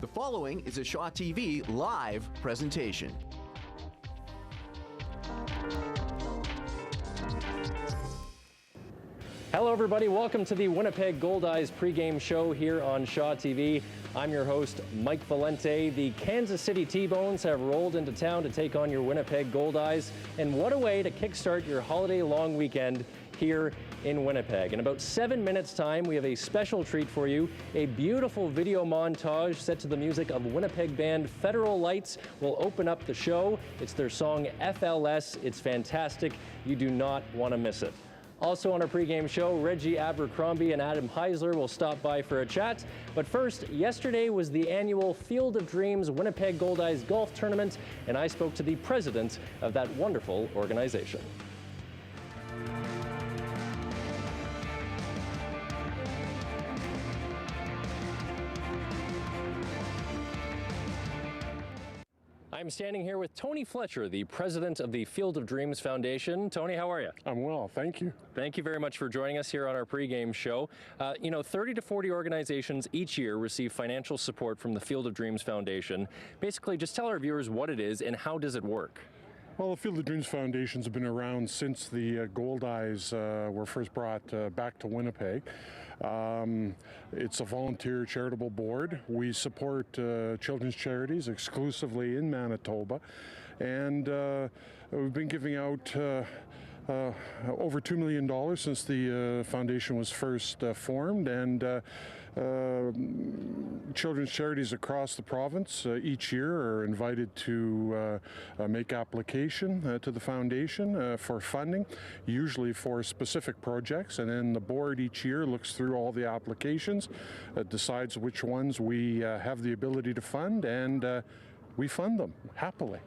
The following is a Shaw TV live presentation. Hello everybody, welcome to the Winnipeg Goldeyes pregame show here on Shaw TV. I'm your host, Mike Valente. The Kansas City T-Bones have rolled into town to take on your Winnipeg Goldeyes, and what a way to kickstart your holiday long weekend here in Winnipeg. In about 7 minutes time, we have a special treat for you. A beautiful video montage set to the music of Winnipeg band Federal Lights will open up the show. It's their song FLS. It's fantastic. You do not want to miss it. Also on our pregame show, Reggie Abercrombie and Adam Heisler will stop by for a chat. But first, yesterday was the annual Field of Dreams Winnipeg Goldeyes Golf Tournament, and I spoke to the president of that wonderful organization. I'm standing here with Tony Fletcher, the president of the Field of Dreams Foundation. Tony, how are you? I'm well, thank you. Thank you very much for joining us here on our pregame show. 30 to 40 organizations each year receive financial support from the Field of Dreams Foundation. Basically, just tell our viewers what it is and how does it work? Well, the Field of Dreams Foundation's been around since the Goldeyes were first brought back to Winnipeg. It's a volunteer charitable board. We support children's charities exclusively in Manitoba, and we've been giving out over $2 million since the foundation was first formed, and children's charities across the province each year are invited to make application to the foundation for funding, usually for specific projects, and then the board each year looks through all the applications, decides which ones we have the ability to fund, and we fund them happily.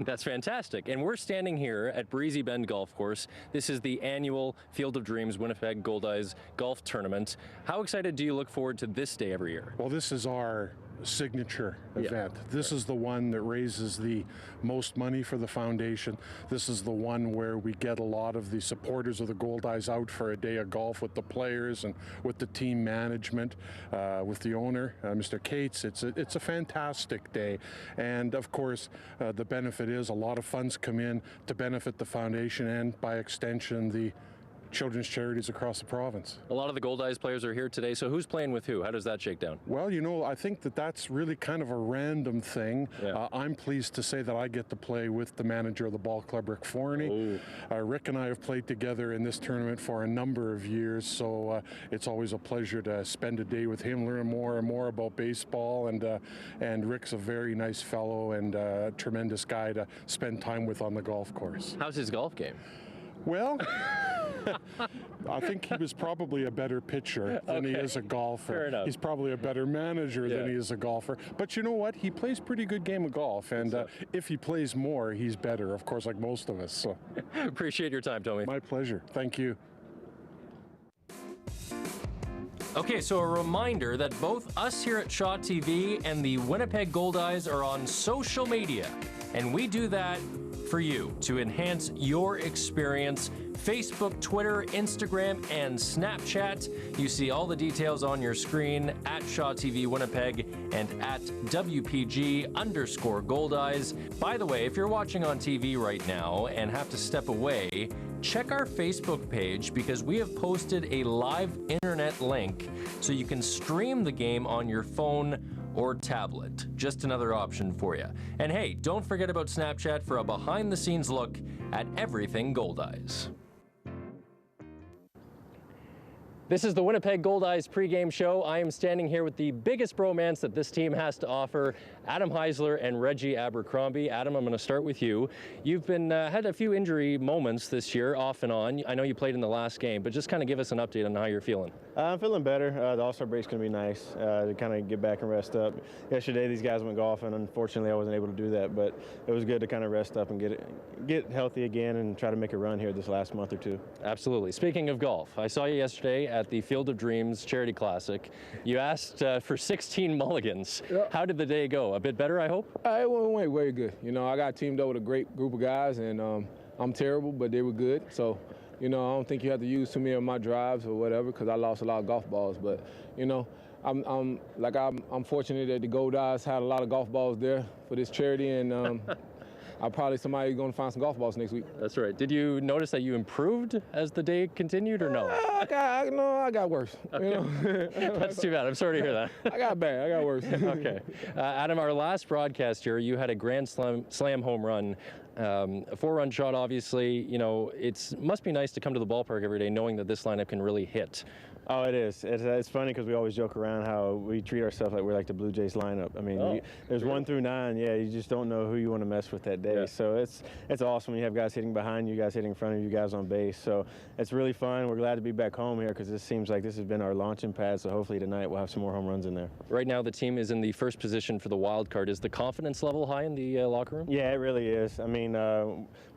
That's fantastic. And we're standing here at Breezy Bend Golf Course. This is the annual Field of Dreams Winnipeg Goldeyes Golf Tournament. How excited do you look forward to this day every year? Well, this is our signature event. This is the one that raises the most money for the foundation. This is the one where we get a lot of the supporters of the Goldeyes out for a day of golf with the players and with the team management, with the owner, Mr. Cates. It's a fantastic day, and of course the benefit is a lot of funds come in to benefit the foundation and by extension the children's charities across the province. A lot of the Goldeyes players are here today, so who's playing with who? How does that shake down? Well, I think that's really kind of a random thing. Yeah. I'm pleased to say that I get to play with the manager of the ball club, Rick Forney. Rick and I have played together in this tournament for a number of years, so it's always a pleasure to spend a day with him, learn more and more about baseball, and Rick's a very nice fellow and a tremendous guy to spend time with on the golf course. How's his golf game? Well, I think he was probably a better pitcher than he is a golfer. Fair enough. He's probably a better manager than he is a golfer. But you know what? He plays pretty good game of golf, and if he plays more, he's better, of course, like most of us. So. Appreciate your time, Tony. My pleasure. Thank you. Okay, so a reminder that both us here at Shaw TV and the Winnipeg Goldeyes are on social media, and we do that for you to enhance your experience. Facebook, Twitter, Instagram, and Snapchat. You see all the details on your screen at Shaw TV Winnipeg and at WPG_Goldeyes. By the way, if you're watching on TV right now and have to step away, check our Facebook page because we have posted a live internet link so you can stream the game on your phone or tablet. Just another option for you. And hey, don't forget about Snapchat for a behind-the-scenes look at everything Goldeyes. This is the Winnipeg Goldeyes pregame show. I am standing here with the biggest bromance that this team has to offer, Adam Heisler and Reggie Abercrombie. Adam, I'm going to start with you. You've been had a few injury moments this year, off and on. I know you played in the last game, but just kind of give us an update on how you're feeling. I'm feeling better. The All-Star break's going to be nice to kind of get back and rest up. Yesterday, these guys went golfing. Unfortunately, I wasn't able to do that, but it was good to kind of rest up and get healthy again and try to make a run here this last month or two. Absolutely. Speaking of golf, I saw you yesterday at the Field of Dreams Charity Classic. You asked for 16 mulligans. Yeah. How did the day go? A bit better, I hope? It went very good. I got teamed up with a great group of guys, and I'm terrible, but they were good. So, I don't think you have to use too many of my drives or whatever because I lost a lot of golf balls. But, I'm fortunate that the Goldeyes had a lot of golf balls there for this charity, and somebody's going to find some golf balls next week. That's right. Did you notice that you improved as the day continued, or no? I got worse. Okay. You know? That's too bad. I'm sorry to hear that. I got bad. I got worse. Okay. Adam, our last broadcast here, you had a grand slam home run. A 4-run shot, obviously. You know, it must be nice to come to the ballpark every day knowing that this lineup can really hit. Oh, it is. It's funny because we always joke around how we treat ourselves like we're like the Blue Jays lineup. I mean, there's 1 through 9. Yeah, you just don't know who you want to mess with that day. Yeah. So it's awesome when you have guys hitting behind you, guys hitting in front of you, guys on base. So it's really fun. We're glad to be back home here because this seems like this has been our launching pad. So hopefully tonight we'll have some more home runs in there. Right now the team is in the first position for the wild card. Is the confidence level high in the locker room? Yeah, it really is. I mean,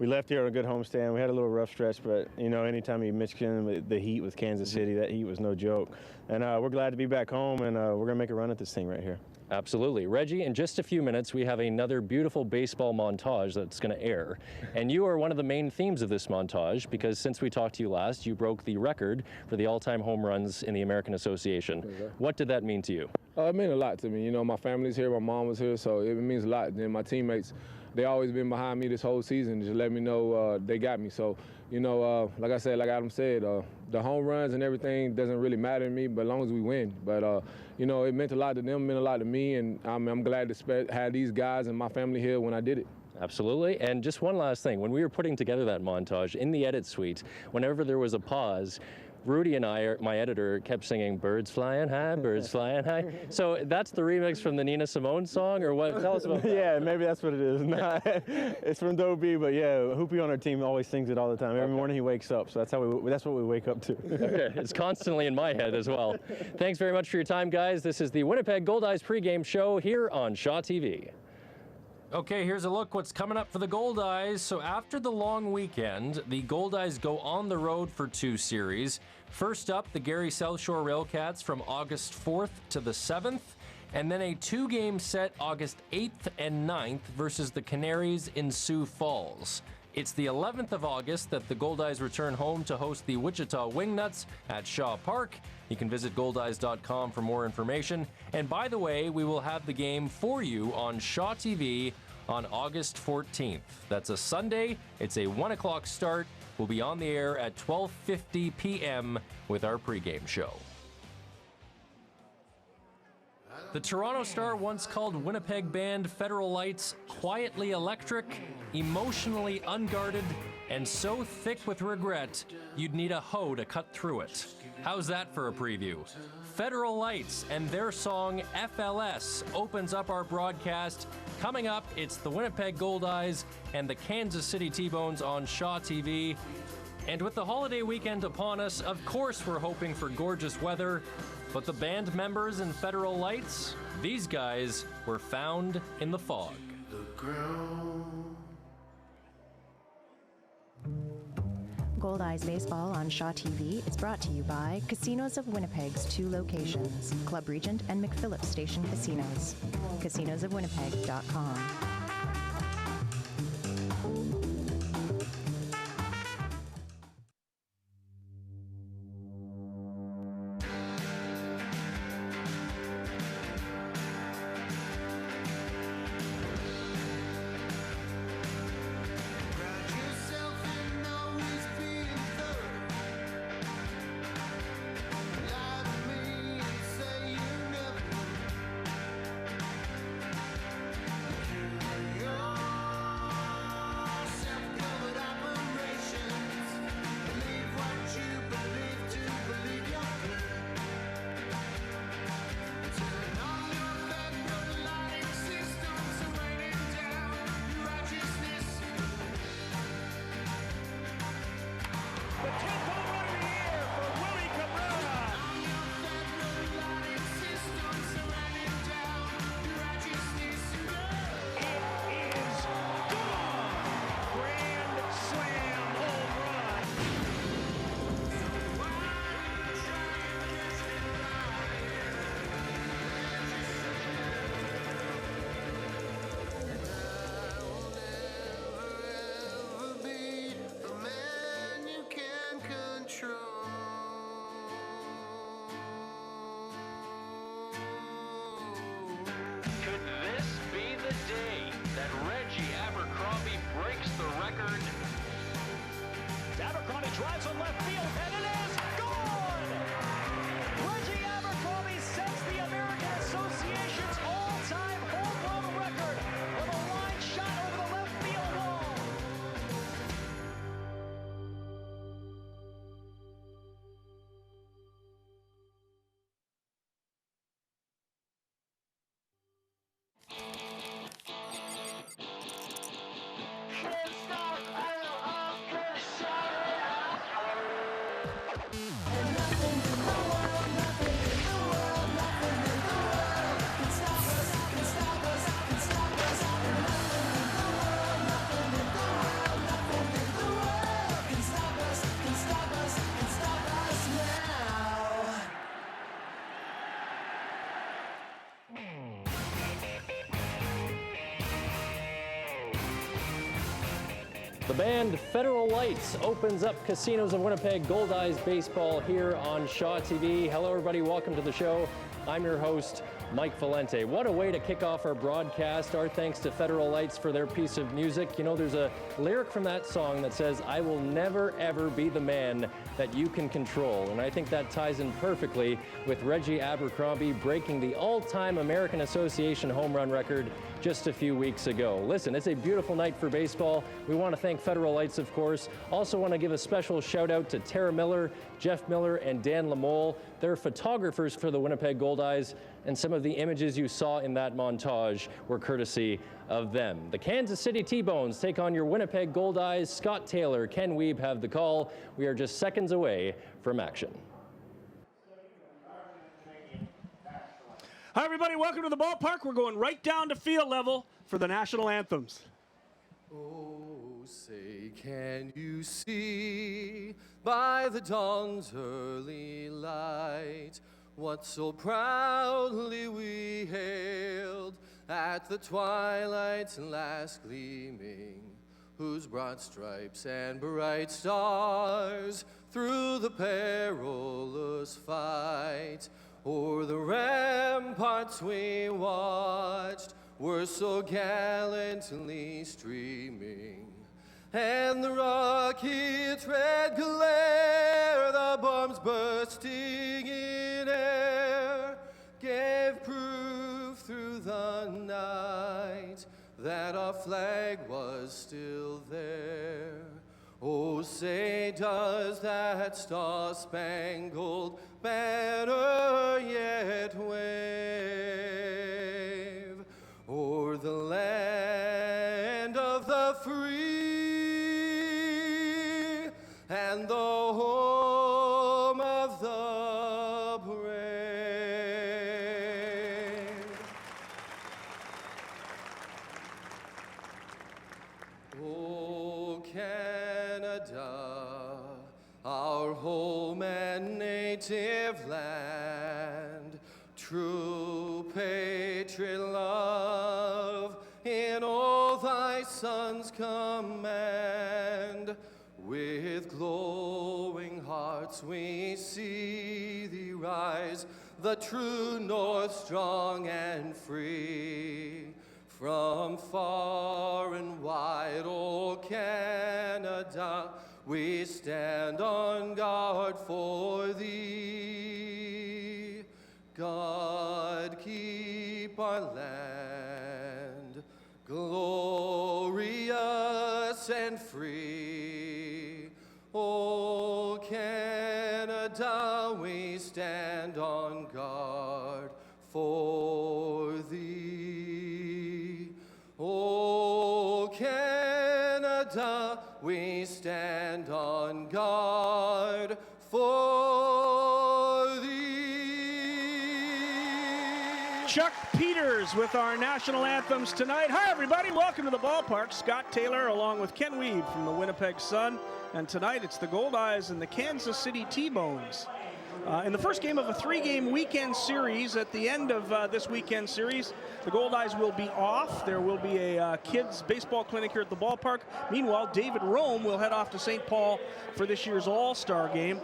we left here on a good homestand. We had a little rough stretch, but you know, anytime you mix in the heat with Kansas City, that heat was no joke. And we're glad to be back home, and we're going to make a run at this thing right here. Absolutely. Reggie, in just a few minutes, we have another beautiful baseball montage that's going to air. And you are one of the main themes of this montage because since we talked to you last, you broke the record for the all-time home runs in the American Association. Okay. What did that mean to you? It meant a lot to me. You know, my family's here, my mom was here, so it means a lot. Then my teammates, they always been behind me this whole season, just let me know they got me. So, you know, like I said, like Adam said, the home runs and everything doesn't really matter to me, but as long as we win. But, you know, it meant a lot to them, meant a lot to me, and I'm glad to have these guys and my family here when I did it. Absolutely. And just one last thing. When we were putting together that montage, in the edit suite, whenever there was a pause, Rudy and I, my editor, kept singing "Birds Flying High, Birds Flying High." So that's the remix from the Nina Simone song, or what? Tell us about that. Yeah, maybe that's what it is. It's from Doe B, but yeah, Hoopy on our team always sings it all the time. Every morning he wakes up, so that's what we wake up to. Okay, it's constantly in my head as well. Thanks very much for your time, guys. This is the Winnipeg Goldeyes pregame show here on Shaw TV. Okay, here's a look what's coming up for the Goldeyes. So after the long weekend, the Goldeyes go on the road for 2 series. First up, the Gary South Shore Railcats from August 4th to the 7th, and then a 2-game set August 8th and 9th versus the Canaries in Sioux Falls. It's the 11th of August that the Goldeyes return home to host the Wichita Wingnuts at Shaw Park. You can visit goldeyes.com for more information. And by the way, we will have the game for you on Shaw TV on August 14th. That's a Sunday. It's a 1 o'clock start. We'll be on the air at 12:50 p.m. with our pregame show. The Toronto Star once called Winnipeg band Federal Lights quietly electric, emotionally unguarded, and so thick with regret, you'd need a hoe to cut through it. How's that for a preview? Federal Lights and their song FLS opens up our broadcast. Coming up, it's the Winnipeg Goldeyes and the Kansas City T-Bones on Shaw TV. And with the holiday weekend upon us, of course we're hoping for gorgeous weather. But the band members in Federal Lights, these guys were found in the fog. Goldeyes Baseball on Shaw TV is brought to you by Casinos of Winnipeg's 2 locations, Club Regent and McPhillips Station Casinos. CasinosofWinnipeg.com. The band Federal Lights opens up Casinos of Winnipeg Goldeyes baseball here on Shaw TV. Hello, everybody. Welcome to the show. I'm your host, Mike Valente. What a way to kick off our broadcast. Our thanks to Federal Lights for their piece of music. You know, there's a lyric from that song that says, "I will never, ever be the man that you can control." And I think that ties in perfectly with Reggie Abercrombie breaking the all-time American Association home run record just a few weeks ago. Listen, it's a beautiful night for baseball. We want to thank Federal Lights, of course. Also want to give a special shout out to Tara Miller, Jeff Miller, and Dan Lamole. They're photographers for the Winnipeg Goldeyes, and some of the images you saw in that montage were courtesy of them. The Kansas City T-Bones take on your Winnipeg Goldeyes. Scott Taylor, Ken Wiebe have the call. We are just seconds away from action. Hi, everybody. Welcome to the ballpark. We're going right down to field level for the national anthems. Oh, say, can you see by the dawn's early light what so proudly we hailed at the twilight's last gleaming, whose broad stripes and bright stars through the perilous fight o'er the ramparts we watched were so gallantly streaming, and the rocket's red glare, the bombs bursting in air, gave proof through the night that our flag was still there. Oh, say, does that star-spangled banner yet wave o'er the land of the free and the home of the brave? Oh, Canada, our home and native land, true patriot love in all thy sons command. With glowing hearts we see thee rise, the true north strong and free. From far and wide, O Canada, we stand on guard for thee. God keep our land glorious and free. O Canada, we stand on guard for thee. O Canada, we stand on guard for thee. Chuck Peters with our national anthems tonight. Hi, everybody. Welcome to the ballpark. Scott Taylor along with Ken Wiebe from the Winnipeg Sun. And tonight it's the Goldeyes and the Kansas City T-Bones. In the first game of a three-game weekend series, at the end of this weekend series, the Goldeyes will be off. There will be a kids' baseball clinic here at the ballpark. Meanwhile, David Rome will head off to St. Paul for this year's All-Star game.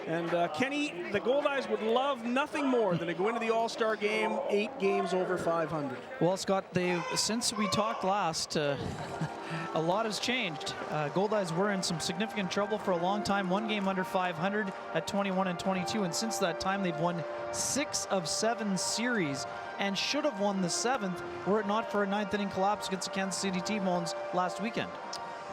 And Kenny, the Goldeyes would love nothing more than to go into the All-Star game 8 games over 500. Well, Scott, since we talked last, a lot has changed. Goldeyes were in some significant trouble for a long time. 1 game under 500 at 21 and 22, and since that time they've won 6 of 7 series and should have won the 7th were it not for a 9th inning collapse against the Kansas City T-Bones last weekend.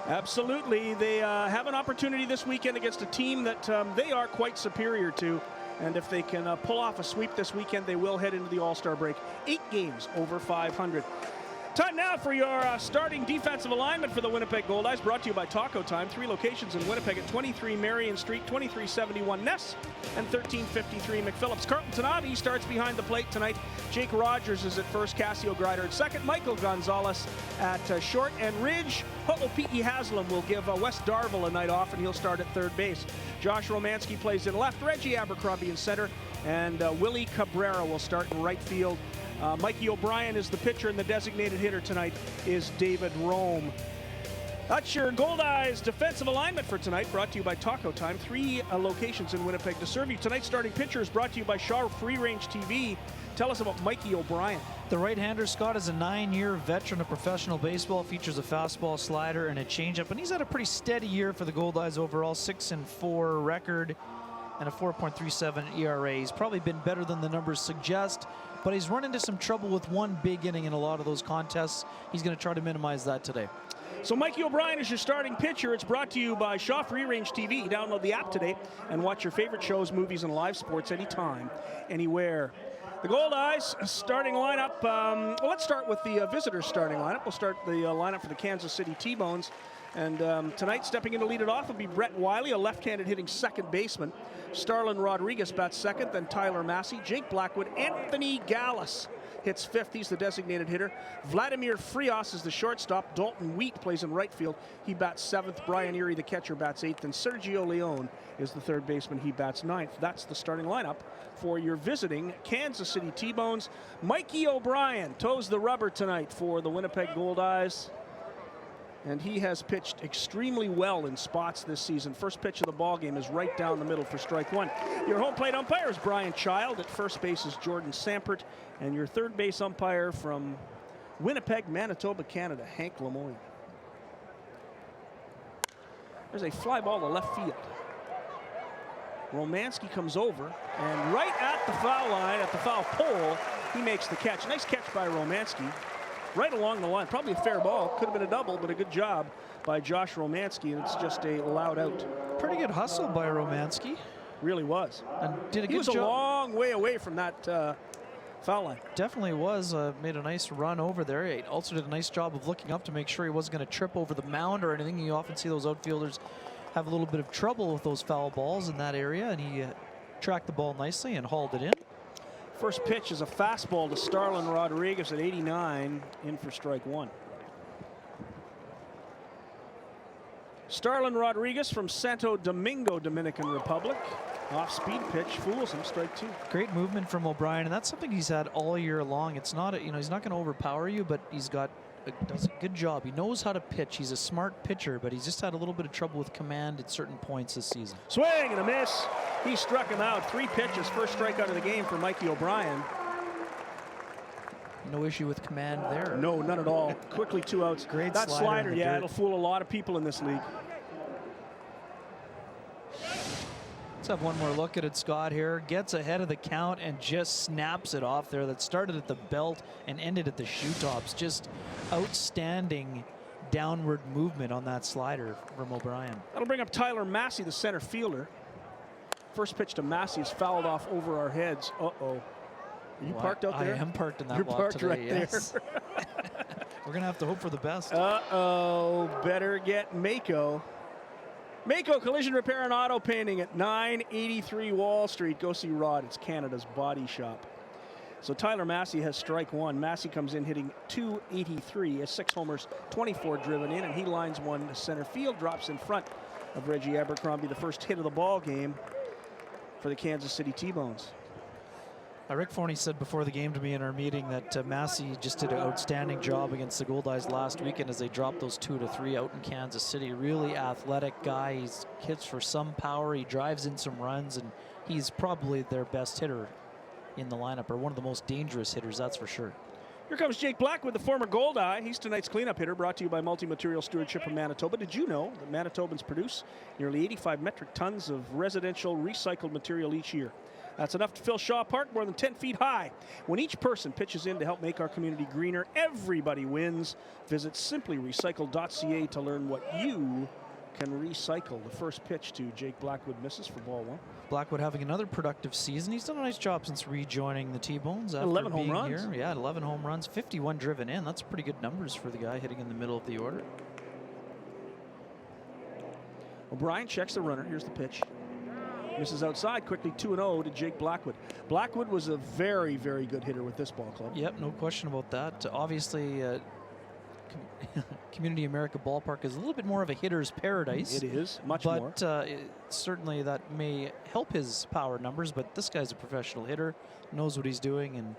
Absolutely. They have an opportunity this weekend against a team that they are quite superior to. And if they can pull off a sweep this weekend, they will head into the All-Star break. 8 games over 500. Time now for your starting defensive alignment for the Winnipeg Goldeyes, brought to you by Taco Time. 3 locations in Winnipeg at 23 Marion Street, 2371 Ness, and 1353 McPhillips. Carlton Tanabe starts behind the plate tonight. Jake Rogers is at first, Cassio Grider at second, Michael Gonzalez at short, and Ridge Ho'opiki Haslam will give Wes Darville a night off, and he'll start at third base. Josh Romanski plays in left, Reggie Abercrombie in center, and Willie Cabrera will start in right field. Mikey O'Brien is the pitcher, and the designated hitter tonight is David Rome. That's your Goldeyes defensive alignment for tonight, brought to you by Taco Time. 3 locations in Winnipeg to serve you. Tonight's starting pitcher is brought to you by Shaw Free Range TV. Tell us about Mikey O'Brien. The right-hander, Scott, is a 9-year veteran of professional baseball, features a fastball, slider, and a changeup, and he's had a pretty steady year for the Goldeyes overall. 6-4 record and a 4.37 ERA. He's probably been better than the numbers suggest, but he's run into some trouble with one big inning in a lot of those contests. He's going to try to minimize that today. So Mikey O'Brien is your starting pitcher. It's brought to you by Shaw Free Range TV. Download the app today and watch your favorite shows, movies, and live sports anytime, anywhere. The Goldeyes starting lineup. Well, let's start with the visitors starting lineup. We'll start the lineup for the Kansas City T-Bones. And tonight, stepping in to lead it off will be Brett Wiley, a left-handed hitting second baseman. Starlin Rodriguez bats second, then Tyler Massey, Jake Blackwood, Anthony Gallus hits fifth. He's the designated hitter. Vladimir Frias is the shortstop. Dalton Wheat plays in right field. He bats seventh. Brian Erie, the catcher, bats eighth. And Sergio Leone is the third baseman. He bats ninth. That's the starting lineup for your visiting Kansas City T-Bones. Mikey O'Brien toes the rubber tonight for the Winnipeg Goldeyes. And he has pitched extremely well in spots this season. First pitch of the ball game is right down the middle for strike one. Your home plate umpire is Brian Child. At first base is Jordan Sampert. And your third base umpire from Winnipeg, Manitoba, Canada, Hank Lemoyne. There's a fly ball to left field. Romanski comes over, and right at the foul line, at the foul pole, he makes the catch. Nice catch by Romanski. Right along the line, probably a fair ball. Could have been a double, but a good job by Josh Romanski, and it's just a loud out. Pretty good hustle by Romanski. Really was. And did a good job. He was a long way away from that foul line. Definitely was. Made a nice run over there. He also did a nice job of looking up to make sure he wasn't going to trip over the mound or anything. You often see those outfielders have a little bit of trouble with those foul balls in that area, and he tracked the ball nicely and hauled it in. First pitch is a fastball to Starlin Rodriguez at 89, in for strike one. Starlin Rodriguez from Santo Domingo, Dominican Republic. Off-speed pitch, fools him, strike two. Great movement from O'Brien, and that's something he's had all year long. It's not, he's not going to overpower you, but he's got does a good job. He knows how to pitch. He's a smart pitcher, but he's just had a little bit of trouble with command at certain points this season. Swing and a miss. He struck him out. 3 pitches, first strikeout of the game for Mikey O'Brien. No issue with command there. No, none at all. Quickly 2 outs. Great that slider, yeah, it'll fool a lot of people in this league. Let's have one more look at it. Scott here gets ahead of the count and just snaps it off there. That started at the belt and ended at the shoe tops. Just outstanding downward movement on that slider from O'Brien. That'll bring up Tyler Massey, the center fielder. First pitch to Massey is fouled off over our heads. Uh-oh. Are you parked out there? I am parked in that You're lot parked today, right yes. There. We're going to have to hope for the best. Uh-oh. Better get Mako. Mako Collision Repair and Auto Painting at 983 Wall Street. Go see Rod. It's Canada's body shop. So Tyler Massey has strike one. Massey comes in hitting .283, has 6 homers, 24 driven in, and he lines one to center field, drops in front of Reggie Abercrombie, the first hit of the ball game for the Kansas City T-Bones. Rick Forney said before the game to me in our meeting that Massey just did an outstanding job against the Goldeyes last weekend as they dropped those 2 to 3 out in Kansas City. Really athletic guy. He hits for some power. He drives in some runs, and he's probably their best hitter in the lineup, or one of the most dangerous hitters, that's for sure. Here comes Jake Blackwood, the former Goldeye. He's tonight's cleanup hitter, brought to you by Multi-Material Stewardship of Manitoba. Did you know that Manitobans produce nearly 85 metric tons of residential recycled material each year? That's enough to fill Shaw Park more than 10 feet high. When each person pitches in to help make our community greener, everybody wins. Visit simplyrecycle.ca to learn what you can recycle. The first pitch to Jake Blackwood misses for ball 1. Blackwood having another productive season. He's done a nice job since rejoining the T-Bones. 11 home runs. Here. Yeah, 11 home runs, 51 driven in. That's pretty good numbers for the guy hitting in the middle of the order. O'Brien checks the runner. Here's the pitch. Misses outside. Quickly 2-0 to Jake Blackwood. Blackwood was a very, very good hitter with this ball club. Yep, no question about that. Obviously, Community America Ballpark is a little bit more of a hitter's paradise. It is, much more. But certainly that may help his power numbers, but this guy's a professional hitter, knows what he's doing, and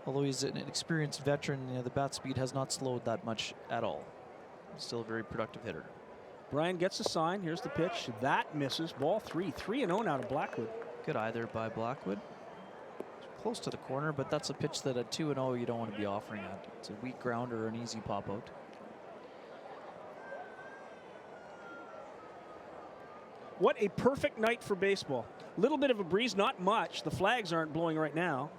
although he's an experienced veteran, the bat speed has not slowed that much at all. He's still a very productive hitter. Brian gets a sign. Here's the pitch. That misses. Ball 3. 3-0 now to Blackwood. Good eye there by Blackwood. Close to the corner, but that's a pitch that at 2-0 you don't want to be offering at. It's a weak grounder or an easy pop out. What a perfect night for baseball. A little bit of a breeze, not much. The flags aren't blowing right now.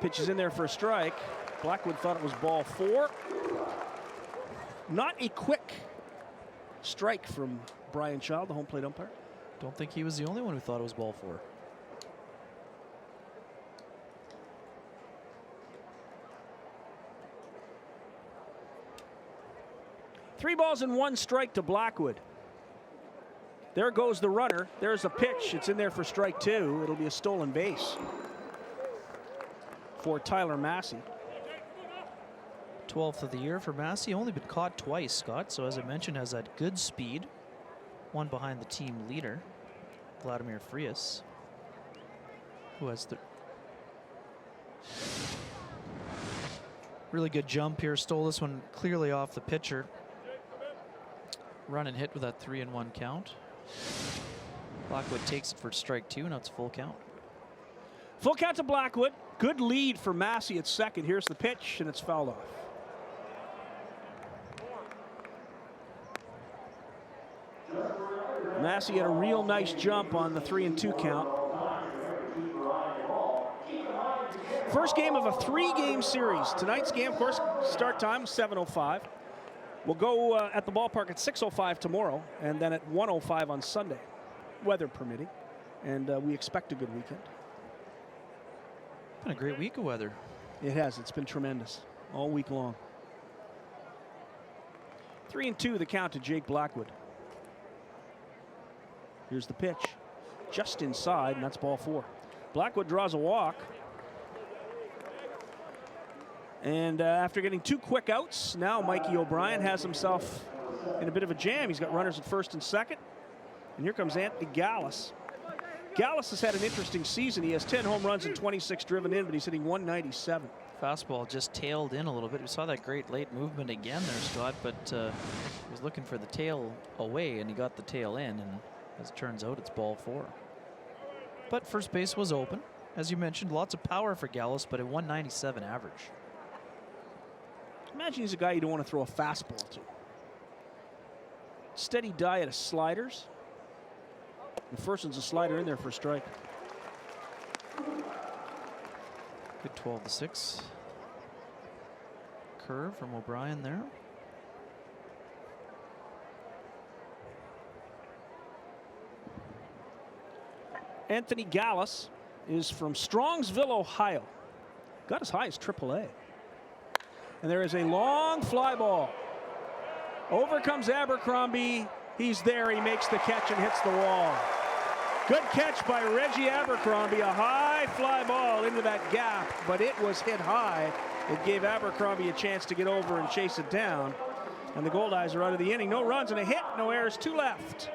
Pitch is in there for a strike. Blackwood thought it was ball 4. Not a quick strike from Brian Child, the home plate umpire. Don't think he was the only one who thought it was ball 4. Three balls and 1 strike to Blackwood. There goes the runner. There's a pitch. It's in there for strike 2. It'll be a stolen base for Tyler Massey. 12th of the year for Massey. Only been caught twice, Scott. So as I mentioned, has that good speed. One behind the team leader, Vladimir Frias, who has the really good jump here. Stole this one clearly off the pitcher. Run and hit with that 3-1 count. Blackwood takes it for strike 2. Now it's full count. Full count to Blackwood. Good lead for Massey at second. Here's the pitch, and it's fouled off. Massey had a real nice jump on the 3-2 count. First game of a 3-game series. Tonight's game, of course, start time 7:05. We'll go at the ballpark at 6:05 tomorrow, and then at 1:05 on Sunday, weather permitting. And we expect a good weekend. Been a great week of weather. It has. It's been tremendous all week long. 3-2 the count to Jake Blackwood. Here's the pitch. Just inside, and that's ball 4. Blackwood draws a walk. And after getting 2 quick outs, now Mikey O'Brien has himself in a bit of a jam. He's got runners at first and second. And here comes Anthony Gallus. Gallus has had an interesting season. He has 10 home runs and 26 driven in, but he's hitting 197. Fastball just tailed in a little bit. We saw that great late movement again there, Scott, but he was looking for the tail away, and he got the tail in, and as it turns out, it's ball 4. But first base was open. As you mentioned, lots of power for Gallus, but a 197 average. Imagine he's a guy you don't want to throw a fastball to. Steady diet of sliders. The first one's a slider in there for a strike. Good 12-6. Curve from O'Brien there. Anthony Gallus is from Strongsville, Ohio. Got as high as AAA. And there is a long fly ball. Over comes Abercrombie. He's there. He makes the catch and hits the wall. Good catch by Reggie Abercrombie. A high fly ball into that gap, but it was hit high. It gave Abercrombie a chance to get over and chase it down. And the Goldeyes are out of the inning. No runs and a hit, no errors, 2 left.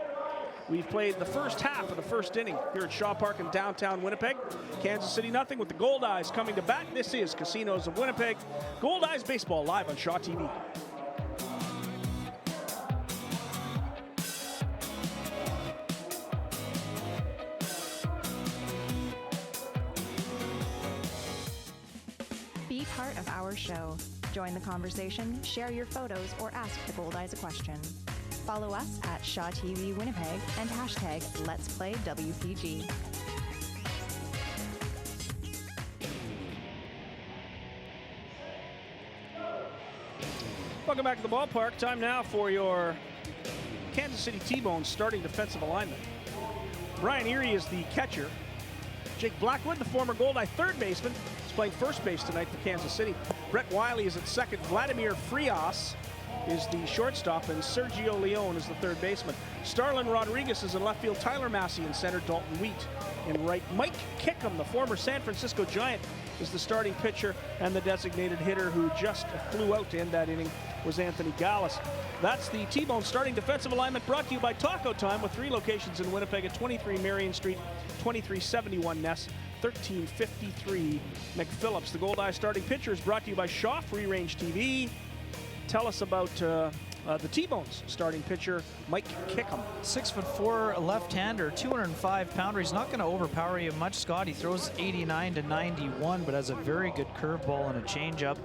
We've played the first half of the first inning here at Shaw Park in downtown Winnipeg. Kansas City nothing with the Goldeyes coming to bat. This is Casinos of Winnipeg. Goldeyes baseball live on Shaw TV. Be part of our show. Join the conversation, share your photos, or ask the Goldeyes a question. Follow us at Shaw TV Winnipeg and hashtag Let's Play WPG. Welcome back to the ballpark. Time now for your Kansas City T-Bones starting defensive alignment. Brian Erie is the catcher. Jake Blackwood, the former Goldeye third baseman, is playing first base tonight for Kansas City. Brett Wiley is at second. Vladimir Frias is the shortstop, and Sergio Leone is the third baseman. Starlin Rodriguez is in left field. Tyler Massey in center. Dalton Wheat in right. Mike Kickham, the former San Francisco Giant, is the starting pitcher, and the designated hitter who just flew out to end that inning was Anthony Gallus. That's the T-Bone starting defensive alignment, brought to you by Taco Time, with 3 locations in Winnipeg at 23 Marion Street, 2371 Ness, 1353 McPhillips. The Goldeye starting pitcher is brought to you by Shaw Free Range TV. Tell us about the T-Bones starting pitcher, Mike Kickham. 6'4" left-hander, 205-pounder. He's not going to overpower you much, Scott. He throws 89 to 91, but has a very good curveball and a changeup.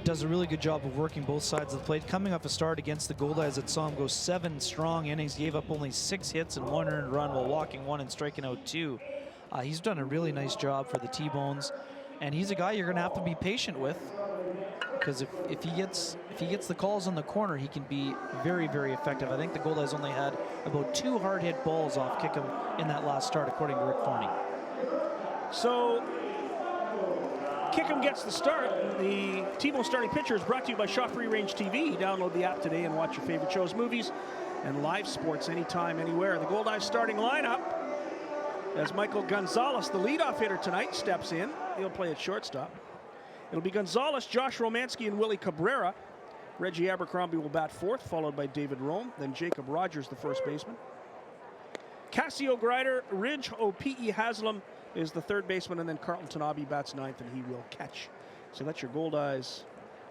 Does a really good job of working both sides of the plate. Coming off a start against the Goldeyes that saw him go 7 strong innings, gave up only 6 hits and 1 earned run while walking 1 and striking out 2. He's done a really nice job for the T-Bones, and he's a guy you're going to have to be patient with, because if he gets the calls on the corner, he can be very, very effective. I think the Goldeyes only had about 2 hard hit balls off Kickham in that last start, according to Rick Forney. So Kickham gets the start. The T-Bone starting pitcher is brought to you by Shaw Free Range TV. Download the app today and watch your favorite shows, movies, and live sports anytime, anywhere. The Goldeyes starting lineup, as Michael Gonzalez, the leadoff hitter tonight, steps in. He'll play at shortstop. It'll be Gonzalez, Josh Romanski, and Willie Cabrera. Reggie Abercrombie will bat fourth, followed by David Rome. Then Jacob Rogers, the first baseman. Cassio Grider, Ridge O'P.E. Haslam is the third baseman, and then Carlton Tanabe bats ninth, and he will catch. So that's your Goldeyes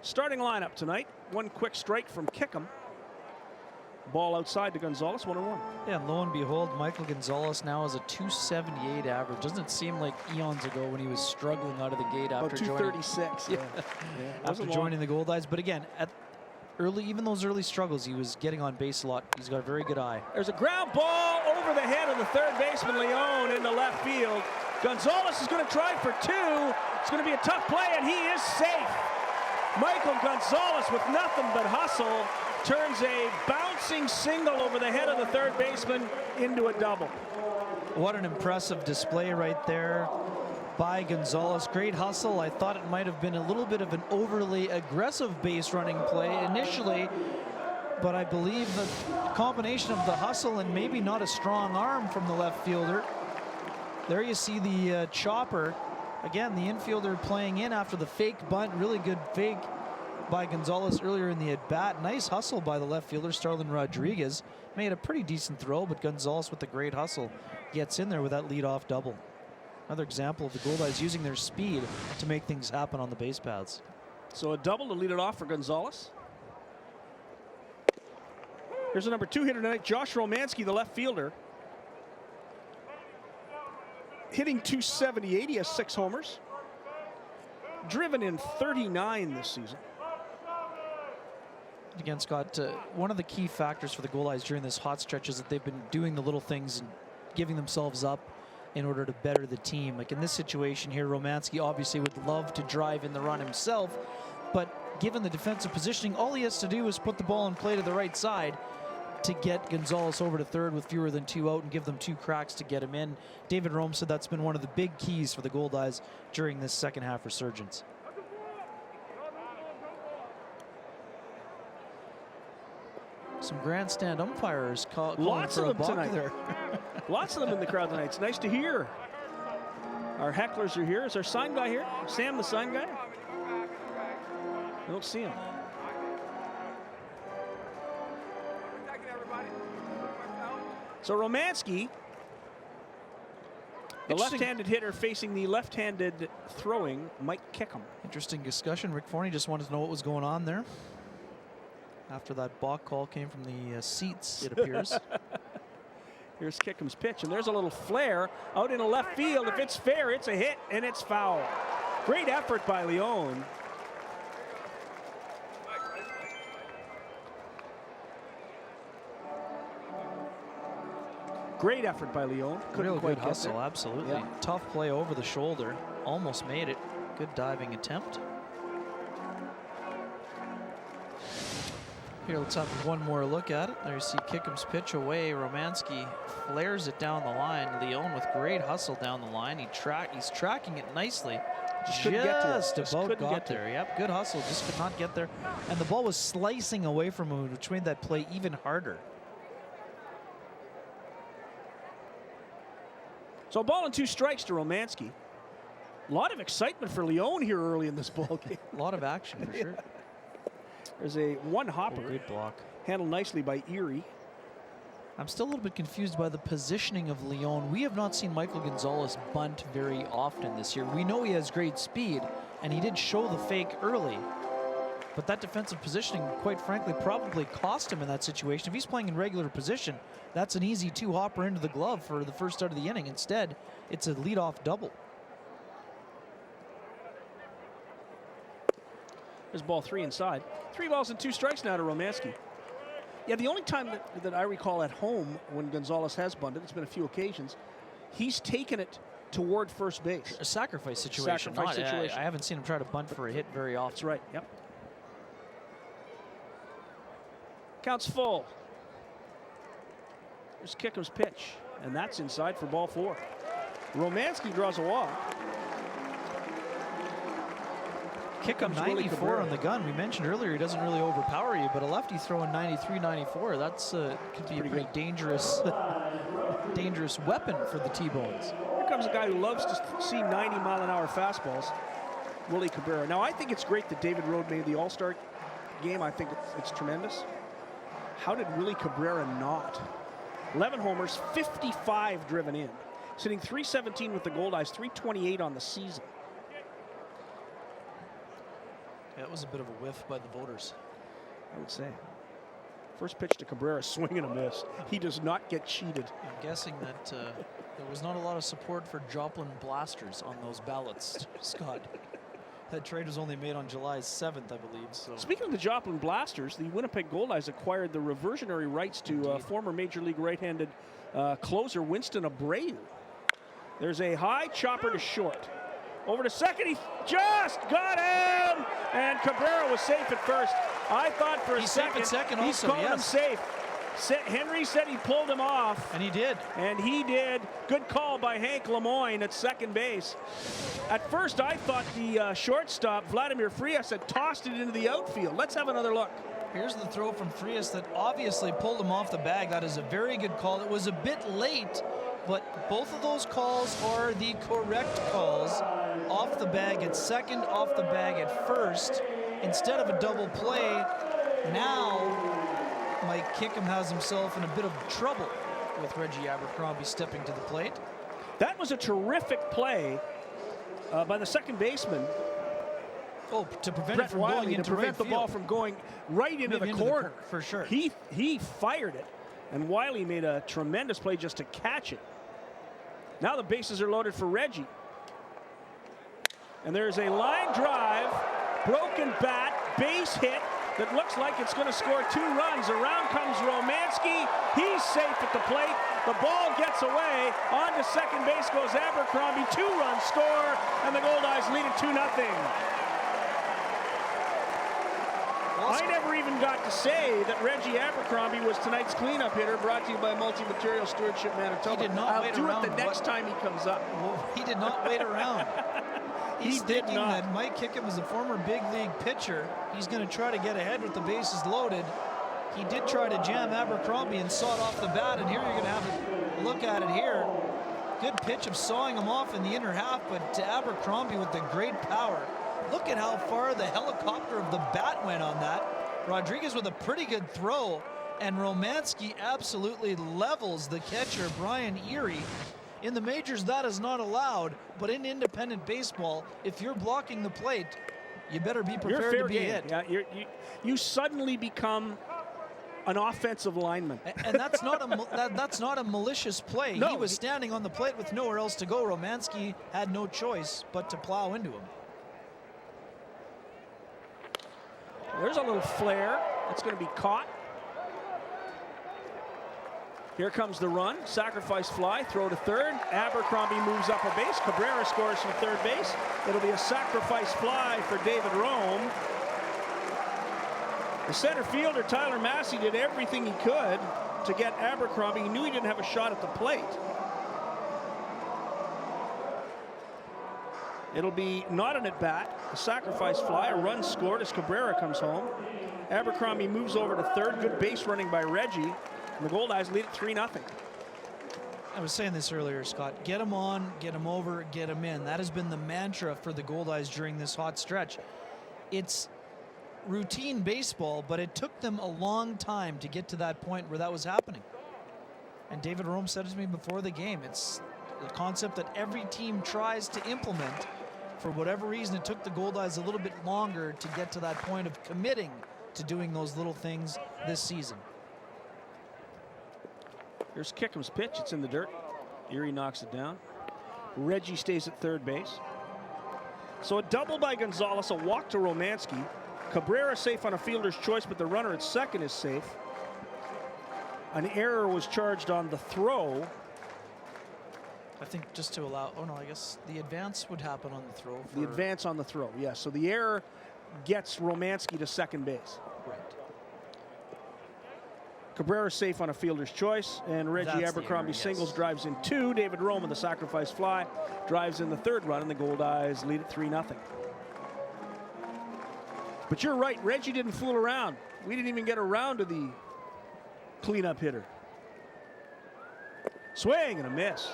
starting lineup tonight. One quick strike from Kickham. Ball outside to Gonzalez, 1-1. Yeah, and lo and behold, Michael Gonzalez now has a 278 average. Doesn't it seem like eons ago when he was struggling out of the gate after joining? 236. After joining the Goldeyes. But again, at even those early struggles, he was getting on base a lot. He's got a very good eye. There's a ground ball over the head of the third baseman, Leone, into left field. Gonzalez is going to try for 2. It's going to be a tough play, and he is safe. Michael Gonzalez, with nothing but hustle, turns a bouncing single over the head of the third baseman into a double. What an impressive display right there by Gonzalez. Great hustle. I thought it might have been a little bit of an overly aggressive base running play initially, but I believe the combination of the hustle and maybe not a strong arm from the left fielder. There you see the chopper. Again, the infielder playing in after the fake bunt. Really good fake by Gonzalez earlier in the at-bat. Nice hustle by the left fielder, Starlin Rodriguez. Made a pretty decent throw, but Gonzalez with the great hustle gets in there with that leadoff double. Another example of the Goldeyes using their speed to make things happen on the base paths. So a double to lead it off for Gonzalez. Here's the number 2 hitter tonight, Josh Romanski, the left fielder. Hitting 278, he has 6 homers. Driven in 39 this season. Again, Scott, one of the key factors for the Goldeyes during this hot stretch is that they've been doing the little things and giving themselves up in order to better the team. Like in this situation here, Romanski obviously would love to drive in the run himself, but given the defensive positioning, all he has to do is put the ball in play to the right side to get Gonzalez over to third with fewer than 2 out and give them 2 cracks to get him in. David Rome said that's been one of the big keys for the Goldeyes during this second half resurgence. Some grandstand umpires calling Lots for of a them balk tonight. there. Lots of them in the crowd tonight. It's nice to hear. Our hecklers are here. Is our sign guy here? Sam, the sign guy? I don't see him. So Romanski, the left-handed hitter, facing the left-handed throwing Mike Kickham. Interesting discussion. Rick Forney just wanted to know what was going on there. After that balk call came from the seats, it appears. Here's Kickham's pitch, and there's a little flare out into left field. If it's fair, it's a hit, and it's foul. Great effort by Leone. Great effort by Leone. Couldn't Real quite good get hustle, there. absolutely. Yeah. Tough play over the shoulder. Almost made it. Good diving attempt. Here, let's have one more look at it. There you see Kickham's pitch away. Romanski flares it down the line. Leon with great hustle down the line. He's tracking it nicely. Just couldn't get to it. Just about got there. Yep, good hustle. Just could not get there. And the ball was slicing away from him, which made that play even harder. So 1-2 strikes to Romanski. A lot of excitement for Leon here early in this ball game. A lot of action for sure. There's a one hopper. Good block. Handled nicely by Erie. I'm still a little bit confused by the positioning of Leon. We have not seen Michael Gonzalez bunt very often this year. We know he has great speed, and he did show the fake early. But that defensive positioning, quite frankly, probably cost him in that situation. If he's playing in regular position, that's an easy 2-hopper into the glove for the first start of the inning. Instead, it's a leadoff double. There's ball 3 inside. 3 balls and 2 strikes now to Romanski. Yeah, the only time that I recall at home when Gonzalez has bunted, it's been a few occasions, he's taken it toward first base. A sacrifice situation. I haven't seen him try to bunt for a hit very often. That's right, yep. Counts full. There's Kickham's pitch, and that's inside for ball 4. Romanski draws a walk. Kickham 94 on the gun. We mentioned earlier he doesn't really overpower you, but a lefty throwing 93, 94, that's could be a pretty dangerous, dangerous weapon for the T-Bones. Here comes a guy who loves to see 90-mile-an-hour fastballs, Willie Cabrera. Now, I think it's great that David Rode made the All-Star game. I think it's tremendous. How did Willie Cabrera not? 11 homers, 55 driven in. Sitting .317 with the Goldeyes, .328 on the season. That was a bit of a whiff by the voters, I would say. First pitch to Cabrera, swing and a miss. He does not get cheated. I'm guessing that there was not a lot of support for Joplin Blasters on those ballots, Scott. That trade was only made on July 7th, I believe. So. Speaking of the Joplin Blasters, the Winnipeg Goldeyes acquired the reversionary rights to former Major League right-handed closer Winston Abreu. There's a high chopper to short. Over to second, he just got him! And Cabrera was safe at first. I thought for a second, he's calling him safe. Henry said he pulled him off. And he did. And he did. Good call by Hank Lemoyne at second base. At first, I thought the shortstop, Vladimir Frias, had tossed it into the outfield. Let's have another look. Here's the throw from Frias that obviously pulled him off the bag. That is a very good call. It was a bit late, but both of those calls are the correct calls. Off the bag at second, off the bag at first. Instead of a double play, now Mike Kickham has himself in a bit of trouble with Reggie Abercrombie stepping to the plate. That was a terrific play by the second baseman. Oh, to prevent Brett it from Wiley, going into to prevent the right ball field. from going right into the corner. For sure. He fired it, and Wiley made a tremendous play just to catch it. Now the bases are loaded for Reggie. And there's a line drive, broken bat, base hit that looks like it's going to score 2 runs. Around comes Romanski. He's safe at the plate. The ball gets away. On to second base goes Abercrombie. 2-run score, and the Goldeyes lead it 2-0. I never even got to say that Reggie Abercrombie was tonight's cleanup hitter, brought to you by Multi-Material Stewardship Manitoba. He did not wait around. I'll do it the next time he comes up. Well, he did not wait around. He's thinking that Mike Kickham is a former big league pitcher. He's going to try to get ahead with the bases loaded. He did try to jam Abercrombie and saw it off the bat, and here you're going to have a look at it here. Good pitch of sawing him off in the inner half, but to Abercrombie with the great power. Look at how far the helicopter of the bat went on that. Rodriguez with a pretty good throw, and Romanski absolutely levels the catcher, Brian Erie. In the majors, that is not allowed, but in independent baseball, if you're blocking the plate, you better be prepared to be hit. Yeah, you suddenly become an offensive lineman. And that's not a malicious play. No, he was standing on the plate with nowhere else to go. Romanski had no choice but to plow into him. There's a little flare. It's going to be caught. Here comes the run. Sacrifice fly. Throw to third. Abercrombie moves up a base. Cabrera scores from third base. It'll be a sacrifice fly for David Rome. The center fielder, Tyler Massey, did everything he could to get Abercrombie. He knew he didn't have a shot at the plate. It'll be not an at-bat, a sacrifice fly, a run scored as Cabrera comes home. Abercrombie moves over to third. Good base running by Reggie. And the Goldeyes lead at 3-0. I was saying this earlier, Scott. Get him on, get him over, get him in. That has been the mantra for the Goldeyes during this hot stretch. It's routine baseball, but it took them a long time to get to that point where that was happening. And David Rome said it to me before the game. It's the concept that every team tries to implement. For whatever reason, it took the Goldeyes a little bit longer to get to that point of committing to doing those little things this season. Here's Kickham's pitch. It's in the dirt. Erie knocks it down. Reggie stays at third base. So a double by Gonzalez, a walk to Romanski. Cabrera safe on a fielder's choice, but the runner at second is safe. An error was charged on the throw. I think just to allow, oh no, I guess the advance would happen on the throw. The advance on the throw, yes. So the error gets Romanski to second base. Right. Cabrera safe on a fielder's choice, and Reggie Abercrombie singles, drives in 2. David Rome, the sacrifice fly, drives in the third run, and the Goldeyes lead at 3-0. But you're right, Reggie didn't fool around. We didn't even get around to the cleanup hitter. Swing and a miss.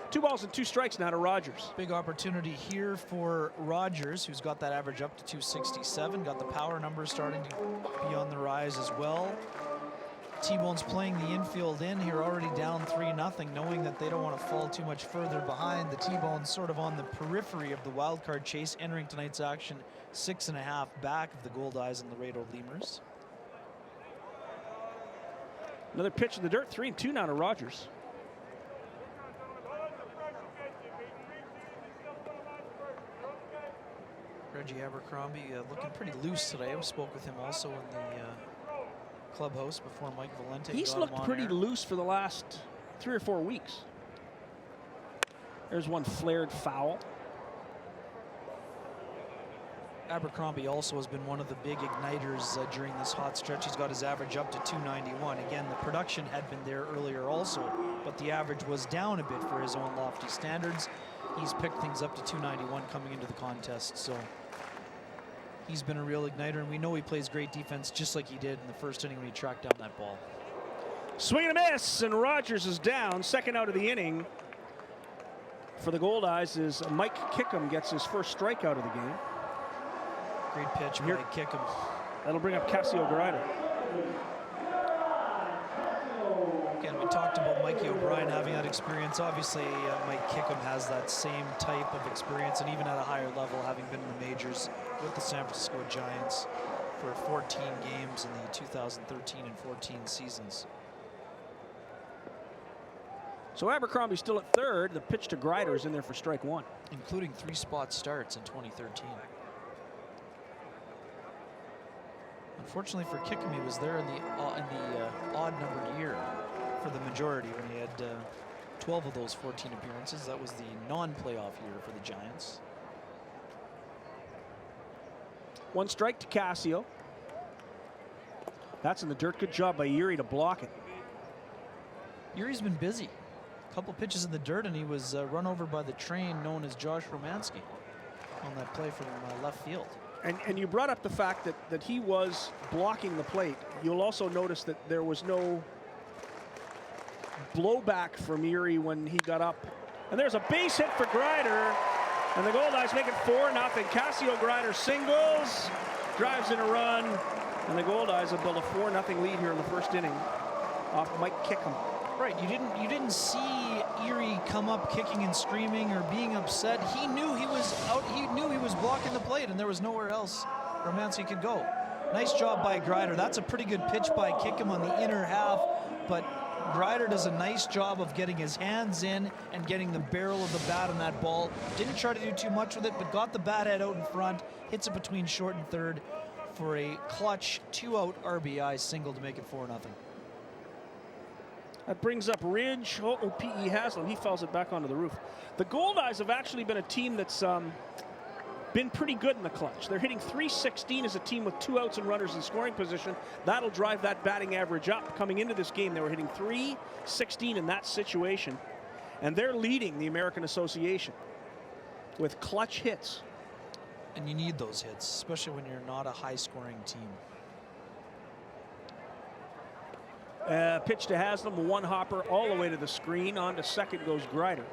2 balls and 2 strikes now to Rogers. Big opportunity here for Rogers, who's got that average up to 267. Got the power numbers starting to be on the rise as well. T-Bone's playing the infield in here, already down 3-0, knowing that they don't want to fall too much further behind. The T-Bone's sort of on the periphery of the wild card chase, entering tonight's action 6.5 back of the Goldeyes and Laredo Lemurs. Another pitch in the dirt, 3-2 now to Rogers. Reggie Abercrombie looking pretty loose today. I spoke with him also in the clubhouse before Mike Valente. He's looked pretty loose for the last 3 or 4 weeks. There's one flared foul. Abercrombie also has been one of the big igniters during this hot stretch. He's got his average up to 291. Again, the production had been there earlier also, but the average was down a bit for his own lofty standards. He's picked things up to 291 coming into the contest, so he's been a real igniter, and we know he plays great defense just like he did in the first inning when he tracked down that ball. Swing and a miss, and Rogers is down. Second out of the inning for the Goldeyes is Mike Kickham gets his first strikeout of the game. Great pitch by Kickham. That'll bring up Cassio Grider. Again, we talked about Mikey O'Brien having that experience. Obviously, Mike Kickham has that same type of experience, and even at a higher level, having been in the majors with the San Francisco Giants for 14 games in the 2013 and 14 seasons. So Abercrombie's still at third. The pitch to Grider is in there for strike 1. Including 3 spot starts in 2013. Unfortunately for Kickham, he was there in the odd-numbered year for the majority when he had 12 of those 14 appearances. That was the non-playoff year for the Giants. 1 strike to Cassio. That's in the dirt. Good job by Erie to block it. Erie's been busy. A couple pitches in the dirt, and he was run over by the train known as Josh Romanski on that play from left field. And you brought up the fact that he was blocking the plate. You'll also notice that there was no blowback from Erie when he got up. And there's a base hit for Grider, and the Goldeyes make it 4-0. Cassio Grider singles, drives in a run, and the Goldeyes have built a 4-0 lead here in the first inning off Mike Kickham. Right, you didn't see Erie come up kicking and screaming or being upset. He knew he was out. He knew he was blocking the plate, and there was nowhere else Romanski could go. Nice job by Grider. That's a pretty good pitch by Kickham on the inner half, but Grider does a nice job of getting his hands in and getting the barrel of the bat on that ball. Didn't try to do too much with it, but got the bat head out in front, hits it between short and third for a clutch 2-out RBI single to make it 4-0. That brings up Ridge. P.E. Haslam. He fouls it back onto the roof. The Goldeyes have actually been a team that's been pretty good in the clutch. They're hitting .316 as a team with 2 outs and runners in scoring position. That'll drive that batting average up. Coming into this game, they were hitting .316 in that situation. And they're leading the American Association with clutch hits. And you need those hits, especially when you're not a high-scoring team. Pitch to Haslam, one hopper all the way to the screen. On to second goes Greider.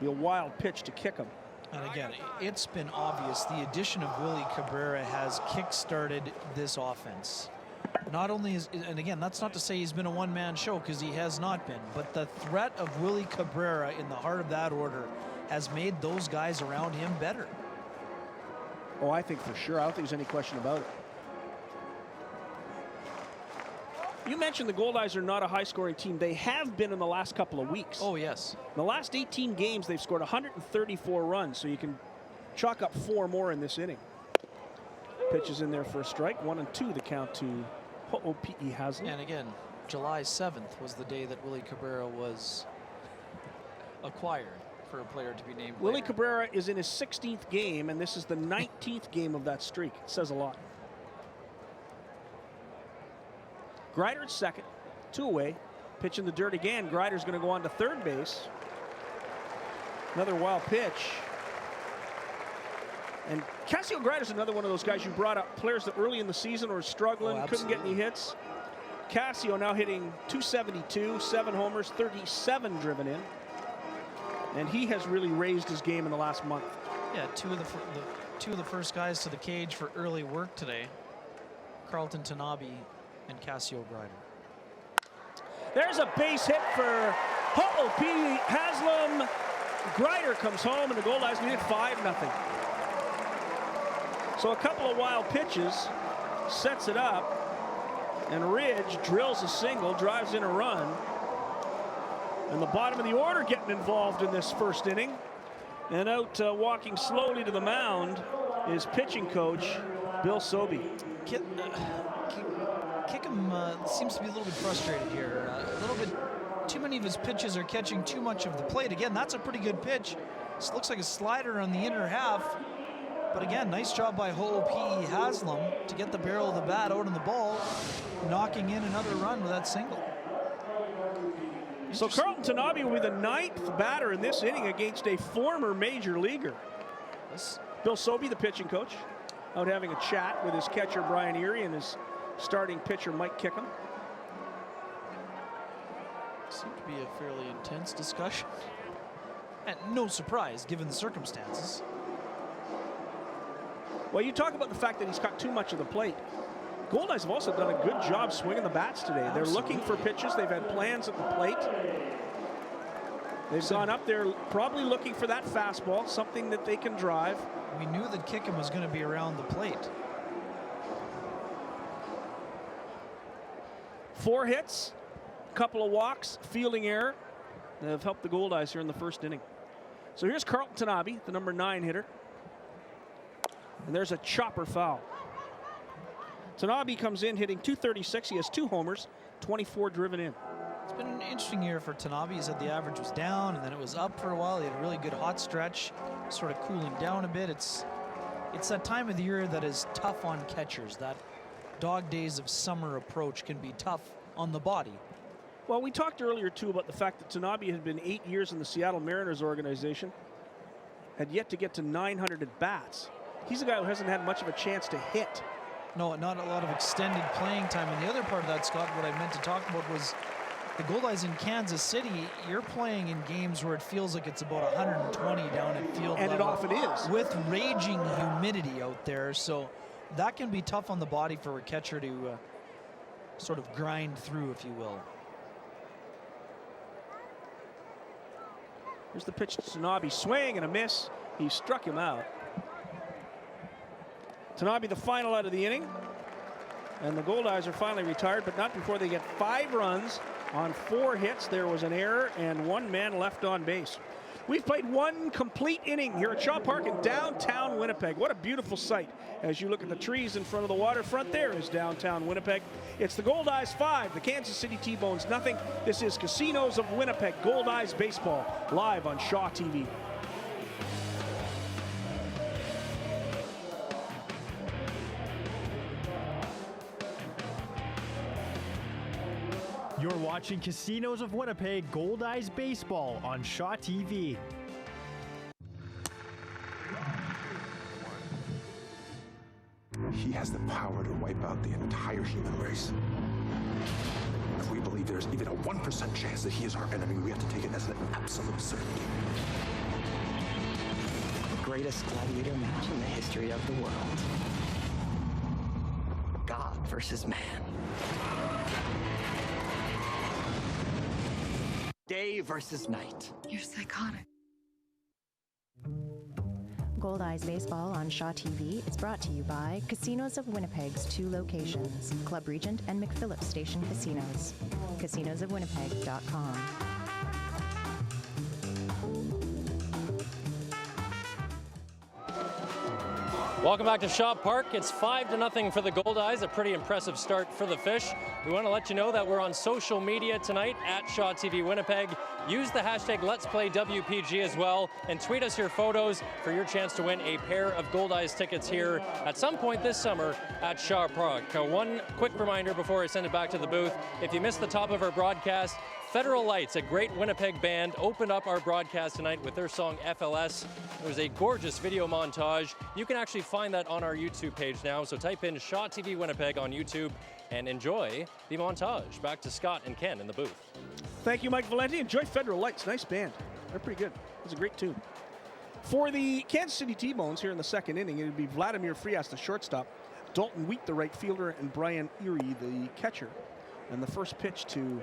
Be a wild pitch to kick him. And again, it's been obvious the addition of Willie Cabrera has kick-started this offense. Not only is, and again, that's not to say he's been a one-man show, because he has not been, but the threat of Willie Cabrera in the heart of that order has made those guys around him better. Oh, I think for sure. I don't think there's any question about it. You mentioned the Goldeyes are not a high-scoring team. They have been in the last couple of weeks. Oh, yes. In the last 18 games, they've scored 134 runs, so you can chalk up 4 more in this inning. Pitches in there for a strike. 1-2 the count to Ho'opi'i Haslam. And again, July 7th was the day that Willie Cabrera was acquired for a player to be named Willie later. Cabrera is in his 16th game, and this is the 19th game of that streak. It says a lot. Greider at second, 2 away. Pitch in the dirt again. Greider's going to go on to third base. Another wild pitch. And Cassio Greider's another one of those guys you brought up, players that early in the season were struggling, couldn't get any hits. Cassio now hitting .272, 7 homers, 37 driven in. And he has really raised his game in the last month. Yeah, two of the first guys to the cage for early work today. Carlton Tanabe and Cassio Greider. There's a base hit for Ho'opi'i Haslam. Greider comes home, and the Goldeyes lead it 5-0. So a couple of wild pitches, sets it up, and Ridge drills a single, drives in a run. And the bottom of the order getting involved in this first inning. And out walking slowly to the mound is pitching coach Bill Sobey. Kickham seems to be a little bit frustrated here. A little bit too many of his pitches are catching too much of the plate. Again, that's a pretty good pitch. This looks like a slider on the inner half. But again, nice job by Ho'opi'i Haslam to get the barrel of the bat out on the ball, knocking in another run with that single. So Carlton Tanabe will be the 9th batter in this inning against a former major leaguer. Bill Sobey, the pitching coach, out having a chat with his catcher Brian Erie and his starting pitcher Mike Kickham. Seemed to be a fairly intense discussion. And no surprise, given the circumstances. Well, you talk about the fact that he's got too much of the plate. Goldeyes have also done a good job swinging the bats today. They're looking for pitches. They've had plans at the plate. They've gone up there probably looking for that fastball, something that they can drive. We knew that Kickham was going to be around the plate. 4 hits, a couple of walks, fielding error that have helped the Goldeyes here in the first inning. So here's Carlton Tanabe, the number 9 hitter. And there's a chopper foul. Tanabe comes in hitting .236. He has 2 homers, 24 driven in. It's been an interesting year for Tanabe. He said the average was down and then it was up for a while. He had a really good hot stretch, sort of cooling down a bit. It's that time of the year that is tough on catchers. That dog days of summer approach can be tough on the body. Well, we talked earlier too about the fact that Tanabe had been 8 years in the Seattle Mariners organization, had yet to get to 900 at bats. He's a guy who hasn't had much of a chance to hit. No, not a lot of extended playing time. And the other part of that, Scott, what I meant to talk about was the Goldeyes in Kansas City. You're playing in games where it feels like it's about 120 down at field and level. It often is. With raging humidity out there. So that can be tough on the body for a catcher to sort of grind through, if you will. Here's the pitch to Tanabe. Swing and a miss. He struck him out. Tanabe the final out of the inning. And the Goldeyes are finally retired, but not before they get 5 runs on 4 hits. There was an error and 1 man left on base. We've played 1 complete inning here at Shaw Park in downtown Winnipeg. What a beautiful sight. As you look at the trees in front of the waterfront, there is downtown Winnipeg. It's the Goldeyes 5, the Kansas City T-Bones nothing. This is Casinos of Winnipeg, Goldeyes Baseball, live on Shaw TV. You're watching Casinos of Winnipeg Goldeyes Baseball on Shaw TV. He has the power to wipe out the entire human race. If we believe there's even a 1% chance that he is our enemy, we have to take it as an absolute certainty. The greatest gladiator match in the history of the world. God versus man. Day versus night. You're psychotic. Goldeyes Baseball on Shaw TV is brought to you by Casinos of Winnipeg's 2 locations, Club Regent and McPhillips Station Casinos. CasinosofWinnipeg.com. Welcome back to Shaw Park. It's 5-0 for the Goldeyes, a pretty impressive start for the Fish. We want to let you know that we're on social media tonight at Shaw TV Winnipeg. Use the hashtag Let's Play WPG as well, and tweet us your photos for your chance to win a pair of Goldeyes tickets here at some point this summer at Shaw Park. One quick reminder before I send it back to the booth. If you missed the top of our broadcast, Federal Lights, a great Winnipeg band, opened up our broadcast tonight with their song FLS. It was a gorgeous video montage. You can actually find that on our YouTube page now, so type in Shaw TV Winnipeg on YouTube and enjoy the montage. Back to Scott and Ken in the booth. Thank you, Mike Valenti. Enjoy Federal Lights. Nice band. They're pretty good. It's a great tune. For the Kansas City T-Bones here in the second inning, it would be Vladimir Frias, the shortstop, Dalton Wheat, the right fielder, and Brian Erie, the catcher. And the first pitch to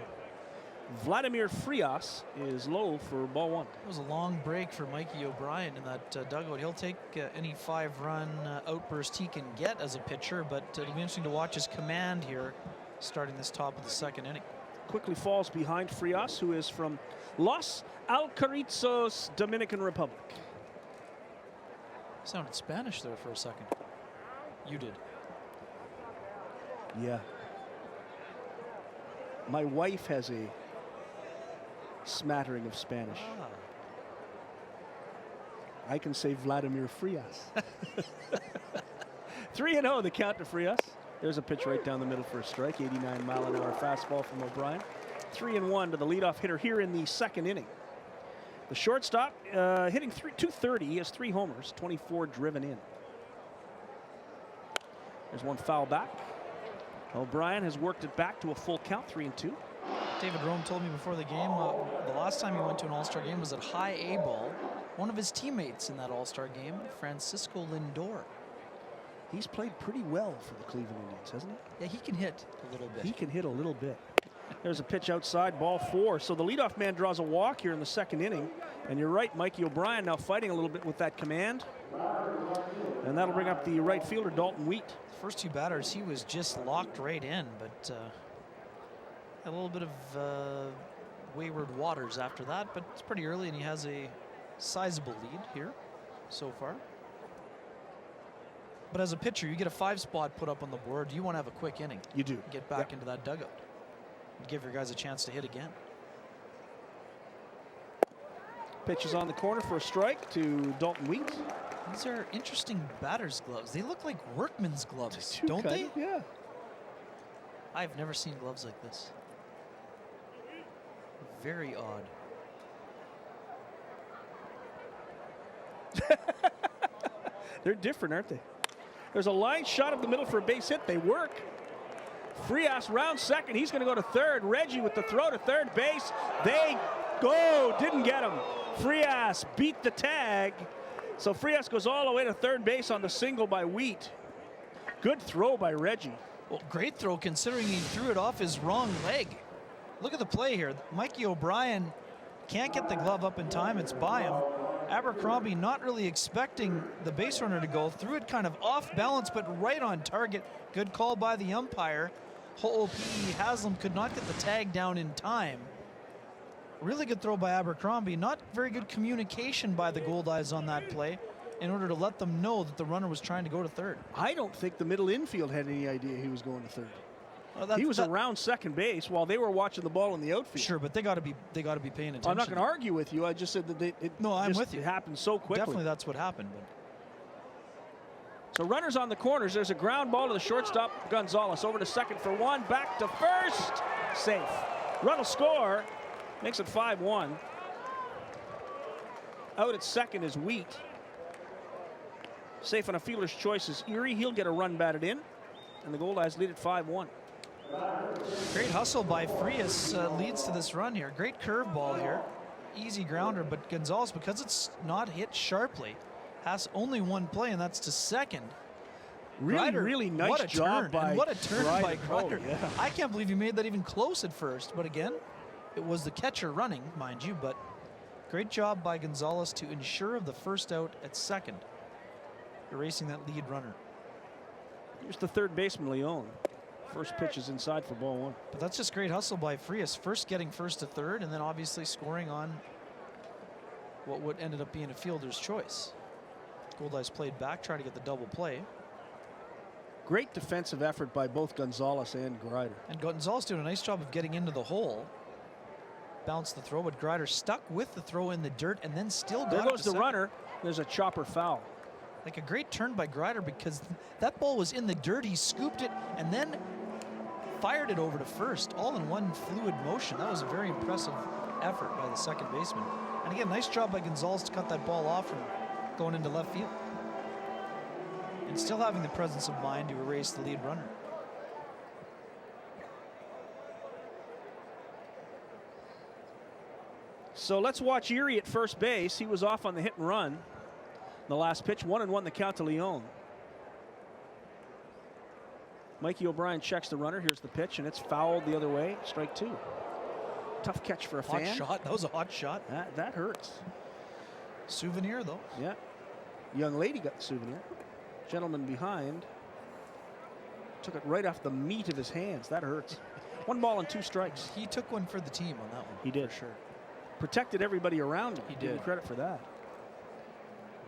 Vladimir Frias is low for ball 1. It was a long break for Mikey O'Brien in that dugout. He'll take any 5-run outburst he can get as a pitcher, but it'll be interesting to watch his command here starting this top of the second inning. Quickly falls behind Frias, who is from Los Alcarrizos, Dominican Republic. Sounded Spanish there for a second. You did. Yeah. My wife has a smattering of Spanish. I can say Vladimir Frias. 3-0 the count to Frias. There's a pitch right down the middle for a strike. 89-mile-an-hour fastball from O'Brien. 3-1 to the leadoff hitter here in the second inning. The shortstop hitting 230. He has 3 homers, 24 driven in. There's one foul back. O'Brien has worked it back to a full count, 3-2. David Rome told me before the game, the last time he went to an All-Star game was at High A Ball. One of his teammates in that All-Star game, Francisco Lindor. He's played pretty well for the Cleveland Indians, hasn't he? Yeah, he can hit a little bit. He can hit a little bit. There's a pitch outside, ball 4. So the leadoff man draws a walk here in the second inning. And you're right, Mikey O'Brien now fighting a little bit with that command. And that'll bring up the right fielder, Dalton Wheat. First 2 batters, he was just locked right in, but a little bit of wayward waters after that. But it's pretty early, and he has a sizable lead here so far. But as a pitcher, you get a 5-spot put up on the board. You want to have a quick inning. You do. Get back into that dugout. Give your guys a chance to hit again. Pitch is on the corner for a strike to Dalton Wheat. These are interesting batter's gloves. They look like workman's gloves, don't they? Yeah. I've never seen gloves like this. Very odd. They're different, aren't they? There's a line shot up the middle for a base hit. They work. Frias round second. He's going to go to third. Reggie with the throw to third base. They go. Didn't get him. Frias beat the tag. So Frias goes all the way to third base on the single by Wheat. Good throw by Reggie. Well, great throw considering he threw it off his wrong leg. Look at the play here. Mikey O'Brien can't get the glove up in time. It's by him. Abercrombie not really expecting the base runner to go. Threw it kind of off balance, but right on target. Good call by the umpire. Ho'opi'i Haslam could not get the tag down in time. Really good throw by Abercrombie. Not very good communication by the Goldeyes on that play in order to let them know that the runner was trying to go to third. I don't think the middle infield had any idea he was going to third. Well, he was around second base while they were watching the ball in the outfield. Sure, but they got to be paying attention. I'm not going to argue with you. I just said that I'm with you. It happened so quickly. Definitely, that's what happened. But. So runners on the corners. There's a ground ball to the shortstop, Gonzalez. Over to second for one. Back to first. Safe. Run will score, makes it 5-1. Out at second is Wheat. Safe on a fielder's choice is Erie. He'll get a run batted in, and the Goldeyes lead at 5-1. Great hustle by Frias leads to this run here. Great curveball here. Easy grounder, but Gonzalez, because it's not hit sharply, has only one play, and that's to second. Really nice job by What a turn by Grider. Oh, yeah. I can't believe he made that even close at first, but again, it was the catcher running, mind you, but great job by Gonzalez to ensure the first out at second, erasing that lead runner. Here's the third baseman, Leon. First pitch is inside for ball one. But that's just great hustle by Frias. First getting first to third, and then obviously scoring on what would ended up being a fielder's choice. Goldeyes played back, trying to get the double play. Great defensive effort by both Gonzalez and Grider. And Gonzalez doing a nice job of getting into the hole. Bounced the throw, but Grider stuck with the throw in the dirt and then still got it. There goes the runner. There's a chopper foul. Like a great turn by Grider, because that ball was in the dirt. He scooped it and then fired it over to first, all in one fluid motion. That was a very impressive effort by the second baseman. And again, nice job by Gonzalez to cut that ball off from going into left field. And still having the presence of mind to erase the lead runner. So let's watch Erie at first base. He was off on the hit and run. The last pitch, 1-1 the count to Leon. Mikey O'Brien checks the runner. Here's the pitch, and it's fouled the other way. Strike two. Tough catch for a fan. Hot shot. That was a hot shot. That hurts. Souvenir, though. Yeah. Young lady got the souvenir. Gentleman behind took it right off the meat of his hands. That hurts. 1 ball and 2 strikes. He took one for the team on that one. He did. For sure. Protected everybody around him. He Give him did. credit for that.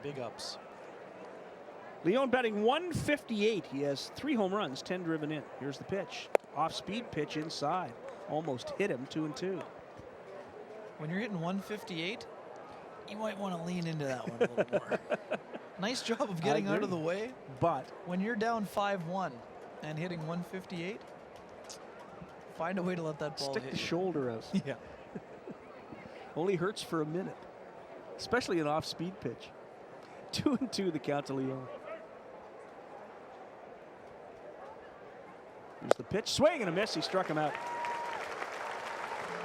Big ups. Leon batting 158. He has 3 home runs, 10 driven in. Here's the pitch. Off-speed pitch inside. Almost hit him, 2-2. When you're hitting 158, you might want to lean into that one a little more. Nice job of getting out of the way. But when you're down 5-1 and hitting 158, find a way to let that ball stick hit the you. shoulder out. Yeah. Only hurts for a minute, especially an off-speed pitch. 2-2 the count to Leon. Here's the pitch. Swing and a miss. He struck him out.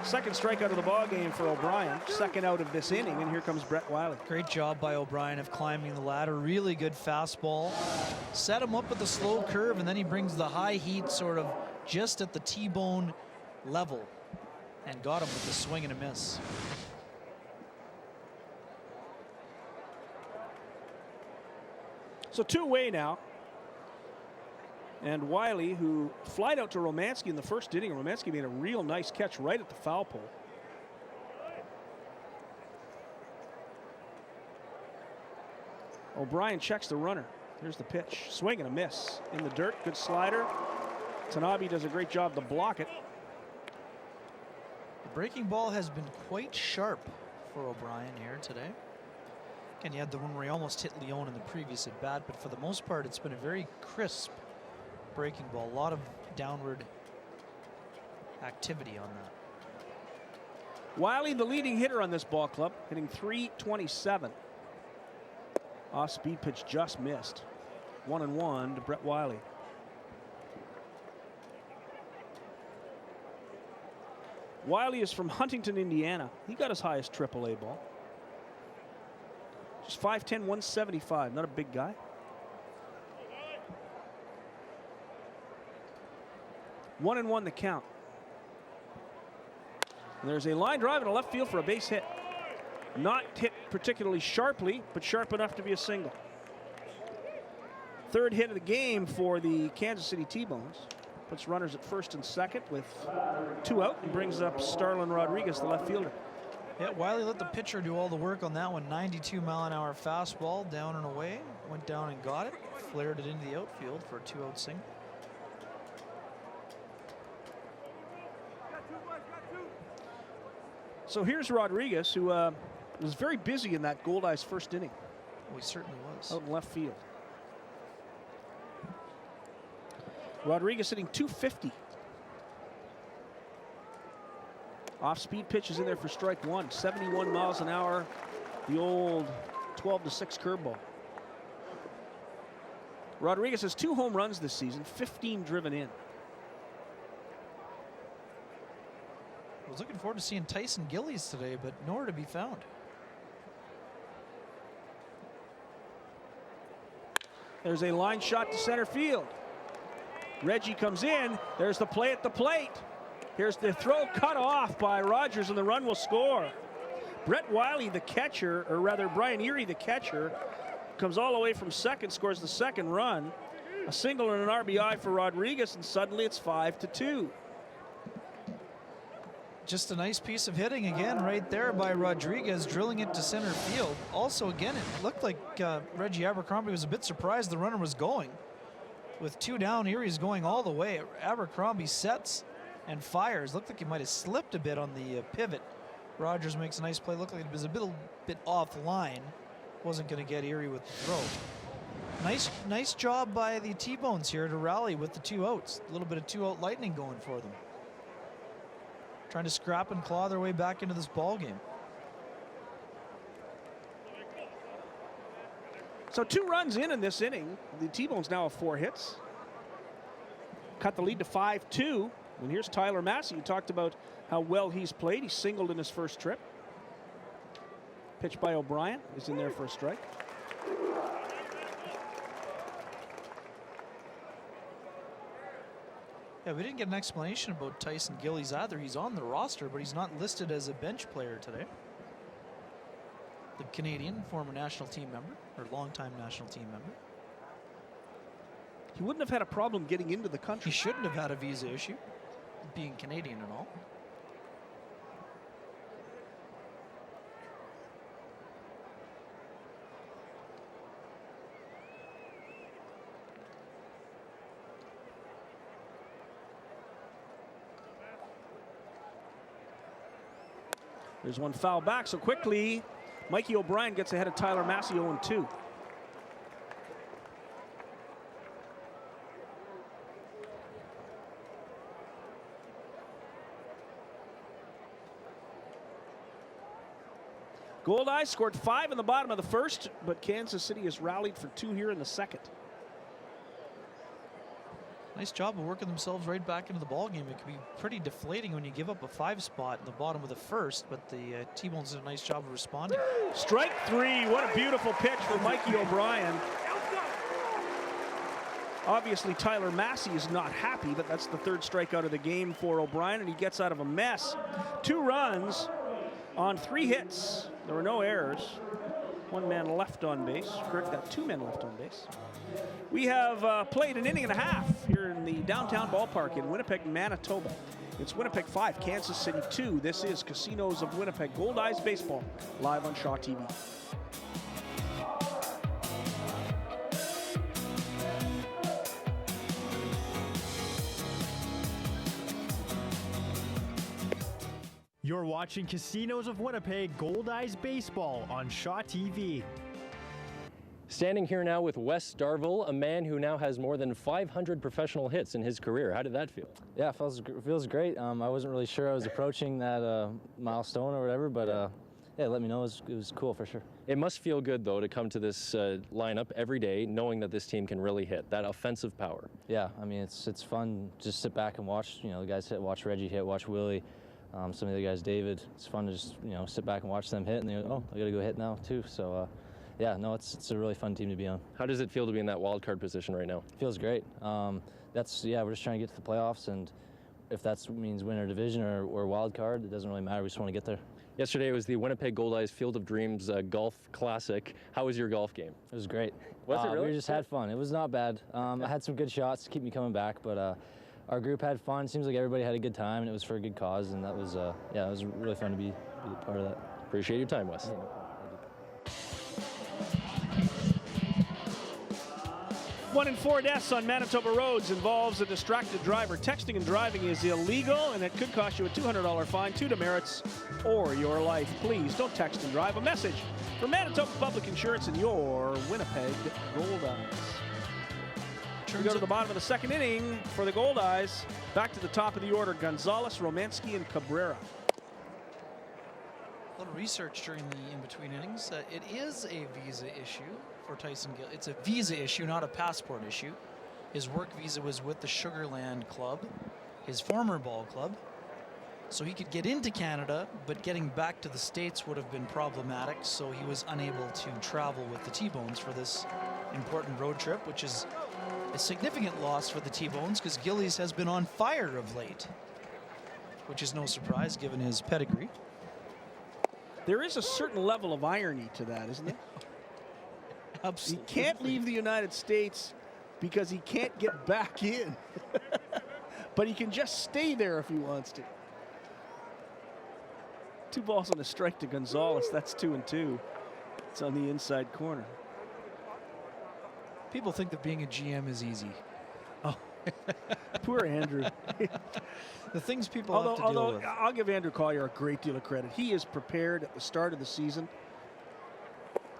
Second strikeout of the ball game for O'Brien. Second out of this inning, and here comes Brett Wiley. Great job by O'Brien of climbing the ladder. Really good fastball. Set him up with the slow curve, and then he brings the high heat sort of just at the T-bone level and got him with the swing and a miss. So 2-away now. And Wiley, who flied out to Romanski in the first inning. Romanski made a real nice catch right at the foul pole. O'Brien checks the runner. Here's the pitch. Swing and a miss. In the dirt. Good slider. Tanabe does a great job to block it. The breaking ball has been quite sharp for O'Brien here today. Again, you had the one where he almost hit Leon in the previous at bat, but for the most part, it's been a very crisp breaking ball. A lot of downward activity on that. Wiley, the leading hitter on this ball club, hitting .327. Off-speed pitch just missed. 1-1 to Brett Wiley. Wiley is from Huntington, Indiana. He got his highest AAA ball. Just 5'10", 175. Not a big guy. One and one the count. And there's a line drive in a left field for a base hit. Not hit particularly sharply, but sharp enough to be a single. Third hit of the game for the Kansas City T-Bones. Puts runners at first and second with 2 out and brings up Starlin Rodriguez, the left fielder. Yeah, Wiley let the pitcher do all the work on that one. 92-mile-an-hour fastball, down and away. Went down and got it. Flared it into the outfield for a 2-out single. So here's Rodriguez, who was very busy in that Goldeyes first inning. Oh, he certainly was. Out in left field. Rodriguez hitting .250. Off-speed pitch is in there for strike one. 71 miles an hour. The old 12-6 curveball. Rodriguez has 2 home runs this season, 15 driven in. I was looking forward to seeing Tyson Gillies today, but nowhere to be found. There's a line shot to center field. Reggie comes in. There's the play at the plate. Here's the throw cut off by Rogers, and the run will score. Brett Wiley, the catcher, or rather Brian Erie, the catcher, comes all the way from second, scores the second run. A single and an RBI for Rodriguez, and suddenly it's 5-2. Just a nice piece of hitting again right there by Rodriguez, drilling it to center field. Also, again, it looked like Reggie Abercrombie was a bit surprised the runner was going. With 2 down, Erie's going all the way. Abercrombie sets and fires. Looked like he might have slipped a bit on the pivot. Rogers makes a nice play. Looked like it was a bit off line. Wasn't going to get Erie with the throw. Nice job by the T-Bones here to rally with the 2 outs. A little bit of 2-out lightning going for them. Trying to scrap and claw their way back into this ball game. So 2 runs in this inning. The T-Bones now have 4 hits. Cut the lead to 5-2. And here's Tyler Massey. You talked about how well he's played. He singled in his first trip. Pitch by O'Brien is in there for a strike. Yeah, we didn't get an explanation about Tyson Gillies either. He's on the roster, but he's not listed as a bench player today. The Canadian, former national team member, or longtime national team member. He wouldn't have had a problem getting into the country. He shouldn't have had a visa issue, being Canadian and all. There's one foul back, so quickly Mikey O'Brien gets ahead of Tyler Massey, 0-2. Goldeyes scored 5 in the bottom of the first, but Kansas City has rallied for 2 here in the second. Nice job of working themselves right back into the ball game. It can be pretty deflating when you give up a 5 spot in the bottom of the first, but the T-Bones did a nice job of responding. Strike 3. What a beautiful pitch from Mikey O'Brien. Obviously, Tyler Massey is not happy, but that's the 3rd strikeout of the game for O'Brien, and he gets out of a mess. 2 runs on 3 hits. There were no errors. 1 man left on base. Correct that, 2 men left on base. We have played an inning and a half here in the downtown ballpark in Winnipeg, Manitoba. It's Winnipeg 5, Kansas City 2. This is Casinos of Winnipeg Goldeyes Baseball, live on Shaw TV. You're watching Casinos of Winnipeg Goldeyes Baseball on Shaw TV. Standing here now with Wes Darville, a man who now has more than 500 professional hits in his career. How did that feel? Yeah, it feels great. I wasn't really sure I was approaching that milestone or whatever, but yeah, let me know. It was cool for sure. It must feel good, though, to come to this lineup every day knowing that this team can really hit, that offensive power. Yeah, I mean, it's fun. Just sit back and watch, the guys hit, watch Reggie hit, watch Willie, some of the guys, David. It's fun to just, sit back and watch them hit, and they go, oh, I got to go hit now, too. So, yeah, no, it's a really fun team to be on. How does it feel to be in that wild card position right now? Feels great. We're just trying to get to the playoffs, and if that means win our division or wild card, it doesn't really matter. We just want to get there. Yesterday was the Winnipeg Goldeyes Field of Dreams Golf Classic. How was your golf game? It was great. Was it really? We just had fun. It was not bad. I had some good shots to keep me coming back, but our group had fun. Seems like everybody had a good time, and it was for a good cause, and that was, it was really fun to be part of that. Appreciate your time, Wes. Yeah. 1 in 4 deaths on Manitoba roads involves a distracted driver. Texting and driving is illegal, and it could cost you a $200 fine, 2 demerits, or your life. Please don't text and drive. A message from Manitoba Public Insurance and your Winnipeg Goldeyes. We go to the bottom of the second inning for the Goldeyes. Back to the top of the order, Gonzalez, Romanski, and Cabrera. A little research during the in-between innings. It is a visa issue for Tyson Gill. It's a visa issue, not a passport issue. His work visa was with the Sugarland Club, his former ball club. So he could get into Canada, but getting back to the States would have been problematic, so he was unable to travel with the T-Bones for this important road trip, which is a significant loss for the T-Bones because Gillies has been on fire of late, which is no surprise given his pedigree. There is a certain level of irony to that, isn't there? Absolutely. He can't leave the United States because he can't get back in. But he can just stay there if he wants to. 2 balls and a strike to Gonzalez. That's 2-2. It's on the inside corner. People think that being a GM is easy. Oh, poor Andrew. The things people have to deal with. I'll give Andrew Collier a great deal of credit. He is prepared at the start of the season.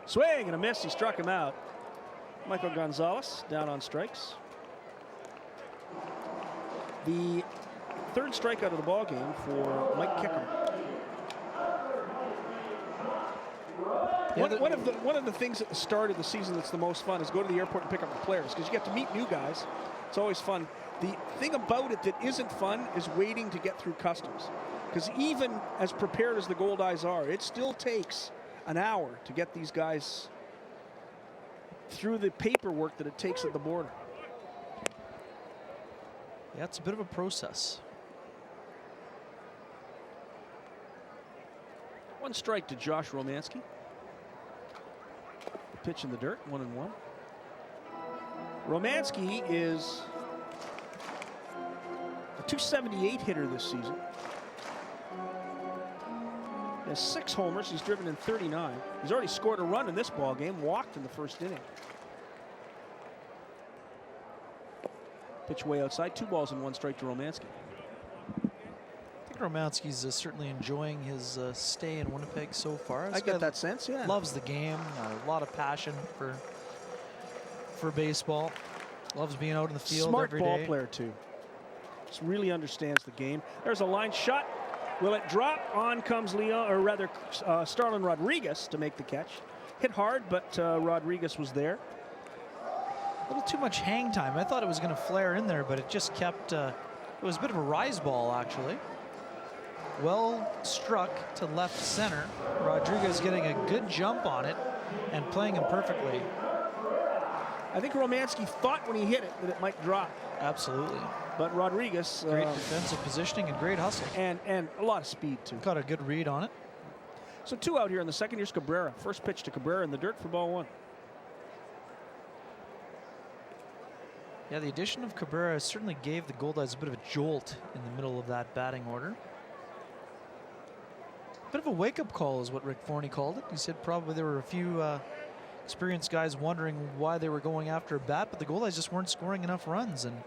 Swing and a miss. He struck him out. Michael Gonzalez down on strikes. The 3rd strikeout of the ball game for Mike Kickham. One of the things at the start of the season that's the most fun is go to the airport and pick up the players because you get to meet new guys. It's always fun. The thing about it that isn't fun is waiting to get through customs. Because even as prepared as the Goldeyes are, it still takes an hour to get these guys through the paperwork that it takes at the border. Yeah, it's a bit of a process. 1 strike to Josh Romanski. Pitch in the dirt, 1-1. Romanski is a .278 hitter this season. He has 6 homers. He's driven in 39. He's already scored a run in this ball game. Walked in the 1st inning. Pitch way outside. 2 balls and 1 strike to Romanski. I think Romanski's certainly enjoying his stay in Winnipeg so far. I get that sense, yeah. Loves the game, a lot of passion for baseball. Loves being out in the field Smart every ball day. player too. Just really understands the game. There's a line shot. Will it drop? On comes Leon, or rather Starlin Rodriguez to make the catch. Hit hard, but Rodriguez was there. A little too much hang time. I thought it was going to flare in there, but it just kept, it was a bit of a rise ball actually. Well struck to left center. Rodriguez getting a good jump on it and playing him perfectly. I think Romanski thought when he hit it that it might drop. Absolutely. But Rodriguez. Great defensive positioning and great hustle. And a lot of speed too. Got a good read on it. So 2 out here in the 2nd. Here's Cabrera. First pitch to Cabrera in the dirt for ball 1. Yeah, the addition of Cabrera certainly gave the Goldeyes a bit of a jolt in the middle of that batting order. Bit of a wake-up call is what Rick Forney called it. He said probably there were a few experienced guys wondering why they were going after a bat, but the Goldeyes just weren't scoring enough runs, and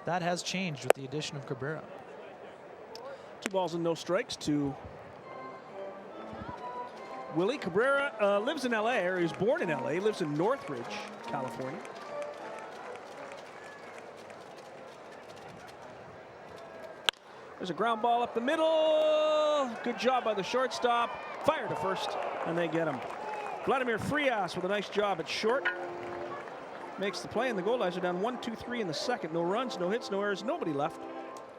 that has changed with the addition of Cabrera. 2 balls and no strikes to Willie. Cabrera lives in LA, or he was born in LA, lives in Northridge, California. There's a ground ball up the middle. Good job by the shortstop. Fire to first, and they get him. Vladimir Frias with a nice job at short. Makes the play, and the Goldeyes are down 1-2-3 in the 2nd. No runs, no hits, no errors, nobody left.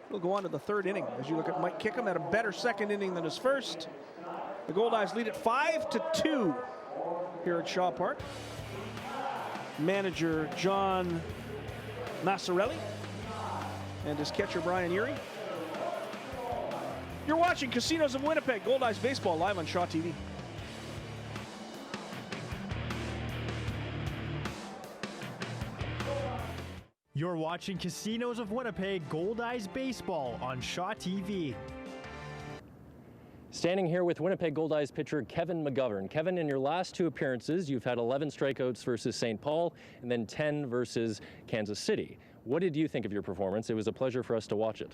We'll go on to the 3rd inning. As you look at Mike Kickham, had a better 2nd inning than his 1st. The Goldeyes lead it 5-2 here at Shaw Park. Manager John Massarelli and his catcher Brian Erie. You're watching Casinos of Winnipeg, Goldeyes Baseball, live on Shaw TV. You're watching Casinos of Winnipeg, Goldeyes Baseball on Shaw TV. Standing here with Winnipeg Goldeyes pitcher Kevin McGovern. Kevin, in your last 2 appearances, you've had 11 strikeouts versus St. Paul and then 10 versus Kansas City. What did you think of your performance? It was a pleasure for us to watch it.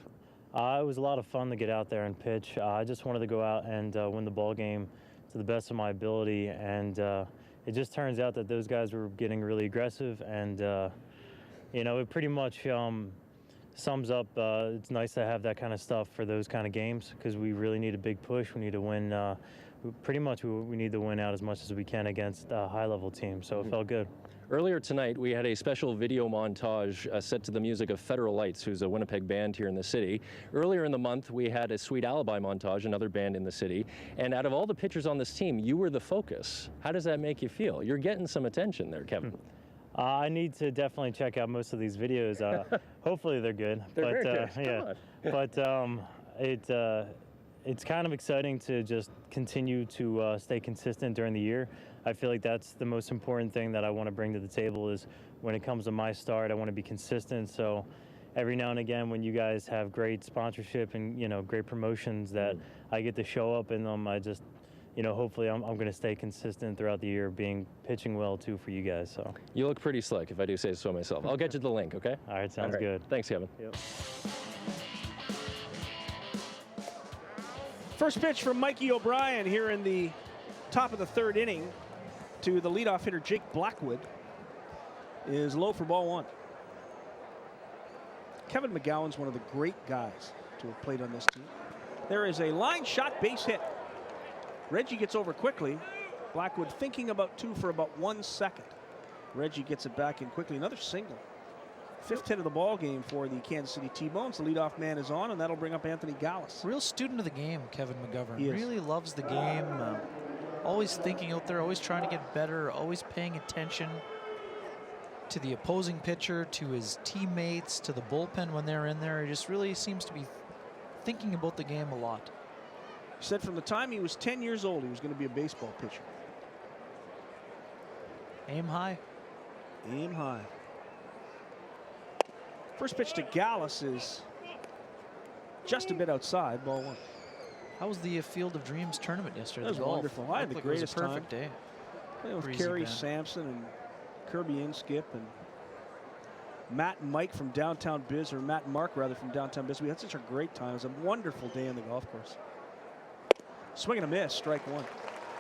It was a lot of fun to get out there and pitch. I just wanted to go out and win the ball game to the best of my ability, and it just turns out that those guys were getting really aggressive, and you know, it pretty much sums up. It's nice to have that kind of stuff for those kind of games because we really need a big push. We need to win pretty much we need to win out as much as we can against a high-level team. So it felt good. Earlier tonight, we had a special video montage set to the music of Federal Lights, who's a Winnipeg band here in the city. Earlier in the month, we had a Sweet Alibi montage, another band in the city. And out of all the pitchers on this team, you were the focus. How does that make you feel? You're getting some attention there, Kevin. I need to definitely check out most of these videos. Hopefully they're good. They're very good. Yeah. But it's kind of exciting to just continue to stay consistent during the year. I feel like that's the most important thing that I want to bring to the table is when it comes to my start, I want to be consistent. So every now and again when you guys have great sponsorship and, great promotions that I get to show up in them, I just, hopefully I'm going to stay consistent throughout the year, pitching well too for you guys. So you look pretty slick, if I do say so myself. I'll get you the link, okay? All right, sounds good. Thanks, Kevin. Yep. First pitch from Mikey O'Brien here in the top of the third inning to the leadoff hitter Jake Blackwood is low for ball one. Kevin McGowan's one of the great guys to have played on this team. There is a line shot base hit. Reggie gets over quickly. Blackwood thinking about two for about 1 second. Reggie gets it back in quickly. Another single. Fifth hit of the ball game for the Kansas City T-Bones. The leadoff man is on, and that'll bring up Anthony Gallis. Real student of the game, Kevin McGovern. He really loves the game. Always thinking out there, always trying to get better, always paying attention to the opposing pitcher, to his teammates, to the bullpen when they're in there. He just really seems to be thinking about the game a lot. He said from the time he was 10 years old, he was going to be a baseball pitcher. Aim high. Aim high. First pitch to Gallis is just a bit outside, ball one. How was the Field of Dreams tournament yesterday? That was wonderful. I had the greatest time. Perfect day. Playing with Kerry Sampson and Kirby Inskip and Matt and Mike from Downtown Biz, or Matt and Mark rather from Downtown Biz. We had such a great time. It was a wonderful day on the golf course. Swing and a miss, strike one.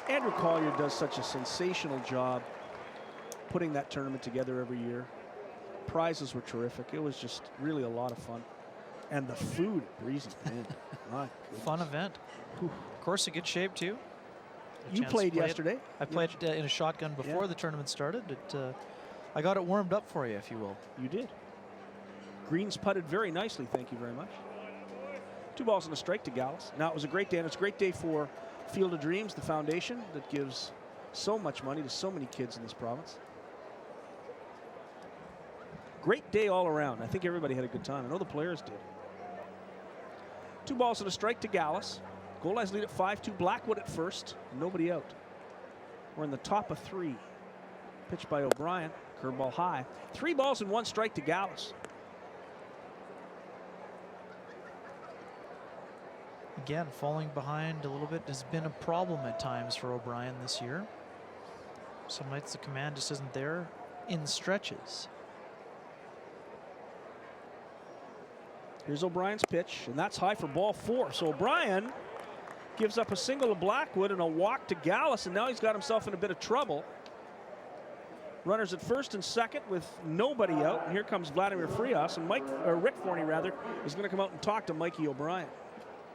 Andrew Collier does such a sensational job putting that tournament together every year. Prizes were terrific. It was just really a lot of fun. And the food at Breezy, man. My goodness. Fun event. Of course, in good shape, too. You played yesterday. I played in a shotgun before the tournament started. I got it warmed up for you, if you will. You did. Greens putted very nicely. Thank you very much. 2 balls and a strike to Gallis. Now, it was a great day, and it's a great day for Field of Dreams, the foundation that gives so much money to so many kids in this province. Great day all around. I think everybody had a good time. I know the players did. 2 balls and a strike to Gallis. Goldeyes lead at 5-2. Blackwood at first. Nobody out. We're in the top of 3. Pitched by O'Brien. Curveball high. 3 balls and 1 strike to Gallis. Again, falling behind a little bit has been a problem at times for O'Brien this year. Some nights the command just isn't there in stretches. Here's O'Brien's pitch, and that's high for ball 4. So O'Brien gives up a single to Blackwood and a walk to Gallis, and now he's got himself in a bit of trouble. Runners at first and second with nobody out, and here comes Vladimir Frias, and Rick Forney rather is going to come out and talk to Mikey O'Brien.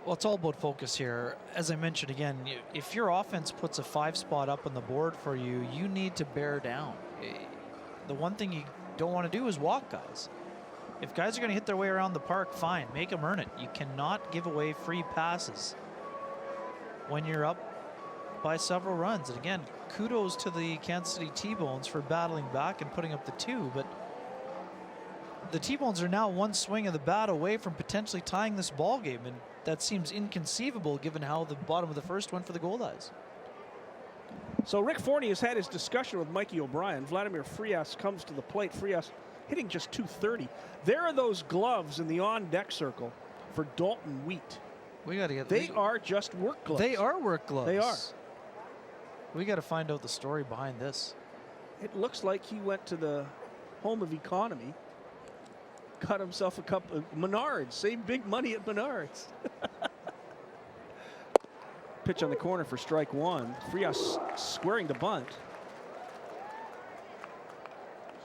Well, it's all about focus here. As I mentioned again, if your offense puts a 5 spot up on the board for you, you need to bear down. The one thing you don't want to do is walk guys. If guys are going to hit their way around the park, fine, make them earn it. You cannot give away free passes when you're up by several runs. And again, kudos to the Kansas City T-Bones for battling back and putting up the 2, but the T-Bones are now 1 swing of the bat away from potentially tying this ball game, and that seems inconceivable given how the bottom of the first went for the Goldeyes. So Rick Forney has had his discussion with Mikey O'Brien. Vladimir Frias comes to the plate. Frias hitting just .230. There are those gloves in the on-deck circle for Dalton Wheat. We got to get. They are just work gloves. They are work gloves. They are. We got to find out the story behind this. It looks like he went to the home of economy, got himself a cup of Menards, saved big money at Menards. Pitch on the corner for strike 1. Frias squaring the bunt.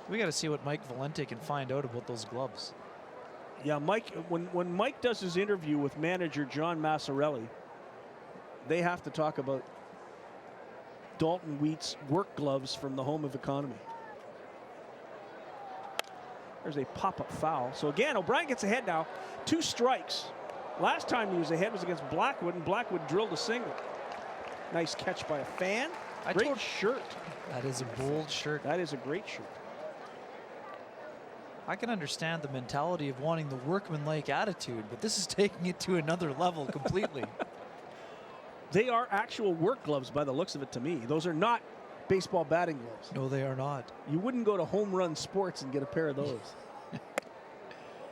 We got to see what Mike Valente can find out about those gloves. Yeah, Mike, when Mike does his interview with manager John Massarelli, they have to talk about Dalton Wheat's work gloves from the home of economy. There's a pop-up foul. So again, O'Brien gets ahead now. 2 strikes. Last time he was ahead was against Blackwood, and Blackwood drilled a single. Nice catch by a fan. Great shirt. That is a bold shirt. That is a great shirt. I can understand the mentality of wanting the workmanlike attitude, but this is taking it to another level completely. They are actual work gloves by the looks of it to me. Those are not baseball batting gloves. No, they are not. You wouldn't go to Home Run Sports and get a pair of those.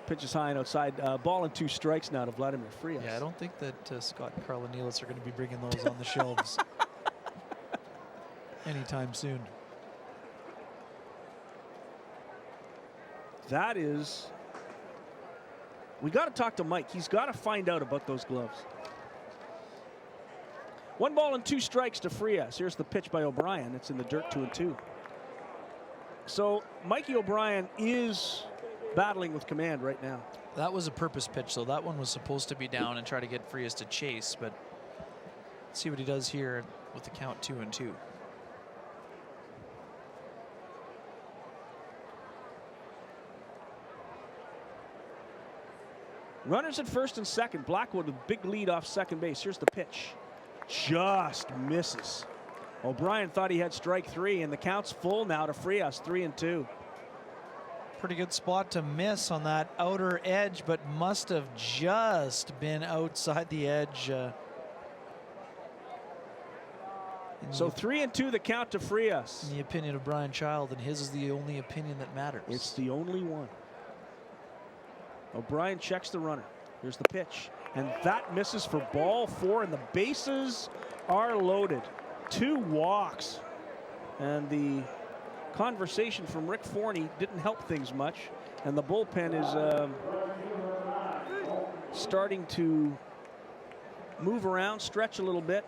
Pitch is high and outside. Ball and 2 strikes now to Vladimir Frias. Yeah, I don't think that Scott and Carla Nealis are going to be bringing those on the shelves anytime soon. That is, we got to talk to Mike. He's got to find out about those gloves. 1 ball and 2 strikes to Frias. Here's the pitch by O'Brien. It's in the dirt, 2-2. So Mikey O'Brien is battling with command right now. That was a purpose pitch, though. That one was supposed to be down and try to get Frias to chase, but let's see what he does here with the count 2-2. Runners at first and second. Blackwood with big lead off second base. Here's the pitch. Just misses. O'Brien thought he had strike 3, and the count's full now to Frias, 3-2. Pretty good spot to miss on that outer edge, but must have just been outside the edge. So 3-2 the count to Frias. In the opinion of Brian Child, and his is the only opinion that matters. It's the only one. O'Brien checks the runner. Here's the pitch. And that misses for ball 4, and the bases are loaded. 2 walks. And the conversation from Rick Forney didn't help things much. And the bullpen is starting to move around, stretch a little bit.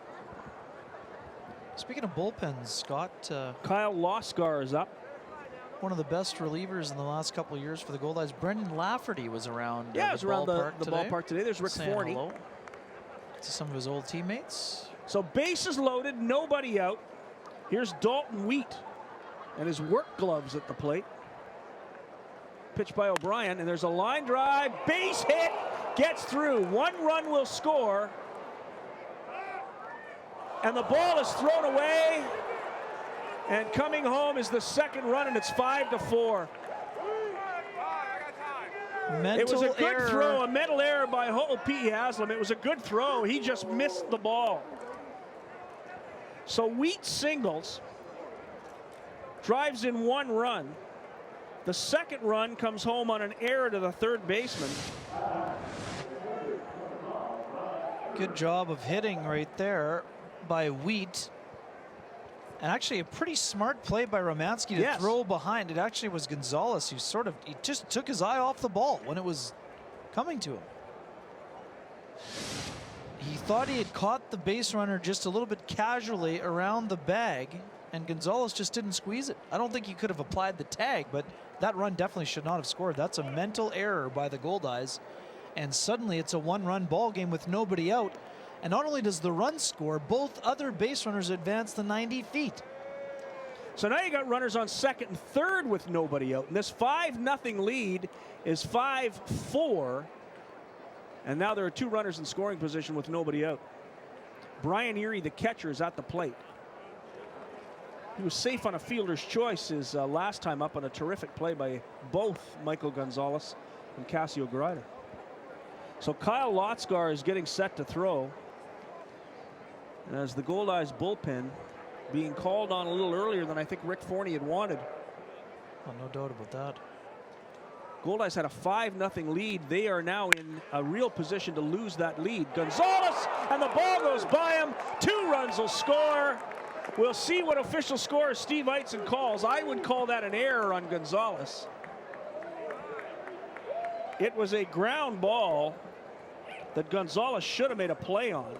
Speaking of bullpens, Scott. Kyle Loskar is up. One of the best relievers in the last couple of years for the Goldeyes. Brendan Lafferty was around. Yeah, he was around the ballpark today. There's Rick Saying Forney. hello to some of his old teammates. So bases loaded, nobody out. Here's Dalton Wheat and his work gloves at the plate. Pitch by O'Brien, and there's a line drive. Base hit, gets through. 1 run will score. And the ball is thrown away. And coming home is the second run, and it's 5-4. It was a good throw, a mental error by P.E. Haslam. It was a good throw. He just missed the ball. So Wheat singles, drives in 1 run. The second run comes home on an error to the third baseman. Good job of hitting right there by Wheat. And actually a pretty smart play by Romanski to throw behind. It actually was Gonzalez who he just took his eye off the ball when it was coming to him. He thought he had caught the base runner just a little bit casually around the bag, and Gonzalez just didn't squeeze it. I don't think he could have applied the tag, but that run definitely should not have scored. That's a mental error by the Goldeyes. And suddenly it's a 1-run ball game with nobody out. And not only does the run score, both other base runners advance the 90 feet. So now you got runners on second and third with nobody out. And this 5-0 lead is 5-4. And now there are 2 runners in scoring position with nobody out. Brian Erie, the catcher, is at the plate. He was safe on a fielder's choice his last time up on a terrific play by both Michael Gonzalez and Cassio Grider. So Kyle Loskar is getting set to throw. And as the Goldeyes bullpen being called on a little earlier than I think Rick Forney had wanted. Well, no doubt about that. Goldeyes had a 5-0 lead. They are now in a real position to lose that lead. Gonzalez, and the ball goes by him. 2 runs will score. We'll see what official score Steve Eitzen calls. I would call that an error on Gonzalez. It was a ground ball that Gonzalez should have made a play on.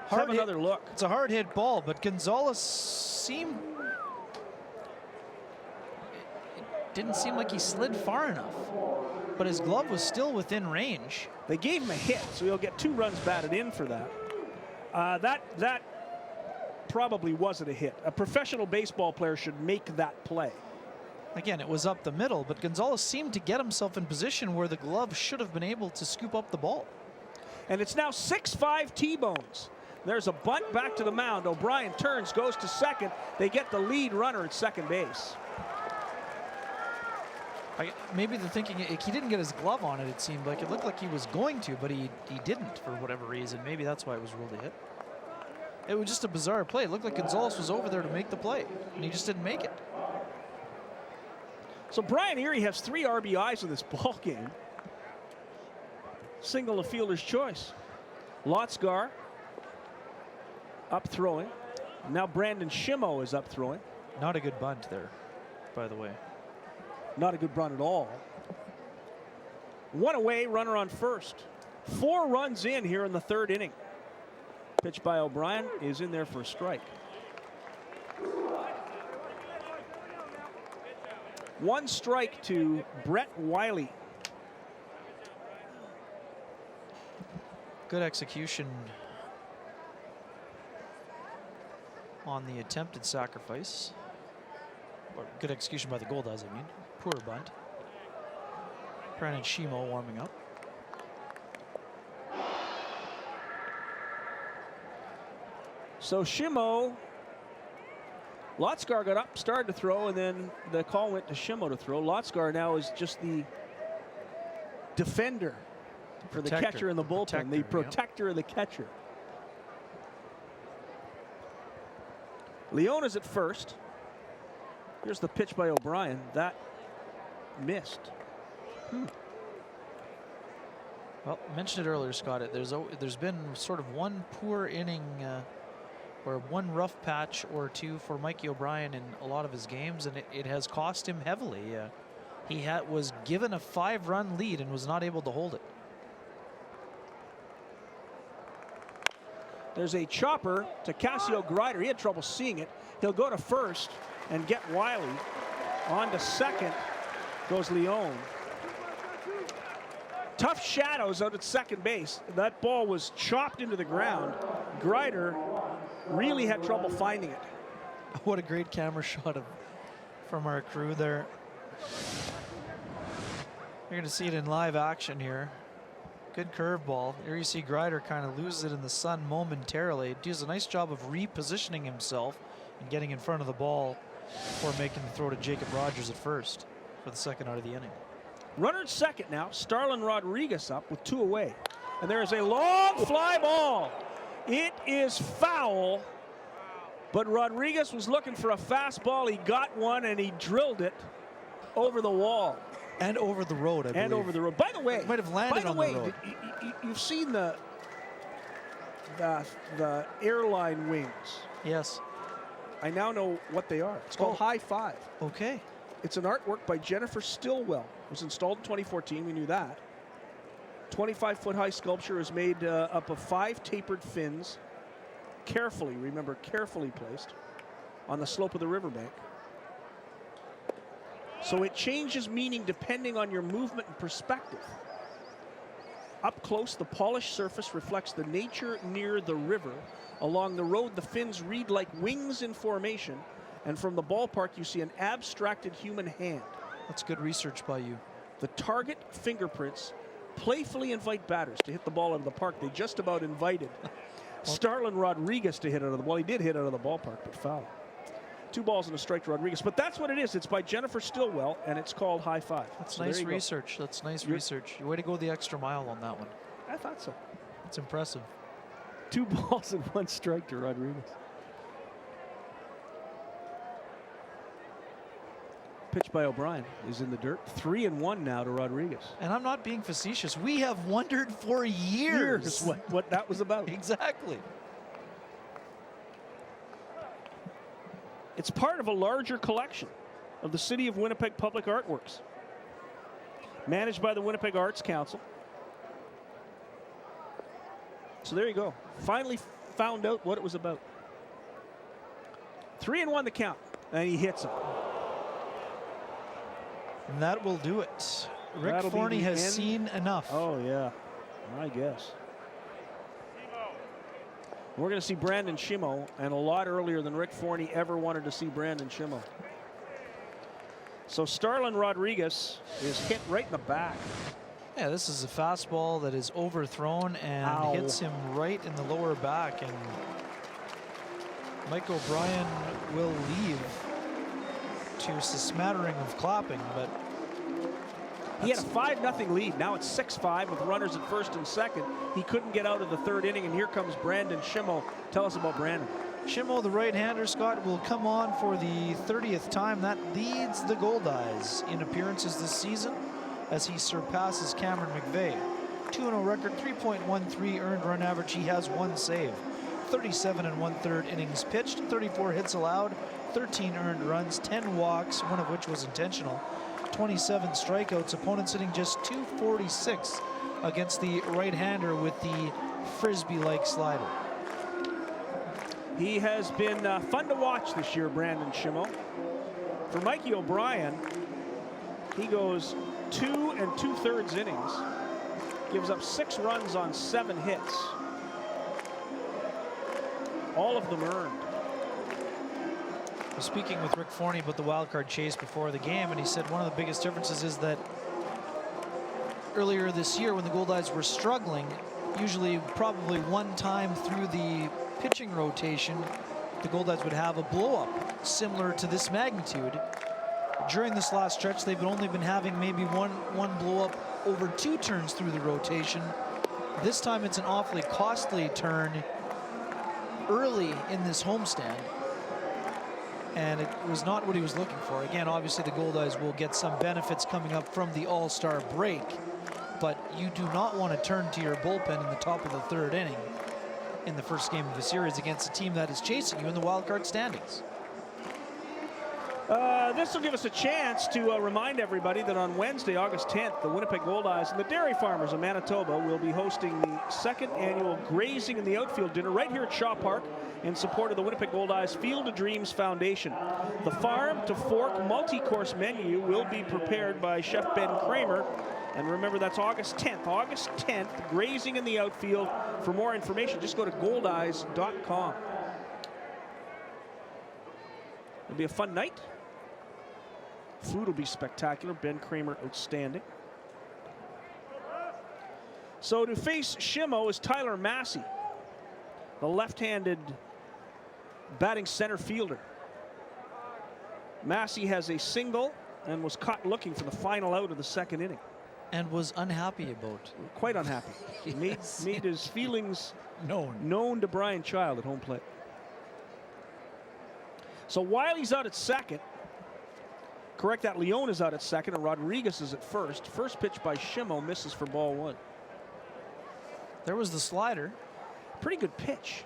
Have another look. It's a hard hit ball, but Gonzalez seemed. It didn't seem like he slid far enough, but his glove was still within range. They gave him a hit, so he'll get 2 runs batted in for that. That probably wasn't a hit. A professional baseball player should make that play. Again, it was up the middle, but Gonzalez seemed to get himself in position where the glove should have been able to scoop up the ball. And it's now 6-5 T-Bones. There's a bunt back to the mound. O'Brien turns, goes to second. They get the lead runner at second base. Maybe they're thinking he didn't get his glove on it, it seemed like. It looked like he was going to, but he didn't for whatever reason. Maybe that's why it was ruled a hit. It was just a bizarre play. It looked like Gonzalez was over there to make the play, and he just didn't make it. So Brian Erie has 3 RBIs in this ball game. Single a fielder's choice. Lotzgar up throwing. Now Brandon Shimo is up throwing. Not a good bunt there, by the way. Not a good run at all. 1 away, runner on first. 4 runs in here in the 3rd inning. Pitch by O'Brien is in there for a strike. 1 strike to Brett Wiley. Good execution on the attempted sacrifice. Or good execution by the Goldeyes, I mean. Poor bunt. Brandon Shimo warming up. So Shimo, Lotzgar got up, started to throw, and then the call went to Shimo to throw. Lotzgar now is just the defender for the catcher in the bullpen, the protector of the catcher. Leon is at first. Here's the pitch by O'Brien. That missed. Well, I mentioned it earlier, Scott. There's been sort of one poor inning or one rough patch or two for Mikey O'Brien in a lot of his games, and it has cost him heavily. He was given a 5-run lead and was not able to hold it. There's a chopper to Cassio Grider. He had trouble seeing it. He'll go to first and get Wiley. On to second goes Leon. Tough shadows out at second base. That ball was chopped into the ground. Grider really had trouble finding it. What a great camera shot from our crew there. You're going to see it in live action here. Good curveball. Here you see Grider kind of loses it in the sun momentarily. He does a nice job of repositioning himself and getting in front of the ball before making the throw to Jacob Rogers at first for the 2nd out of the inning. Runner at second now. Starlin Rodriguez up with 2 away. And there is a long fly ball. It is foul, but Rodriguez was looking for a fastball. He got one and he drilled it over the wall. And over the road, I believe. And over the road. By the way, it might have landed on the road. You've seen the airline wings. Yes. I now know what they are. It's called High Five. Okay. It's an artwork by Jennifer Stillwell. It was installed in 2014. We knew that. 25-foot high sculpture is made up of 5 tapered fins, carefully placed on the slope of the riverbank. So it changes meaning depending on your movement and perspective. Up close, the polished surface reflects the nature near the river. Along the road, the fins read like wings in formation. And from the ballpark, you see an abstracted human hand. That's good research by you. The target fingerprints playfully invite batters to hit the ball out of the park. They just about invited Starlin Rodriguez to hit out of the ball. He did hit out of the ballpark, but foul. 2 balls and a strike to Rodriguez. But that's what it is. It's by Jennifer Stillwell, and it's called High Five. That's nice research. That's nice research. Way to go the extra mile on that one. I thought so. It's impressive. 2 balls and 1 strike to Rodriguez. Pitch by O'Brien is in the dirt. 3-1 now to Rodriguez. And I'm not being facetious. We have wondered for years what that was about. Exactly. It's part of a larger collection of the City of Winnipeg Public Artworks, managed by the Winnipeg Arts Council. So there you go. Finally found out what it was about. 3-1 the count, and he hits him. And that will do it. Rick Forney has seen enough. Oh, yeah. I guess. We're going to see Brandon Shimo, and a lot earlier than Rick Forney ever wanted to see Brandon Shimo. So Starlin Rodriguez is hit right in the back. Yeah, this is a fastball that is overthrown and Ow. hits him right in the lower back, and Mike O'Brien will leave to a smattering of clapping, but he had a 5-0 lead. Now it's 6-5 with runners at first and second. He couldn't get out of the third inning, and here comes Brandon Shimo. Tell us about Brandon. Shimo, the right-hander, Scott, will come on for the 30th time. That leads the Goldeyes in appearances this season as he surpasses Cameron McVeigh. 2-0 record, 3.13 earned run average. He has 1 save. 37 1/3 innings pitched, 34 hits allowed, 13 earned runs, 10 walks, one of which was intentional, 27 strikeouts. Opponents hitting just 246 against the right-hander with the frisbee-like slider. He has been fun to watch this year, Brandon Shimo. For Mikey O'Brien, he goes 2 2/3 innings, gives up 6 runs on 7 hits. All of them earned. I was speaking with Rick Forney about the wild card chase before the game, and he said one of the biggest differences is that earlier this year when the Goldeyes were struggling, usually probably one time through the pitching rotation, the Goldeyes would have a blow-up similar to this magnitude. During this last stretch, they've only been having maybe one blow-up over 2 turns through the rotation. This time it's an awfully costly turn early in this homestand, and it was not what he was looking for. Again, obviously the Goldeyes will get some benefits coming up from the All-Star break, but you do not want to turn to your bullpen in the top of the 3rd inning in the first game of the series against a team that is chasing you in the wild card standings. This will give us a chance to remind everybody that on Wednesday, August 10th, the Winnipeg Goldeyes and the Dairy Farmers of Manitoba will be hosting the 2nd annual Grazing in the Outfield dinner right here at Shaw Park in support of the Winnipeg Goldeyes Field of Dreams Foundation. The farm to fork multi-course menu will be prepared by Chef Ben Kramer. And remember, that's August 10th. August 10th, Grazing in the Outfield. For more information, just go to goldeyes.com. It'll be a fun night. Food will be spectacular. Ben Kramer, outstanding. So to face Shimo is Tyler Massey, the left-handed batting center fielder. Massey has a single and was caught looking for the final out of the 2nd inning. And was unhappy about. Quite unhappy. Yes. Made his feelings known to Brian Child at home plate. So while he's out at second, correct that, Leon is out at second and Rodriguez is at first. First pitch by Shimo misses for ball 1. There was the slider. Pretty good pitch.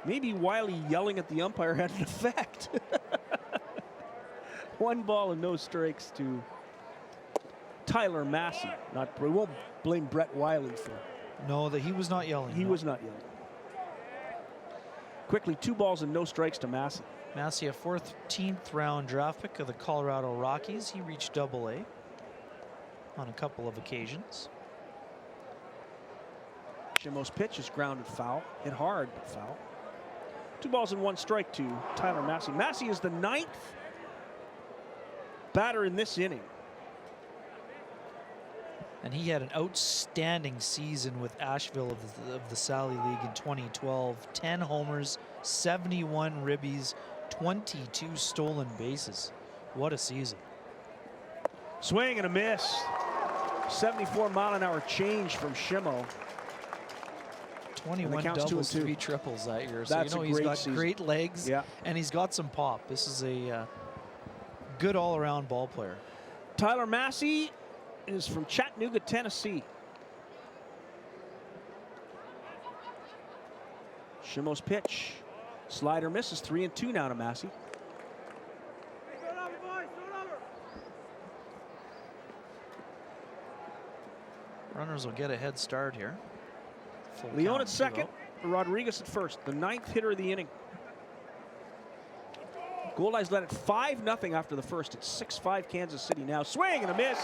Maybe Wiley yelling at the umpire had an effect. 1 ball and no strikes to Tyler Massey. We won't blame Brett Wiley for it. No, that he was not yelling. He was not yelling. Quickly, 2 balls and no strikes to Massey. Massey, a 14th round draft pick of the Colorado Rockies. He reached AA on a couple of occasions. Shimo's pitch is grounded foul. Hit hard, but foul. 2 balls and 1 strike to Tyler Massey. Massey is the 9th batter in this inning. And he had an outstanding season with Asheville of the Sally League in 2012. 10 homers, 71 ribbies, 22 stolen bases. What a season. Swing and a miss. 74-mile-an-hour change from Shimo. 21 doubles, 3 triples that year. So That's he's got great legs, yeah, and he's got some pop. This is a good all-around ball player. Tyler Massey is from Chattanooga, Tennessee. Shimo's pitch. Slider misses. 3-2 now to Massey. Runners will get a head start here. Full Leon at second, Rodriguez at first, the 9th hitter of the inning. Goldeyes led it 5-0 after the first. It's 6-5 Kansas City now. Swing and a miss.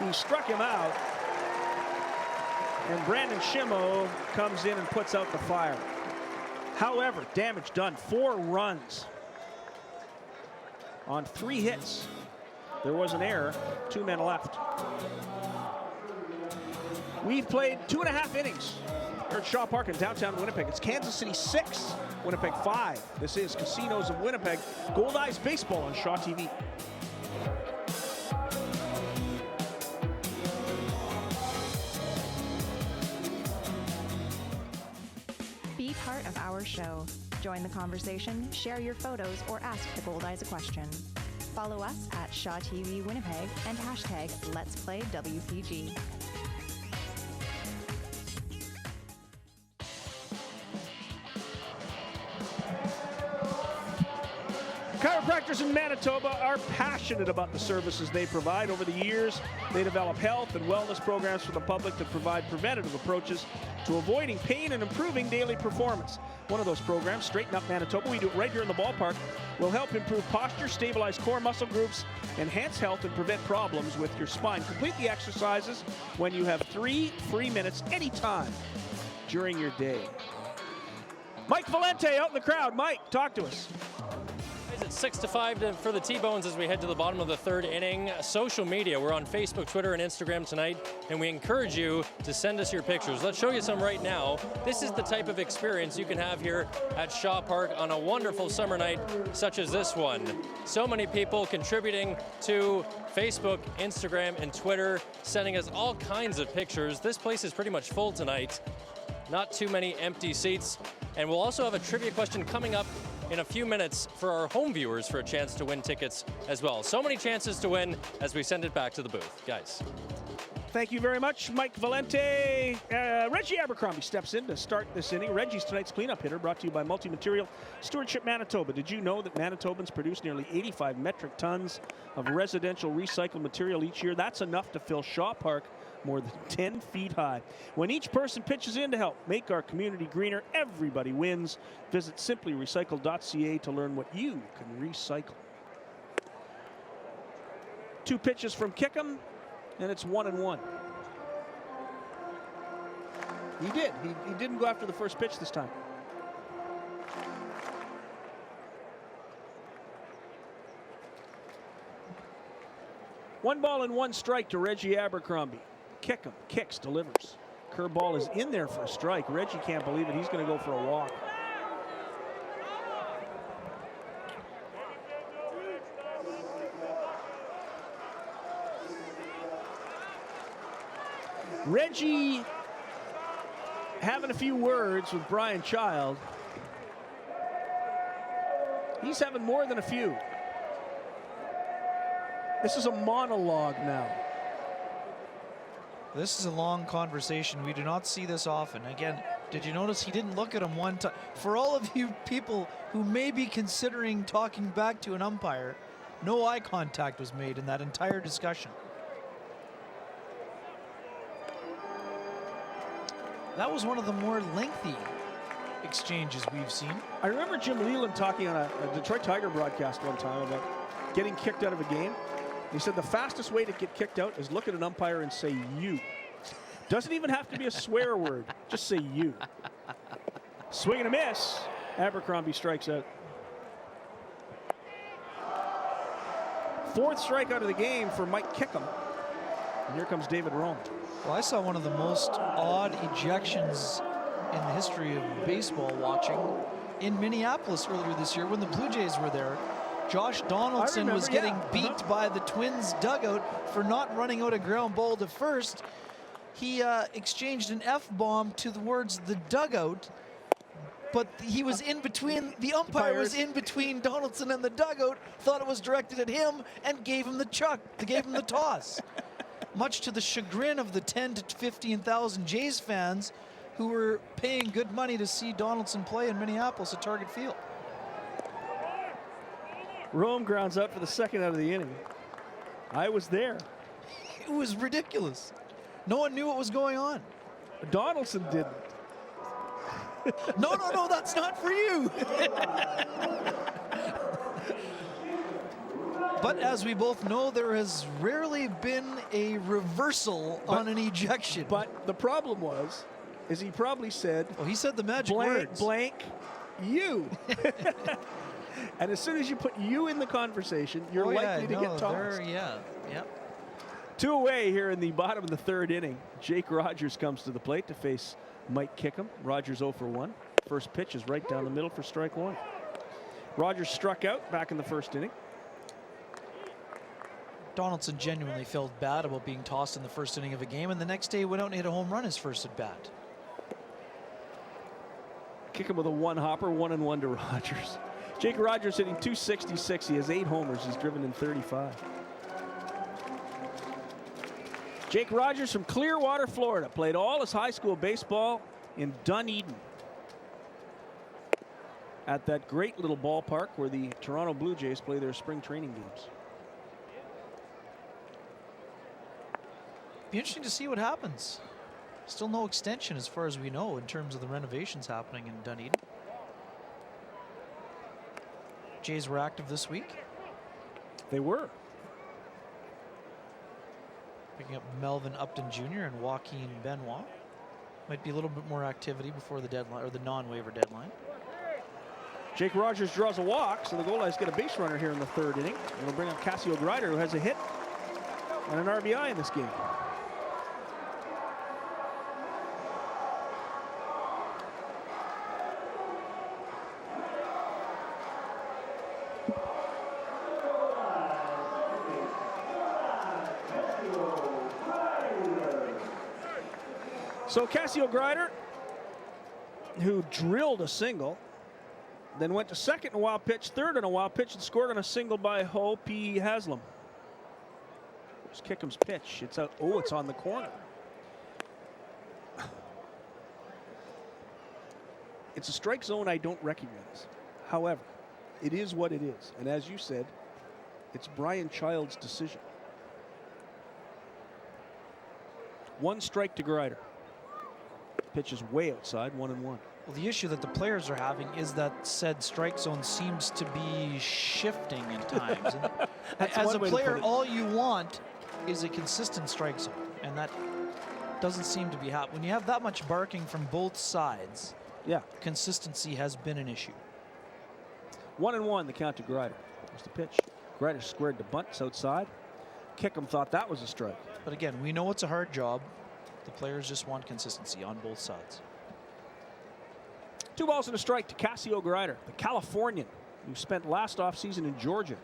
He struck him out. And Brandon Shimo comes in and puts out the fire. However, damage done. 4 runs on 3 hits. There was an error. 2 men left. We've played 2.5 innings here at Shaw Park in downtown Winnipeg. It's Kansas City 6, Winnipeg 5. This is Casinos of Winnipeg. Goldeyes Baseball on Shaw TV. Be part of our show. Join the conversation, share your photos, or ask the Goldeyes a question. Follow us at Shaw TV Winnipeg and hashtag Let's Play WPG. Chiropractors in Manitoba are passionate about the services they provide. Over the years, they develop health and wellness programs for the public that provide preventative approaches to avoiding pain and improving daily performance. One of those programs, Straighten Up Manitoba, we do it right here in the ballpark, will help improve posture, stabilize core muscle groups, enhance health, and prevent problems with your spine. Complete the exercises when you have 3 free minutes anytime during your day. Mike Valente out in the crowd. Mike, talk to us. It's 6-5 for the T-Bones as we head to the bottom of the 3rd inning. Social media, we're on Facebook, Twitter, and Instagram tonight, and we encourage you to send us your pictures. Let's show you some right now. This is the type of experience you can have here at Shaw Park on a wonderful summer night such as this one. So many people contributing to Facebook, Instagram, and Twitter, sending us all kinds of pictures. This place is pretty much full tonight. Not too many empty seats. And we'll also have a trivia question coming up in a few minutes for our home viewers for a chance to win tickets as well. So many chances to win as we send it back to the booth. Guys. Thank you very much, Mike Valente. Reggie Abercrombie steps in to start this inning. Reggie's tonight's cleanup hitter, brought to you by Multi-Material Stewardship Manitoba. Did you know that Manitobans produce nearly 85 metric tons of residential recycled material each year? That's enough to fill Shaw Park more than 10 feet high. When each person pitches in to help make our community greener, everybody wins. Visit simplyrecycle.ca to learn what you can recycle. 2 pitches from Kickham, and it's 1-1. He did. He didn't go after the first pitch this time. One ball and 1 strike to Reggie Abercrombie. Kickham kicks, delivers. Curveball is in there for a strike. Reggie can't believe it. He's going to go for a walk. Reggie having a few words with Brian Child. He's having more than a few. This is a monologue now. This is a long conversation. We do not see this often. Again, did you notice he didn't look at him one time? For all of you people who may be considering talking back to an umpire, no eye contact was made in that entire discussion. That was one of the more lengthy exchanges we've seen. I remember Jim Leland talking on a Detroit Tiger broadcast one time about getting kicked out of a game. He said the fastest way to get kicked out is look at an umpire and say you. Doesn't even have to be a swear word. Just say you. Swing and a miss. Abercrombie strikes out. 4th strikeout of the game for Mike Kickham. And here comes David Rome. Well, I saw one of the most odd ejections in the history of baseball watching in Minneapolis earlier this year when the Blue Jays were there. Josh Donaldson was getting beat by the Twins dugout for not running out a ground ball to first. He exchanged an F-bomb to the words "the dugout," but he was in between, the umpire was in between Donaldson and the dugout, thought it was directed at him, and gave him the toss. Much to the chagrin of the 10,000 to 15,000 Jays fans who were paying good money to see Donaldson play in Minneapolis at Target Field. Rome grounds out for the 2nd out of the inning. I was there. It was ridiculous. No one knew what was going on. Donaldson didn't. No, that's not for you. But as we both know, there has rarely been a reversal on an ejection. But the problem is he probably said, well, he said the magic blank, words. Blank, you. And as soon as you put you in the conversation, you're likely to get tossed. Yeah. 2 away here in the bottom of the third inning. Jake Rogers comes to the plate to face Mike Kickham. Rogers 0 for 1. First pitch is right down the middle for strike one. Rogers struck out back in the first inning. Donaldson genuinely felt bad about being tossed in the first inning of a game, and the next day went out and hit a home run his first at bat. Kickham with a one-hopper, 1-1 to Rogers. Jake Rogers hitting .266. He has 8 homers. He's driven in 35. Jake Rogers from Clearwater, Florida. Played all his high school baseball in Dunedin, at that great little ballpark where the Toronto Blue Jays play their spring training games. Be interesting to see what happens. Still no extension as far as we know in terms of the renovations happening in Dunedin. Jays were active this week. They were. Picking up Melvin Upton Jr. and Joaquin Benoit. Might be a little bit more activity before the deadline, or the non-waiver deadline. Jake Rogers draws a walk, so the Goldeyes get a base runner here in the third inning. It'll bring up Cassio Grider, who has a hit and an RBI in this game. So Cassio Grider, who drilled a single, then went to second in a wild pitch, third in a wild pitch, and scored on a single by Ho P. Haslam. Here's Kickham's pitch. It's out. Oh, it's on the corner. It's a strike zone I don't recognize. However, it is what it is. And as you said, it's Brian Child's decision. 1 strike to Grider. Pitch is way outside, 1-1. Well, the issue that the players are having is that said strike zone seems to be shifting at times. As a player, all you want is a consistent strike zone, and that doesn't seem to be happening. When you have that much barking from both sides, yeah, consistency has been an issue. 1-1, the count to Grider. Here's the pitch. Grider squared to bunt, it's outside. Kickham thought that was a strike. But again, we know it's a hard job. The players just want consistency on both sides. 2 balls and a strike to Cassio Grider, the Californian who spent last offseason in Georgia.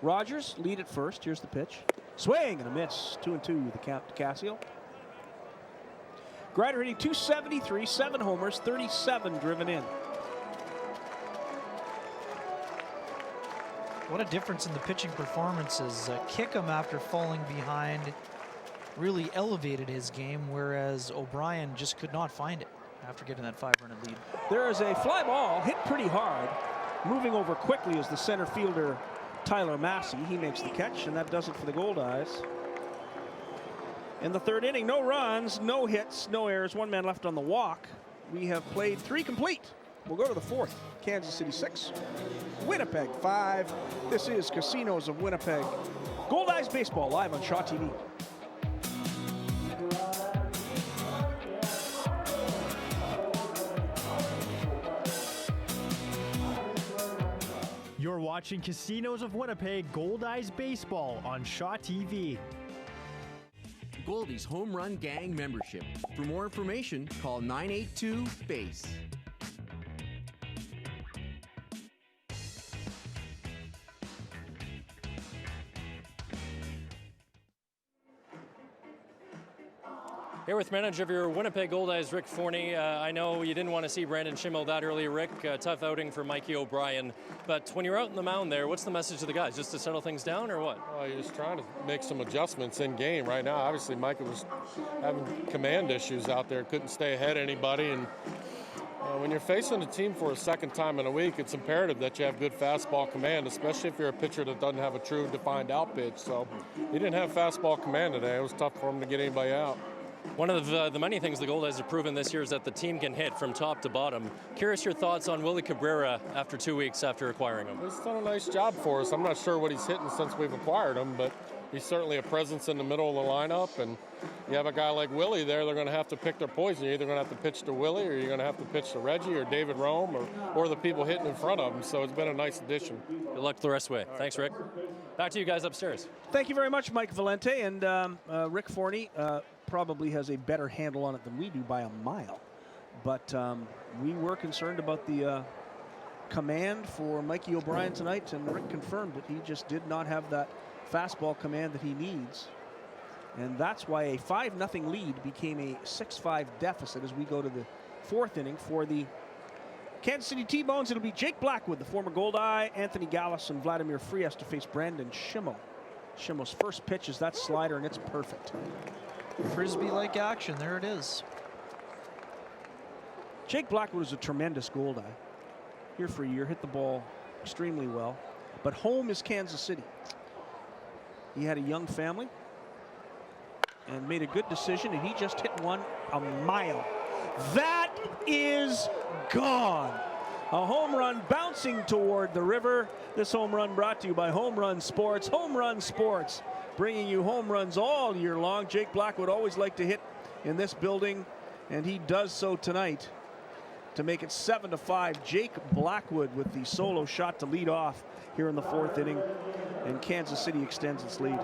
Rogers lead at first. Here's the pitch. Swing and a miss. 2-2 the count to Cassio. Grider hitting .273, 7 homers, 37 driven in. What a difference in the pitching performances. Kickham, after falling behind, really elevated his game, whereas O'Brien just could not find it after getting that 5-run lead. There is a fly ball hit pretty hard. Moving over quickly is the center fielder Tyler Massey. He makes the catch, and that does it for the Goldeyes. In the third inning, no runs, no hits, no errors, 1 man left on the walk. We have played 3 complete. We'll go to the 4th. Kansas City 6, Winnipeg 5. This is Casinos of Winnipeg. Goldeyes Baseball live on Shaw TV. You're watching Casinos of Winnipeg Goldeyes Baseball on Shaw TV. Goldeyes Home Run Gang membership. For more information, call 982-BASE. Here with manager of your Winnipeg Goldeyes, Rick Forney. I know you didn't want to see Brandon Schimmel that early, Rick. Tough outing for Mikey O'Brien. But when you're out in the mound there, what's the message to the guys? Just to settle things down or what? Well, you're just trying to make some adjustments in game right now. Obviously, Mikey was having command issues out there. Couldn't stay ahead of anybody. And when you're facing a team for a second time in a week, it's imperative that you have good fastball command, especially if you're a pitcher that doesn't have a true defined out pitch. So he didn't have fastball command today. It was tough for him to get anybody out. One of the many things the Goldeyes have proven this year is that the team can hit from top to bottom. Curious your thoughts on Willie Cabrera after 2 weeks after acquiring him. He's done a nice job for us. I'm not sure what he's hitting since we've acquired him, but he's certainly a presence in the middle of the lineup. And you have a guy like Willie there, they're going to have to pick their poison. You're either going to have to pitch to Willie, or you're going to have to pitch to Reggie or David Rome, or the people hitting in front of him. So it's been a nice addition. Good luck the rest of the way. Thanks, Rick. Back to you guys upstairs. Thank you very much, Mike Valente. And Rick Forney probably has a better handle on it than we do by a mile. But we were concerned about the command for Mikey O'Brien tonight, and Rick confirmed that he just did not have that fastball command that he needs. And that's why a 5-0 lead became a 6-5 deficit as we go to the 4th inning for the Kansas City T-Bones. It'll be Jake Blackwood, the former Goldeye, Anthony Gallus, and Vladimir Frias to face Brandon Schimmo. Schimmo's first pitch is that slider, and it's perfect. Frisbee-like action. There it is. Jake Blackwood is a tremendous Goldeye. Here for a year, hit the ball extremely well. But home is Kansas City. He had a young family and made a good decision, and he just hit one a mile. That is gone. A home run bouncing toward the river. This home run brought to you by Home Run Sports. Home Run Sports, bringing you home runs all year long. Jake Blackwood always liked to hit in this building, and he does so tonight to make it 7-5. Jake Blackwood with the solo shot to lead off here in the 4th inning, and Kansas City extends its lead.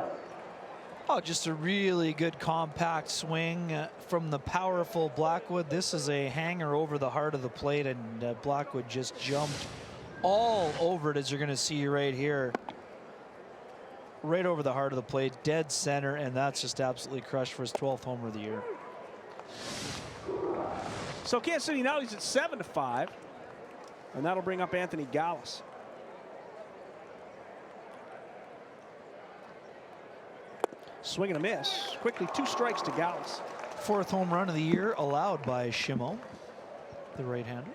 Oh, just a really good compact swing from the powerful Blackwood. This is a hanger over the heart of the plate, and Blackwood just jumped all over it, as you're going to see right here. Right over the heart of the plate, dead center, and that's just absolutely crushed for his 12th homer of the year. So Kansas City now leads at 7-5, and that'll bring up Anthony Gallus. Swing and a miss. Quickly 2 strikes to Gallus. 4th home run of the year allowed by Schimmo, the right-hander.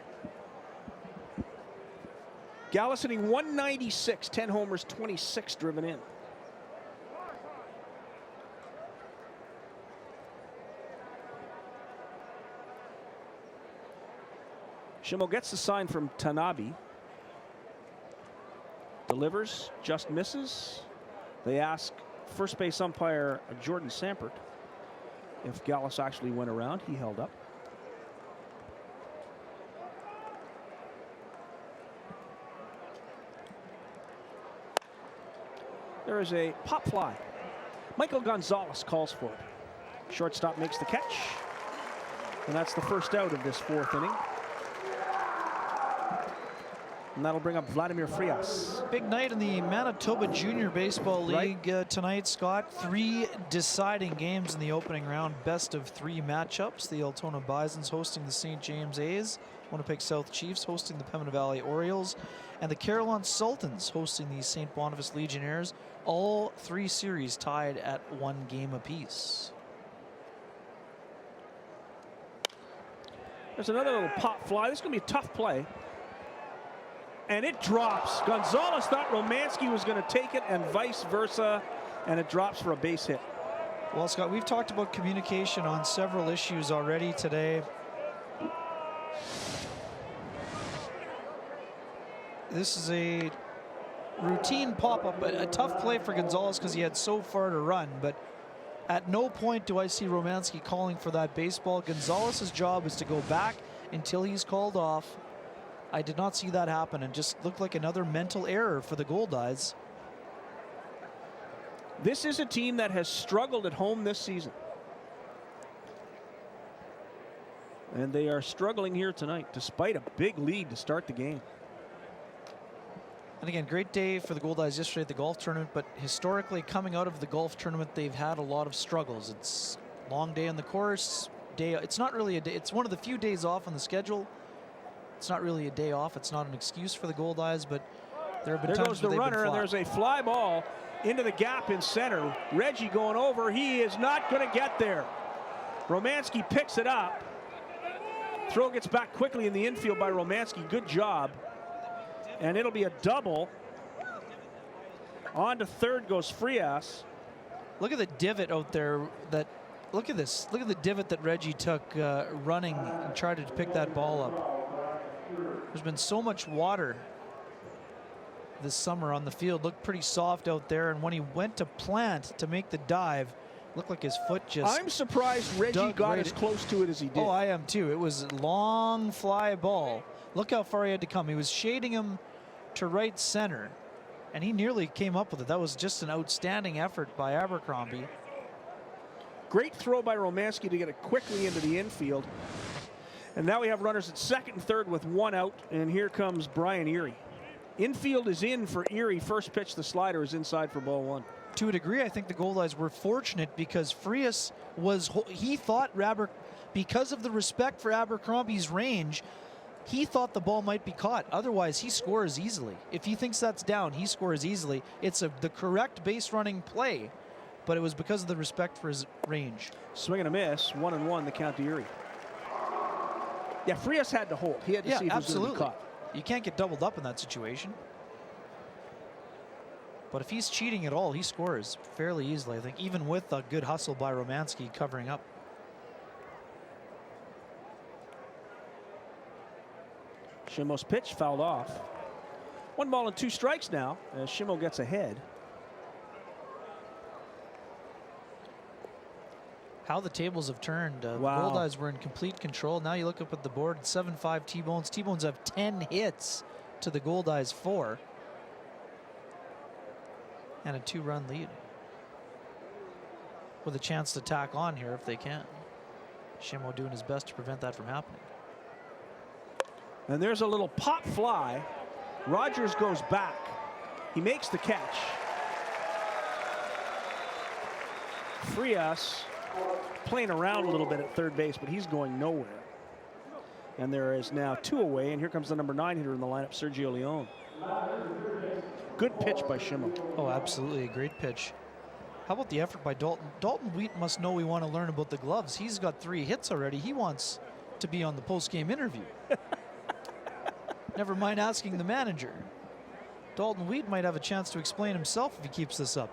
Gallus hitting 196, 10 homers, 26 driven in. Schimmo gets the sign from Tanabe. Delivers, just misses. They ask first base umpire Jordan Sampert if Gallus actually went around. He held up. There is a pop fly. Michael Gonzalez calls for it. Shortstop makes the catch, and that's the first out of this 4th inning. And that'll bring up Vladimir Frias. Big night in the Manitoba Junior Baseball League tonight, Scott. 3 deciding games in the opening round. Best of 3 matchups. The Altona Bisons hosting the St. James A's. Winnipeg South Chiefs hosting the Pembina Valley Orioles. And the Carillon Sultans hosting the St. Boniface Legionnaires. All 3 series tied at 1 game apiece. There's another little pop fly. This is going to be a tough play. And it drops. Gonzalez thought Romanski was going to take it, and vice versa, and it drops for a base hit. Well, Scott, we've talked about communication on several issues already today. This is a routine pop-up, but a tough play for Gonzalez because he had so far to run, but at no point do I see Romanski calling for that baseball. Gonzalez's job is to go back until he's called off. I did not see that happen, and just looked like another mental error for the Goldeyes. This is a team that has struggled at home this season. And they are struggling here tonight, despite a big lead to start the game. And again, great day for the Goldeyes yesterday at the golf tournament, but historically coming out of the golf tournament, they've had a lot of struggles. It's a long day on the course. It's not really a day. It's one of the few days off on the schedule. It's not really a day off. It's not an excuse for the Goldeyes, but there have been times there goes the where they've been runner, flat. and there's a fly ball into the gap in center. Reggie going over. He is not going to get there. Romanski picks it up. Throw gets back quickly in the infield by Romanski. Good job. And it'll be a double. On to third goes Frias. Look at the divot out there that Look at this. Look at the divot that Reggie took running and tried to pick that ball up. There's been so much water this summer on the field. Looked pretty soft out there, and when he went to plant to make the dive, looked like his foot just... I'm surprised Reggie got as close to it as he did. Oh, I am too. It was a long fly ball. Look how far he had to come. He was shading him to right center, and he nearly came up with it. That was just an outstanding effort by Abercrombie. Great throw by Romanski to get it quickly into the infield. And now we have runners at second and third with one out, and here comes Brian Erie. Infield is in for Erie. First pitch, the slider is inside for ball one. To a degree, I think the Goldeyes were fortunate because Frias was, he thought because of the respect for Abercrombie's range, he thought the ball might be caught. Otherwise, he scores easily. If he thinks that's down, he scores easily. It's the correct base running play, but it was because of the respect for his range. Swing and a miss, 1-1, the count to Erie. Yeah, Frias had to hold. He had to see if it was going to be caught. You can't get doubled up in that situation. But if he's cheating at all, he scores fairly easily, I think, even with a good hustle by Romanski covering up. Shimo's pitch fouled off. 1 ball and 2 strikes now as Shimo gets ahead. How the tables have turned. Wow. The Goldeyes were in complete control. Now you look up at the board, 7-5 T-Bones. T-Bones have 10 hits to the Goldeyes 4. And a 2-run lead. With a chance to tack on here if they can. Shimo doing his best to prevent that from happening. And there's a little pop fly. Rogers goes back. He makes the catch. Frias playing around a little bit at third base, but he's going nowhere. And there is now 2 away, and here comes the number 9 hitter in the lineup, Sergio Leone. Good pitch by Shimo. Oh, absolutely a great pitch. How about the effort by Dalton? Dalton Wheat must know we want to learn about the gloves. He's got 3 hits already. He wants to be on the post-game interview. Never mind asking the manager. Dalton Wheat might have a chance to explain himself if he keeps this up.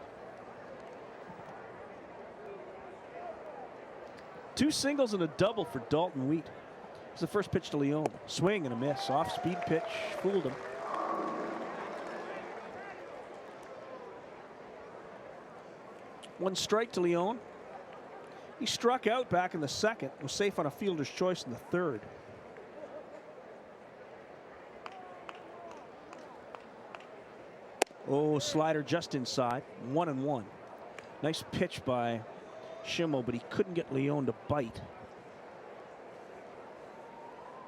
2 singles and a double for Dalton Wheat. It's the first pitch to Leone. Swing and a miss. Off-speed pitch. Fooled him. One strike to Leone. He struck out back in the second. Was safe on a fielder's choice in the third. Oh, slider just inside. 1-1. Nice pitch by Shimo, but he couldn't get Leone to bite.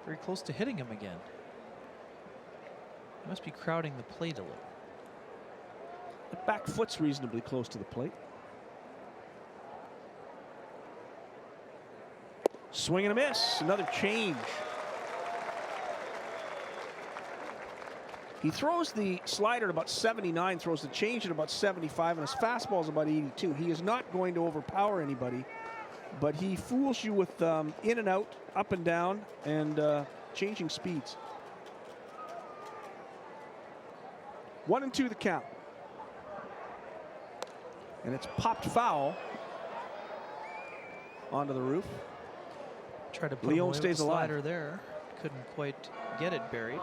Very close to hitting him again. He must be crowding the plate a little. The back foot's reasonably close to the plate. Swing and a miss. Another change. He throws the slider at about 79, throws the change at about 75, and his fastball is about 82. He is not going to overpower anybody, but he fools you with in and out, up and down, and changing speeds. 1-2 the count. And it's popped foul onto the roof. Tried to put Leone stays the alive. slider there. Couldn't quite get it buried.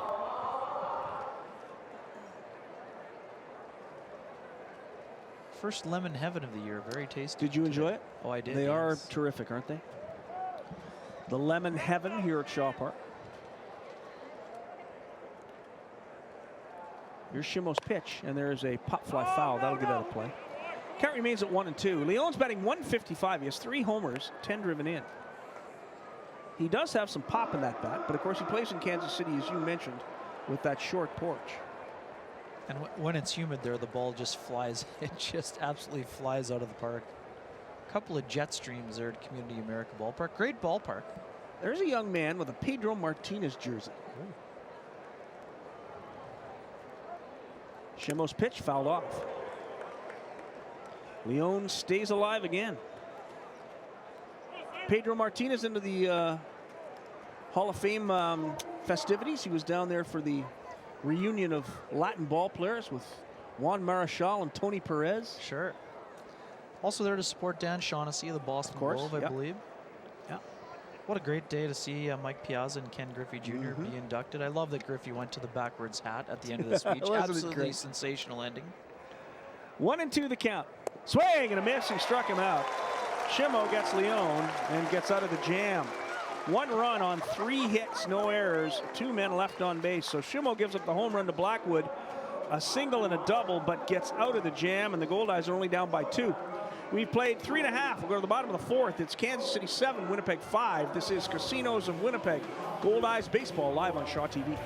First lemon heaven of the year. Very tasty. Did you enjoy it? Oh, I did. They are yes. terrific, aren't they? The lemon heaven here at Shaw Park. Here's Shimo's pitch, and there's a pop fly foul. That'll get out of play. Count remains at 1-2. Leone's batting 155. He has 3 homers, 10 driven in. He does have some pop in that bat, but of course he plays in Kansas City, as you mentioned, with that short porch. And when it's humid there, the ball just flies. It just absolutely flies out of the park. A couple of jet streams there at Community America Ballpark. Great ballpark. There's a young man with a Pedro Martinez jersey. Ooh. Shimo's pitch fouled off. Leone stays alive again. Pedro Martinez into the Hall of Fame festivities. He was down there for the reunion of Latin ball players with Juan Marichal and Tony Perez. Sure. Also there to support Dan Shaughnessy of the Boston Globe, I believe. Yeah. What a great day to see Mike Piazza and Ken Griffey Jr. be inducted. I love that Griffey went to the backwards hat at the end of the speech. Absolutely sensational ending. 1-2 the count. Swing and a miss. He struck him out. Shimo gets Leon and gets out of the jam. 1 run on 3 hits, no errors, 2 men left on base. So Shimo gives up the home run to Blackwood, a single and a double, but gets out of the jam, and the Goldeyes are only down by 2. We've played 3.5. We'll go to the bottom of the 4th. It's Kansas City 7, Winnipeg 5. This is Casinos of Winnipeg. Goldeyes baseball live on Shaw TV.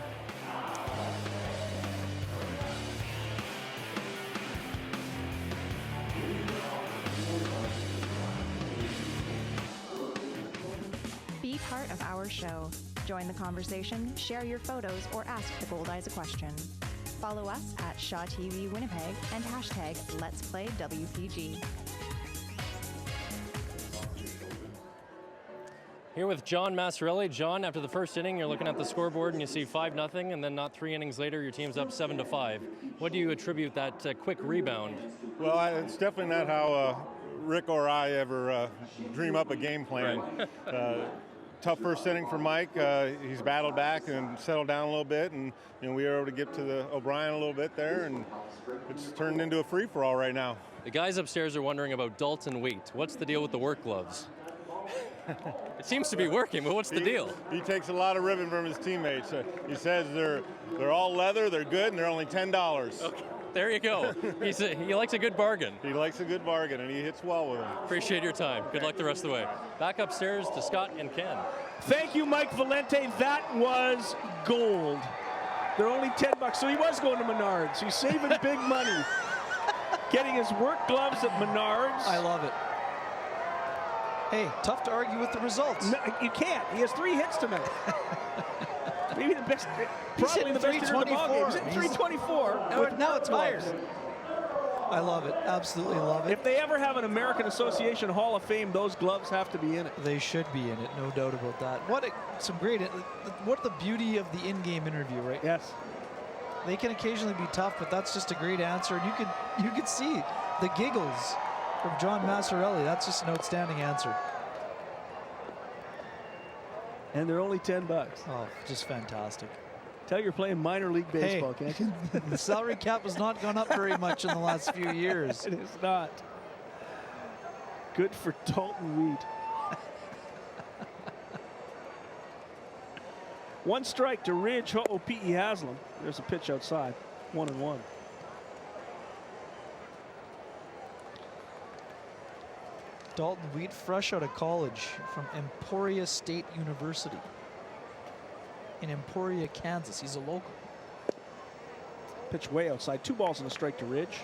Be part of our show. Join the conversation, share your photos, or ask the Goldeyes a question. Follow us at Shaw TV Winnipeg and hashtag Let's Play WPG. Here with John Massarelli. John, after the first inning, you're looking at the scoreboard and you see 5-0, and then not 3 innings later, your team's up 7-5. What do you attribute that quick rebound? Well, it's definitely not how Rick or I ever dream up a game plan. Right. Tough first inning for Mike. He's battled back and settled down a little bit, and we were able to get to the O'Brien a little bit there, and it's turned into a free-for-all right now. The guys upstairs are wondering about Dalton Wheat. What's the deal with the work gloves? It seems to be working, but what's the deal? He takes a lot of ribbon from his teammates. He says they're all leather, they're good, and they're only $10. Okay. There you go. He likes a good bargain. He likes a good bargain, and he hits well with them. Appreciate your time. Good luck the rest of the way. Back upstairs to Scott and Ken. Thank you, Mike Valente. That was gold. They're only $10, so he was going to Menards. He's saving big money. Getting his work gloves at Menards. I love it. Hey, tough to argue with the results. No, you can't. He has 3 hits tonight. Maybe the best, probably the best hitter in the ballgame. He's hitting 324. Now it's Myers. I love it. Absolutely love it. If they ever have an American Association Hall of Fame, those gloves have to be in it. They should be in it, no doubt about that. What the beauty of the in-game interview, right? Yes. They can occasionally be tough, but that's just a great answer. And you could see the giggles from John Massarelli. That's just an outstanding answer. And they're only $10. Oh, just fantastic. Tell you're playing minor league baseball, can't you? The salary cap has not gone up very much in the last few years. It is not. Good for Dalton Wheat. 1 strike to Ridge, Ho'opi'i Haslam. There's a pitch outside. 1-1. Dalton Wheat, fresh out of college from Emporia State University in Emporia, Kansas. He's a local. Pitch way outside. 2 balls and a strike to Ridge.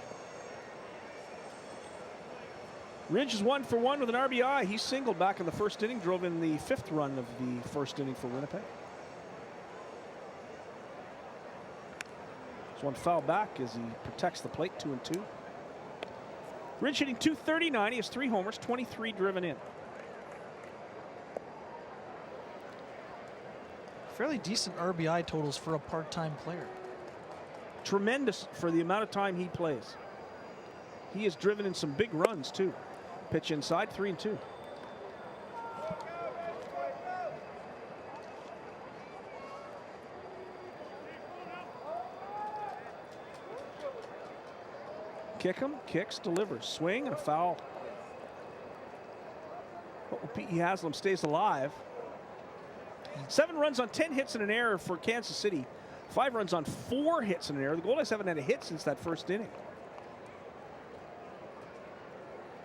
Ridge is 1 for 1 with an RBI. He singled back in the first inning, drove in the 5th run of the first inning for Winnipeg. There's 1 foul back as he protects the plate. 2-2. Ridge hitting .239. He has 3 homers, 23 driven in. Fairly decent RBI totals for a part-time player. Tremendous for the amount of time he plays. He has driven in some big runs too. Pitch inside, 3-2. Kick him, kicks, delivers. Swing and a foul. Ho'opi'i Haslam stays alive. 7 runs on 10 hits and an error for Kansas City. 5 runs on 4 hits and an error. The Goldeyes haven't had a hit since that first inning.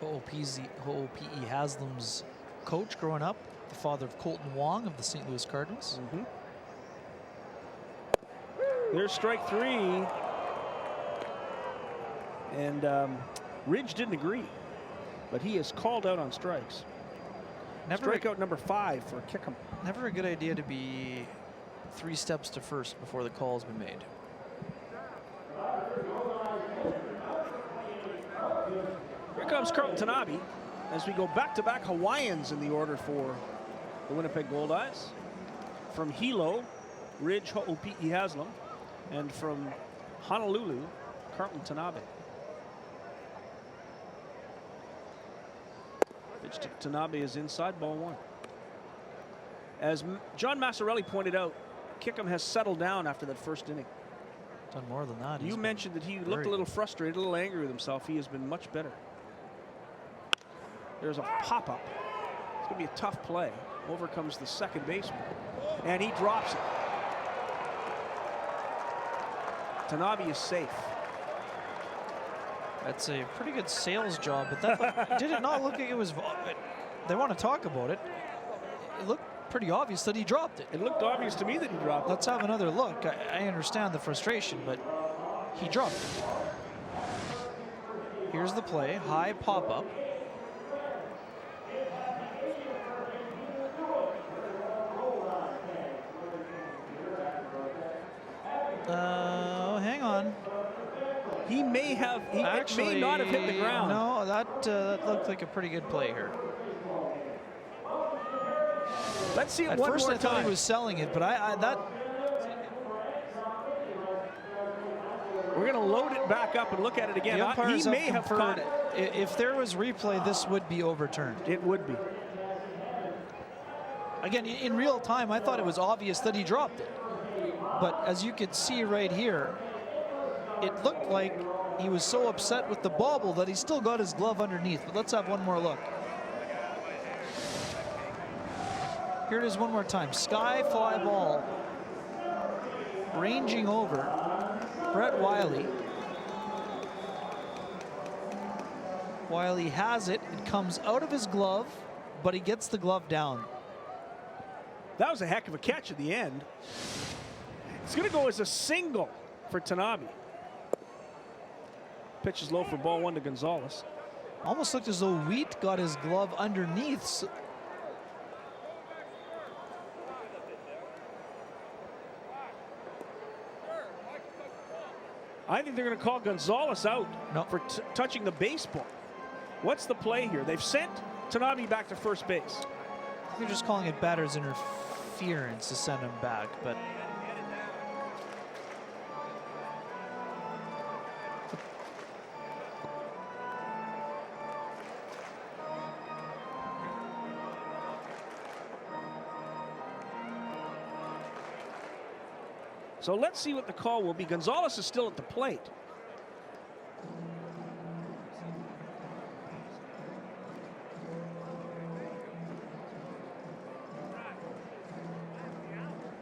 Ho'opi'i Haslam's coach growing up, the father of Colton Wong of the St. Louis Cardinals. There's strike 3. And Ridge didn't agree, but he is called out on strikes. Strikeout number 5 for Kickham. Never a good idea to be 3 steps to first before the call has been made. Here comes Carlton Tanabe as we go back-to-back Hawaiians in the order for the Winnipeg Goldeyes. From Hilo, Ridge Ho'opi'i Haslam, and from Honolulu, Carlton Tanabe. Pitch to Tanabe is inside, ball one. As John Massarelli pointed out, Kickham has settled down after that first inning. Done more than that. You mentioned that he looked a little frustrated, a little angry with himself. He has been much better. There's a pop-up. It's going to be a tough play. Over comes the second baseman, and he drops it. Tanabe is safe. That's a pretty good sales job, but that did it not look like it was? They want to talk about it. It looked pretty obvious that he dropped it. It looked obvious to me that he dropped it. Let's have another look. I understand the frustration, but he dropped it. Here's the play, high pop-up. Hang on. He may have, it may not have hit the ground. No, that looked like a pretty good play here. Let's see it At one first more I thought time. he was selling it, but we're going to load it back up and look at it again. The umpires He may have caught it. If there was replay, this would be overturned. It would be. Again, in real time, I thought it was obvious that he dropped it. But as you could see right here, it looked like he was so upset with the bobble that he still got his glove underneath. But let's have one more look. Here it is one more time. Sky fly ball. Ranging over. Brett Wiley. Wiley has it. It comes out of his glove, but he gets the glove down. That was a heck of a catch at the end. It's going to go as a single for Tanabe. Pitch is low for ball one to Gonzalez. Almost looked as though Wheat got his glove underneath. I think they're going to call Gonzalez out for touching the baseball. What's the play here? They've sent Tanabe back to first base. They're just calling it batter's interference to send him back, but so let's see what the call will be. Gonzalez is still at the plate.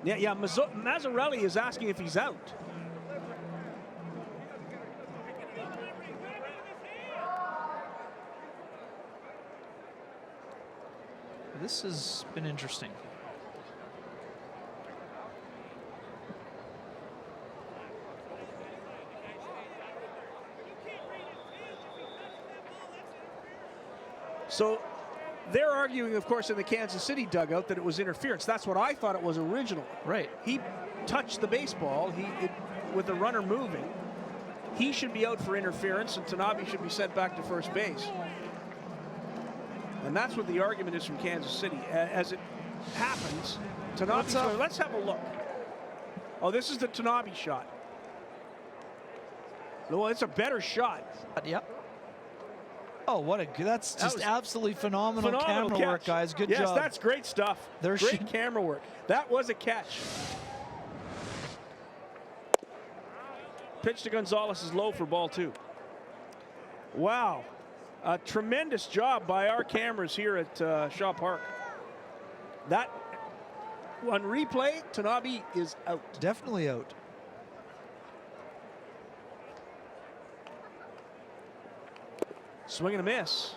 Yeah, Mazzarelli is asking if he's out. this has been interesting. So they're arguing, of course, in the Kansas City dugout that it was interference. That's what I thought it was originally. Right. He touched the baseball with the runner moving. He should be out for interference, and Tanabe should be sent back to first base. And that's what the argument is from Kansas City. As it happens, Tanabe's going, let's have a look. Oh, this is the Tanabe shot. Well, it's a better shot. Yep. Oh, that's just absolutely phenomenal camera catch. work, guys. Good job. Yes, that's great stuff. Great camera work. That was a catch. Pitch to Gonzalez is low for ball two. Wow. A tremendous job by our cameras here at Shaw Park. That, on replay, Tanabe is out. Definitely out. Swing and a miss.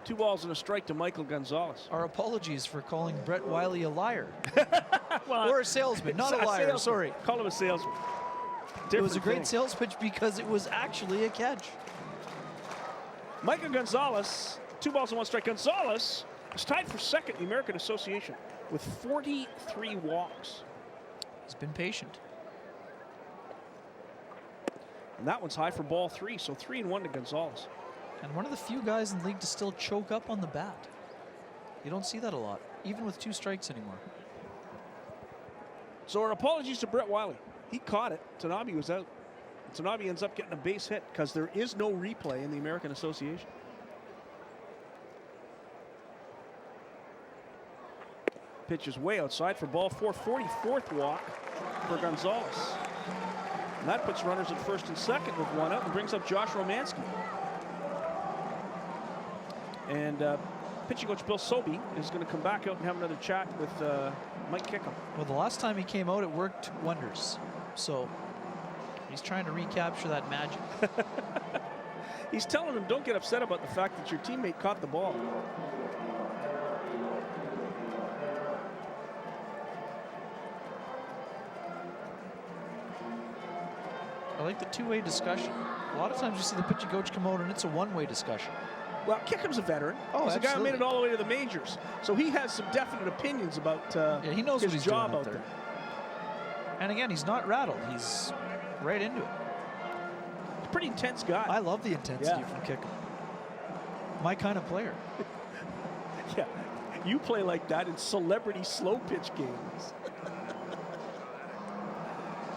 2 balls and a strike to Michael Gonzalez. Our apologies for calling Brett Wiley a liar. Or a salesman, not a liar, salesman. sorry. Call him a salesman. It was a great sales pitch because it was actually a catch. Michael Gonzalez, 2 balls and 1 strike. Gonzalez is tied for second in the American Association with 43 walks. He's been patient. And that one's high for ball 3, so 3-1 to Gonzalez. And one of the few guys in the league to still choke up on the bat. You don't see that a lot, even with 2 strikes anymore. So our apologies to Brett Wiley. He caught it. Tanabe was out. Tanabe ends up getting a base hit because there is no replay in the American Association. pitch is way outside for ball 4, 44th walk for Gonzalez. And that puts runners at first and second with one out and brings up Josh Romanski. And pitching coach Bill Sobey is going to come back out and have another chat with Mike Kickham. Well, the last time he came out, it worked wonders. So he's trying to recapture that magic. He's telling him, don't get upset about the fact that your teammate caught the ball. I like the two-way discussion. A lot of times you see the pitching coach come out and it's a one-way discussion. Well, Kickham's a veteran. Oh, he's a guy who made absolutely. it all the way to the majors. So he has some definite opinions about he knows his what he's job doing out there. And again, he's not rattled. He's right into it. He's a pretty intense guy. I love the intensity from Kickham. My kind of player. Yeah, you play like that in celebrity slow pitch games.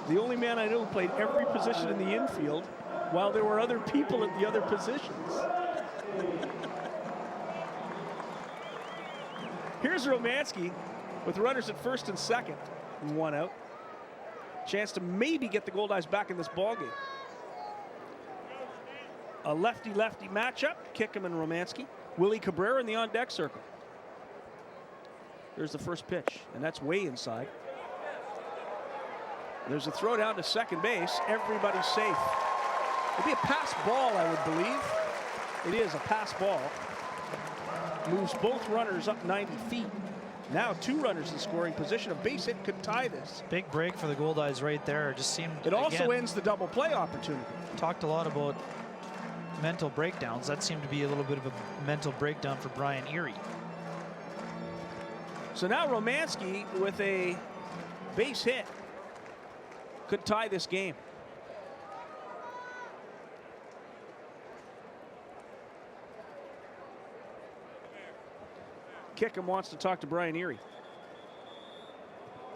The only man I know who played every position in the infield while there were other people at the other positions. Here's Romanski with runners at first and second, and one out. Chance to maybe get the Goldeyes back in this ballgame. A lefty-lefty matchup, Kickham and Romanski. Willie Cabrera in the on-deck circle. There's the first pitch, and that's way inside. There's a throw down to second base. Everybody's safe. It'll be a pass ball, I would believe. It is a pass ball. Moves both runners up 90 feet. Now 2 runners in scoring position. A base hit could tie this. Big break for the Goldeyes right there. It just seemed. It also again, ends the double play opportunity. Talked a lot about mental breakdowns. That seemed to be a little bit of a mental breakdown for Brian Erie. So now Romanski with a base hit could tie this game. Kickham wants to talk to Brian Erie.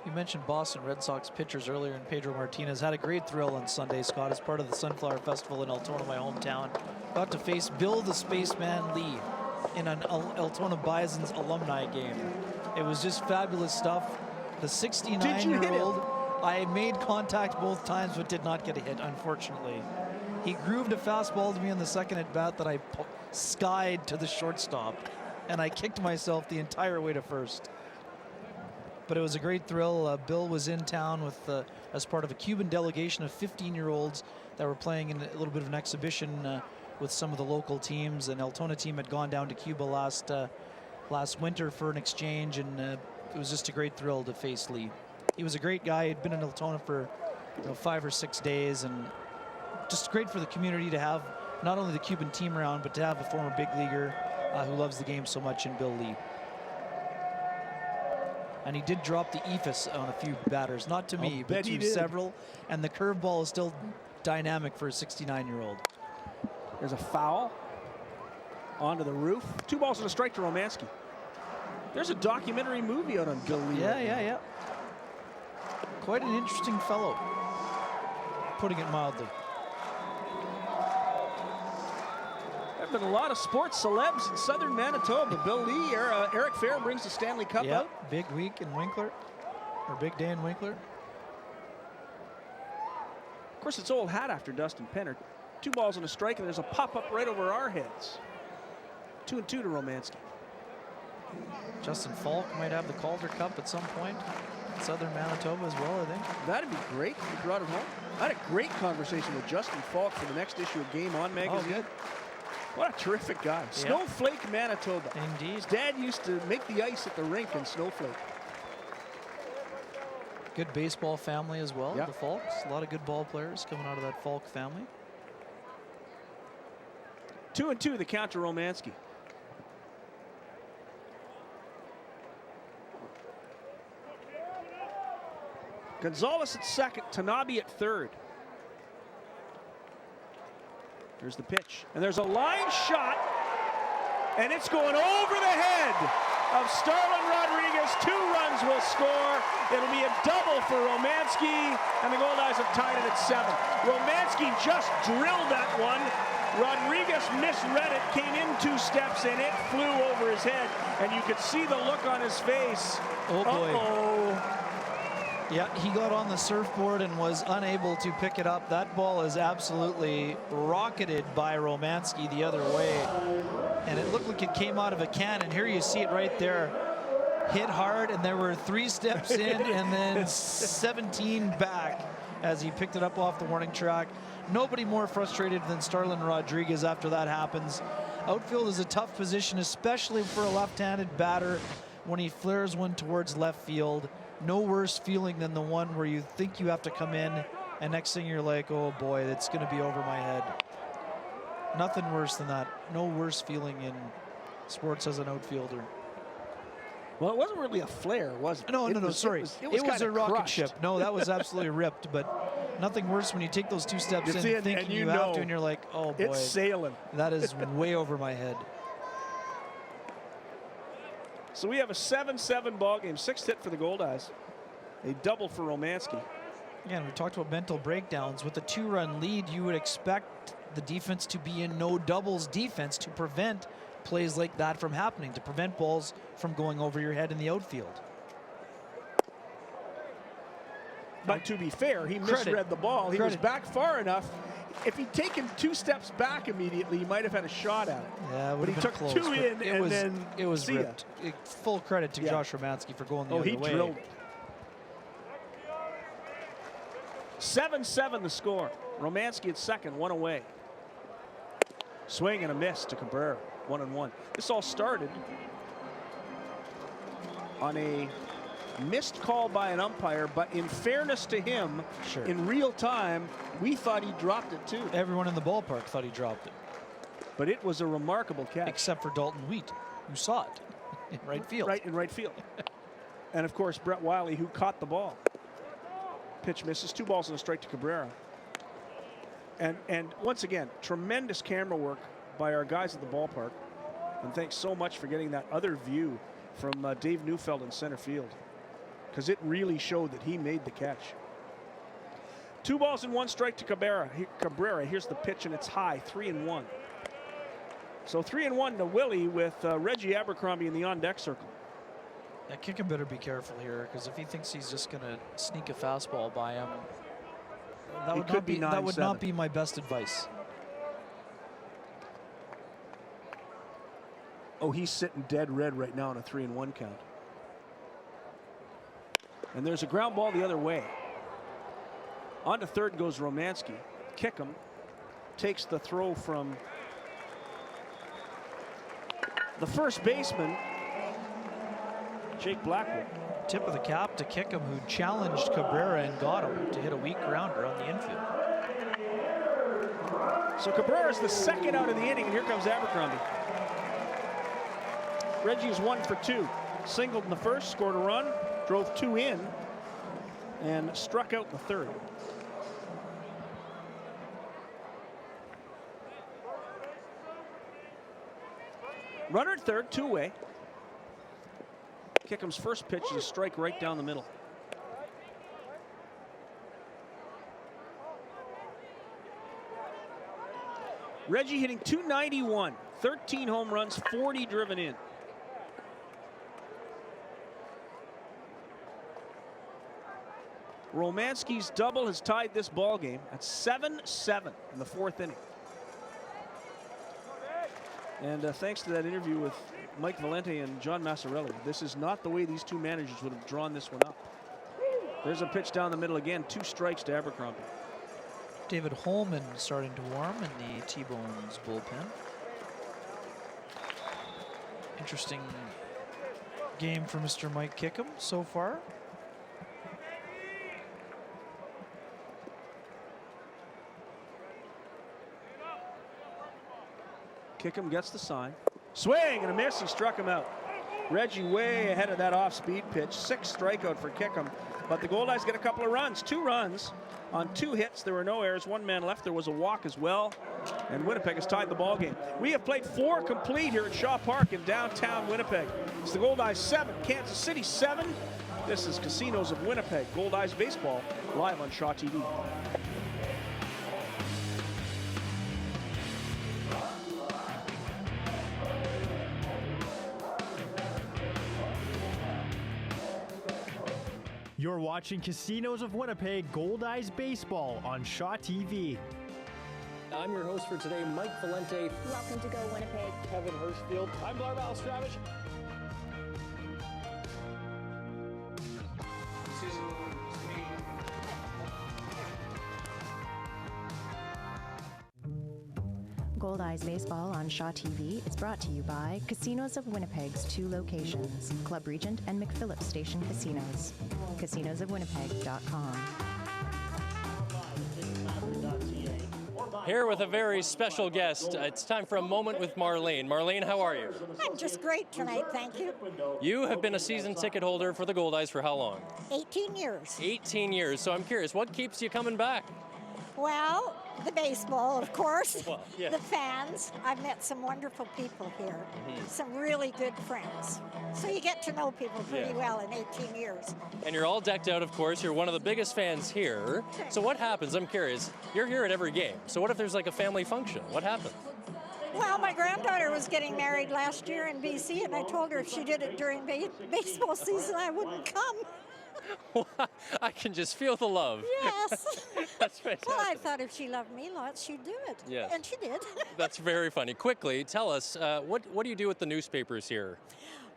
You mentioned Boston Red Sox pitchers earlier, and Pedro Martinez had a great thrill on Sunday, Scott, as part of the Sunflower Festival in Altona, my hometown. Got to face Bill the Spaceman Lee in an Altona Bison's alumni game. It was just fabulous stuff. The 69-year-old, I made contact both times but did not get a hit, unfortunately. He grooved a fastball to me on the second at bat that I skied to the shortstop, and I kicked myself the entire way to first. But it was a great thrill. Bill was in town with, as part of a Cuban delegation of 15-year-olds that were playing in a little bit of an exhibition with some of the local teams. An Altona team had gone down to Cuba last winter for an exchange, and it was just a great thrill to face Lee. He was a great guy. He'd been in Altona for 5 or 6 days, and just great for the community to have not only the Cuban team around, but to have a former big leaguer who loves the game so much in Bill Lee. And he did drop the ephus on a few batters, not to me, but to several. And the curveball is still dynamic for a 69-year-old. There's a foul onto the roof. 2 balls and a strike to Romanski. There's a documentary movie out on Bill Lee. Yeah. Quite an interesting fellow, putting it mildly. There have been a lot of sports celebs in southern Manitoba. Bill Lee, Eric Fair brings the Stanley Cup out. Big week in Winkler, or big day in Winkler. Of course, it's old hat after Dustin Penner. 2 balls and a strike, and there's a pop-up right over our heads. 2-2 to Romanski. Justin Falk might have the Calder Cup at some point. Southern Manitoba as well, I think. That'd be great if he brought it home. I had a great conversation with Justin Falk for the next issue of Game On magazine. Oh, good. What a terrific guy. Yeah. Snowflake, Manitoba. Indeed. His dad used to make the ice at the rink in Snowflake. Good baseball family as well, Yeah. the Falks. A lot of good ball players coming out of that Falk family. 2-2, the count to Romanski. Gonzalez at second, Tanabe at third. There's the pitch, and there's a line shot, and it's going over the head of Starlin Rodriguez. Rodriguez, 2 runs will score. It'll be a double for Romanski, and the Goldeyes have tied it at 7. Romanski just drilled that one. Rodriguez misread it, came in 2 steps, and it flew over his head. And you could see the look on his face. Oh, boy. Uh-oh. Yeah, he got on the surfboard and was unable to pick it up. That ball is absolutely rocketed by Romanski the other way. And it looked like it came out of a can, and here you see it right there. Hit hard, and there were 3 steps in and then 17 back as he picked it up off the warning track. Nobody more frustrated than Starlin Rodriguez after that happens. Outfield is a tough position, especially for a left-handed batter when he flares one towards left field. No worse feeling than the one where you think you have to come in, and next thing you're like, oh boy, it's going to be over my head. Nothing worse than that. No worse feeling in sports as an outfielder. Well, it wasn't really a flare, was it? No, sorry. It was a rocket crushed. ship. No, that was absolutely ripped, but nothing worse when you take those 2 steps in thinking you have to, and you're like, oh boy. It's sailing. That is way over my head. So we have a 7-7 ball game, 6th hit for the Goldeyes. A double for Romanski. Again, we talked about mental breakdowns. With a 2-run lead, you would expect the defense to be in no doubles defense to prevent plays like that from happening, to prevent balls from going over your head in the outfield. But to be fair, he misread the ball. He was back far enough. If he'd taken 2 steps back immediately, he might have had a shot at it. Yeah, but he took close, 2 in, and then it was ripped. Full credit to Josh Romanski for going the other way. Oh, he drilled. 7-7 the score. Romanski at second, 1 away. Swing and a miss to Cabrera, 1-1. This all started on a missed call by an umpire, but in fairness to him, in real time, we thought he dropped it too. Everyone in the ballpark thought he dropped it. But it was a remarkable catch. Except for Dalton Wheat, who saw it in right field. Right in right field. And of course, Brett Wiley, who caught the ball. Pitch misses, 2 balls and a strike to Cabrera. And once again, tremendous camera work by our guys at the ballpark. And thanks so much for getting that other view from Dave Neufeld in center field, because it really showed that he made the catch. 2 balls and 1 strike to Cabrera. Here's the pitch, and it's high, 3-1. So 3-1 to Willie with Reggie Abercrombie in the on-deck circle. Yeah, Kickham better be careful here, because if he thinks he's just going to sneak a fastball by him, that would not be my best advice. Oh, he's sitting dead red right now on a 3-1 count. And there's a ground ball the other way. On to third goes Romanski. Kickham takes the throw from the first baseman, Jake Blackwood. Tip of the cap to Kickham, who challenged Cabrera and got him to hit a weak grounder on the infield. So Cabrera's the second out of the inning, and here comes Abercrombie. Reggie is 1 for 2. Singled in the first, scored a run, drove 2 in, and struck out in the third. Runner at third, 2 away. Kickham's first pitch is a strike right down the middle. Reggie hitting .291, 13 home runs, 40 driven in. Romanski's double has tied this ball game at 7-7 in the 4th inning. And thanks to that interview with Mike Valente and John Massarelli, this is not the way these 2 managers would have drawn this one up. There's a pitch down the middle again, 2 strikes to Abercrombie. David Holman starting to warm in the T-Bones bullpen. Interesting game for Mr. Mike Kickham so far. Kickham gets the sign. Swing and a miss. He struck him out. Reggie way ahead of that off-speed pitch. 6 strikeout for Kickham. But the Goldeyes get a couple of runs. 2 runs on 2 hits. There were no errors. 1 man left. There was a walk as well. And Winnipeg has tied the ball game. We have played 4 complete here at Shaw Park in downtown Winnipeg. It's the Goldeyes 7, Kansas City 7. This is Casinos of Winnipeg, Goldeyes Baseball, live on Shaw TV. You're watching Casinos of Winnipeg Goldeyes Baseball on Shaw TV. I'm your host for today, Mike Valente. Welcome to Go Winnipeg. Kevin Hirschfield. I'm Barbell Stravish. Goldeyes Baseball on Shaw TV is brought to you by Casinos of Winnipeg's 2 locations, Club Regent and McPhillips Station Casinos. CasinosofWinnipeg.com. Here with a very special guest. It's time for a moment with Marlene. Marlene, how are you? I'm just great tonight, thank you. You have been a season ticket holder for the Goldeyes for how long? 18 years. 18 years. So I'm curious, what keeps you coming back? Well, the baseball, of course. Well, yeah. The fans. I've met some wonderful people here. Some really good friends. So you get to know people pretty well in 18 years. And you're all decked out, of course. You're one of the biggest fans here. So what happens? I'm curious. You're here at every game. So what if there's like a family function? What happens? Well, my granddaughter was getting married last year in BC, and I told her if she did it during baseball season, I wouldn't come. I can just feel the love. Yes. That's fantastic. Well, I thought if she loved me lots, she'd do it. Yes. And she did. That's very funny. Quickly, tell us, what do you do with the newspapers here?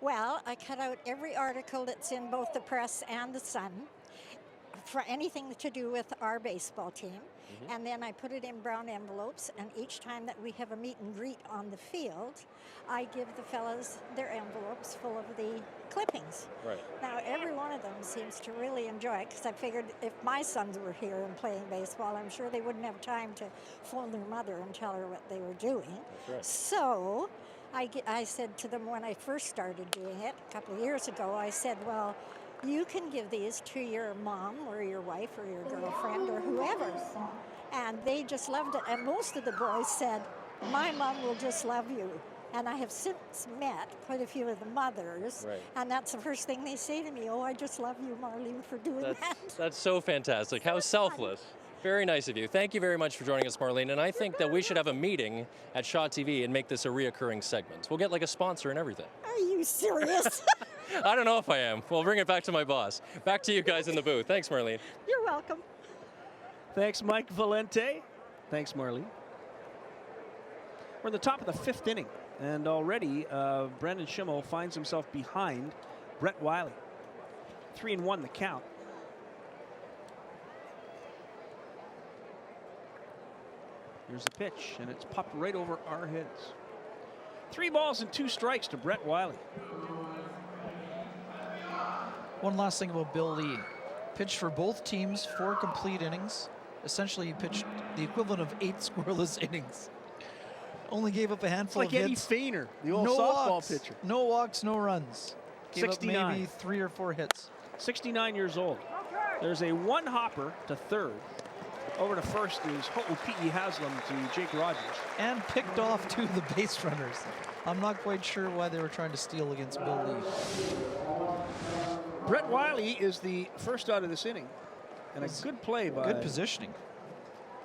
Well, I cut out every article that's in both the Press and the Sun for anything to do with our baseball team. And then I put it in brown envelopes, and each time that we have a meet and greet on the field, I give the fellas their envelopes full of the clippings. Right. Now, every one of them seems to really enjoy it, because I figured if my sons were here and playing baseball, I'm sure they wouldn't have time to phone their mother and tell her what they were doing. That's right. So I said to them when I first started doing it a couple of years ago, I said, well, you can give these to your mom or your wife or your girlfriend or whoever. And they just loved it. And most of the boys said, my mom will just love you. And I have since met quite a few of the mothers. Right. And that's the first thing they say to me, oh, I just love you, Marlene, for doing that. That's so fantastic. How selfless. Very nice of you. Thank you very much for joining us, Marlene. And I think that we should have a meeting at Shaw TV and make this a reoccurring segment. We'll get like a sponsor and everything. Are you serious? I don't know if I am. We'll bring it back to my boss. Back to you guys in the booth. Thanks, Marlene. You're welcome. Thanks, Mike Valente. Thanks, Marlene. We're in the top of the 5th inning, and already Brendan Schimmel finds himself behind Brett Wiley. 3-1 the count. Here's the pitch, and it's popped right over our heads. 3 balls and 2 strikes to Brett Wiley. One last thing about Bill Lee. Pitched for both teams 4 complete innings. Essentially, he pitched the equivalent of 8 scoreless innings. Only gave up a handful It's of like hits. Eddie Feiner, the old no softball walks, pitcher. No walks, no runs. Gave 69. up maybe 3 or 4 hits. 69 years old. There's a 1 hopper to third. Over to first is P.E. Haslam to Jake Rogers. And picked off 2 of the base runners. I'm not quite sure why they were trying to steal against Bill Lee. Brett Wiley is the first out of this inning. And a good play by... Good positioning.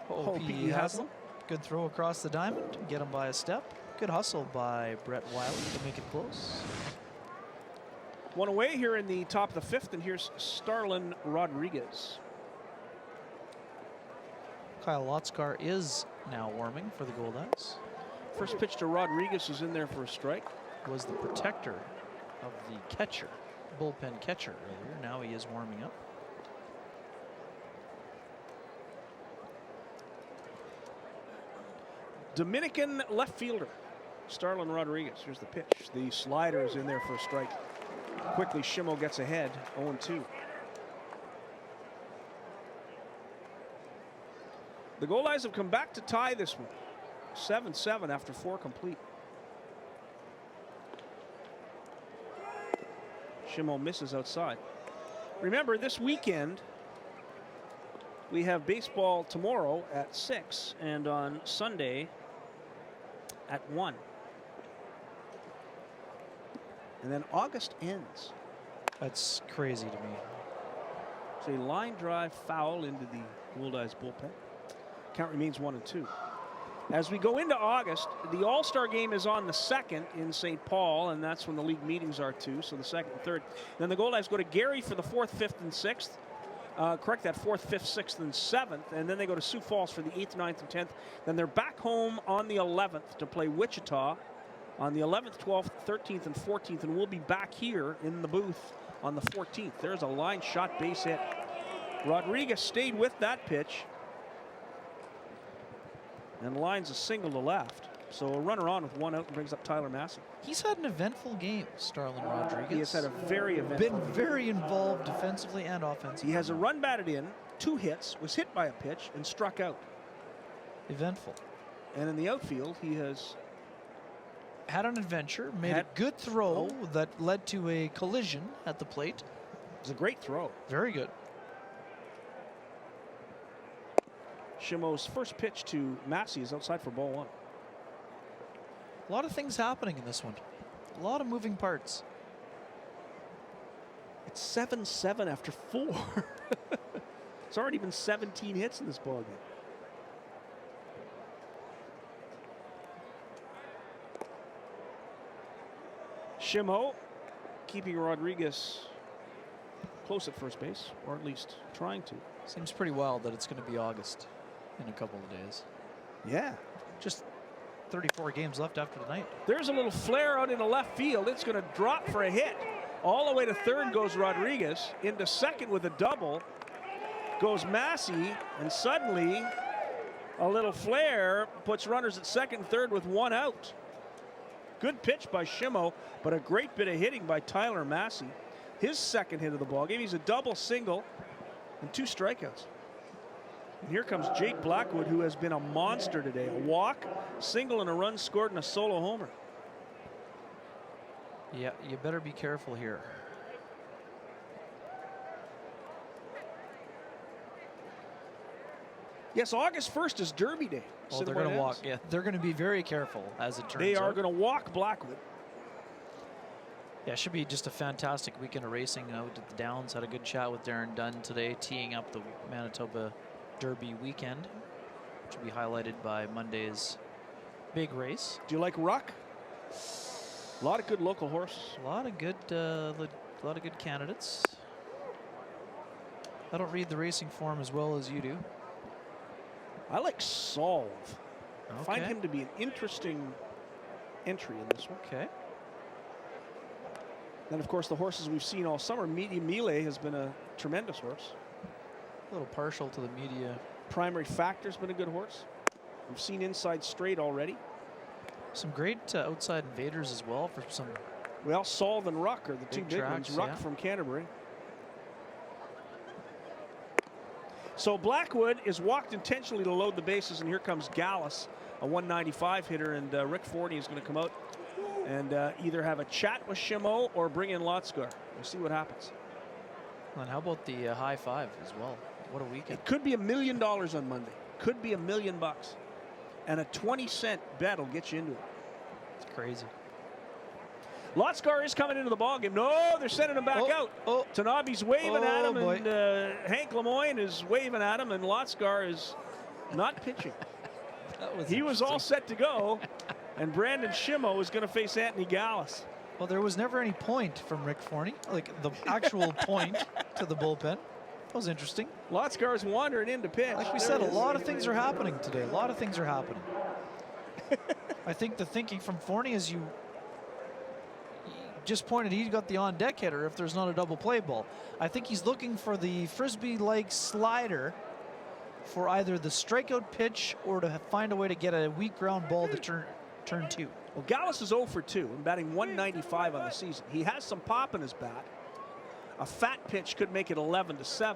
P.E. Haslam. Good throw across the diamond. Get him by a step. Good hustle by Brett Wiley to make it close. 1 away here in the top of the 5th, and here's Starlin Rodriguez. Kyle Lotzkar is now warming for the Goldeyes. First pitch to Rodriguez is in there for a strike. Was the protector of the catcher, bullpen catcher earlier. Now he is warming up. Dominican left fielder, Starlin Rodriguez. Here's the pitch. The slider is in there for a strike. Quickly, Schimmel gets ahead, 0-2. The Goldeyes have come back to tie this one. 7-7 after 4 complete. Schimmel misses outside. Remember, this weekend, We have baseball tomorrow at 6 and on Sunday at 1. And then August ends. That's crazy to me. It's a line drive foul into the Goldeyes bullpen. Count remains 1-2. As we go into August, the All-Star game is on the 2nd in St. Paul, and that's when the league meetings are too, so the 2nd and 3rd. Then the Goldeyes go to Gary for the 4th, 5th, and 6th. Correct that, 4th, 5th, 6th, and 7th. And then they go to Sioux Falls for the 8th, 9th, and 10th. Then they're back home on the 11th to play Wichita on the 11th, 12th, 13th, and 14th. And we'll be back here in the booth on the 14th. There's a line shot base hit. Rodriguez stayed with that pitch. And lines a single to left. So a runner on with 1 out and brings up Tyler Massey. He's had an eventful game, Starlin Rodriguez. He has had a very eventful game. Been very involved defensively and offensively. He has a run batted in, 2 hits, was hit by a pitch, and struck out. Eventful. And in the outfield, he has had an adventure, made a good throw that led to a collision at the plate. It was a great throw. Very good. Shimo's first pitch to Massey is outside for ball 1. A lot of things happening in this one. A lot of moving parts. It's 7-7 after 4. It's already been 17 hits in this ballgame. Shimo keeping Rodriguez close at first base, or at least trying to. Seems pretty wild that it's going to be August in a couple of days. Yeah. Just 34 games left after tonight. There's a little flare out into left field. It's going to drop for a hit. All the way to third goes Rodriguez. Into second with a double goes Massey. And suddenly a little flare puts runners at second and third with 1 out. Good pitch by Shimo, but a great bit of hitting by Tyler Massey. His second hit of the ballgame. He's a double single and 2 strikeouts. And here comes Jake Blackwood, who has been a monster today. A walk, single, and a run scored, and a solo homer. Yeah, you better be careful here. Yes, August 1st is Derby Day. Oh, they're going to walk. Yeah, they're going to be very careful as it turns out. They are going to walk Blackwood. Yeah, it should be just a fantastic weekend of racing out at the Downs. Had a good chat with Darren Dunn today, teeing up the Manitoba Derby weekend, which will be highlighted by Monday's big race. Do you like Ruck? A lot of good local horses. A lot of good candidates. I don't read the racing form as well as you do. I like Solve. Okay. I find him to be an interesting entry in this one. Okay. Then, of course, the horses we've seen all summer. Media Mile has been a tremendous horse. A little partial to the media. Primary Factor's been a good horse. We've seen Inside Straight already. Some great outside invaders as well for some. Well, Solve and Ruck are the 2 big tracks, ones. Ruck yeah. from Canterbury. So Blackwood is walked intentionally to load the bases, and here comes Gallus, a 195 hitter, and Rick Forney is going to come out and either have a chat with Shimo or bring in Lotsgar. We'll see what happens. And how about the high five as well? What a weekend. It could be $1 million on Monday. Could be $1 million. And a 20-cent bet will get you into it. It's crazy. Lotsgar is coming into the ballgame. No, they're sending him back out. Tanabe's waving at him, boy. and Hank Lemoyne is waving at him, and Lotsgar is not pitching. He was all set to go, and Brandon Shimo is going to face Anthony Gallus. Well, there was never any point from Rick Forney, like the actual point to the bullpen. That was interesting. Lotsgar is wandering into pitch. Like we said, a lot of things are happening today. A lot of things are happening. I think the thinking from Forney is you just pointed he got the on-deck hitter if there's not a double play ball. I think he's looking for the Frisbee-like slider for either the strikeout pitch or to find a way to get a weak ground ball to turn 2. Well, Gallus is 0 for 2 and batting 195 on the season. He has some pop in his bat. A fat pitch could make it 11-7.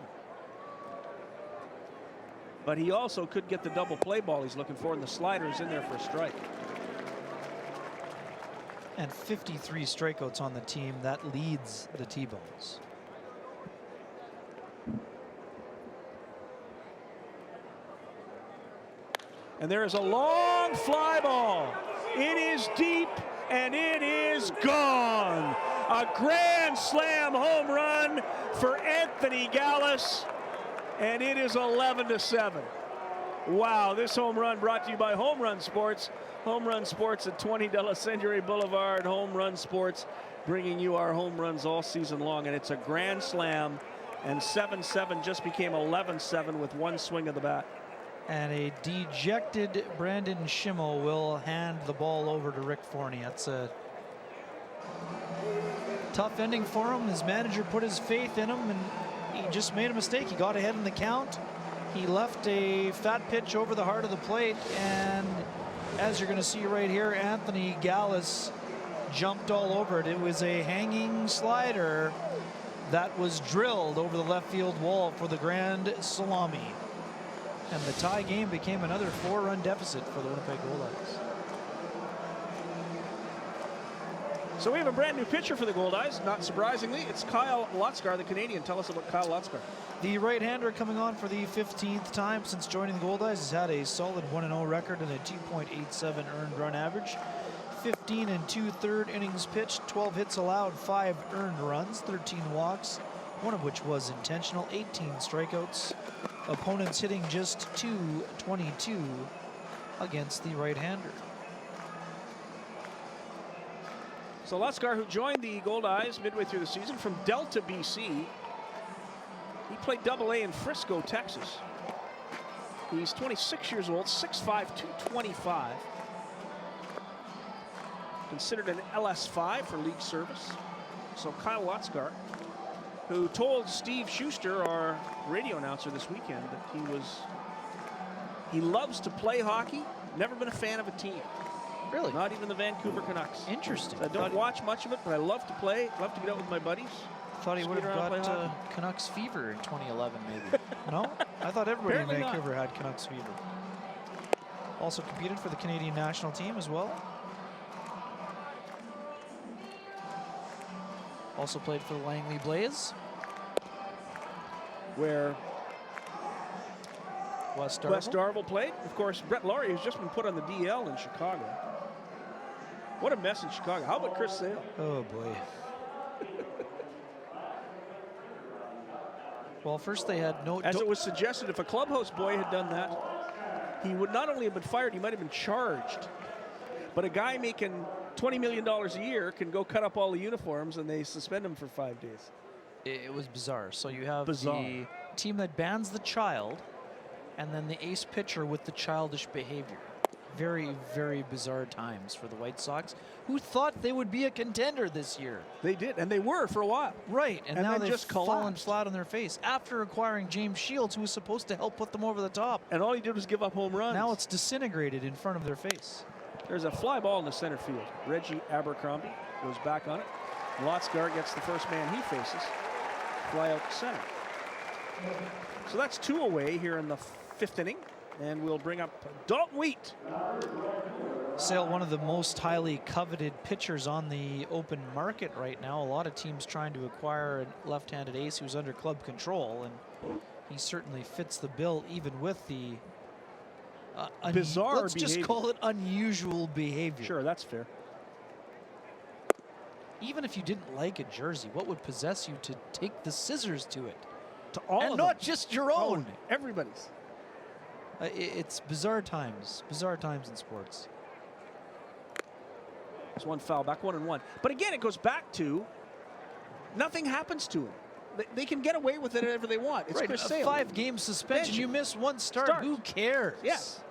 But he also could get the double play ball he's looking for, and the slider is in there for a strike. And 53 strikeouts on the team. That leads the T-Bones. And there is a long fly ball. It is deep, and it is gone. A grand slam home run for Anthony Goldeyes, and it is 11-7. Wow, this home run brought to you by Home Run Sports. Home Run Sports at 20 de la Century Boulevard. Home Run Sports bringing you our home runs all season long, and it's a grand slam, and 7-7 just became 11-7 with one swing of the bat. And a dejected Brandon Schimmel will hand the ball over to Rick Forney. That's a tough ending for him. His manager put his faith in him, and he just made a mistake. He got ahead in the count. He left a fat pitch over the heart of the plate, and as you're going to see right here, Anthony Goldeyes jumped all over it. It was a hanging slider that was drilled over the left field wall for the grand salami. And the tie game became another 4-run deficit for the Winnipeg Goldeyes. So we have a brand new pitcher for the Goldeyes. Not surprisingly, it's Kyle Lotzgar, the Canadian. Tell us about Kyle Lotzgar. The right-hander coming on for the 15th time since joining the Goldeyes has had a solid 1-0 record and a 2.87 earned run average. 15 2/3 innings pitched, 12 hits allowed, 5 earned runs, 13 walks, one of which was intentional, 18 strikeouts. Opponents hitting just .222 against the right-hander. So Lotzgar, who joined the Goldeyes midway through the season from Delta, BC. He played Double-A in Frisco, Texas. He's 26 years old, 6'5", 225. Considered an LS5 for league service. So Kyle Lotzgar, who told Steve Schuster, our radio announcer this weekend, that he loves to play hockey, never been a fan of a team. Really? Not even the Vancouver Canucks. Interesting. So I don't watch much of it, but I love to play, love to get out with my buddies. Thought he would have got Canucks fever in 2011, maybe. No? I thought everybody Apparently in Vancouver had Canucks fever. Also competed for the Canadian national team as well. Also played for the Langley Blaze, where Wes Darville played. Of course, Brett Laurie has just been put on the DL in Chicago. What a mess in Chicago. How about Chris Sale? Oh, boy. Well, first they had no... As it was suggested, if a clubhouse boy had done that, he would not only have been fired, he might have been charged. But a guy making $20 million a year can go cut up all the uniforms, and they suspend him for 5 days. It was bizarre. So you have the team that bans the child, and then the ace pitcher with the childish behavior. Very, very bizarre times for the White Sox, who thought they would be a contender this year. They did, and they were for a while. Right, and now they've just fallen flat on their face after acquiring James Shields, who was supposed to help put them over the top. And all he did was give up home runs. Now it's disintegrated in front of their face. There's a fly ball in the center field. Reggie Abercrombie goes back on it. Lotzgar gets the first man he faces. Fly out to center. So that's 2 away here in the 5th inning. And we'll bring up Dalton Wheat. Sale, one of the most highly coveted pitchers on the open market right now. A lot of teams trying to acquire a left-handed ace who's under club control, and he certainly fits the bill, even with the bizarre let's behavior. Just call it unusual behavior. Sure, that's fair. Even if you didn't like a jersey, what would possess you to take the scissors to it? To all and of not them. just your own. Everybody's. It's bizarre times in sports. There's one foul back, 1-1. But again, it goes back to nothing happens to him. They can get away with it whatever they want. It's right, Chris a Sale. 5-game suspension. You miss one start. Who cares? Yes.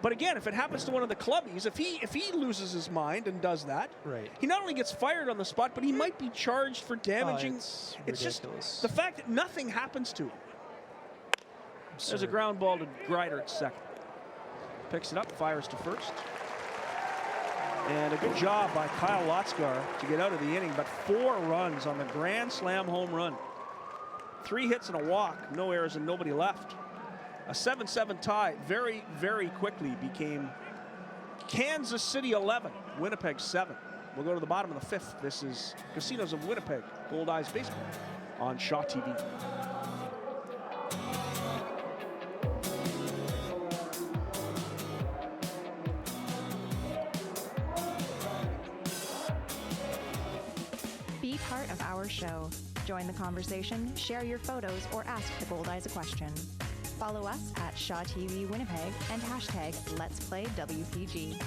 But again, if it happens to one of the clubbies, if he loses his mind and does that, right, he not only gets fired on the spot, but he might be charged for damaging. It's just the fact that nothing happens to him. There's a ground ball to Greider at second. Picks it up, fires to first. And a good job by Kyle Lotzgar to get out of the inning, but 4 runs on the grand slam home run. 3 hits and a walk, no errors and nobody left. A 7-7 tie very, very quickly became Kansas City 11, Winnipeg 7. We'll go to the bottom of the 5th. This is Casinos of Winnipeg, Goldeyes Baseball on Shaw TV. part of our show. Join the conversation, share your photos, or ask the Goldeyes a question. Follow us at Shaw TV Winnipeg and hashtag Let's Play WPG.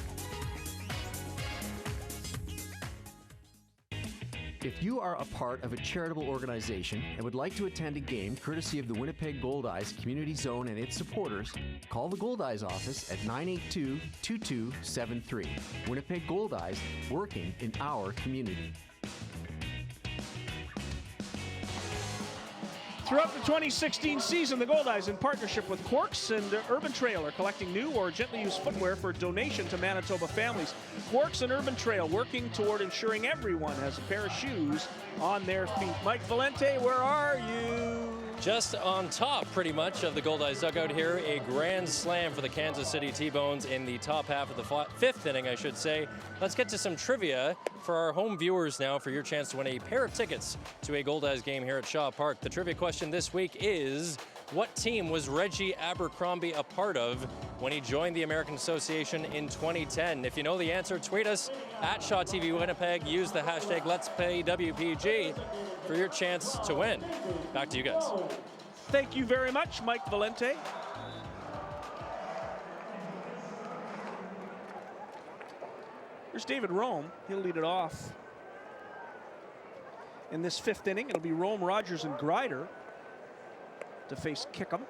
If you are a part of a charitable organization and would like to attend a game courtesy of the Winnipeg Goldeyes Community Zone and its supporters, call the Goldeyes office at 982-2273. Winnipeg Goldeyes, working in our community. Throughout the 2016 season, the Goldeyes, in partnership with Quarks and Urban Trail, are collecting new or gently used footwear for donation to Manitoba families. Quarks and Urban Trail working toward ensuring everyone has a pair of shoes on their feet. Mike Valente, where are you? Just on top, pretty much, of the Goldeyes dugout here. A grand slam for the Kansas City T-Bones in the top half of the fifth inning, I should say. Let's get to some trivia for our home viewers now for your chance to win a pair of tickets to a Goldeyes game here at Shaw Park. The trivia question this week is, what team was Reggie Abercrombie a part of when he joined the American Association in 2010? If you know the answer, tweet us at Shaw TV Winnipeg. Use the hashtag Let's Play WPG for your chance to win. Back to you guys. Thank you very much, Mike Valente. Here's David Rome. He'll lead it off in this fifth inning. It'll be Rome, Rogers, and Greider to face Kickham.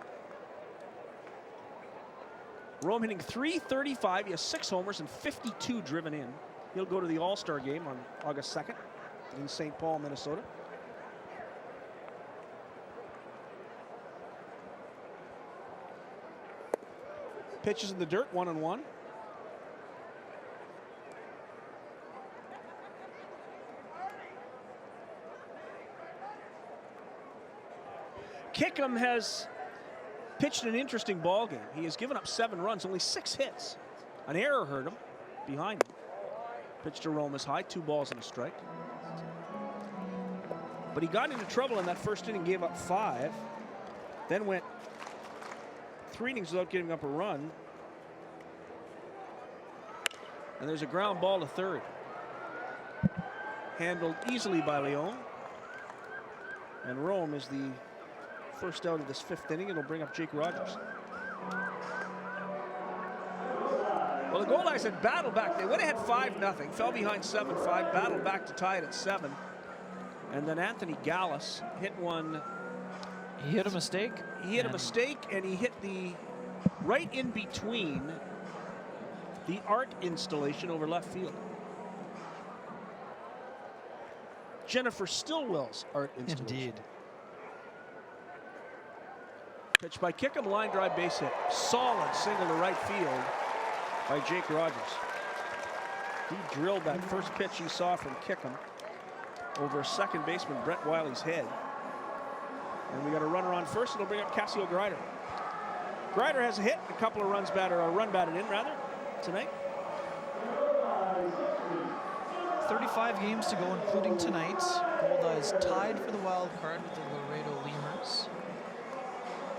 Rome hitting .335. He has 6 homers and 52 driven in. He'll go to the All-Star game on August 2nd in St. Paul, Minnesota. Pitches in the dirt, 1-1. Kickham has pitched an interesting ball game. He has given up 7 runs, only 6 hits. An error hurt him behind him. Pitch to Rome is high, 2 balls and a strike. But he got into trouble in that first inning, gave up 5, then went 3 innings without giving up a run. And there's a ground ball to third. Handled easily by Leon. And Rome is the first out of this 5th inning. It'll bring up Jake Rogers. Well, the Goldeyes had battled back. They went ahead 5-0, fell behind 7-5, battled back to tie it at 7. And then Anthony Gallus hit one. He hit a mistake? He hit a mistake, and he hit the right in between the art installation over left field. Jennifer Stillwell's art installation. Indeed. Pitch by Kickham, line drive base hit. Solid single to right field by Jake Rogers. He drilled that first pitch he saw from Kickham over second baseman Brett Wiley's head. And we got a runner on first. It'll bring up Cassio Greider. Greider has a hit, a couple of runs batted, or a run batted in rather, tonight. 35 games to go, including tonight. Goldeyes tied for the wild card with the Laredo Lemurs.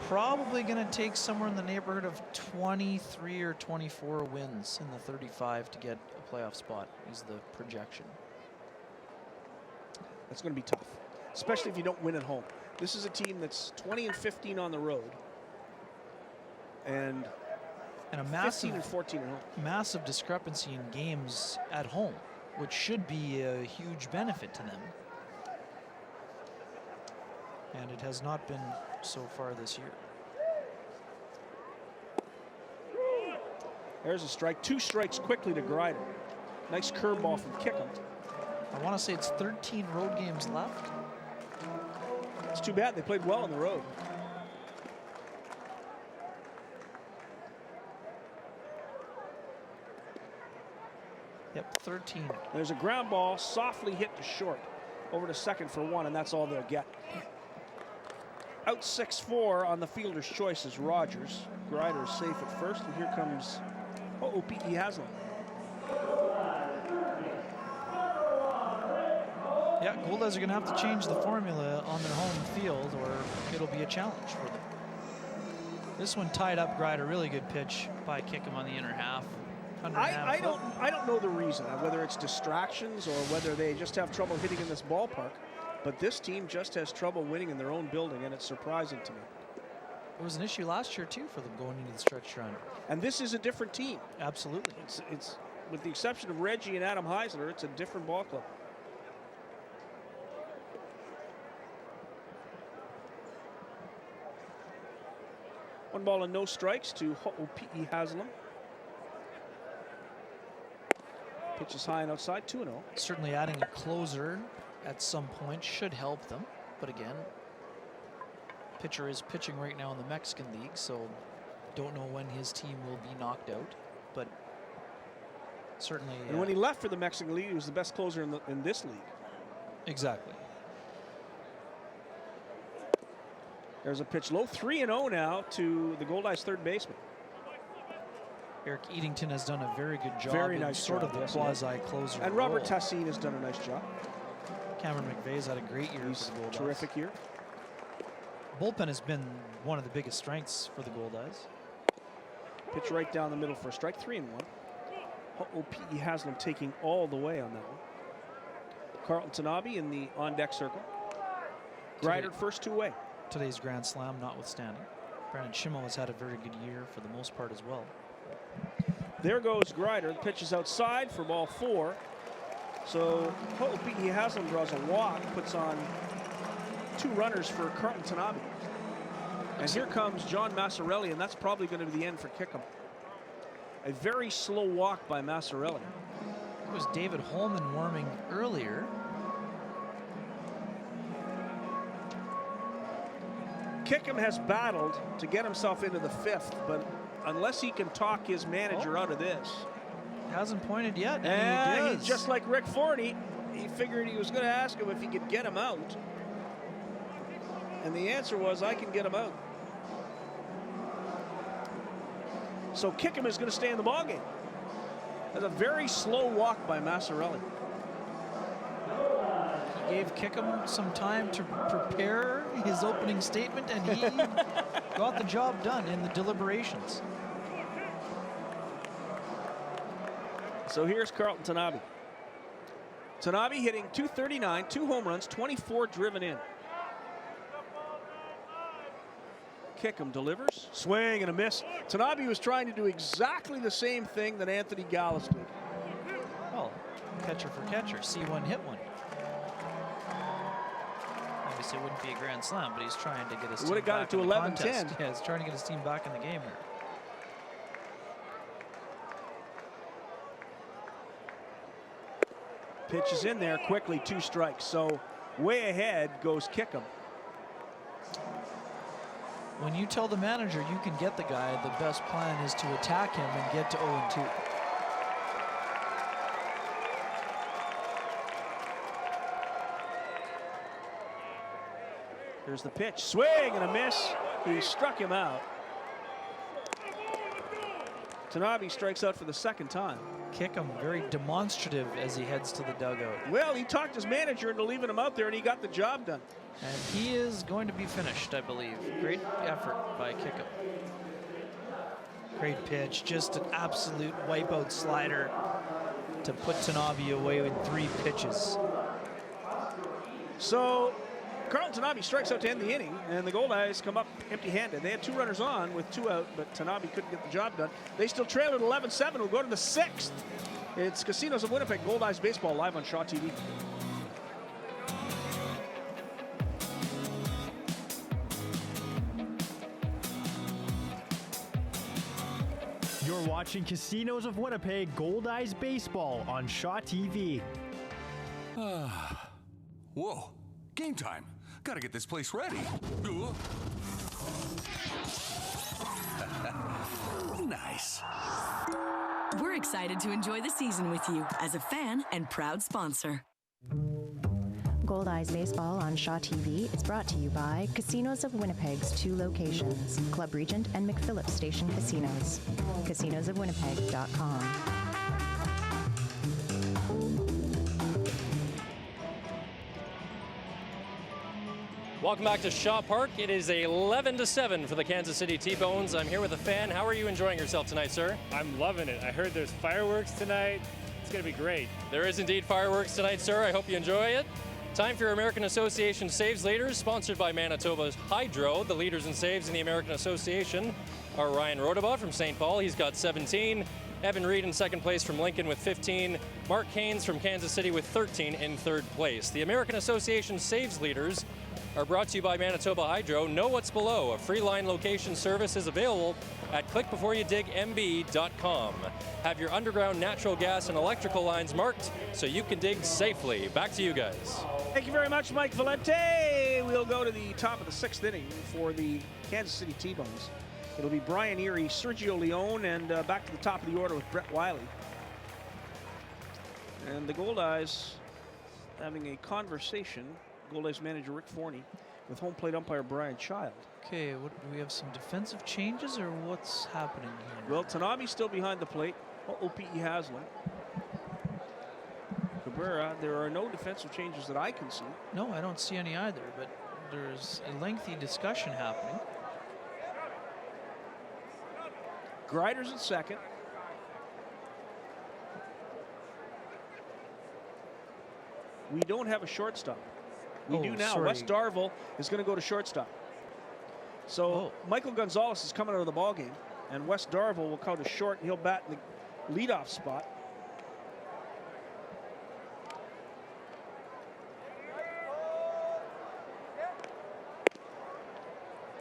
Probably going to take somewhere in the neighborhood of 23 or 24 wins in the 35 to get a playoff spot is the projection. That's going to be tough, especially if you don't win at home. This is a team that's 20-15 on the road, and a massive 15-14 at home. Massive discrepancy in games at home, which should be a huge benefit to them. And it has not been so far this year. There's a strike. 2 strikes quickly to Greider. Nice curveball from Kickham. I want to say it's 13 road games left. It's too bad. They played well on the road. Yep, 13. There's a ground ball softly hit to short. Over to second for 1, and that's all they'll get. Out 6-4 on the fielder's choice is Rogers. Greider's safe at first, and here comes P.E. Haslam. Yeah, Goldeyes are going to have to change the formula on their home field, or it'll be a challenge for them. This one tied up Greider. Really good pitch by Kickham on the inner half. I don't know the reason, whether it's distractions or whether they just have trouble hitting in this ballpark. But this team just has trouble winning in their own building, and it's surprising to me. It was an issue last year, too, for them going into the stretch run. And this is a different team. Absolutely. It's with the exception of Reggie and Adam Heisler, it's a different ball club. One ball and no strikes to Ho'opi'i Haslam. Pitch is high and outside, 2-0. Certainly adding a closer at some point should help them. But again, pitcher is pitching right now in the Mexican League, so don't know when his team will be knocked out. But certainly... And when he left for the Mexican League, he was the best closer in this league. Exactly. There's a pitch low, 3-0 now to the Goldeyes third baseman. Eric Eatington has done a very good job. Very nice sort job, of the yes, quasi-closer And Robert role. Tassin has done a nice job. Cameron McVeigh's had a great year He's for the Goldeyes. terrific year. Bullpen has been one of the biggest strengths for the Goldeyes. Pitch right down the middle for a strike, 3-1. Ho'opi'i Haslam taking all the way on that one. Carlton Tanabe in the on-deck circle. Grider first two-way. Today's Grand Slam notwithstanding. Brandon Schimmo has had a very good year for the most part as well. There goes Grider. The pitch is outside for ball 4. So Ho'opi'i Haslam draws a walk, puts on 2 runners for Carlton Tanabe. And here comes John Massarelli, and that's probably going to be the end for Kickham. A very slow walk by Massarelli. It was David Holman warming earlier. Kickham has battled to get himself into the 5th, but unless he can talk his manager out of this. Hasn't pointed yet. And he he's just like Rick Forney. He figured he was going to ask him if he could get him out. And the answer was, I can get him out. So Kickham is going to stay in the ballgame. That's a very slow walk by Massarelli. He gave Kickham some time to prepare his opening statement, and he got the job done in the deliberations. So here's Carlton Tanabe. Tanabe hitting .239, 2 home runs, 24 driven in. Kickham delivers, swing and a miss. Tanabe was trying to do exactly the same thing that Anthony Gallus did. Well, catcher for catcher, see one, hit one. Obviously, it wouldn't be a grand slam, but he's trying to get his team would have got back it to in the 11-10. contest. Yeah, he's trying to get his team back in the game here. Pitch is in there quickly, 2 strikes. So way ahead goes Kickham. When you tell the manager you can get the guy, the best plan is to attack him and get to 0-2. Here's the pitch, swing and a miss. He struck him out. Tanabe strikes out for the 2nd time. Kickham very demonstrative as he heads to the dugout. Well, he talked his manager into leaving him out there, and he got the job done. And he is going to be finished, I believe. Great effort by Kickham. Great pitch, just an absolute wipeout slider to put Tanabe away with 3 pitches. So Carlton Tanabe strikes out to end the inning, and the Goldeyes come up empty-handed. They had 2 runners on with 2 out, but Tanabe couldn't get the job done. They still trail at 11-7. We'll go to the 6th. It's Casinos of Winnipeg Goldeyes baseball live on Shaw TV. You're watching Casinos of Winnipeg Goldeyes baseball on Shaw TV. Whoa, game time. Gotta get this place ready. Nice. We're excited to enjoy the season with you as a fan and proud sponsor. Goldeyes Baseball on Shaw TV is brought to you by Casinos of Winnipeg's 2 locations, Club Regent and McPhillips Station Casinos. CasinosofWinnipeg.com. Welcome back to Shaw Park. It is 11-7 for the Kansas City T-Bones. I'm here with a fan. How are you enjoying yourself tonight, sir? I'm loving it. I heard there's fireworks tonight. It's going to be great. There is indeed fireworks tonight, sir. I hope you enjoy it. Time for your American Association Saves Leaders, sponsored by Manitoba's Hydro. The leaders in saves in the American Association are Ryan Rodabaugh from St. Paul. He's got 17. Evan Reed in second place from Lincoln with 15. Mark Haynes from Kansas City with 13 in third place. The American Association Saves Leaders are brought to you by Manitoba Hydro. Know what's below. A free line location service is available at clickbeforeyoudigmb.com. Have your underground natural gas and electrical lines marked so you can dig safely. Back to you guys. Thank you very much, Mike Valente. We'll go to the top of the 6th inning for the Kansas City T-Bones. It'll be Brian Erie, Sergio Leone, and back to the top of the order with Brett Wiley. And the Goldeyes having a conversation, Goldeyes manager Rick Forney, with home plate umpire Brian Child. Okay, what, do we have some defensive changes, or what's happening here? Well, Tanabe's still behind the plate. P.E. Haslam. Cabrera, there are no defensive changes that I can see. No, I don't see any either, but there's a lengthy discussion happening. Grider's at second. We don't have a shortstop. We do now. Sorry. Wes Darville is going to go to shortstop. So Michael Gonzalez is coming out of the ballgame, and Wes Darville will come to short, and he'll bat in the leadoff spot.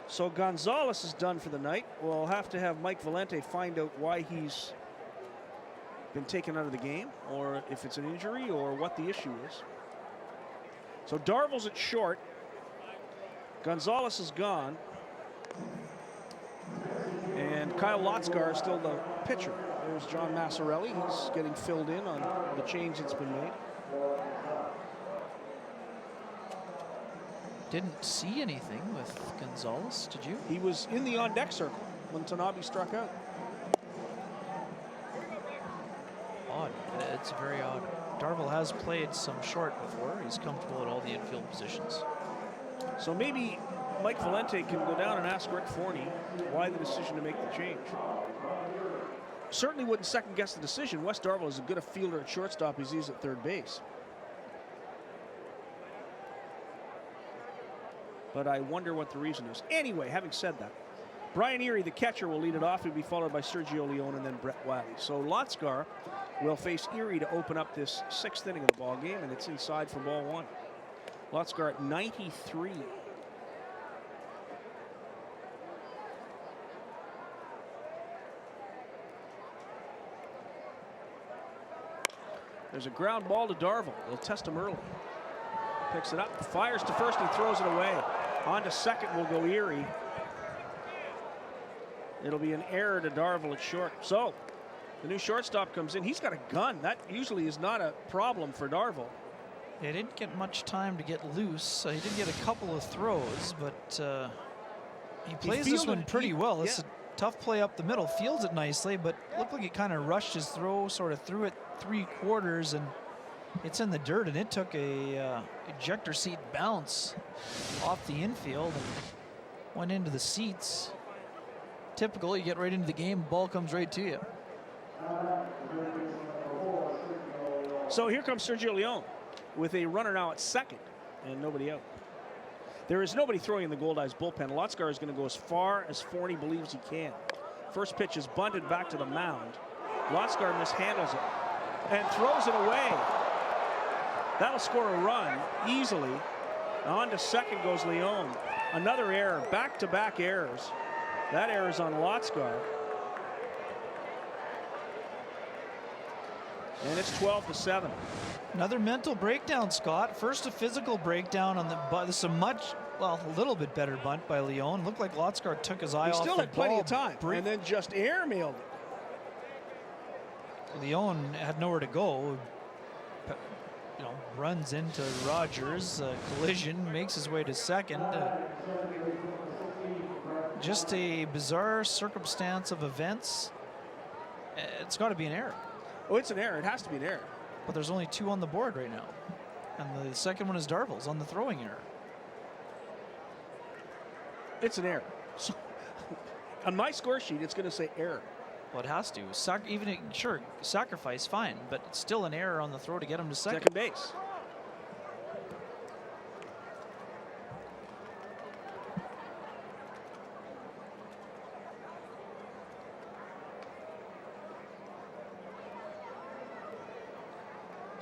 So Gonzalez is done for the night. We'll have to have Mike Valente find out why he's been taken out of the game, or if it's an injury, or what the issue is. So Darville's at short. Gonzalez is gone. And Kyle Lotzgar is still the pitcher. There's John Massarelli. He's getting filled in on the change that's been made. Didn't see anything with Gonzalez, did you? He was in the on-deck circle when Tanabe struck out. Odd. It's very odd. Darville has played some short before. He's comfortable at all the infield positions. So maybe Mike Valente can go down and ask Rick Forney why the decision to make the change. Certainly wouldn't second guess the decision. Wes Darville is as good a fielder at shortstop as he is at third base. But I wonder what the reason is. Anyway, having said that, Brian Erie, the catcher, will lead it off. He'll be followed by Sergio Leone and then Brett Wiley. So Lotzgar will face Erie to open up this 6th inning of the ball game, and it's inside for ball one. Lotzgar at 93. There's a ground ball to Darville. They'll test him early. Picks it up, fires to first, and throws it away. On to second will go Erie. It'll be an error to Darville at short. So the new shortstop comes in. He's got a gun. That usually is not a problem for Darville. He didn't get much time to get loose. He did get a couple of throws, but he plays this one pretty well. It's a tough play up the middle. Fields it nicely, but looked like he kind of rushed his throw, sort of threw it 3/4, and it's in the dirt, and it took a ejector seat bounce off the infield and went into the seats. Typical, you get right into the game, ball comes right to you. So here comes Sergio Leone with a runner now at second and nobody out. There is nobody throwing in the Goldeyes bullpen. Lotzgar is going to go as far as Forney believes he can. First pitch is bunted back to the mound. Lotzgar mishandles it and throws it away. That'll score a run easily. On to second goes Leone. Another error, back-to-back errors. That error is on Lotzgar. And it's 12-7. Another mental breakdown, Scott. First a physical breakdown on the bunt. This is a little bit better bunt by Leone. Looked like Lotzgar took his eye off the ball. He still had plenty of time, and then just airmailed it. Leone had nowhere to go. Runs into Rogers, collision, makes his way to second. Just a bizarre circumstance of events. It's got to be an error. Oh, it's an error. It has to be an error. But there's only 2 on the board right now. And the second one is Darville's on the throwing error. It's an error. So, on my score sheet, it's going to say error. Well, it has to. Sure, sacrifice, fine, but it's still an error on the throw to get him to second. Second base.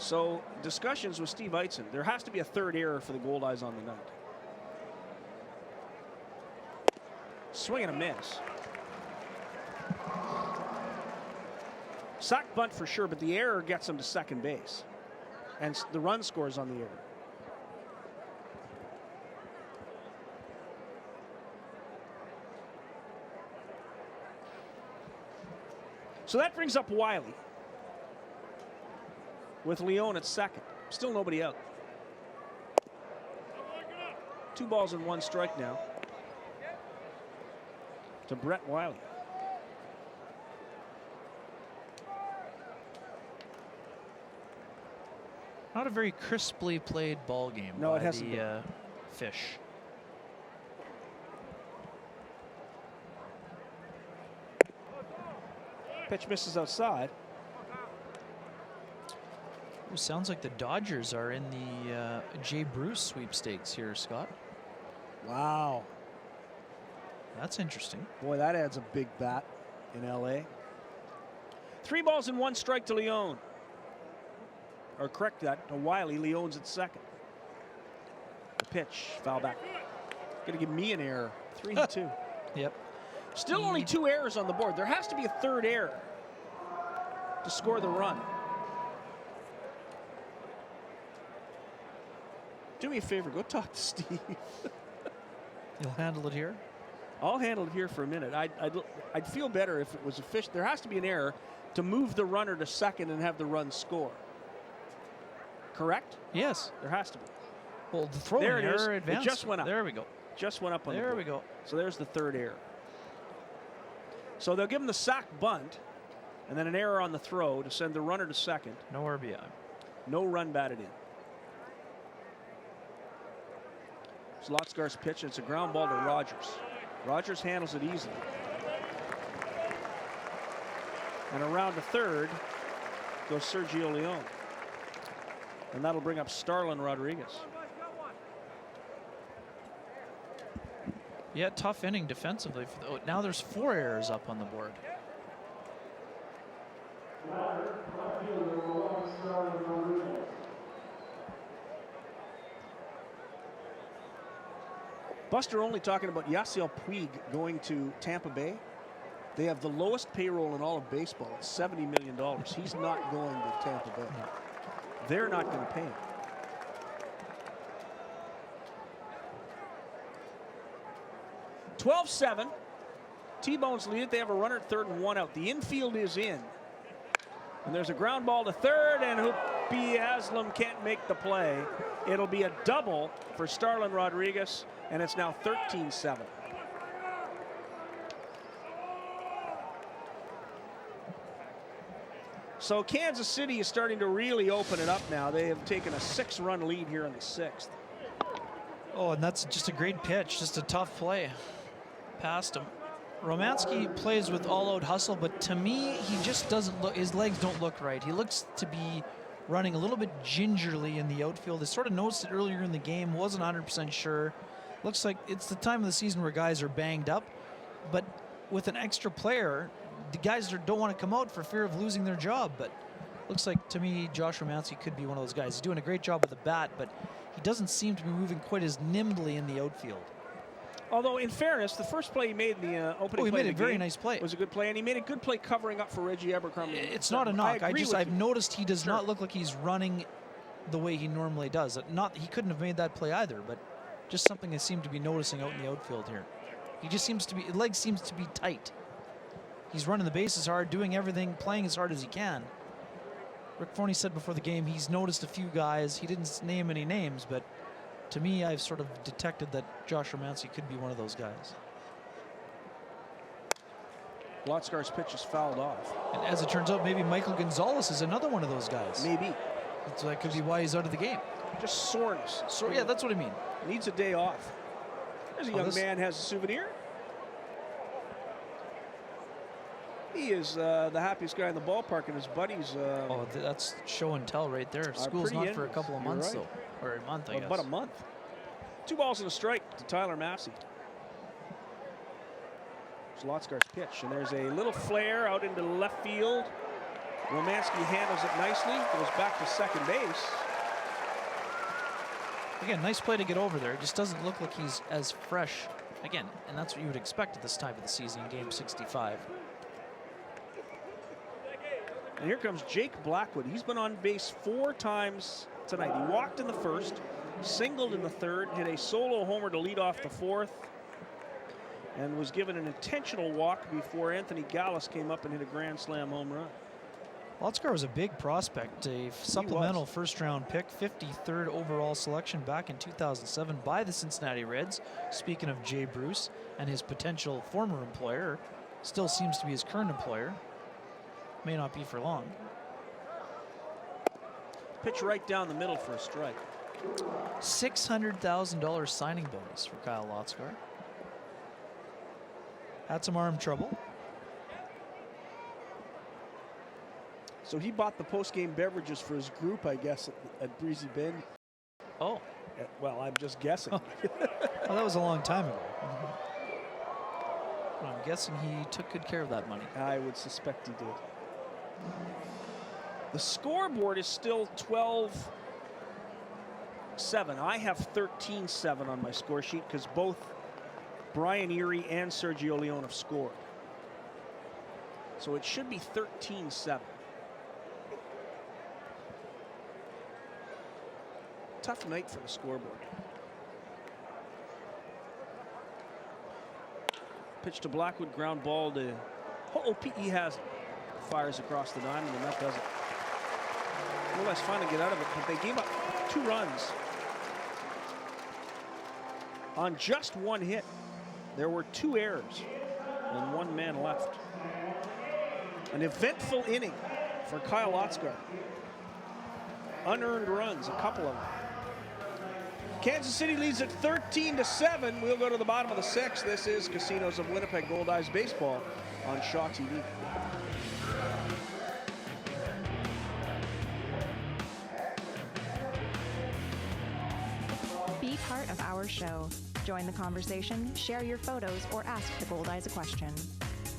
So discussions with Steve Eitzen. There has to be a third error for the Goldeyes on the night. Swing and a miss. Sack bunt for sure, but the error gets him to second base. And the run scores on the error. So that brings up Wiley with Leone at second. Still nobody out. 2 balls and 1 strike now to Brett Wiley. Not a very crisply played ball game No, by it hasn't the Fish. Pitch misses outside. Ooh, sounds like the Dodgers are in the Jay Bruce sweepstakes here, Scott. Wow. That's interesting. Boy, that adds a big bat in LA. 3 balls and 1 strike to Leone. Or correct that, to Wiley. Leone's at second. The pitch, foul back. Gonna give me an error. 3-2. Yep. Still only 2 errors on the board. There has to be a third error to score the run. Do me a favor, go talk to Steve. You'll handle it here? I'll handle it here for a minute. I'd feel better if it was a Fish. There has to be an error to move the runner to second and have the run score. Correct? Yes. There has to be. Well, the throwing there it is. error advanced. It just went up. There we go. Just went up on there the board. we go. So there's the third error. So they'll give him the sack bunt and then an error on the throw to send the runner to second. No RBI. No run batted in. Slotskar's pitch, and it's a ground ball to Rogers. Rogers handles it easily. And around to third goes Sergio Leone. And that'll bring up Starlin Rodriguez. Yeah, tough inning defensively. Now there's 4 errors up on the board. Buster only talking about Yasiel Puig going to Tampa Bay. They have the lowest payroll in all of baseball. It's $70 million. He's not going to Tampa Bay. They're not going to pay him. (12-7). T-Bones lead it. They have a runner at third and 1 out. The infield is in. And there's a ground ball to third, and Hoopy Haslam can't make the play. It'll be a double for Starlin Rodriguez, and it's now 13-7. So Kansas City is starting to really open it up now. They have taken a 6-run lead here in the 6th. Oh, and that's just a great pitch. Just a tough play. Past him. Romanski plays with all-out hustle, but to me, he just doesn't look, his legs don't look right. He looks to be running a little bit gingerly in the outfield. I sort of noticed it earlier in the game, wasn't 100% sure. Looks like it's the time of the season where guys are banged up, but with an extra player, the guys don't want to come out for fear of losing their job. But looks like to me, Josh Romanski could be one of those guys. He's doing a great job with the bat, but he doesn't seem to be moving quite as nimbly in the outfield. Although, in fairness, the first play he made in the opening play made a very nice play. Was a good play, and he made a good play covering up for Reggie Abercrombie. It's not a knock. I've noticed he does not look like he's running the way he normally does. He couldn't have made that play either, but just something I seem to be noticing out in the outfield here. He just seems to be, his leg seems to be tight. He's running the bases hard, doing everything, playing as hard as he can. Rick Forney said before the game he's noticed a few guys. He didn't name any names, but to me, I've sort of detected that Josh Romanski could be one of those guys. Lotskar's pitch is fouled off. And as it turns out, maybe Michael Gonzalez is another one of those guys. Maybe. So that could be why he's out of the game. Just soreness. Yeah, that's what I mean. Needs a day off. There's a young man has a souvenir. He is the happiest guy in the ballpark, and his buddies. Oh, that's show and tell right there. School's not for a couple of months, though. Or a month, I guess. About a month. 2 balls and a strike to Tyler Massey. Lotskar's pitch, and there's a little flare out into left field. Romanski handles it nicely, goes back to second base. Again, nice play to get over there. It just doesn't look like he's as fresh. Again, and that's what you would expect at this time of the season, game 65. And here comes Jake Blackwood. He's been on base 4 times tonight. He walked in the first, singled in the third, hit a solo homer to lead off the fourth, and was given an intentional walk before Anthony Gallus came up and hit a grand slam home run. Lotzgar was a big prospect, a supplemental first-round pick, 53rd overall selection back in 2007 by the Cincinnati Reds. Speaking of Jay Bruce and his potential former employer, still seems to be his current employer. May not be for long. Pitch right down the middle for a strike. $600,000 signing bonus for Kyle Lotzgar. Had some arm trouble. So he bought the post-game beverages for his group, I guess, at Breezy Bend. Oh. Well, I'm just guessing. Well, that was a long time ago. But I'm guessing he took good care of that money. I would suspect he did. The scoreboard is still 12-7. I have 13-7 on my score sheet because both Brian Erie and Sergio Leone have scored. So it should be 13-7. Tough night for the scoreboard. Pitch to Blackwood, ground ball to he has it. Fires across the diamond, and that does it. Goldeyes finally get out of it, but they gave up 2 runs on just 1 hit. There were 2 errors and 1 man left. An eventful inning for Kyle Lotzgar. Unearned runs, a couple of them. Kansas City leads at 13-7. We'll go to the bottom of the 6th. This is Casinos of Winnipeg Goldeyes baseball on Shaw TV. Be part of our show. Join the conversation, share your photos, or ask the Goldeyes a question.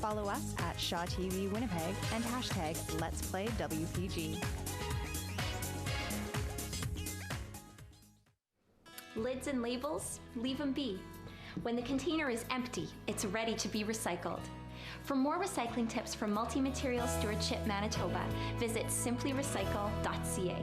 Follow us at Shaw TV Winnipeg and hashtag Let's Play WPG. Lids and labels, leave them be. When the container is empty, it's ready to be recycled. For more recycling tips from Multi-Material Stewardship Manitoba, visit simplyrecycle.ca.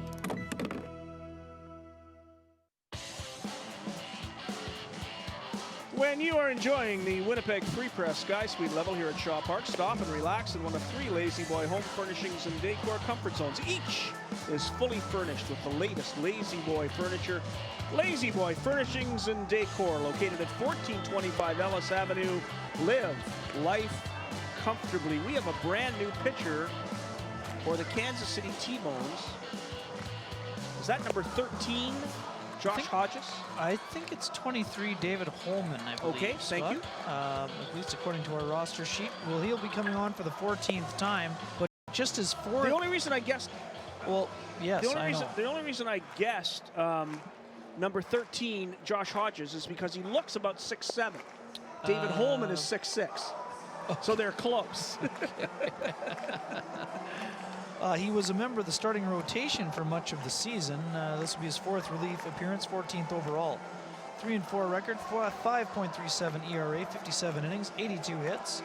When you are enjoying the Winnipeg Free Press Sky Suite level here at Shaw Park, stop and relax in one of 3 Lazy Boy home furnishings and decor comfort zones. Each is fully furnished with the latest Lazy Boy furniture. Lazy Boy Furnishings and Decor, located at 1425 Ellis Avenue. Live life comfortably. We have a brand new pitcher for the Kansas City T-Bones. Is that number 13? Josh Hodges? I think it's 23, David Holman, I believe. Okay, thank you. At least according to our roster sheet. Well, he'll be coming on for the 14th time, but just his 4th. The only reason I guessed... Well, yes, the only reason I guessed number 13, Josh Hodges, is because he looks about 6'7". David Holman is 6'6". So they're close. He was a member of the starting rotation for much of the season. This will be his 4th relief appearance, 14th overall. 3-4 record, 5.37 ERA, 57 innings, 82 hits,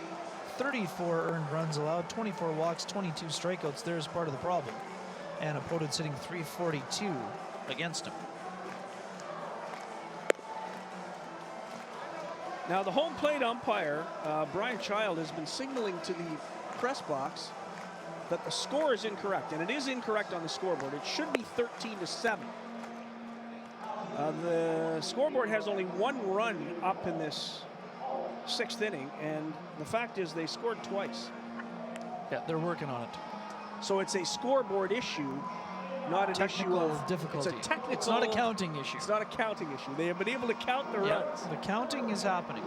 34 earned runs allowed, 24 walks, 22 strikeouts. There's part of the problem. And opponents hitting .342 against him. Now the home plate umpire, Brian Child, has been signaling to the press box that the score is incorrect, and it is incorrect on the scoreboard. It should be 13-7. The scoreboard has only 1 run up in this 6th inning, and the fact is they scored twice. Yeah, they're working on it. So it's a scoreboard issue, not an issue of difficulty. It's a technical. It's not a counting issue. It's not a counting issue. They have been able to count the runs. The counting is happening.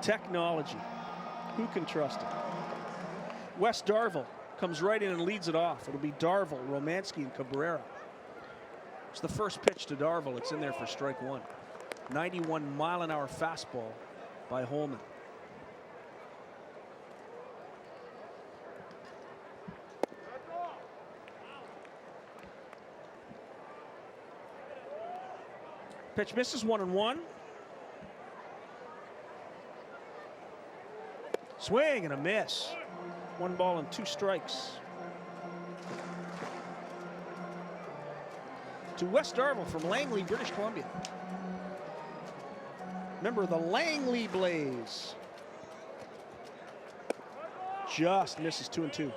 Technology. Who can trust it? Wes Darville comes right in and leads it off. It'll be Darville, Romanski, and Cabrera. It's the first pitch to Darville. It's in there for strike 1. 91-mile-an-hour fastball by Holman. Pitch misses, 1-1. Swing and a miss. 1 ball and 2 strikes. To West Darville from Langley, British Columbia. Remember the Langley Blaze. Just misses, 2-2.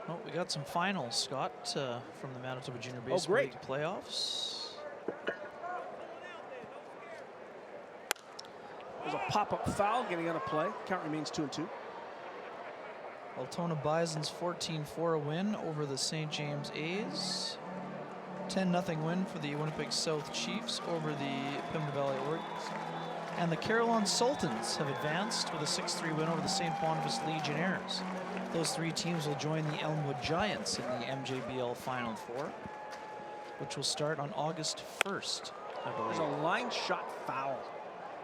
Well, we got some finals, Scott, from the Manitoba Junior Baseball League playoffs. There's a pop-up foul getting out of play. Count remains 2-2. Altona Bison's 14-4 win over the St. James A's. 10-0 win for the Winnipeg South Chiefs over the Pymna Valley Orioles. And the Carillon Sultans have advanced with a 6-3 win over the St. Boniface Legionnaires. Those 3 teams will join the Elmwood Giants in the MJBL Final Four, which will start on August 1st, I believe. There's a line shot foul.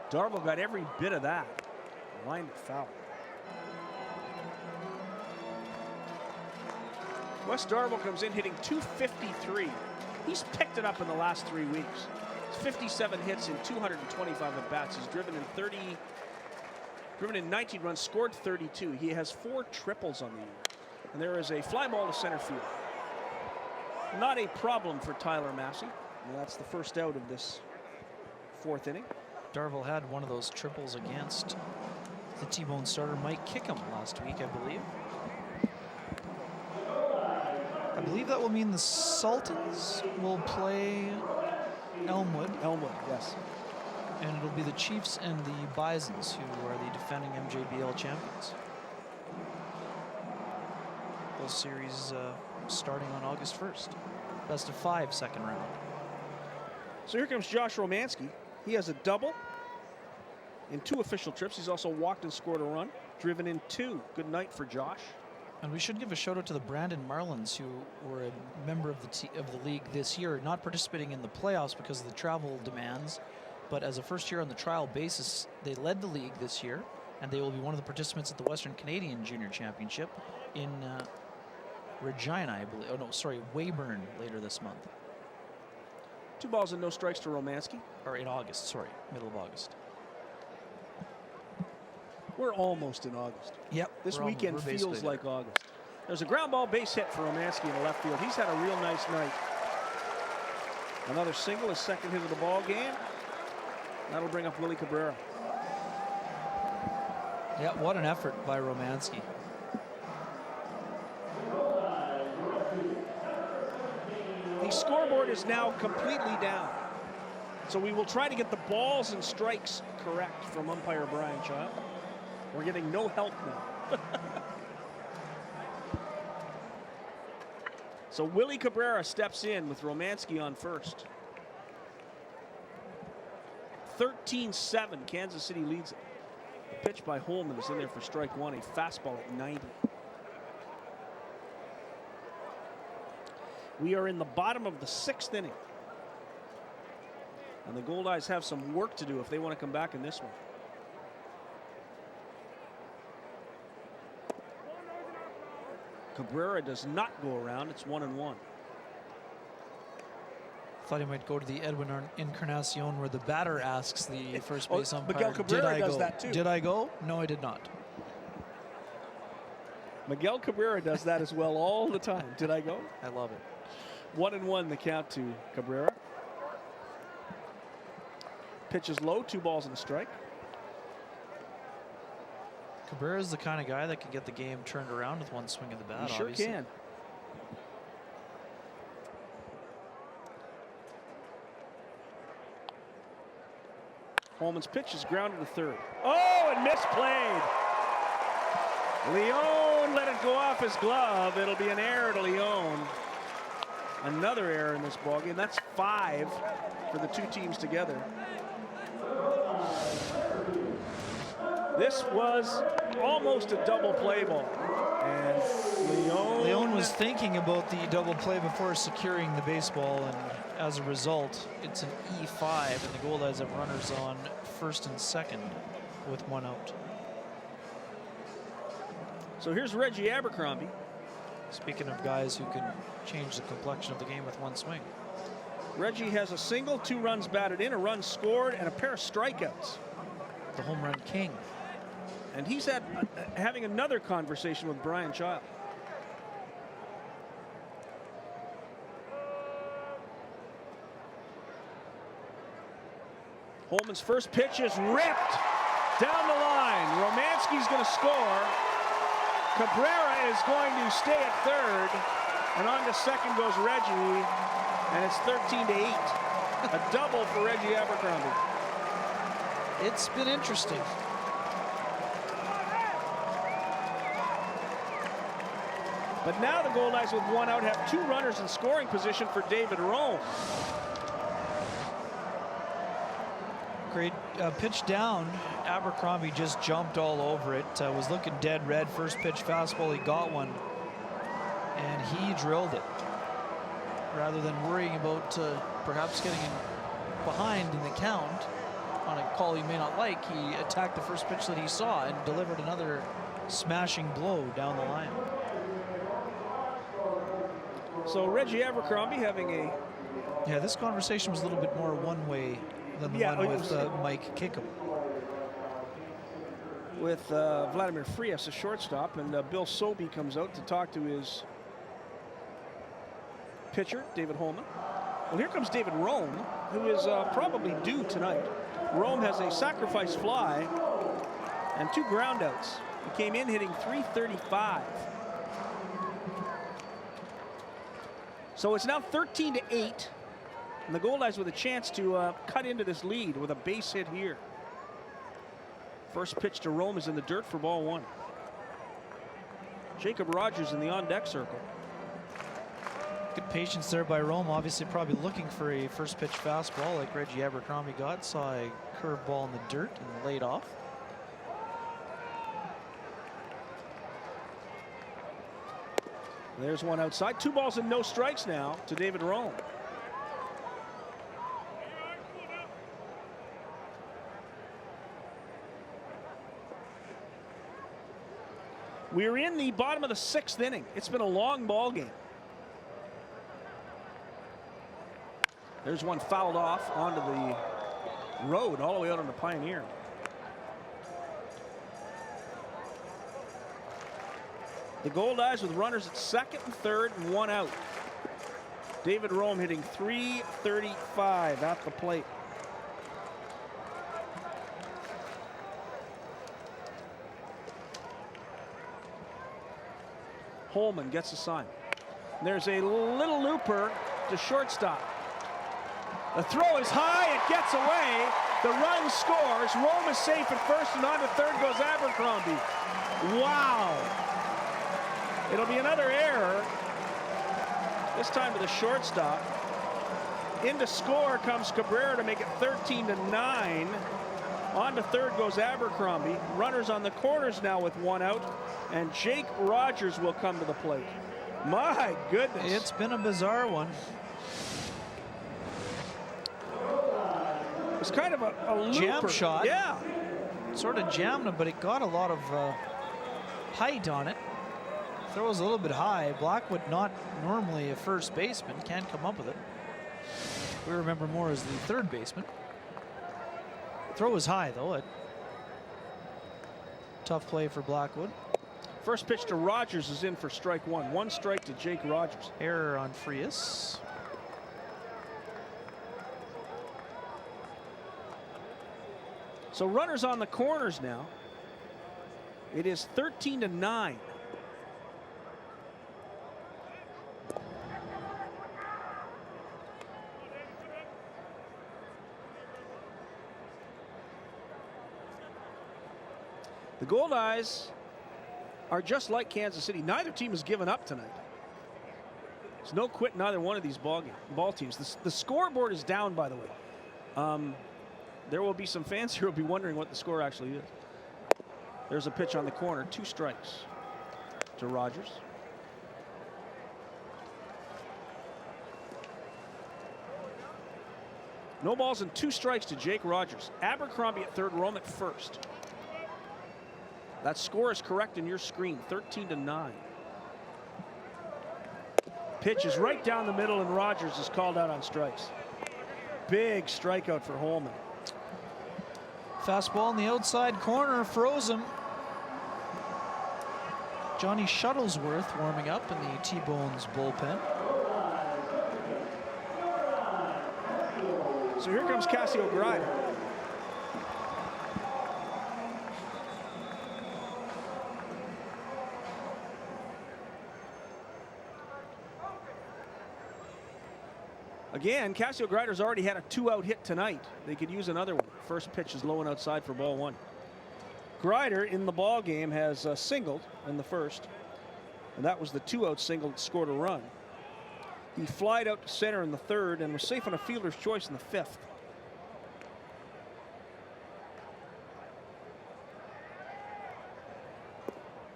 Darville got every bit of that. Line foul. West Darville comes in hitting .253. He's picked it up in the last 3 weeks. 57 hits in 225 at-bats. He's driven in 19 runs, scored 32. He has 4 triples on the year. And there is a fly ball to center field. Not a problem for Tyler Massey. And that's the first out of this 4th inning. Darville had one of those triples against the T-Bone starter Mike Kickham last week, I believe. I believe that will mean the Sultans will play Elmwood. Elmwood, yes. And it'll be the Chiefs and the Bisons who are the defending MJBL champions. Full series starting on August 1st. Best of 5 second round. So here comes Josh Romanski. He has a double in 2 official trips. He's also walked and scored a run, driven in 2. Good night for Josh. And we should give a shout out to the Brandon Marlins, who were a member of the league this year, not participating in the playoffs because of the travel demands, but as a first year on the trial basis, they led the league this year, and they will be one of the participants at the Western Canadian Junior Championship in Regina, I believe. Oh no, sorry, Weyburn later this month. 2 balls and no strikes to Romanski. Or in August, sorry, middle of August. We're almost in August. Yep. This weekend feels like August. There's a ground ball base hit for Romanski in the left field. He's had a real nice night. Another single, his 2nd hit of the ball game. That'll bring up Willie Cabrera. Yeah, what an effort by Romanski. The scoreboard is now completely down. So we will try to get the balls and strikes correct from umpire Brian Child. We're getting no help now. So Willie Cabrera steps in with Romanski on first. 13-7, Kansas City leads it. The pitch by Holman is in there for strike 1, a fastball at 90. We are in the bottom of the 6th inning. And the Goldeyes have some work to do if they want to come back in this one. Cabrera does not go around. It's 1-1. Thought he might go to the Edwin Encarnacion where the batter asks the first base umpire, Miguel Cabrera does go? that too. Did I go? No, I did not. Miguel Cabrera does that as well all the time. Did I go? I love it. 1-1 the count to Cabrera. Pitch is low, 2 balls and a strike. Cabrera is the kind of guy that can get the game turned around with one swing of the bat. He sure obviously can. Holman's pitch is grounded to third. Oh, and misplayed. Leon let it go off his glove. It'll be an error to Leon. Another error in this ballgame. That's 5 for the 2 teams together. This was almost a double play ball. And Leon was thinking about the double play before securing the baseball, and as a result, it's an E5, and the Goldeyes have runners on first and second with 1 out. So here's Reggie Abercrombie. Speaking of guys who can change the complexion of the game with one swing. Reggie has a single, 2 runs batted in, a run scored, and a pair of strikeouts. The home run king. And he's having another conversation with Brian Child. Holman's first pitch is ripped down the line. Romanski's going to score. Cabrera is going to stay at third. And on to second goes Reggie. And it's 13-8. A double for Reggie Abercrombie. It's been interesting. But now the Goldeyes with 1 out have 2 runners in scoring position for David Rome. Great pitch down. Abercrombie just jumped all over it. Was looking dead red. First pitch fastball, he got one. And he drilled it. Rather than worrying about perhaps getting behind in the count on a call he may not like, he attacked the first pitch that he saw and delivered another smashing blow down the line. So Reggie Abercrombie having a... Yeah, this conversation was a little bit more one-way than the one with Mike Kickham. With Vladimir Frias, a shortstop, and Bill Sobey comes out to talk to his pitcher, David Holman. Well, here comes David Rome, who is probably due tonight. Rome has a sacrifice fly and 2 groundouts. He came in hitting .335. So it's now 13-8, and the Goldeyes with a chance to cut into this lead with a base hit here. First pitch to Rome is in the dirt for ball 1. Jacob Rogers in the on-deck circle. Good patience there by Rome. Obviously probably looking for a first pitch fastball like Reggie Abercrombie got. Saw a curveball in the dirt and laid off. There's one outside. 2 balls and no strikes now to David Rome. We're in the bottom of the 6th inning. It's been a long ball game. There's one fouled off onto the road all the way out on the Pioneer. The Goldeyes with runners at second and third and 1 out. David Rome hitting .335 at the plate. Holman gets a sign. There's a little looper to shortstop. The throw is high, it gets away. The run scores. Rome is safe at first, and on to third goes Abercrombie. Wow. It'll be another error. This time to the shortstop. In to score comes Cabrera to make it 13-9. On to third goes Abercrombie. Runners on the corners now with 1 out. And Jake Rogers will come to the plate. My goodness. It's been a bizarre one. It was kind of a looper. Jam shot. Yeah. Sort of jammed him, but it got a lot of height on it. Throw was a little bit high. Blackwood, not normally a first baseman, can't come up with it. We remember more as the third baseman. Throw was high, though. Tough play for Blackwood. First pitch to Rogers is in for strike 1. 1 strike to Jake Rogers. Error on Frias. So runners on the corners now. It is 13-9. The Goldeyes are just like Kansas City. Neither team has given up tonight. There's no quit in either one of these ball teams. The scoreboard is down, by the way. There will be some fans here who will be wondering what the score actually is. There's a pitch on the corner, 2 strikes. to Rogers. No balls and 2 strikes to Jake Rogers. Abercrombie at third, Rome at first. That score is correct in your screen, 13-9. Pitch is right down the middle, and Rogers is called out on strikes. Big strikeout for Holman. Fastball in the outside corner, froze him. Johnny Shuttlesworth warming up in the T-Bones bullpen. So here comes Cassio Grider. Again, Cassio Grider's already had a 2-out hit tonight. They could use another one. First pitch is low and outside for ball 1. Grider in the ball game has singled in the first, and that was the 2-out single that scored a run. He flied out to center in the third and was safe on a fielder's choice in the 5th.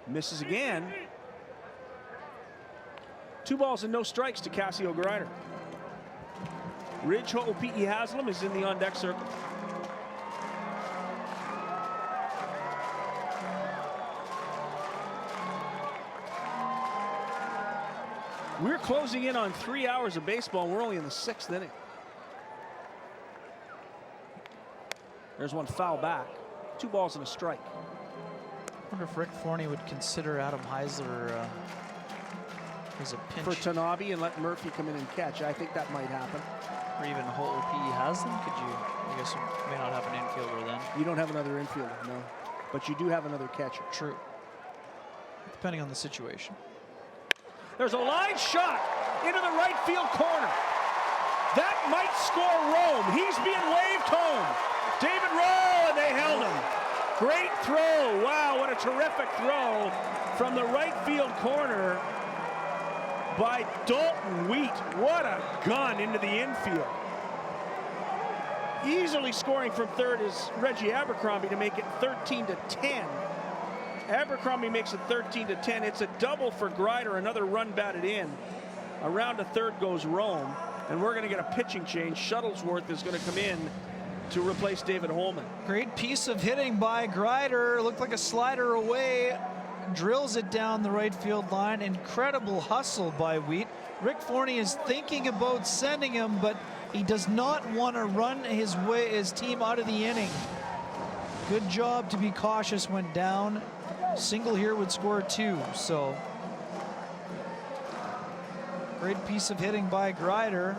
Misses again. 2 balls and no strikes to Cassio Grider. Ridge Ho'opi'i Haslam is in the on-deck circle. We're closing in on 3 hours of baseball, and we're only in the 6th inning. There's one foul back. 2 balls and a strike. I wonder if Rick Forney would consider Adam Heisler as a pinch. For Tanabe and let Murphy come in and catch. I think that might happen. Or even Ho'opi'i Haslam. Could you, I guess you may not have an infielder then. You don't have another infielder, no. But you do have another catcher. True. Depending on the situation. There's a line shot into the right field corner. That might score Rome. He's being waved home. David Rowe, and they held him. Great throw. Wow, what a terrific throw from the right field corner by Dalton Wheat. What a gun into the infield. Easily scoring from third is Reggie Abercrombie to make it 13-10. Abercrombie makes it 13-10. It's a double for Grider, another run batted in. Around to third goes Rome, and we're going to get a pitching change. Shuttlesworth is going to come in to replace David Holman. Great piece of hitting by Grider. Looked like a slider away. Drills it down the right field line. Incredible hustle by Wheat. Rick Forney is thinking about sending him, but he does not want to run his team out of the inning. Good job to be cautious, went down. Single here would score 2, so great piece of hitting by Grider,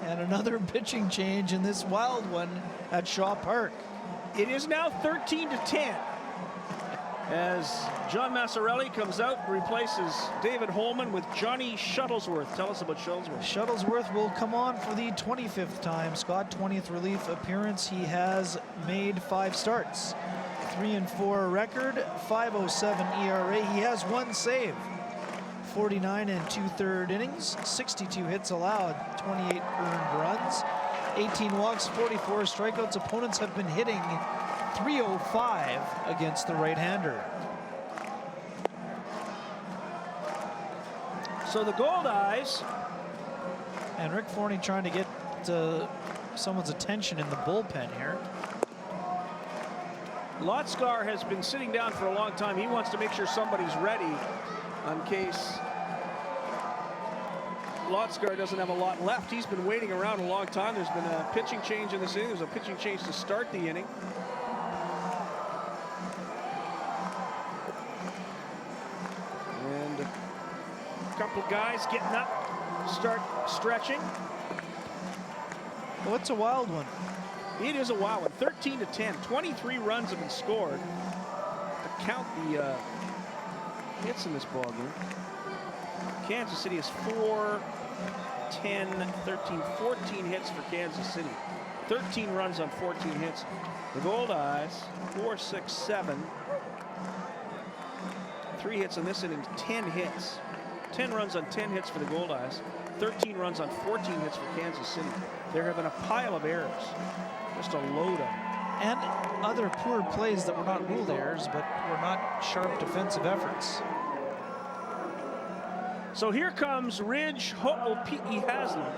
and another pitching change in this wild one at Shaw Park. It is now 13-10 as John Massarelli comes out and replaces David Holman with Johnny Shuttlesworth. Tell us about Shuttlesworth. Shuttlesworth will come on for the 25th time. Scott, 20th relief appearance. He has made 5 starts. 3-4 record, 5.07 ERA. He has 1 save. 49 2/3 innings, 62 hits allowed, 28 earned runs, 18 walks, 44 strikeouts. Opponents have been hitting .305 against the right-hander. So the Goldeyes. And Rick Forney trying to get someone's attention in the bullpen here. Lotzgar has been sitting down for a long time. He wants to make sure somebody's ready in case Lotzgar doesn't have a lot left. He's been waiting around a long time. There's been a pitching change in this inning. There's a pitching change to start the inning. And a couple guys getting up, start stretching. Well, it's a wild one. It is a wild one. 13-10. 23 runs have been scored. To count the hits in this ballgame. Kansas City has 4, 10, 13, 14 hits for Kansas City. 13 runs on 14 hits. The Goldeyes, 4, 6, 7. 3 hits in this inning, 10 hits. 10 runs on 10 hits for the Goldeyes. 13 runs on 14 hits for Kansas City. There have been a pile of errors. Just a load of them. And other poor plays that were not ruled errors, but were not sharp defensive efforts. So here comes Ridge Ho'opi'i Haslam.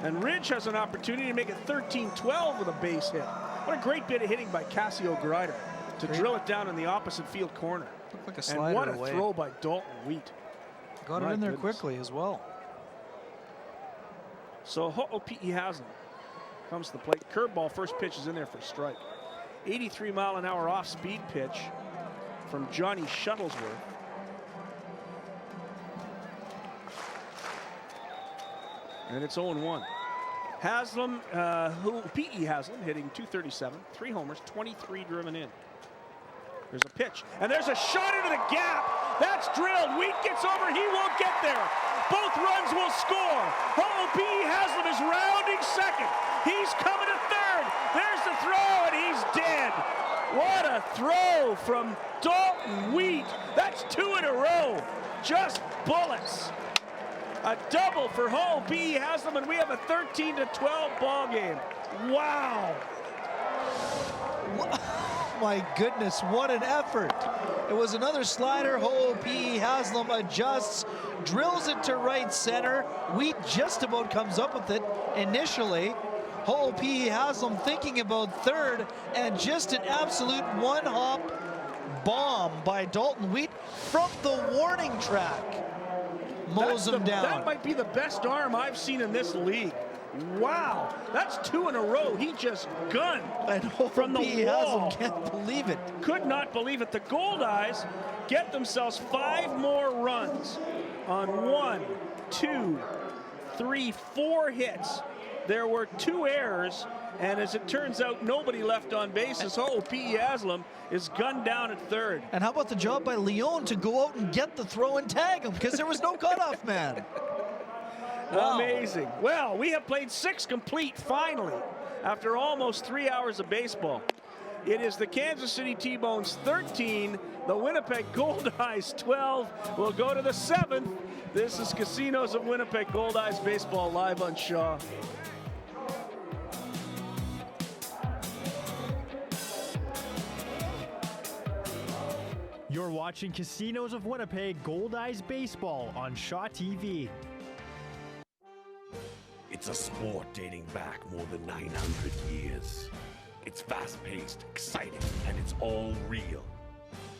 And Ridge has an opportunity to make it 13-12 with a base hit. What a great bit of hitting by Cassio Grider to drill it down in the opposite field corner. Looked like a slider and what a away. throw by Dalton Wheat. Got it in there quickly as well. So Ho'opi'i Haslam comes to the plate. Curveball, first pitch is in there for a strike. 83-mile-an-hour off-speed pitch from Johnny Shuttlesworth. And it's 0-1. Haslam, Ho'opi'i Haslam hitting .237, 3 homers, 23 driven in. There's a pitch, and there's a shot into the gap. That's drilled. Wheat gets over. He won't get there. Both runs will score. Ho'opi'i Haslam is rounding second. He's coming to third. There's the throw, and he's dead. What a throw from Dalton Wheat. That's 2 in a row. Just bullets. A double for Ho'opi'i Haslam, and we have a 13-12 ball game. Wow. My goodness, what an effort. It was another slider. Ho'opi'i Haslam adjusts, drills it to right center. Wheat just about comes up with it initially. Ho'opi'i Haslam thinking about third, and just an absolute one-hop bomb by Dalton Wheat from the warning track. Mows him down. That might be the best arm I've seen in this league. Wow, that's 2 in a row. He just gunned from the wall. Can't believe it. Could not believe it. The Goldeyes get themselves 5 more runs on 1, 2, 3, 4 hits. There were 2 errors, and as it turns out, nobody left on base as Ho'opi'i Haslam is gunned down at third. And how about the job by Leon to go out and get the throw and tag him, because there was no cutoff man. Wow. Amazing. Well, we have played 6 complete finally after almost 3 hours of baseball. It is the Kansas City T-Bones 13, the Winnipeg Goldeyes 12. We'll go to the 7th. This is Casinos of Winnipeg Goldeyes baseball live on Shaw. You're watching Casinos of Winnipeg Goldeyes baseball on Shaw TV. It's a sport dating back more than 900 years. It's fast-paced, exciting, and it's all real.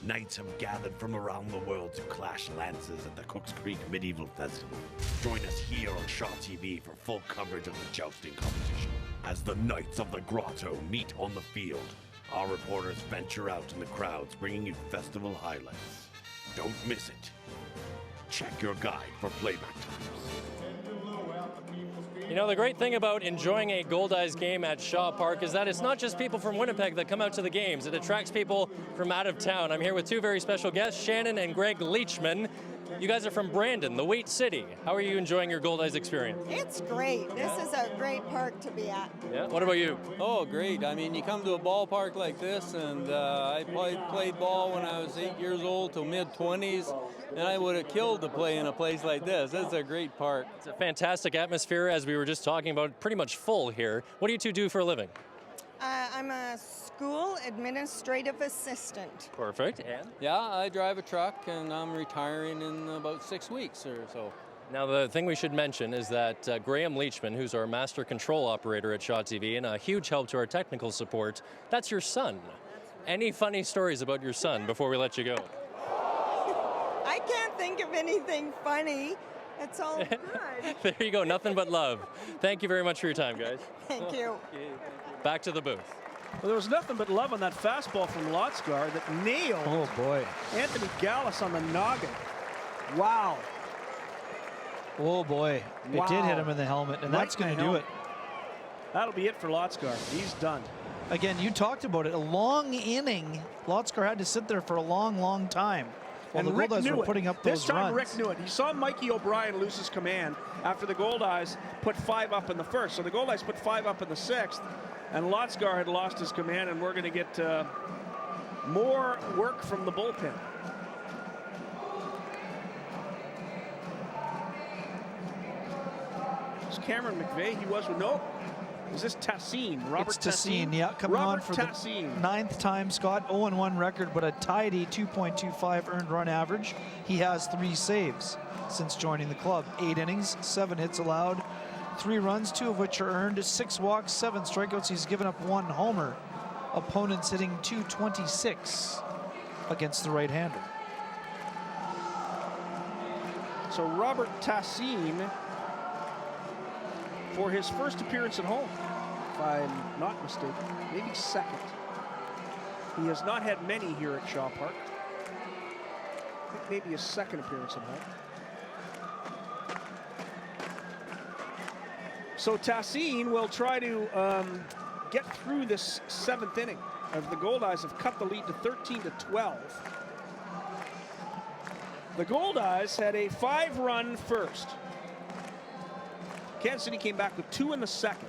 Knights have gathered from around the world to clash lances at the Cooks Creek Medieval Festival. Join us here on Shaw TV for full coverage of the jousting competition. As the Knights of the Grotto meet on the field, our reporters venture out in the crowds, bringing you festival highlights. Don't miss it. Check your guide for playback times. You know, the great thing about enjoying a Goldeyes game at Shaw Park is that it's not just people from Winnipeg that come out to the games. It attracts people from out of town. I'm here with 2 very special guests, Shannon and Greg Leachman. You guys are from Brandon, the Wheat City. How are you enjoying your Goldeyes experience? It's great. This is a great park to be at. Yeah. What about you? Oh, great. I mean, you come to a ballpark like this, and I played ball when I was 8 years old till mid-20s, and I would have killed to play in a place like this. It's a great park. It's a fantastic atmosphere, as we were just talking about, pretty much full here. What do you 2 do for a living? I'm a school administrative assistant. Perfect. And? Yeah, I drive a truck, and I'm retiring in about 6 weeks or so. Now, the thing we should mention is that Graham Leachman, who's our master control operator at Shaw TV and a huge help to our technical support, that's your son. Any funny stories about your son before we let you go? I can't think of anything funny. It's all good. There you go. Nothing but love. Thank you very much for your time, guys. Thank you. Back to the booth. Well, there was nothing but love on that fastball from Lotsgar that nailed Anthony Gallus on the noggin. Wow. Oh boy, Wow. it did hit him in the helmet, and Right that's going in to the do it. That'll be it for Lotsgar. He's done. Again, you talked about it. A long inning. Lotsgar had to sit there for a long, long time while the Rick Goldeyes knew were it. putting up This those time runs. Rick knew it. He saw Mikey O'Brien lose his command after the Goldeyes put 5 up in the first. So the Goldeyes put 5 up in the 6th, and Lotsgar had lost his command, and we're going to get more work from the bullpen. It's Cameron McVeigh. He was with no. Is this Tassine? Robert It's Tassine, yeah, coming on for Tassine. the 9th time. Scott, 0-1 record, but a tidy 2.25 earned run average. He has 3 saves since joining the club. 8 innings, 7 hits allowed, 3 runs, 2 of which are earned, 6 walks, 7 strikeouts. He's given up 1 homer. Opponents hitting .226 against the right-hander. So Robert Tassine, for his first appearance at home, if I'm not mistaken, maybe second. He has not had many here at Shaw Park. I think maybe his second appearance at home. So Tassine will try to get through this 7th inning. As the Goldeyes have cut the lead to 13-12. The Goldeyes had a 5-run first. Kansas City came back with 2 in the second,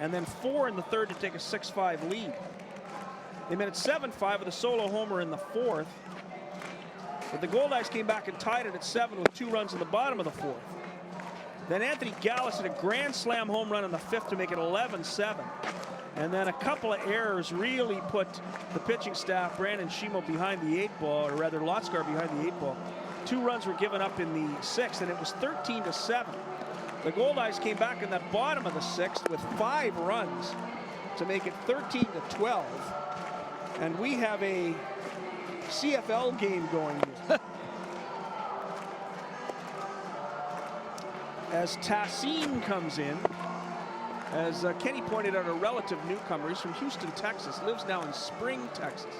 and then 4 in the third to take a 6-5 lead. They made it 7-5 with a solo homer in the 4th. But the Goldeyes came back and tied it at 7 with 2 runs in the bottom of the 4th. Then Anthony Gallus hit a grand slam home run in the 5th to make it 11-7. And then a couple of errors really put the pitching staff, Brandon Shimo, behind the 8 ball, or rather Lotzgar behind the 8 ball. 2 runs were given up in the 6th, and it was 13-7. The Goldeyes came back in that bottom of the 6th with 5 runs to make it 13-12. And we have a CFL game going here. As Tassine comes in, as Kenny pointed out, a relative newcomer. He's from Houston, Texas, lives now in Spring, Texas.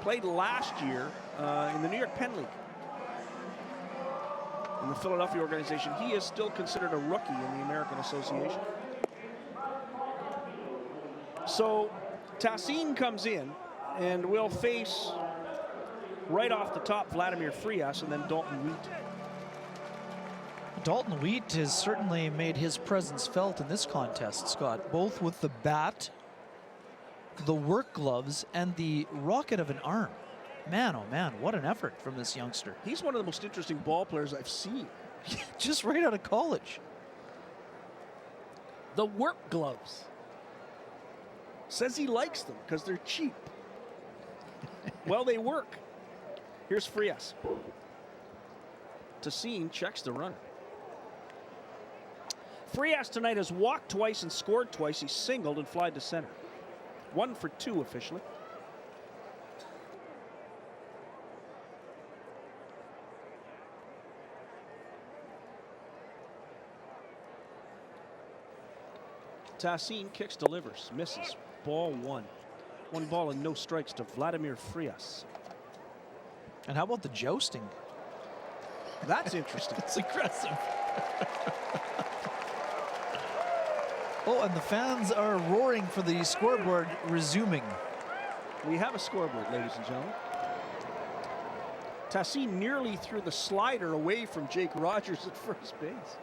Played last year in the New York Penn League. In the Philadelphia organization, he is still considered a rookie in the American Association. So Tassine comes in and will face right off the top Vladimir Frias and then Dalton Wheat. Dalton Wheat has certainly made his presence felt in this contest, Scott, both with the bat, the work gloves, and the rocket of an arm. Man, oh man, what an effort from this youngster. He's one of the most interesting ball players I've seen. Just right out of college. The work gloves. Says he likes them because they're cheap. Well, they work. Here's Frias. Tassine checks the runner. Frias tonight has walked twice and scored twice. He singled and flied to center. 1 for 2 officially. Tassine kicks, delivers, misses. Ball 1. 1 ball and no strikes to Vladimir Frias. And how about the jousting? That's interesting. It's aggressive. Oh, and the fans are roaring for the scoreboard resuming. We have a scoreboard, ladies and gentlemen. Tassine nearly threw the slider away from Jake Rogers at first base.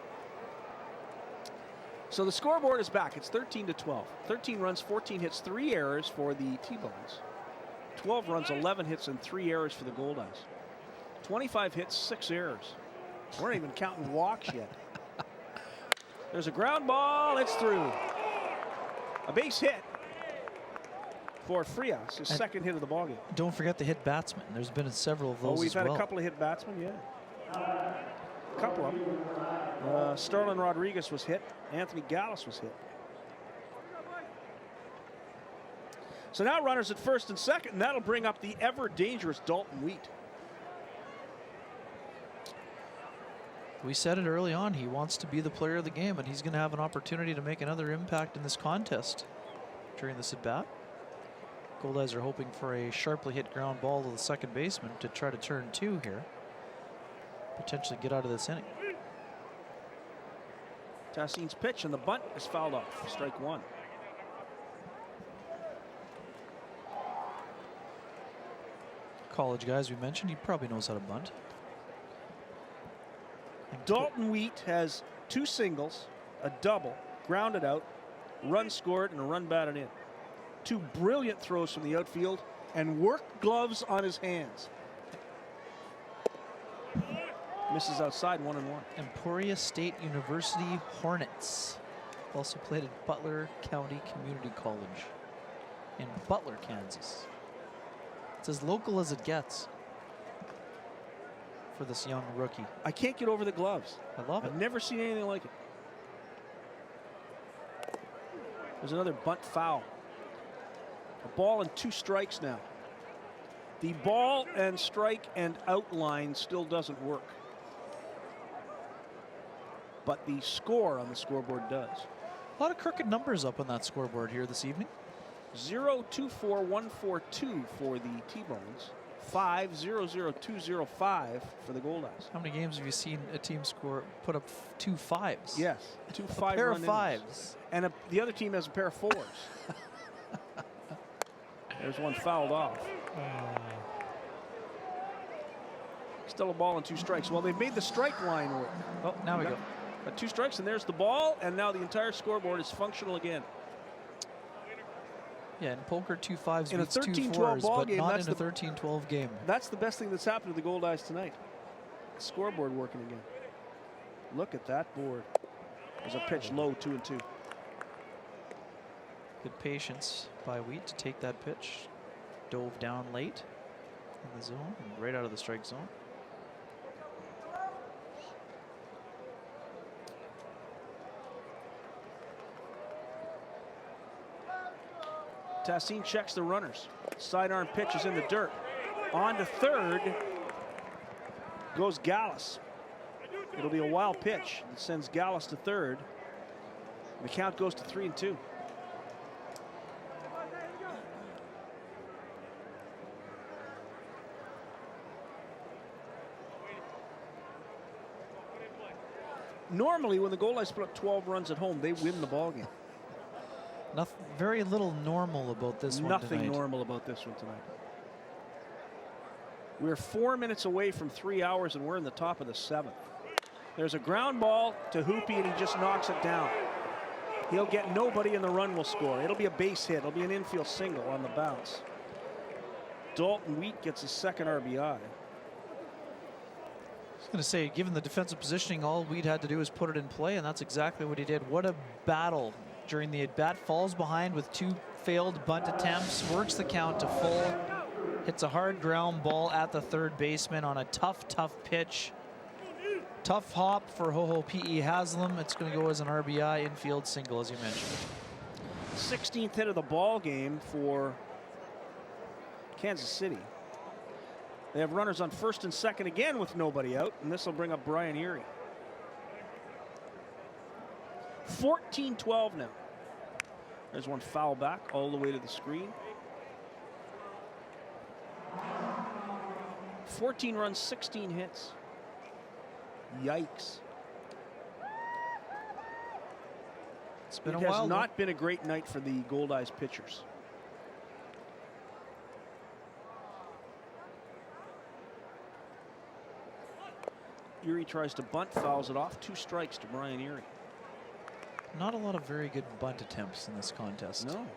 So the scoreboard is back. It's 13-12. 13 runs, 14 hits, 3 errors for the T-Bones. 12 runs, 11 hits, and 3 errors for the Goldeyes. 25 hits, 6 errors. We're not even counting walks yet. There's a ground ball. It's through. A base hit for Frias, his second hit of the ballgame. Don't forget the hit batsman. There's been several of those. Oh, we've as had well. a couple of hit batsmen, yeah. A couple of them. Sterling Rodriguez was hit. Anthony Gallus was hit. So now runners at first and second, and that'll bring up the ever dangerous Dalton Wheat. We said it early on, he wants to be the player of the game, and he's going to have an opportunity to make another impact in this contest during this at-bat. Goldeyes are hoping for a sharply hit ground ball to the second baseman to try to turn 2 here. Potentially get out of this inning. Tassine's pitch and the bunt is fouled off. Strike 1. College guys we mentioned, he probably knows how to bunt. Dalton Wheat has 2 singles, a double, grounded out, run scored, and a run batted in. 2 brilliant throws from the outfield and work gloves on his hands. Misses outside, 1-1. Emporia State University Hornets. Also played at Butler County Community College in Butler, Kansas. It's as local as it gets for this young rookie. I can't get over the gloves. I love it. I've never seen anything like it. There's another bunt foul. A ball and 2 strikes now. The ball and strike and outline still doesn't work. But the score on the scoreboard does. A lot of crooked numbers up on that scoreboard here this evening. 0-2-4-1-4-2 for the T-Bones. 5-0-0-2-0-5 for the Goldeyes. How many games have you seen a team score put up 2 5s? Yes, 2 a 5 pair run of 5s. And the other team has a pair of 4s. There's one fouled off. Still a ball and 2 strikes. Well, they've made the strike line work. Oh, now we go. 2 strikes, and there's the ball, and now the entire scoreboard is functional again. Yeah, in poker, 2 5s in a beats 2 13-12 4s, ball but game, not that's in a 13-12 game. That's the best thing that's happened to the Goldeyes tonight. The scoreboard working again. Look at that board. There's a pitch low, 2-2. Good patience by Wheat to take that pitch. Dove down late in the zone and right out of the strike zone. Tassin checks the runners. Sidearm pitch is in the dirt. On to third goes Gallus. It'll be a wild pitch that sends Gallus to third. The count goes to 3-2. Normally, when the Goldeyes put up 12 runs at home, they win the ball game. Nothing, very little normal about this one tonight. Nothing normal about this one tonight. We're 4 minutes away from 3 hours, and we're in the top of the 7th. There's a ground ball to Hoopy, and he just knocks it down. He'll get nobody, and the run will score. It'll be a base hit. It'll be an infield single on the bounce. Dalton Wheat gets his second RBI. I was going to say, given the defensive positioning, all Wheat had to do was put it in play, and that's exactly what he did. What a battle during the at-bat. Falls behind with 2 failed bunt attempts, works the count to full, hits a hard ground ball at the third baseman on a tough pitch. Tough hop for Ho-Ho P.E. Haslam. It's going to go as an RBI infield single, as you mentioned. 16th hit of the ball game for Kansas City. They have runners on first and second again with nobody out, and this will bring up Brian Erie. 14-12 now. There's one foul back all the way to the screen. 14 runs, 16 hits. Yikes. It's been it a while. has not been a great night for the Goldeyes pitchers. Erie tries to bunt, fouls it off. 2 strikes to Brian Erie. Not a lot of very good bunt attempts in this contest. No.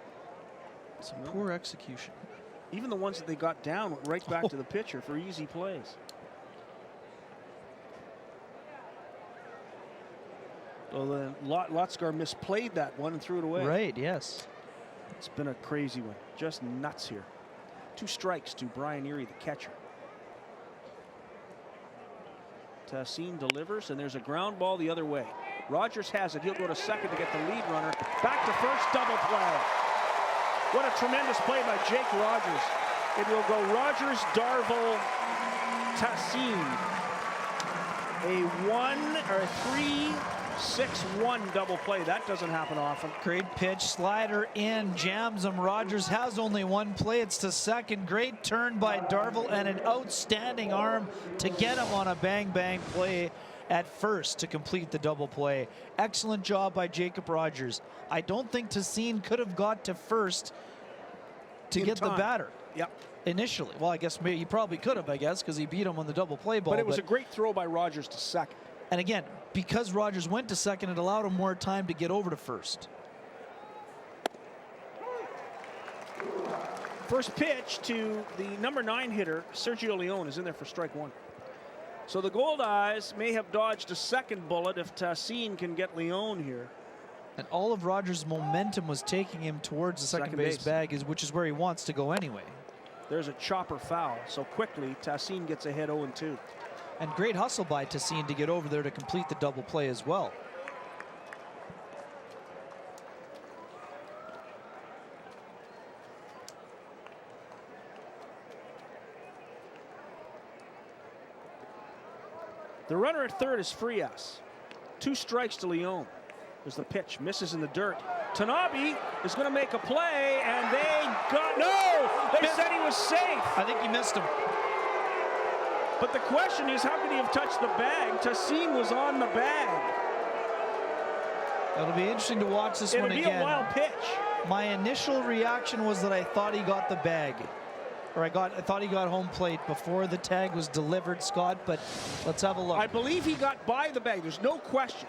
Some poor execution. Even the ones that they got down went right back to the pitcher for easy plays. Well, then Lotzgar misplayed that one and threw it away. Right, yes. It's been a crazy one. Just nuts here. 2 strikes to Brian Erie, the catcher. Tassin delivers, and there's a ground ball the other way. Rogers has it. He'll go to second to get the lead runner. Back to first, double play. What a tremendous play by Jake Rogers. It will go Rogers, Darville, Tassin. A 3-6-1 double play. That doesn't happen often. Great pitch, slider in, jams him. Rogers has only 1 play. It's to second. Great turn by Darville and an outstanding arm to get him on a bang-bang play at first to complete the double play. Excellent job by Jacob Rogers. I don't think Tassin could have got to first to get the batter. Yep. Initially. Well, I guess maybe he probably could have, because he beat him on the double play ball. But it was a great throw by Rogers to second. And again, because Rogers went to second, it allowed him more time to get over to first. First pitch to the number 9 hitter, Sergio Leone, is in there for strike 1. So the Goldeyes may have dodged a second bullet if Tassin can get Leone here. And all of Rogers' momentum was taking him towards the second base bag, which is where he wants to go anyway. There's a chopper foul. So quickly, Tassin gets ahead 0-2. And great hustle by Tassin to get over there to complete the double play as well. The runner at third is Frias. 2 strikes to Leon. There's the pitch, misses in the dirt. Tanabe is going to make a play, and they got, no! They said he was safe. I think he missed him. But the question is, how could he have touched the bag? Tassin was on the bag. It'll be interesting to watch this one again. It'll be a wild pitch. My initial reaction was that I thought he got the bag. Or I thought he got home plate before the tag was delivered, Scott, but let's have a look. I believe he got by the bag. There's no question.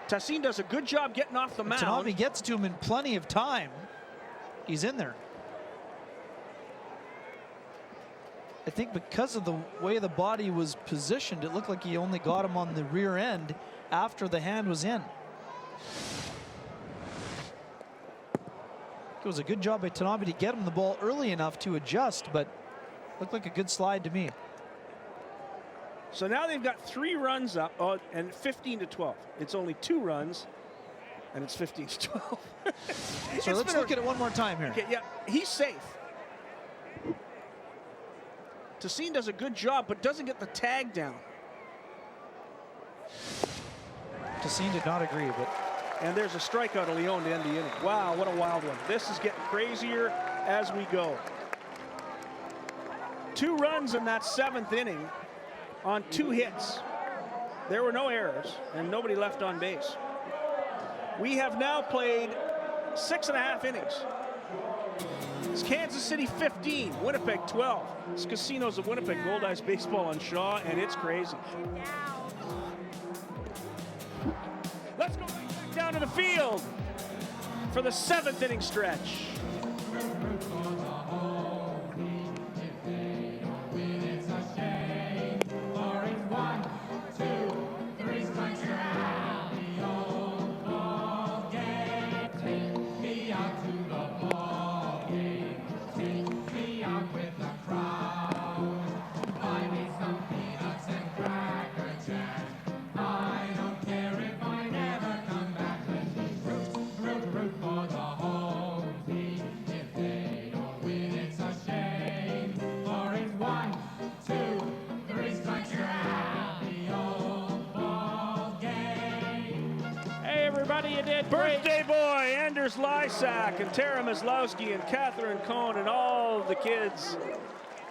Tassin does a good job getting off the mound. Tanabe gets to him in plenty of time. He's in there. I think because of the way the body was positioned, it looked like he only got him on the rear end after the hand was in. It was a good job by Tanabe to get him the ball early enough to adjust, but looked like a good slide to me. So now they've got 3 runs up, and 15-12. It's only 2 runs, and it's 15-12. So let's look at it one more time here. Okay, yeah, he's safe. Tassin does a good job, but doesn't get the tag down. Tassin did not agree, but... And there's a strikeout of Leon to end the inning. Wow, what a wild one. This is getting crazier as we go. 2 runs in that 7th inning on 2 hits. There were no errors and nobody left on base. We have now played 6.5 innings. It's Kansas City 15, Winnipeg 12. It's Casinos of Winnipeg Goldeyes baseball on Shaw, and it's crazy. Let's go back down to the field for the 7th inning stretch. Birthday boy, Anders Lysak, and Tara Maslowski, and Catherine Cohn, and all the kids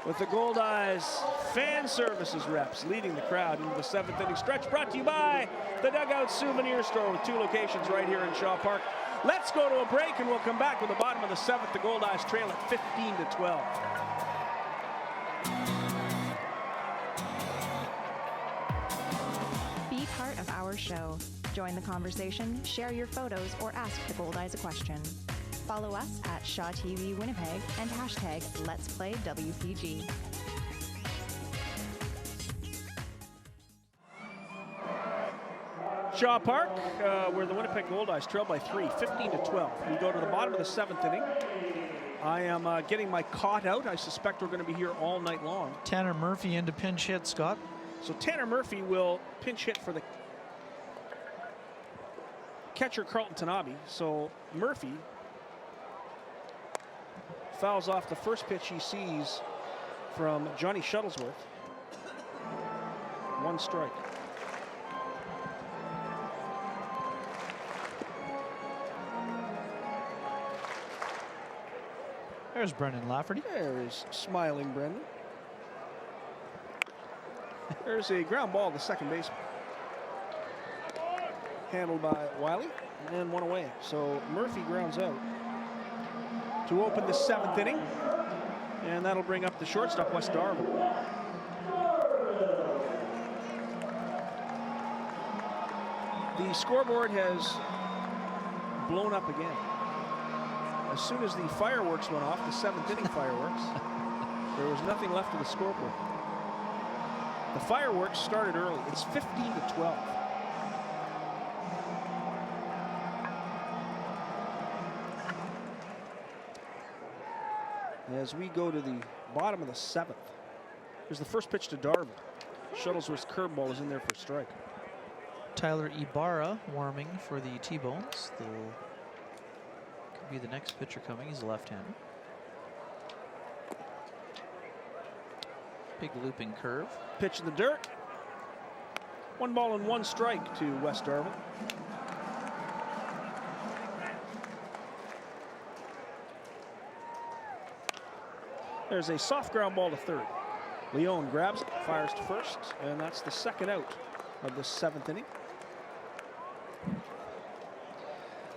with the Goldeyes fan services reps leading the crowd into the 7th inning stretch. Brought to you by the Dugout Souvenir Store with 2 locations right here in Shaw Park. Let's go to a break, and we'll come back with the bottom of the 7th. The Goldeyes trail at 15-12. Be part of our show. Join the conversation, share your photos, or ask the Goldeyes a question. Follow us at Shaw TV Winnipeg and hashtag Let's Play WPG. Shaw Park, where the Winnipeg Goldeyes trail by 3, 15-12. We go to the bottom of the 7th inning. I am getting my cot out. I suspect we're going to be here all night long. Tanner Murphy into pinch hit, Scott. So Tanner Murphy will pinch hit for the catcher Carlton Tanabe. So Murphy fouls off the first pitch he sees from Johnny Shuttlesworth. 1 strike. There's Brendan Lafferty. There is smiling Brendan. There's a ground ball to second baseman. Handled by Wiley, and 1 away. So Murphy grounds out to open the 7th inning, and that'll bring up the shortstop, Wes Darville. The scoreboard has blown up again. As soon as the fireworks went off, the 7th inning fireworks, there was nothing left of the scoreboard. The fireworks started early. It's 15-12. as we go to the bottom of the 7th. Here's the first pitch to Darvin. Shuttlesworth's curveball is in there for a strike. Tyler Ibarra warming for the T-Bones. Could be the next pitcher coming. He's a left-hander. Big looping curve. Pitch in the dirt. 1 ball and 1 strike to Wes Darvin. There's a soft ground ball to third. Leone grabs it, fires to first, and that's the 2nd out of the 7th inning.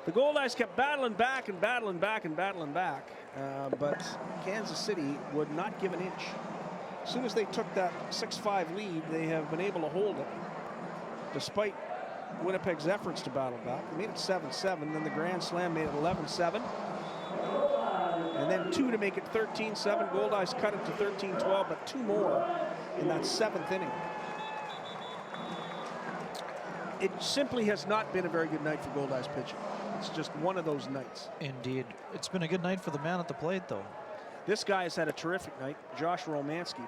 The Goldeyes kept battling back and battling back and battling back, but Kansas City would not give an inch. As soon as they took that 6-5 lead, they have been able to hold it, despite Winnipeg's efforts to battle back. They made it 7-7, then the grand slam made it 11-7. And then 2 to make it 13-7. Goldeyes cut it to 13-12, but 2 more in that 7th inning. It simply has not been a very good night for Goldeyes pitching. It's just one of those nights. Indeed. It's been a good night for the man at the plate, though. This guy has had a terrific night, Josh Romanski.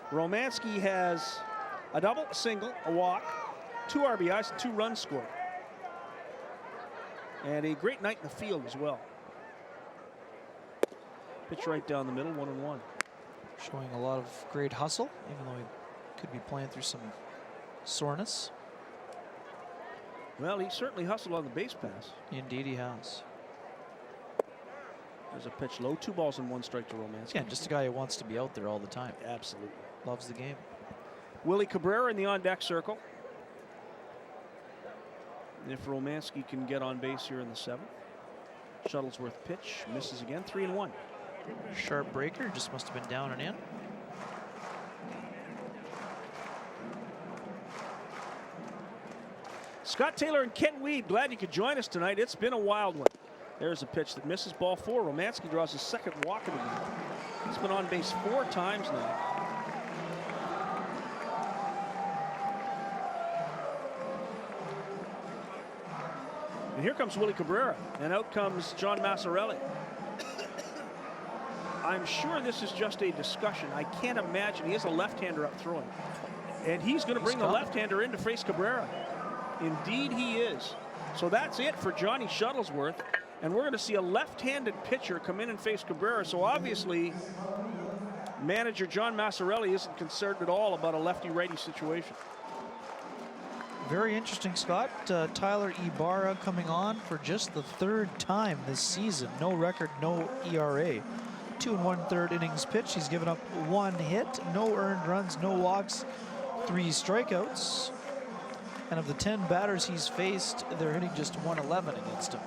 Romanski has a double, a single, a walk, 2 RBIs, and 2 runs scored. And a great night in the field as well. Pitch right down the middle, 1-1. Showing a lot of great hustle, even though he could be playing through some soreness. Well, he certainly hustled on the base pass. Indeed he has. There's a pitch low, 2 balls and 1 strike to Romanski. Yeah, just a guy who wants to be out there all the time. Absolutely. Loves the game. Willie Cabrera in the on-deck circle. And if Romanski can get on base here in the 7th. Shuttlesworth pitch, misses again, 3-1. Sharp breaker, just must have been down and in. Scott Taylor and Ken Weed, glad you could join us tonight. It's been a wild one. There's a pitch that misses, ball 4. Romanski draws his 2nd walk of the game. He's been on base 4 times now. And here comes Willie Cabrera, and out comes John Massarelli. I'm sure this is just a discussion. I can't imagine. He has a left-hander up throwing. And he's going to bring the left-hander in to face Cabrera. Indeed he is. So that's it for Johnny Shuttlesworth. And we're going to see a left-handed pitcher come in and face Cabrera. So obviously, manager John Massarelli isn't concerned at all about a lefty-righty situation. Very interesting, Scott. Tyler Ibarra coming on for just the 3rd time this season. No record, no ERA. 2 1/3 innings pitched. He's given up 1 hit, no earned runs, no walks, 3 strikeouts. And of the 10 batters he's faced, they're hitting just 111 against him.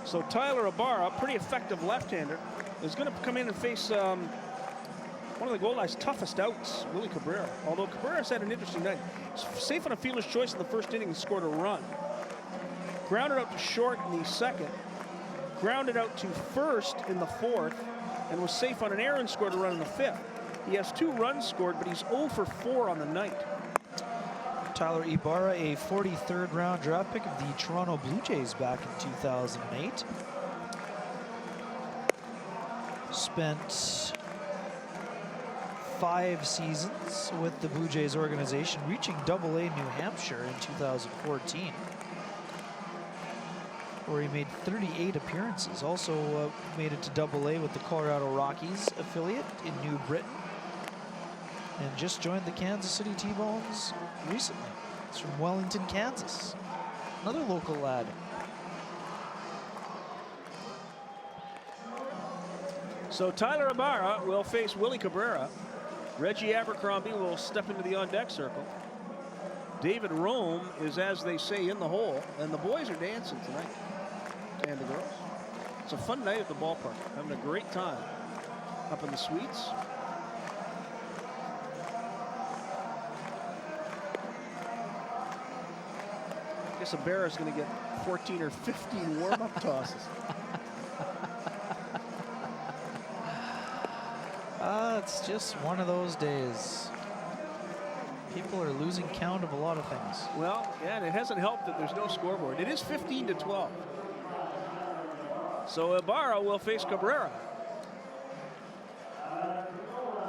So Tyler Ibarra, pretty effective left-hander, is going to come in and face one of the Goldeyes' toughest outs, Willie Cabrera. Although Cabrera's had an interesting night. Safe on a fielder's choice in the 1st inning and scored a run. Grounded out to short in the 2nd. Grounded out to 1st in the 4th. And was safe on an error and scored a run in the 5th. He has 2 runs scored, but he's 0 for 4 on the night. Tyler Ibarra, a 43rd round draft pick of the Toronto Blue Jays back in 2008. Spent 5 seasons with the Blue Jays organization, reaching AA New Hampshire in 2014, where he made 38 appearances. Also made it to AA with the Colorado Rockies affiliate in New Britain, and just joined the Kansas City T-Bones recently. It's from Wellington, Kansas. Another local lad. So Tyler Ibarra will face Willie Cabrera. Reggie Abercrombie will step into the on-deck circle. David Rome is, as they say, in the hole, and the boys are dancing tonight, and the girls. It's a fun night at the ballpark. Having a great time up in the suites. I guess Ibarra's going to get 14 or 15 warm-up tosses. It's just one of those days. People are losing count of a lot of things. Well, yeah, and it hasn't helped that there's no scoreboard. It is 15-12. So Ibarra will face Cabrera,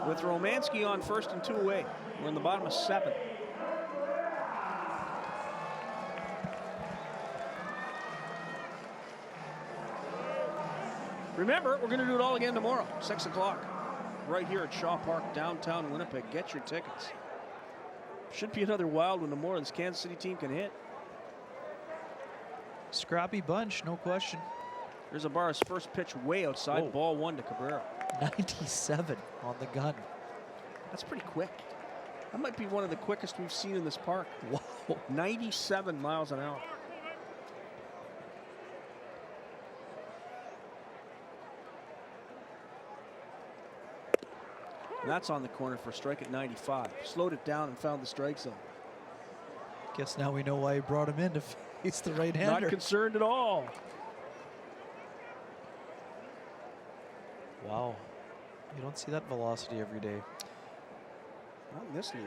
with Romanski on first and 2 away. We're in the bottom of 7. Remember, we're going to do it all again tomorrow, 6 o'clock, right here at Shaw Park, downtown Winnipeg. Get your tickets. Should be another wild one tomorrow. This Kansas City team can hit. Scrappy bunch, no question. There's Ibarra's first pitch way outside. Whoa. Ball 1 to Cabrera. 97 on the gun. That's pretty quick. That might be one of the quickest we've seen in this park. Whoa. 97 miles an hour. And that's on the corner for a strike at 95. Slowed it down and found the strike zone. Guess now we know why he brought him in to face the right-hander. Not concerned at all. Wow. You don't see that velocity every day. Not in this league.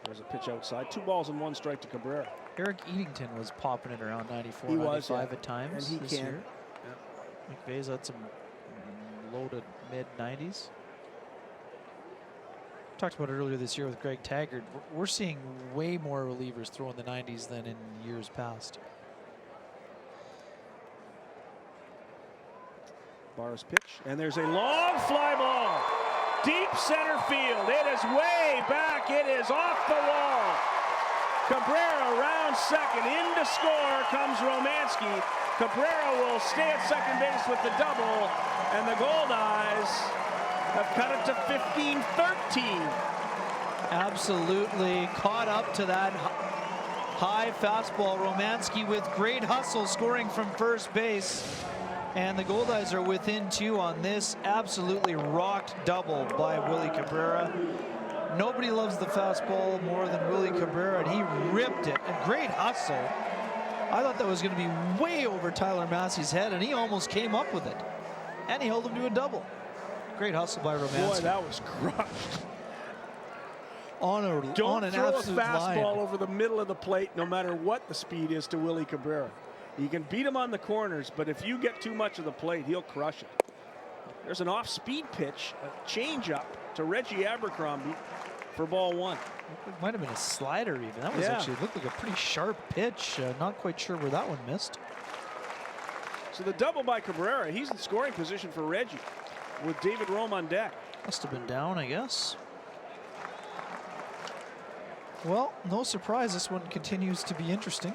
There's a pitch outside. 2 balls and 1 strike to Cabrera. Eric Eatington was popping it around 94, He 95 was, yeah. at times And he this can. year. McVeigh's had some low to mid-90s. Talked about it earlier this year with Greg Taggart. We're seeing way more relievers throw in the 90s than in years past. Barra's pitch, and there's a long fly ball. Deep center field. It is way back. It is off the wall. Cabrera round second. In to score comes Romanski. Cabrera will stay at second base with the double, and the Goldeyes have cut it to 15-13. Absolutely caught up to that high fastball. Romanski with great hustle scoring from first base. And the Goldeyes are within 2 on this absolutely rocked double by Willie Cabrera. Nobody loves the fastball more than Willie Cabrera, and he ripped it. A great hustle. I thought that was going to be way over Tyler Massey's head, and he almost came up with it. And he held him to a double. Great hustle by Romanski. Boy, that was crushed. Don't throw a fastball line. over the middle of the plate, no matter what the speed is, to Willie Cabrera. You can beat him on the corners, but if you get too much of the plate, he'll crush it. There's an off-speed pitch, a changeup to Reggie Abercrombie for ball 1. It might have been a slider even. That was actually looked like a pretty sharp pitch. Not quite sure where that one missed. So the double by Cabrera, he's in scoring position for Reggie with David Rome on deck. Must have been down, I guess. Well, no surprise, this one continues to be interesting.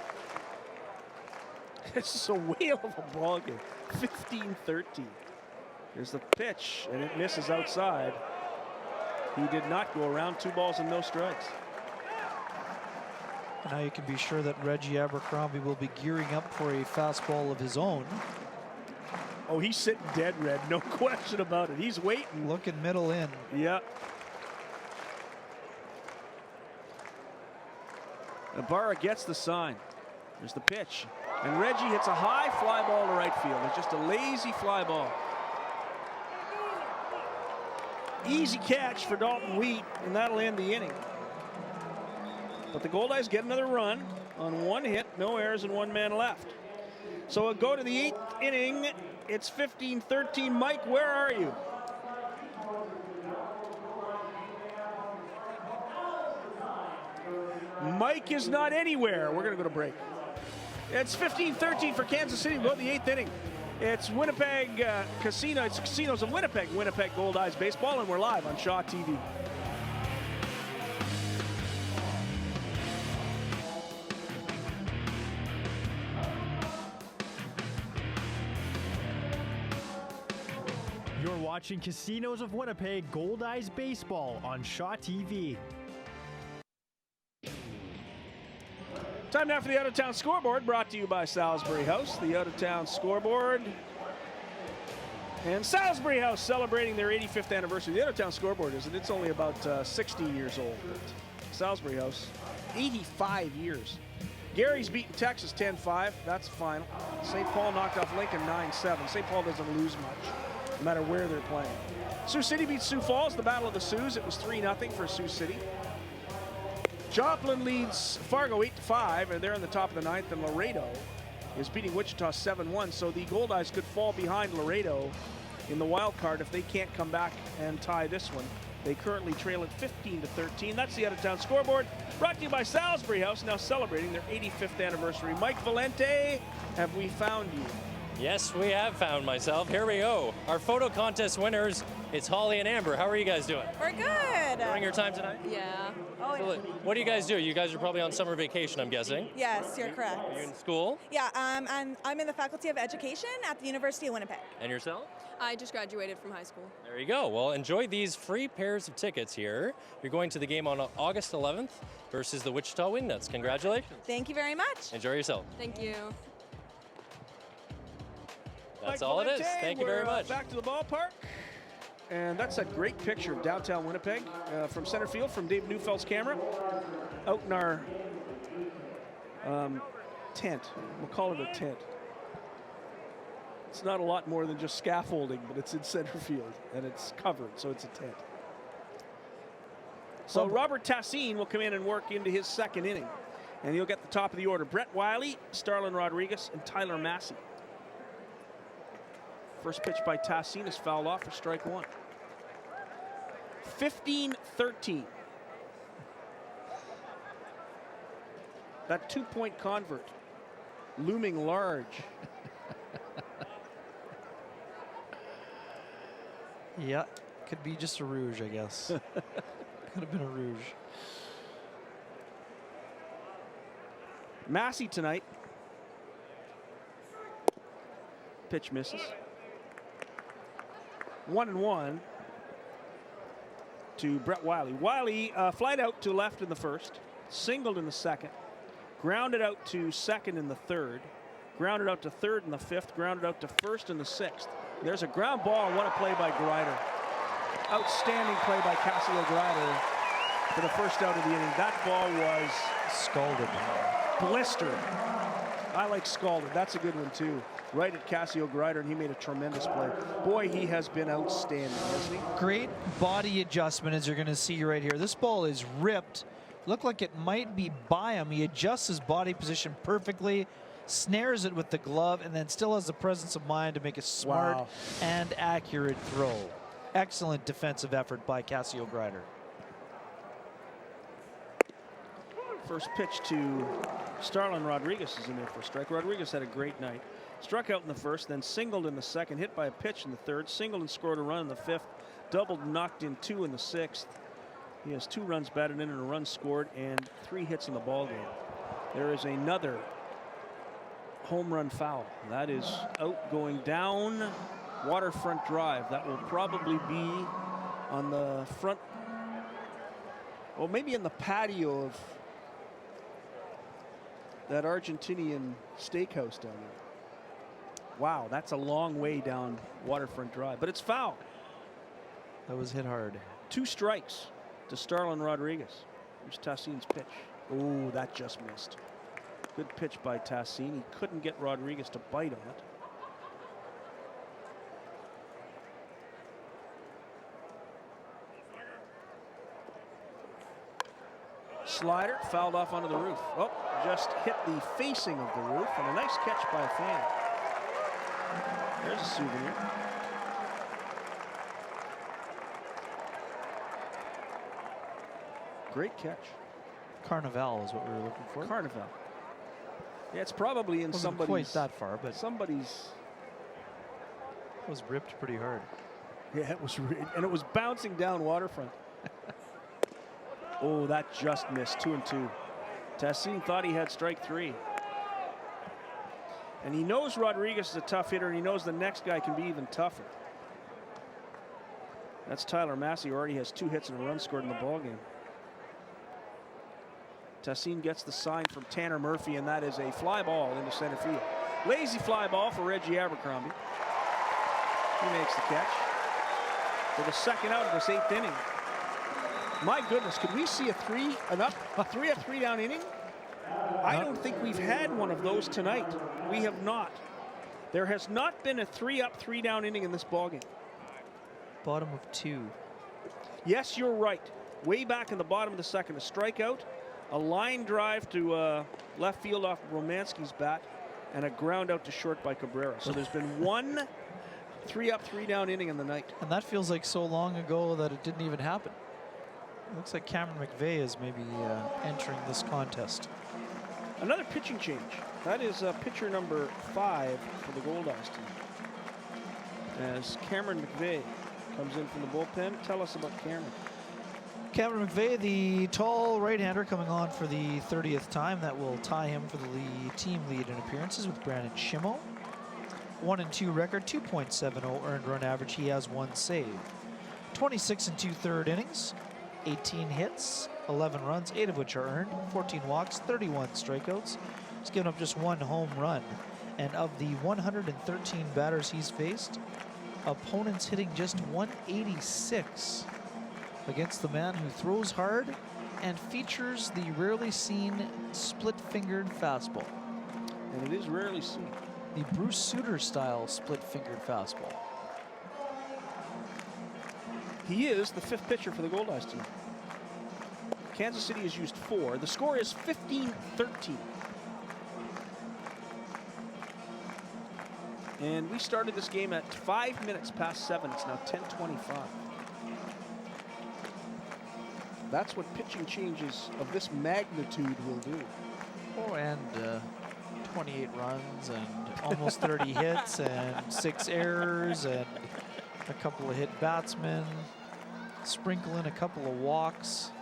This is a whale of a ball game. 15-13. Here's the pitch, and it misses outside. He did not go around. 2 balls and no strikes. Now you can be sure that Reggie Abercrombie will be gearing up for a fastball of his own. Oh, he's sitting dead red, no question about it. He's waiting. Looking middle in. Yeah. Ibarra gets the sign. There's the pitch. And Reggie hits a high fly ball to right field. It's just a lazy fly ball. Easy catch for Dalton Wheat, and that'll end the inning. But the Goldeyes get another run on 1 hit, no errors, and 1 man left. So we'll go to the 8th inning. It's 15-13. Mike, where are you? Mike is not anywhere. We're going to go to break. It's 15-13 for Kansas City. We'll go to the 8th inning. It's Winnipeg Casino. It's Casinos of Winnipeg, Winnipeg Goldeyes Baseball, and we're live on Shaw TV. You're watching Casinos of Winnipeg Goldeyes Baseball on Shaw TV. Time now for the out-of-town scoreboard, brought to you by Salisbury House. The out-of-town scoreboard. And Salisbury House celebrating their 85th anniversary. The out-of-town scoreboard it's only about 60 years old. But Salisbury House, 85 years. Gary's beaten Texas 10-5. That's the final. St. Paul knocked off Lincoln 9-7. St. Paul doesn't lose much, no matter where they're playing. Sioux City beats Sioux Falls, the Battle of the Sioux. It was 3-0 for Sioux City. Joplin leads Fargo 8-5, and they're in the top of the 9th, and Laredo is beating Wichita 7-1, so the Goldeyes could fall behind Laredo in the wild card if they can't come back and tie this one. They currently trail at 15-13. That's the out-of-town scoreboard, brought to you by Salisbury House, now celebrating their 85th anniversary. Mike Valente, have we found you? Yes, we have found myself. Here we go. Our photo contest winners, it's Holly and Amber. How are you guys doing? We're good. Enjoying your time tonight? Yeah. Oh, So, what do you guys do? You guys are probably on summer vacation, I'm guessing. yes, you're correct. Are you in school? Yeah, I'm in the Faculty of Education at the University of Winnipeg. And yourself? I just graduated from high school. There you go. Well, enjoy these free pairs of tickets here. You're going to the game on August 11th versus the Wichita Wingnuts. Congratulations. Thank you very much. Enjoy yourself. Thank you. That's Mike all it is. Valente, Thank you very we're, much. Back to the ballpark. And that's a great picture of downtown Winnipeg from center field from Dave Neufeld's camera. Out in our tent. We'll call it a tent. It's not a lot more than just scaffolding, but it's in center field and it's covered, so it's a tent. So Robert Tassine will come in and work into his second inning. And he'll get the top of the order. Brett Wiley, Starlin Rodriguez, and Tyler Massey. First pitch by Tassine is fouled off for strike one. 15-13. That 2-point convert looming large. Yeah, could be just a rouge, I guess. Could have been a rouge. Massey tonight. Pitch misses. 1-1 to Brett Wiley. Wiley flied out to left in the first, singled in the second, grounded out to second in the third, grounded out to third in the fifth, grounded out to first in the sixth. There's a ground ball. What a play by Grider. Outstanding play by Cassio Grider for the first out of the inning. That ball was scalded. Blistered. I like scalded. That's a good one too. Right at Cassio Grider, and he made a tremendous play. Boy, he has been outstanding, hasn't he? Great body adjustment, as you're going to see right here. This ball is ripped. Looked like it might be by him. He adjusts his body position perfectly, snares it with the glove, and then still has the presence of mind to make a smart and accurate throw. Excellent defensive effort by Cassio Grider. First pitch to Starlin Rodriguez is in there for a strike. Rodriguez had a great night. Struck out in the first, then singled in the second, hit by a pitch in the third, singled and scored a run in the fifth, doubled and knocked in 2 in the sixth. He has 2 runs batted in and a run scored and 3 hits in the ballgame. There is another home run foul. That is out going down Waterfront Drive. That will probably be on the front, well, maybe in the patio of that Argentinian steakhouse down there. Wow, that's a long way down Waterfront Drive, but it's foul. That was hit hard. 2 strikes to Starlin Rodriguez. Here's Tassine's pitch. Oh, that just missed. Good pitch by Tassine. He couldn't get Rodriguez to bite on it. Slider fouled off onto the roof. Oh, just hit the facing of the roof, and a nice catch by a fan. There's a souvenir. Great catch. Carnival is what we were looking for. Carnival. Yeah, it's probably in Wasn't somebody's. quite that far, but somebody's. It was ripped pretty hard. Yeah, it was, and it was bouncing down Waterfront. Oh, that just missed. 2-2. Tassine thought he had strike 3. And he knows Rodriguez is a tough hitter, and he knows the next guy can be even tougher. That's Tyler Massey, who already has 2 hits and a run scored in the ballgame. Tassine gets the sign from Tanner Murphy, and that is a fly ball into center field. Lazy fly ball for Reggie Abercrombie. He makes the catch for the second out of this 8th inning. My goodness, could we see a 3 down inning? I don't think we've had one of those tonight. We have not. There has not been a 3-up, 3-down inning in this ballgame. Bottom of 2. Yes, you're right. Way back in the bottom of the second, a strikeout, a line drive to left field off Romanski's bat, and a ground out to short by Cabrera. So there's been one 3-up, 3-down inning in the night. And that feels like so long ago that it didn't even happen. It looks like Cameron McVeigh is maybe entering this contest. Another pitching change. That is pitcher number 5 for the Goldeyes team. As Cameron McVeigh comes in from the bullpen. Tell us about Cameron. Cameron McVeigh, the tall right-hander, coming on for the 30th time. That will tie him for the team lead in appearances with Brandon Schimmo. 1-2 record, 2.70 earned run average. He has 1 save. 26 2/3 innings, 18 hits, 11 runs, 8 of which are earned, 14 walks, 31 strikeouts. He's given up just 1 home run. And of the 113 batters he's faced, opponents hitting just 186 against the man who throws hard and features the rarely seen split-fingered fastball. And it is rarely seen. The Bruce Sutter style split-fingered fastball. He is the 5th pitcher for the Goldeyes team. Kansas City has used 4. The score is 15-13. And we started this game at 5 minutes past 7. It's now 10:25. That's what pitching changes of this magnitude will do. Oh, and 28 runs and almost 30 hits and 6 errors and a couple of hit batsmen. Sprinkle in a couple of walks.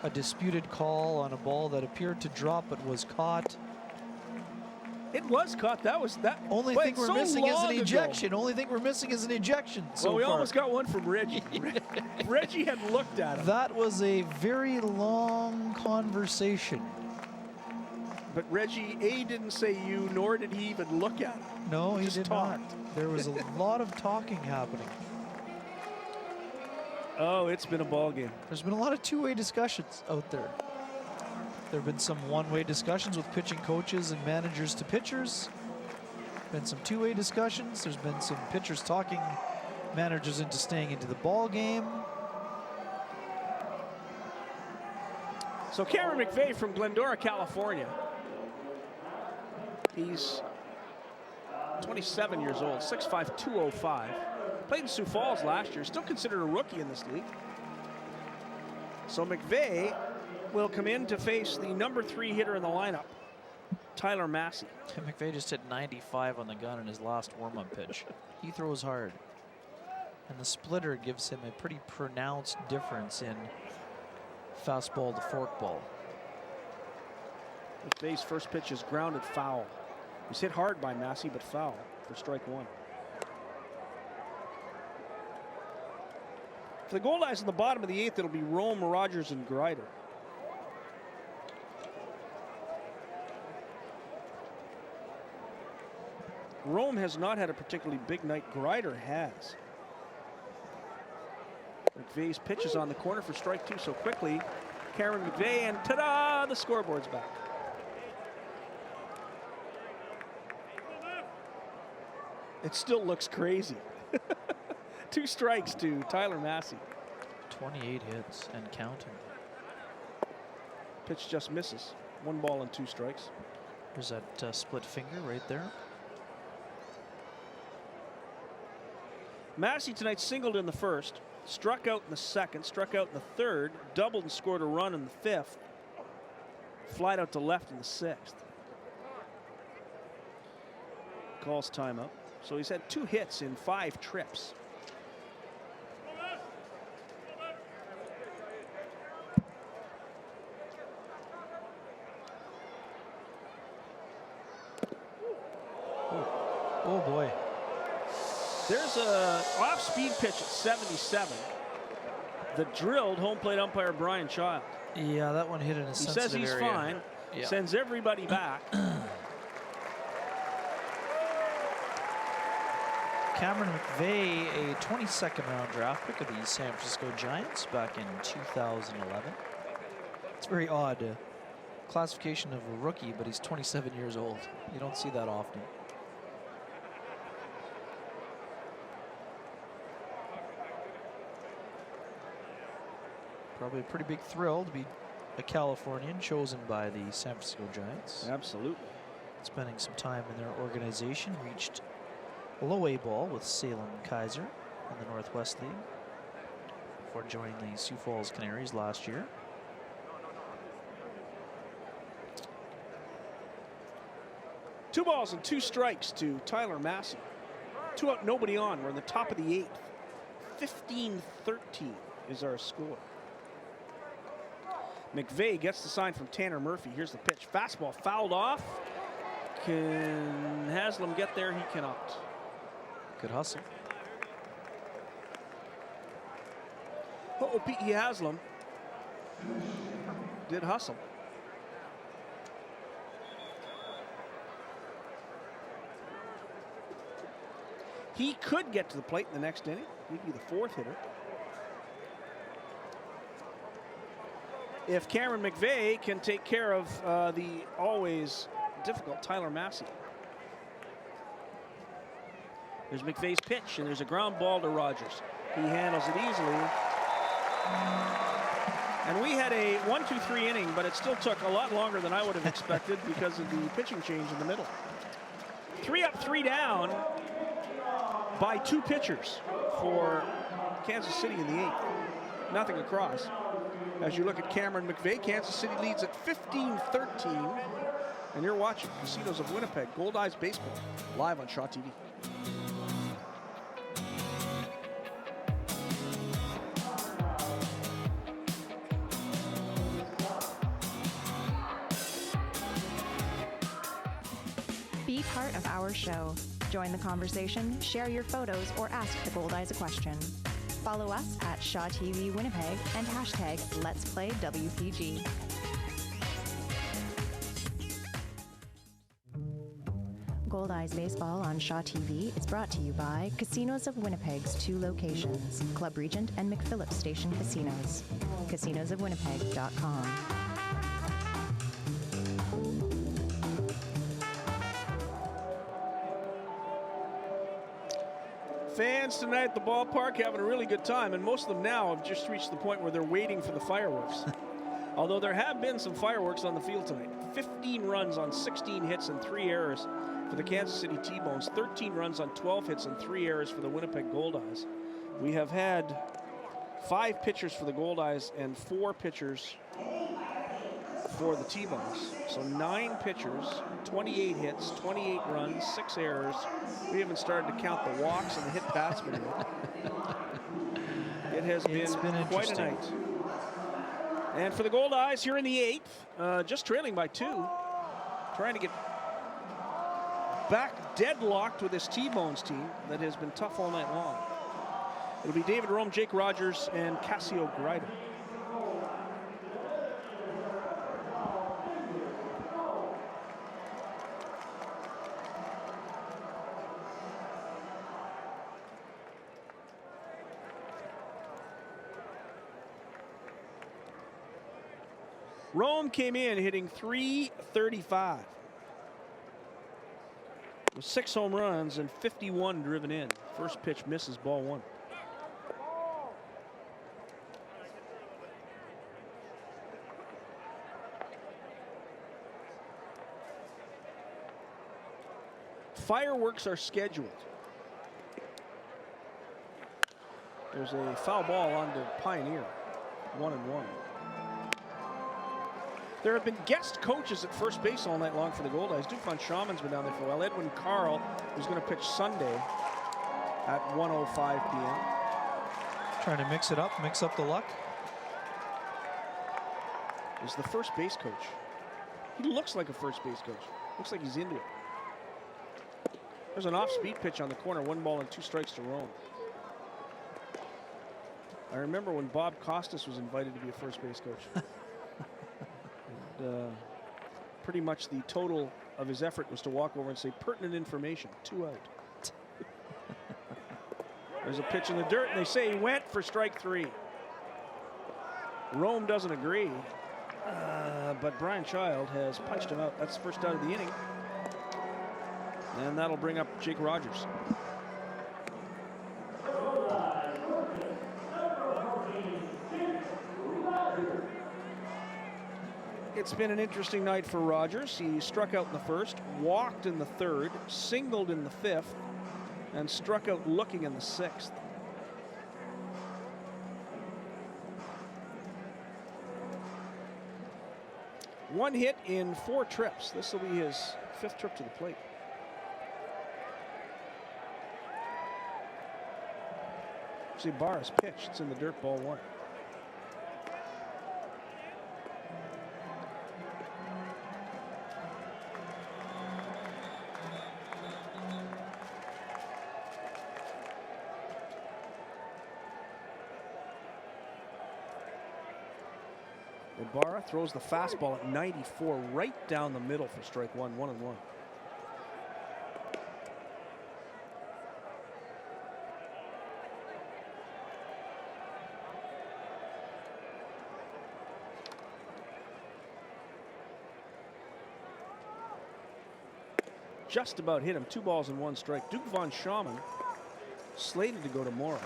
A disputed call on a ball that appeared to drop but was caught. It was caught. That was that. Only thing we're missing is an ejection. Only thing we're missing is an ejection. Well, we almost got one from Reggie. Reggie had looked at him. That was a very long conversation. But Reggie, A, didn't say you, nor did he even look at him. No, he did talked. not. There was a lot of talking happening. Oh, it's been a ball game. There's been a lot of two-way discussions out there. There have been some one-way discussions with pitching coaches and managers to pitchers. Been some two-way discussions. There's been some pitchers talking managers into staying into the ball game. So Cameron McVeigh from Glendora, California. He's 27 years old, 6'5", 205. Played in Sioux Falls last year. Still considered a rookie in this league. So McVeigh will come in to face the number 3 hitter in the lineup, Tyler Massey. McVeigh just hit 95 on the gun in his last warm-up pitch. He throws hard. And the splitter gives him a pretty pronounced difference in fastball to forkball. McVeigh's first pitch is grounded foul. He's hit hard by Massey, but foul for strike 1. For the Goldeyes in the bottom of the 8th, it'll be Rome, Rogers, and Greider. Rome has not had a particularly big night. Greider has. McVeigh's pitch is on the corner for strike 2 so quickly. Cameron McVeigh, and ta-da, the scoreboard's back. It still looks crazy. 2 strikes to Tyler Massey. 28 hits and counting. Pitch just misses. 1 ball and 2 strikes. There's that split finger right there. Massey tonight singled in the first, struck out in the second, struck out in the third, doubled and scored a run in the 5th, flied out to left in the 6th. Calls timeout. So he's had 2 hits in 5 trips. Oh boy. There's a off-speed pitch at 77. The drilled home plate umpire Brian Child. Yeah, that one hit in a sensitive area. He says he's fine. Yeah. Sends everybody back. Cameron McVeigh, a 22nd round draft pick of the San Francisco Giants back in 2011. It's very odd classification of a rookie, but he's 27 years old. You don't see that often. Probably a pretty big thrill to be a Californian chosen by the San Francisco Giants. Absolutely. spending some time in their organization, reached low A ball with Salem Kaiser in the Northwest League before joining the Sioux Falls Canaries last year. Two balls and two strikes to Tyler Massey. 2 out, nobody on. We're in the top of the 8th. 15-13 is our score. McVeigh gets the sign from Tanner Murphy. Here's the pitch. Fastball fouled off. Can Haslam get there? He cannot. Good hustle. Oh, P.E. Haslam did hustle. He could get to the plate in the next inning. He'd be the 4th hitter. If Cameron McVeigh can take care of the always difficult Tyler Massey. There's McVeigh's pitch, and there's a ground ball to Rogers. He handles it easily. And we had a 1-2-3 inning, but it still took a lot longer than I would have expected because of the pitching change in the middle. 3 up, 3 down by 2 pitchers for Kansas City in the 8th. Nothing across. As you look at Cameron McVeigh, Kansas City leads at 15-13. And you're watching Casinos of Winnipeg, Goldeyes Baseball, live on Shaw TV. Be part of our show. Join the conversation, share your photos, or ask the Goldeyes a question. Follow us at Shaw TV Winnipeg and hashtag Let's Play WPG. Goldeyes Baseball on Shaw TV is brought to you by Casinos of Winnipeg's 2 locations, Club Regent and McPhillips Station Casinos. CasinosofWinnipeg.com. Fans tonight at the ballpark having a really good time, and most of them now have just reached the point where they're waiting for the fireworks. Although there have been some fireworks on the field tonight. 15 runs on 16 hits and 3 errors for the Kansas City T-Bones. 13 runs on 12 hits and 3 errors for the Winnipeg Goldeyes. We have had 5 pitchers for the Goldeyes and 4 pitchers for the T-Bones. So 9 pitchers, 28 hits, 28 runs, 6 errors. We haven't started to count the walks and the hit batsmen yet. It has been quite a night. And for the Goldeyes here in the 8th, just trailing by 2, trying to get back deadlocked with this T-Bones team that has been tough all night long. It'll be David Rome, Jake Rogers, and Cassio Grider. Rome came in hitting .335 with 6 home runs and 51 driven in. First pitch misses, ball 1. Fireworks are scheduled. There's a foul ball onto Pioneer, 1-1. There have been guest coaches at first base all night long for the Goldeyes. Duke von Schauman's been down there for a while. Edwin Carl, who's going to pitch Sunday at 1:05 p.m. Trying to mix it up, mix up the luck. Is the first base coach. He looks like a first base coach. Looks like he's into it. There's an off-speed pitch on the corner. 1 ball and 2 strikes to Rome. I remember when Bob Costas was invited to be a first base coach. Pretty much the total of his effort was to walk over and say pertinent information. 2 out. There's a pitch in the dirt, and they say he went for strike 3. Rome doesn't agree, but Brian Child has punched him out. That's the first out of the inning. And that'll bring up Jake Rogers. It's been an interesting night for Rogers. He struck out in the first, walked in the third, singled in the fifth, and struck out looking in the sixth. One hit in 4 trips. This will be his 5th trip to the plate. See, Barra's pitch. It's in the dirt, ball 1. Ibarra throws the fastball at 94 right down the middle for strike 1, 1-1. Just about hit him. 2 balls and 1 strike. Duke von Schaman slated to go tomorrow.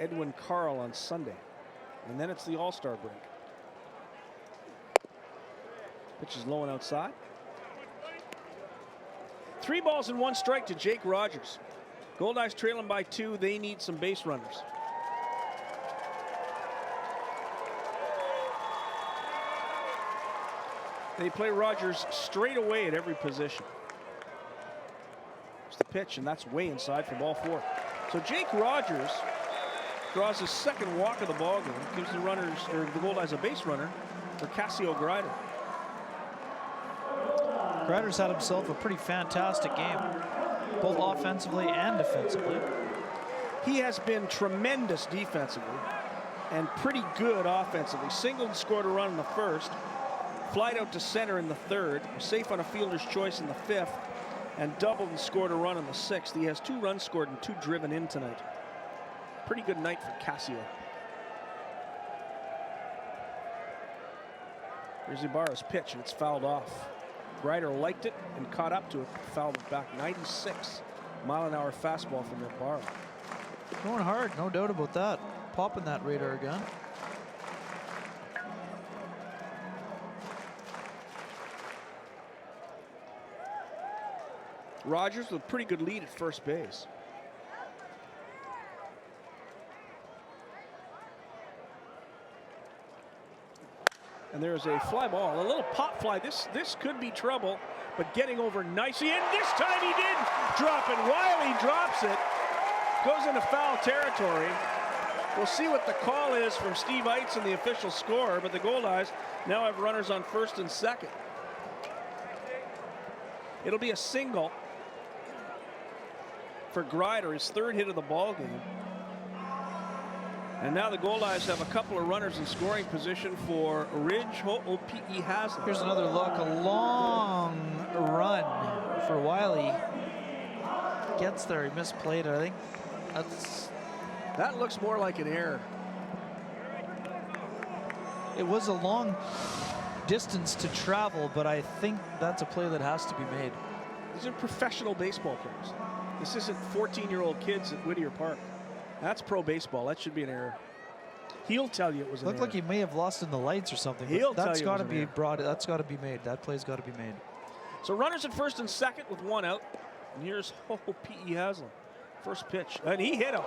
Edwin Carl on Sunday. And then it's the All-Star break. Pitch is low and outside. 3 balls and 1 strike to Jake Rogers. Goldeyes trailing by 2. They need some base runners. They play Rogers straight away at every position. It's the pitch, and that's way inside for ball 4. So Jake Rogers draws his 2nd walk of the ballgame, gives the runners, or the Goldeyes, a base runner for Cassio Greider. Greider's had himself a pretty fantastic game, both offensively and defensively. He has been tremendous defensively and pretty good offensively. Singled and scored a run in the first, flied out to center in the third, was safe on a fielder's choice in the 5th, and doubled and scored a run in the 6th. He has 2 runs scored and 2 driven in tonight. Pretty good night for Cassio. Here's Ibarra's pitch, and it's fouled off. Greider liked it and caught up to it, fouled it back. 96-mile-an-hour fastball from Ibarra. Going hard, no doubt about that. Popping that radar again. Rogers with a pretty good lead at first base. And there's a fly ball, a little pop fly. This could be trouble, but getting over nicely. And this time he did drop it. Wiley drops it, goes into foul territory. We'll see what the call is from Steve Eitz and the official scorer, but the Goldeyes now have runners on 1st and 2nd. It'll be a single for Greider, his 3rd hit of the ball game. And now the Goldeyes have a couple of runners in scoring position for Ridge Ho'opi'i Haslam. Here's another look, a long run for Wiley. Gets there, he misplayed it, I think. That looks more like an error. It was a long distance to travel, but I think that's a play that has to be made. These are professional baseball players. This isn't 14-year-old kids at Whittier Park. That's pro baseball. That should be an error. He'll tell you it was an error. Looked like he may have lost in the lights or something. He'll tell you that's got to it was an be error. brought. That's got to be made. That play's got to be made. So runners at 1st and 2nd with 1 out. And here's Ho'opi'i Haslam. First pitch, and he hit him.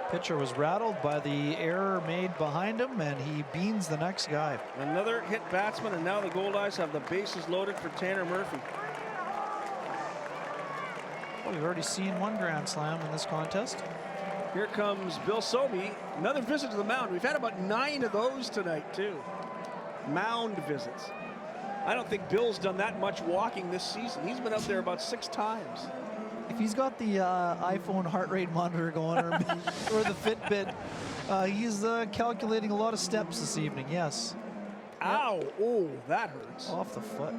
Pitcher was rattled by the error made behind him, and he beans the next guy. Another hit batsman, and now the Goldeyes have the bases loaded for Tanner Murphy. Well, we've already seen 1 grand slam in this contest. Here comes Bill Sobey. Another visit to the mound. We've had about 9 of those tonight, too. Mound visits. I don't think Bill's done that much walking this season. He's been up there about 6 times. If he's got the iPhone heart rate monitor going or the Fitbit, he's calculating a lot of steps this evening, yes. Ow, oh, that hurts. Off the foot.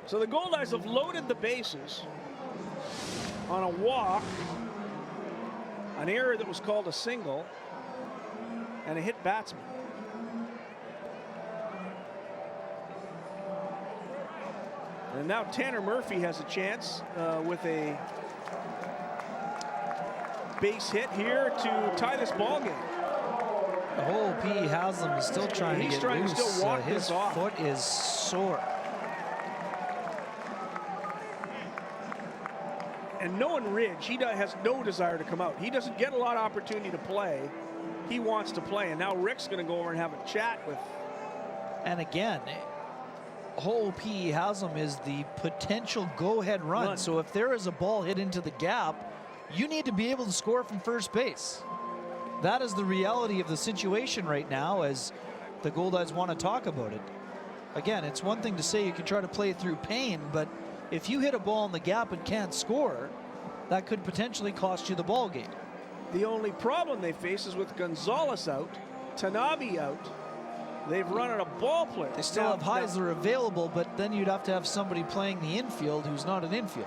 So the Goldeyes have loaded the bases on a walk, an error that was called a single, and a hit batsman. And now Tanner Murphy has a chance with a base hit here to tie this ball game. The whole P. Haslam is still trying to get trying loose. to still walk His this off. foot is sore. And knowing Ridge, he has no desire to come out. He doesn't get a lot of opportunity to play. He wants to play. And now Rick's going to go over and have a chat with. And again, whole P. Haslam is the potential go-ahead run. So if there is a ball hit into the gap, you need to be able to score from first base. That is the reality of the situation right now as the Goldeyes want to talk about it. Again, it's one thing to say you can try to play through pain, but if you hit a ball in the gap and can't score, that could potentially cost you the ball game. The only problem they face is with Gonzalez out, Tanabe out. They've run out of ball player. They still have Heisler available, but then you'd have to have somebody playing the infield who's not an infield.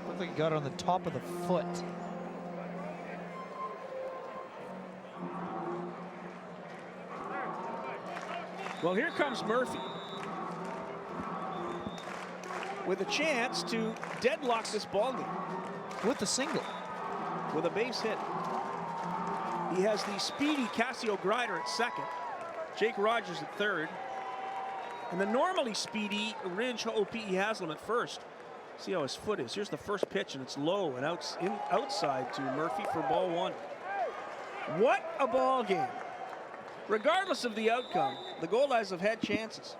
Looked like he got it on the top of the foot. Well, here comes Murphy with a chance to deadlock this ball game. With a single. With a base hit. He has the speedy Cassio Grider at second, Jake Rogers at third, and the normally speedy Ridge Ho'opi'i Haslam at first. See how his foot is. Here's the first pitch, and it's low and outside to Murphy for ball one. What a ball game. Regardless of the outcome, the Goldeyes have had chances.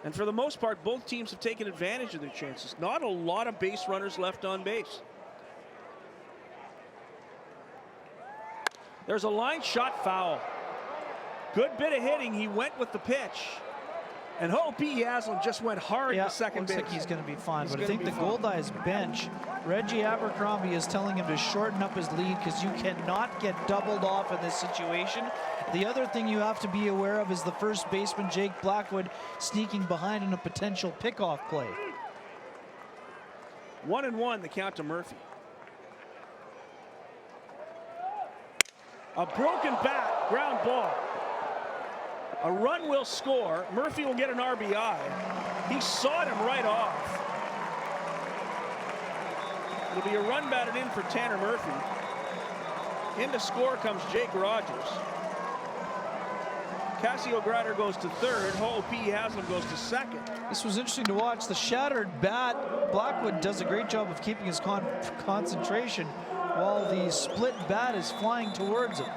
And for the most part, both teams have taken advantage of their chances. Not a lot of base runners left on base. There's a line shot foul. Good bit of hitting. He went with the pitch. And Ho'opi'i Haslam just went hard to second base. Looks like he's going to be fine. But I think the Goldeyes bench, Reggie Abercrombie is telling him to shorten up his lead because you cannot get doubled off in this situation. The other thing you have to be aware of is the first baseman, Jake Blackwood, sneaking behind in a potential pickoff play. 1-1, the count to Murphy. A broken bat, ground ball. A run will score. Murphy will get an RBI. He sawed him right off. It'll be a run batted in for Tanner Murphy. In to score comes Jake Rogers. Cassio Grider goes to third. Ho'opi'i Haslam goes to second. This was interesting to watch. The shattered bat, Blackwood does a great job of keeping his concentration while the split bat is flying towards him.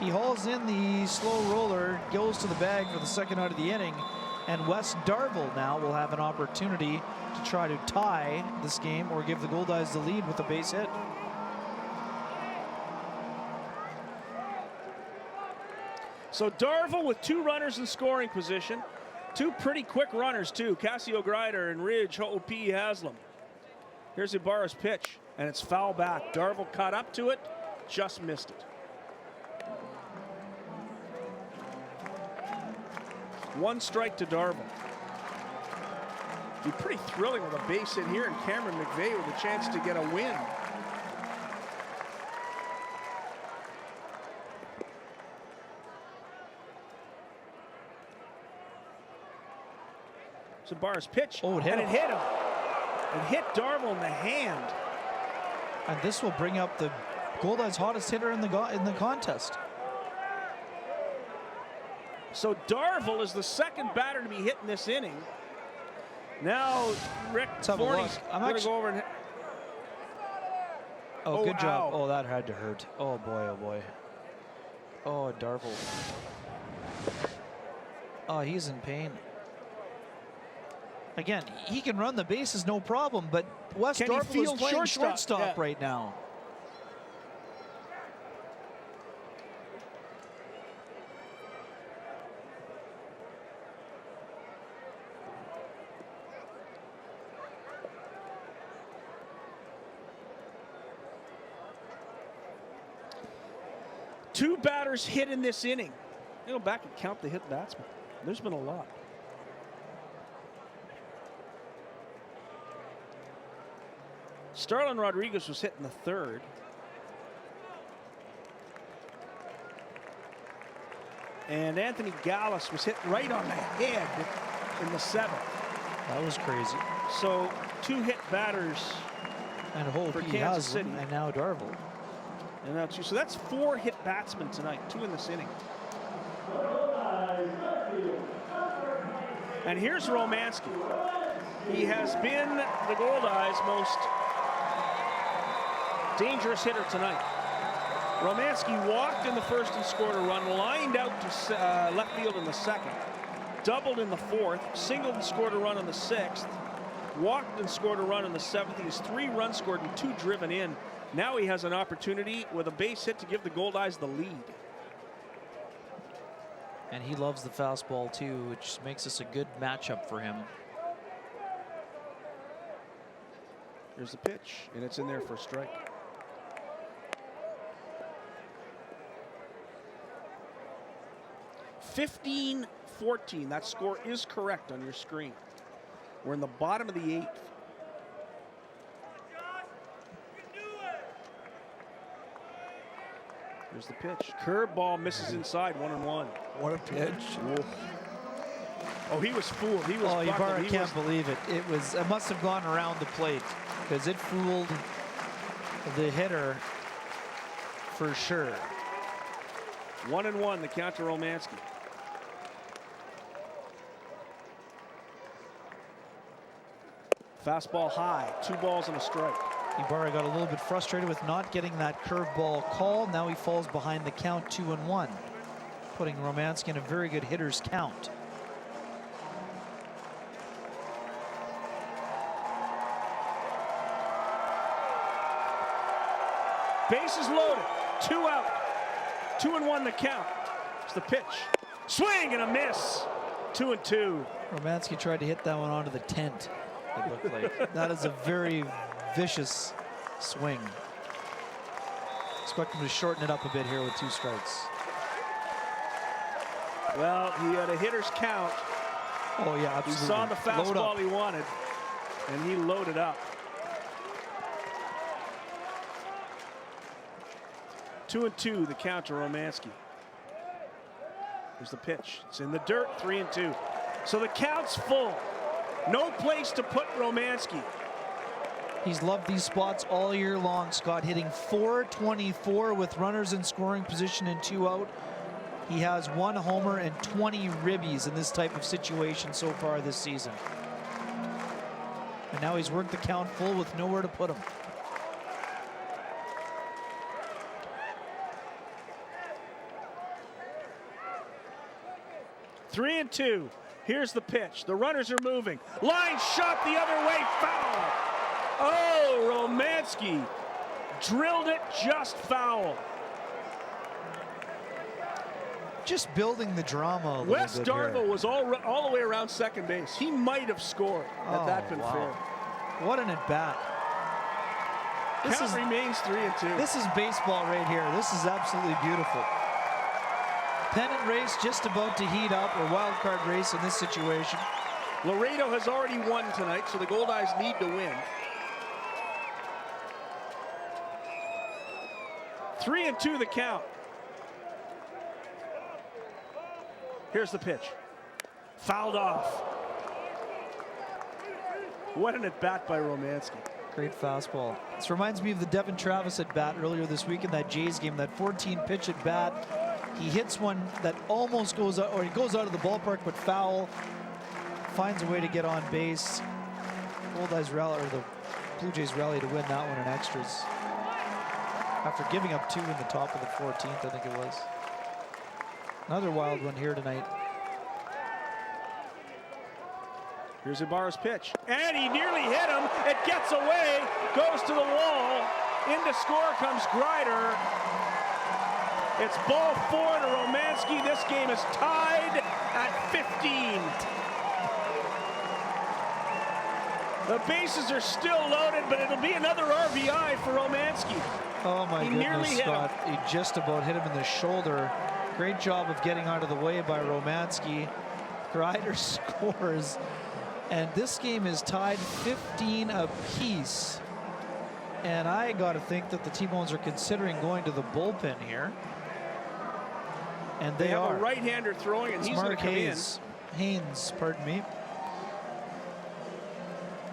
He hauls in the slow roller, goes to the bag for the second out of the inning, and Wes Darville now will have an opportunity to try to tie this game or give the Goldeyes the lead with a base hit. So Darville with two runners in scoring position. Two pretty quick runners too, Cassio Grider and Ridge Ho'opi'i Haslam. Here's Ibarra's pitch, and it's foul back. Darville caught up to it, just missed it. One strike to Darville. Be pretty thrilling with a base hit here, and Cameron McVeigh with a chance to get a win. So Barr's pitch, and it hit him. It hit Darville in the hand. And this will bring up the Goldeyes' hottest hitter in the contest. So Darville is the second batter to be hit in this inning. Now Rick Forney's going to go over and hit. Oh, good job. Oh, that had to hurt. Oh boy, oh boy. Oh, Darville. Oh, he's in pain. Again, he can run the bases, no problem, but Wes Darville is playing shortstop right now. Two batters hit in this inning. Go back and count the hit batsmen. There's been a lot. Starlin Rodriguez was hit in the third. And Anthony Gallus was hit right on the head in the 7th. That was crazy. So 2 hit batters and Hope for he Kansas has City. them, and now Darvill. And now 2. So that's 4 hit batsmen tonight, 2 in this inning. And here's Romanski. He has been the Goldeyes' most dangerous hitter tonight. Romanski walked in the 1st and scored a run, lined out to left field in the 2nd, doubled in the 4th, singled and scored a run in the 6th, walked and scored a run in the 7th. He has 3 runs scored and 2 driven in. Now he has an opportunity with a base hit to give the Goldeyes the lead. And he loves the fastball too, which makes this a good matchup for him. Here's the pitch, and it's in there for a strike. (15-14). That score is correct on your screen. We're in the bottom of the 8th. Here's the pitch. Curveball misses inside, 1-1. What a pitch. Oh, he was fooled. He was buckled. Ibarra can't believe it. It must have gone around the plate because it fooled the hitter for sure. 1-1, the count to Romanski. Fastball high, 2 balls and a strike. Ibarra got a little bit frustrated with not getting that curveball call. Now he falls behind the count 2-1, putting Romanski in a very good hitter's count. Bases loaded, 2 out, 2-1 the count. It's the pitch, swing and a miss, 2-2. Romanski tried to hit that one onto the tent, it looked like. That is a very vicious swing. Expect him to shorten it up a bit here with 2 strikes. Well, he had a hitter's count. Oh yeah, absolutely. He saw the fastball he wanted, and he loaded up. 2-2, the count to Romanski. Here's the pitch. It's in the dirt, 3-2. So the count's full. No place to put Romanski. He's loved these spots all year long, Scott, hitting .424 with runners in scoring position and 2 out. He has 1 homer and 20 ribbies in this type of situation so far this season. And now he's worked the count full with nowhere to put him. Three and 2. Here's the pitch. The runners are moving. Line shot the other way, foul. Oh, Romanski drilled it just foul. Just building the drama a little Wes bit Darvill here. was all the way around second base. He might have scored had that been fair. What an at-bat. Count remains 3-2. This is baseball right here. This is absolutely beautiful. Pennant race just about to heat up, or wild card race in this situation. Laredo has already won tonight, so the Goldeyes need to win. 3-2 the count. Here's the pitch. Fouled off. What an at-bat by Romanski. Great fastball. This reminds me of the Devin Travis at-bat earlier this week in that Jays game, that 14-pitch at-bat. He hits one that almost goes out, or he goes out of the ballpark, but foul. Finds a way to get on base. Goldeyes rally, or the Blue Jays rally to win that one in extras. After giving up 2 in the top of the 14th, I think it was. Another wild one here tonight. Here's Ibarra's pitch, and he nearly hit him. It gets away, goes to the wall. Into score comes Grider. It's ball 4 to Romanski. This game is tied at 15. The bases are still loaded, but it'll be another RBI for Romanski. Oh my He nearly goodness, hit him. Scott. He just about hit him in the shoulder. Great job of getting out of the way by Romanski. Grider scores. And this game is tied 15 apiece. And I got to think that the T-Bones are considering going to the bullpen here. And They they have are. a right-hander throwing, and It's he's going Mark to come Haynes, pardon me.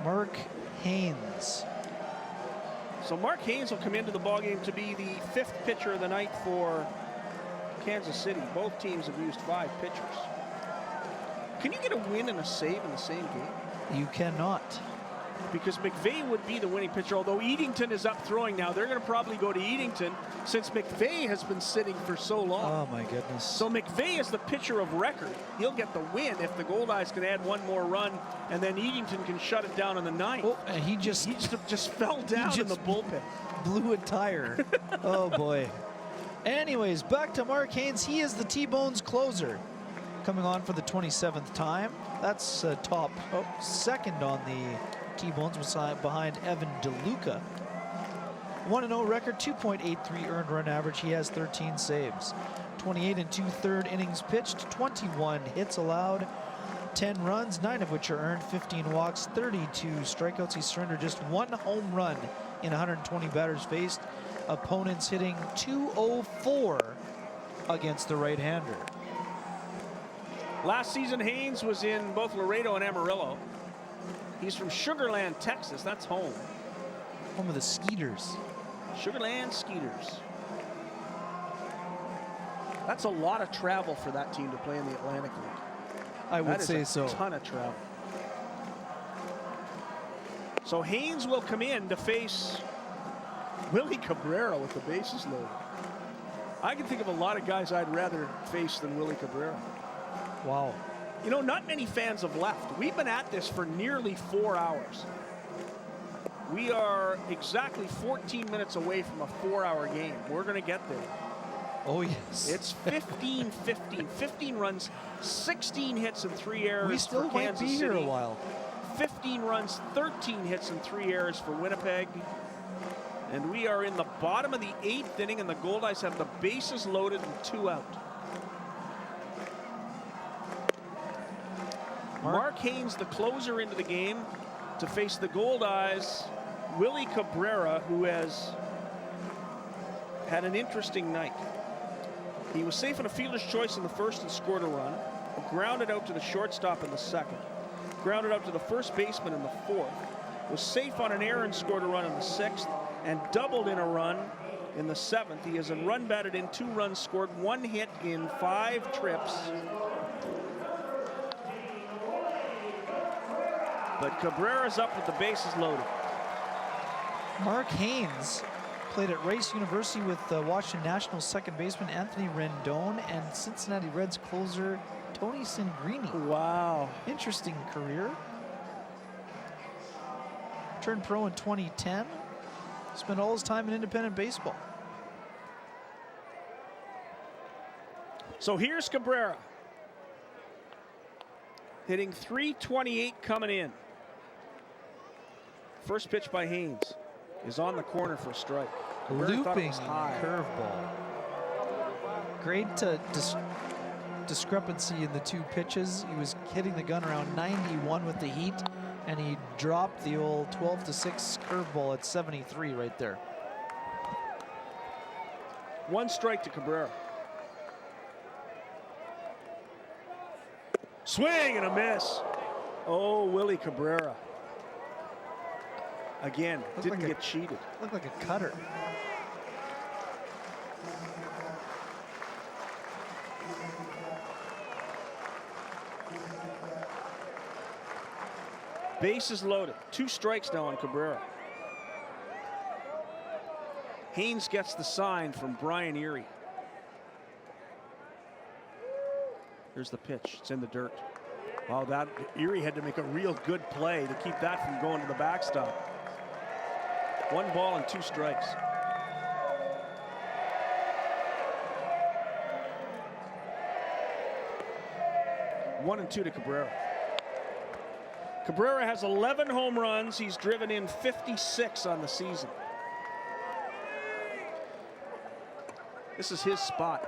Mark Haynes. So Mark Haynes will come into the ballgame to be the 5th pitcher of the night for Kansas City. Both teams have used 5 pitchers. Can you get a win and a save in the same game? You cannot. Because McVeigh would be the winning pitcher, although Eatington is up throwing now. They're going to probably go to Eatington since McVeigh has been sitting for so long. Oh, my goodness. So McVeigh is the pitcher of record. He'll get the win if the Goldeyes can add one more run, and then Eatington can shut it down in the 9th. Oh, and he just fell down in the bullpen. Blew a tire. Oh, boy. Anyways, back to Mark Haynes. He is the T-Bones closer. Coming on for the 27th time. That's second on the T-Bones behind Evan DeLuca. 1-0 record, 2.83 earned run average. He has 13 saves. 28 and 2/3 innings pitched, 21 hits allowed, 10 runs, 9 of which are earned, 15 walks, 32 strikeouts. He surrendered just 1 home run in 120 batters faced. Opponents hitting .204 against the right-hander. Last season, Haynes was in both Laredo and Amarillo. He's from Sugar Land, Texas. That's home. Home of the Skeeters. Sugar Land Skeeters. That's a lot of travel for that team to play in the Atlantic League. I would say so. That is a ton of travel. So Haynes will come in to face Willie Cabrera with the bases loaded. I can think of a lot of guys I'd rather face than Willie Cabrera. Wow. You know, not many fans have left. We've been at this for nearly 4 hours. We are exactly 14 minutes away from a 4-hour game. We're going to get there. Oh, yes. It's 15-15. 15 runs, 16 hits and 3 errors. We still for might Kansas be City. here a while. 15 runs, 13 hits and 3 errors for Winnipeg. And we are in the bottom of the 8th inning, and the Goldeyes have the bases loaded and 2 out. Mark Haynes, the closer into the game, to face the Goldeyes. Willie Cabrera, who has had an interesting night. He was safe on a fielder's choice in the 1st and scored a run. Grounded out to the shortstop in the 2nd. Grounded out to the first baseman in the 4th. Was safe on an error and scored a run in the 6th. And doubled in a run in the 7th. He has a run batted in, 2 runs scored, 1 hit in 5 trips. But Cabrera's up with the bases loaded. Mark Haynes played at Rice University with Washington Nationals second baseman Anthony Rendon and Cincinnati Reds closer Tony Singrini. Wow. Interesting career. Turned pro in 2010. Spent all his time in independent baseball. So here's Cabrera. Hitting .328 coming in. First pitch by Haynes is on the corner for a strike. Looping curveball. Great discrepancy in the 2 pitches. He was hitting the gun around 91 with the heat, and he dropped the old 12-6 curveball at 73 right there. 1 strike to Cabrera. Swing and a miss. Oh, Willie Cabrera. Again, didn't get cheated. Looked like a cutter. Bases loaded. 2 strikes now on Cabrera. Haynes gets the sign from Brian Erie. Here's the pitch. It's in the dirt. Wow, that Erie had to make a real good play to keep that from going to the backstop. 1 ball and 2 strikes. One and 2 to Cabrera. Cabrera has 11 home runs. He's driven in 56 on the season. This is his spot.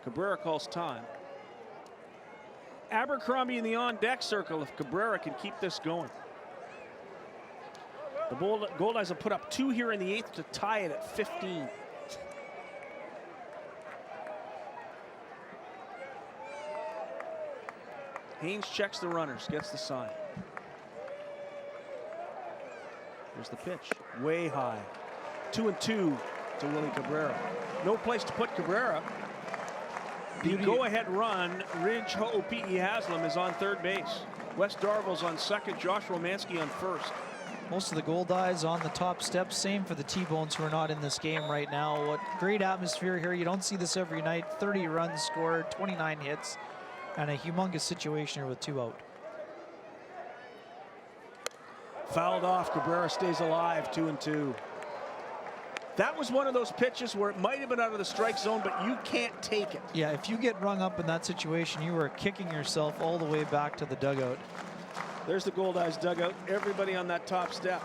Cabrera calls time. Abercrombie in the on-deck circle if Cabrera can keep this going. The Goldeyes have put up 2 here in the 8th to tie it at 15. Haynes checks the runners, gets the sign. Here's the pitch, way high. 2-2 to Willie Cabrera. No place to put Cabrera. The go-ahead run, Ridge Ho'opi'i Haslam is on third base. Wes Darville's on second, Josh Romanski on first. Most of the Goldeyes on the top steps. Same for the T-Bones who are not in this game right now. What great atmosphere here. You don't see this every night. 30 runs scored, 29 hits, and a humongous situation here with 2 out. Fouled off, Cabrera stays alive, 2-2. That was one of those pitches where it might have been out of the strike zone, but you can't take it. Yeah, if you get rung up in that situation, you are kicking yourself all the way back to the dugout. There's the Goldeyes dugout. Everybody on that top step.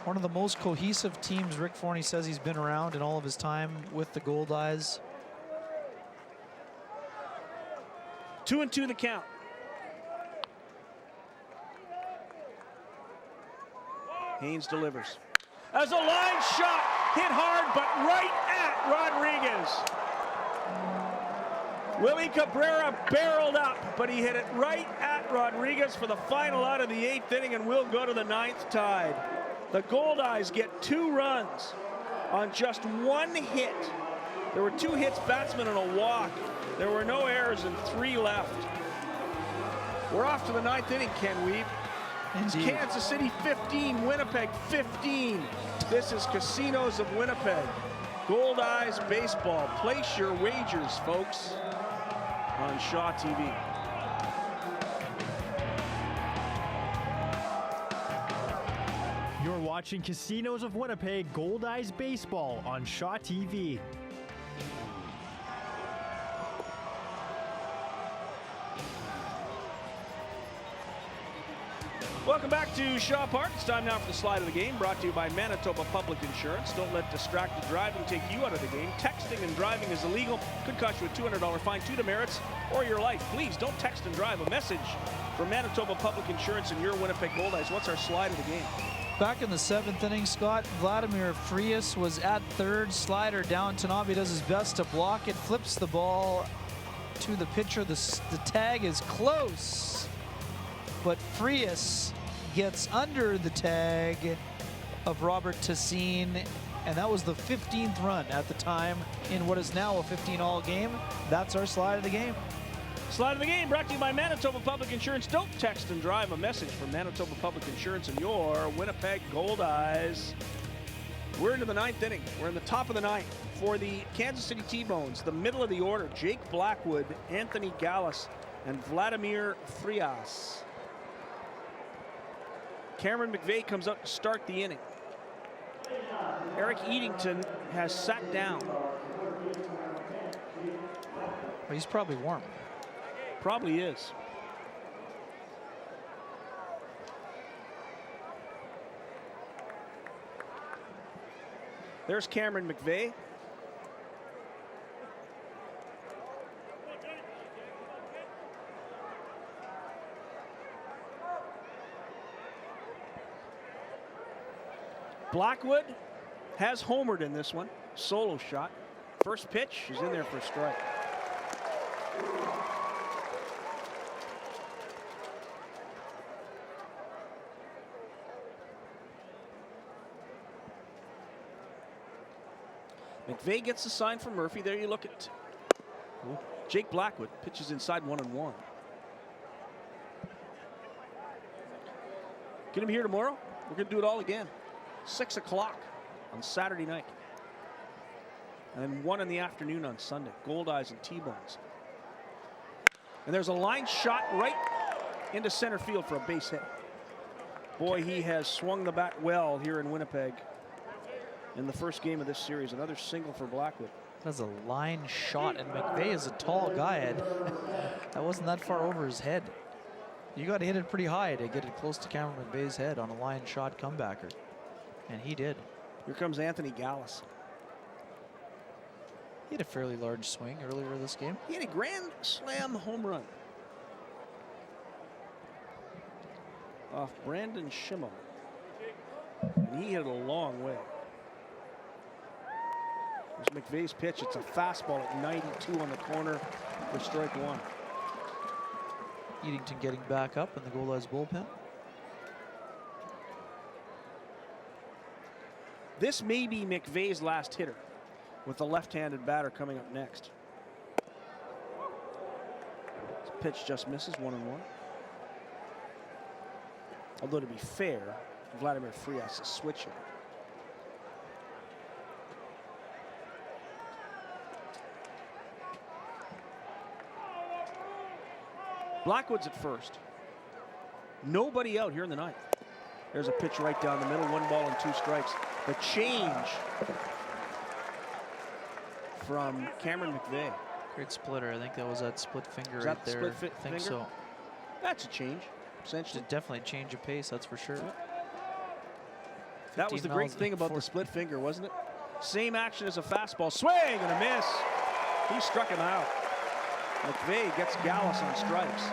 One of the most cohesive teams Rick Forney says he's been around in all of his time with the Goldeyes. 2-2 the count. Haynes delivers. As a line shot, hit hard, but right at Rodriguez. Willie Cabrera barreled up, but he hit it right at Rodriguez for the final out of the 8th inning, and we'll go to the 9th tied. The Goldeyes get 2 runs on just 1 hit. There were 2 hits, batsman, and a walk. There were no errors and 3 left. We're off to the 9th inning, Ken Weave. It's Kansas City 15, Winnipeg 15. This is Casinos of Winnipeg. Goldeyes baseball. Place your wagers, folks, on Shaw TV. You're watching Casinos of Winnipeg Goldeyes baseball on Shaw TV. Welcome back to Shaw Park. It's time now for the slide of the game, brought to you by Manitoba Public Insurance. Don't let distracted driving take you out of the game. Texting and driving is illegal. Could cost you a $200 fine, 2 demerits, or your life. Please don't text and drive. A message from Manitoba Public Insurance and your Winnipeg Goldeyes. What's our slide of the game? Back in the 7th inning, Scott, Vladimir Frias was at third. Slider down. Tanabe does his best to block it. Flips the ball to the pitcher. The tag is close, but Frias gets under the tag of Robert Tassine, and that was the 15th run at the time in what is now a 15-all game. That's our slide of the game. Slide of the game brought to you by Manitoba Public Insurance. Don't text and drive. A message from Manitoba Public Insurance and your Winnipeg Goldeyes. We're into the 9th inning. We're in the top of the 9th. For the Kansas City T-Bones, the middle of the order, Jake Blackwood, Anthony Gallus, and Vladimir Frias. Cameron McVeigh comes out to start the inning. Eric Eatington has sat down. Well, he's probably warm. Probably is. There's Cameron McVeigh. Blackwood has homered in this one. Solo shot. First pitch is in there for a strike. McVeigh gets the sign from Murphy. There you look at Jake Blackwood. Pitches inside 1-1. Get him here tomorrow. We're going to do it all again. 6 o'clock on Saturday night. And then 1 in the afternoon on Sunday. Goldeyes and T-Bones. And there's a line shot right into center field for a base hit. Boy, he has swung the bat well here in Winnipeg in the first game of this series. Another single for Blackwood. That's a line shot, and McVeigh is a tall guy. That wasn't that far over his head. You got to hit it pretty high to get it close to Cameron McVeigh's head on a line shot comebacker. And he did. Here comes Anthony Gallus. He had a fairly large swing earlier this game. He had a grand slam home run. off Brandon Schimmel. And he hit it a long way. There's McVeigh's pitch. It's a fastball at 92 on the corner for strike one. Eatington getting back up in the Goldeyes bullpen. This may be McVeigh's last hitter, with the left-handed batter coming up next. This pitch just misses, 1-1. Although to be fair, Vladimir Frias is switching. Blackwood's at first. Nobody out here in the ninth. There's a pitch right down the middle, 1 ball and 2 strikes. The change from Cameron McVeigh. Great splitter. I think that was that split finger Is right that the there. split I think finger? so. That's a change, essentially. Definitely change of pace, that's for sure. That was the 15 great miles thing about the split finger, wasn't it? Same action as a fastball. Swing and a miss. He struck him out. McVeigh gets Gallus on strikes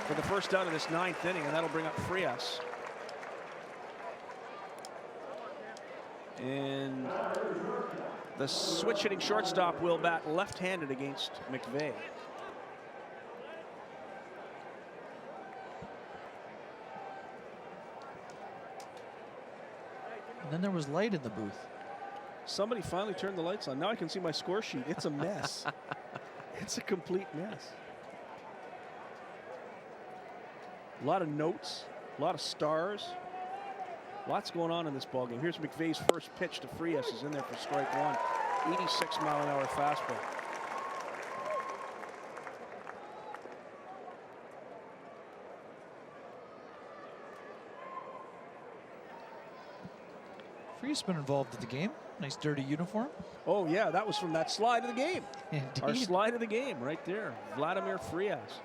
for the first out of this 9th inning, and that'll bring up Frias. And the switch hitting shortstop will bat left-handed against McVeigh. And then there was light in the booth. Somebody finally turned the lights on. Now I can see my score sheet. It's a mess. It's a complete mess. A lot of notes, a lot of stars. Lots going on in this ballgame. Here's McVeigh's first pitch to Frias, is in there for strike one. 86-mile-an-hour fastball. Frias been involved in the game. Nice dirty uniform. Oh yeah, that was from that slide of the game. Indeed. Our slide of the game right there. Vladimir Frias.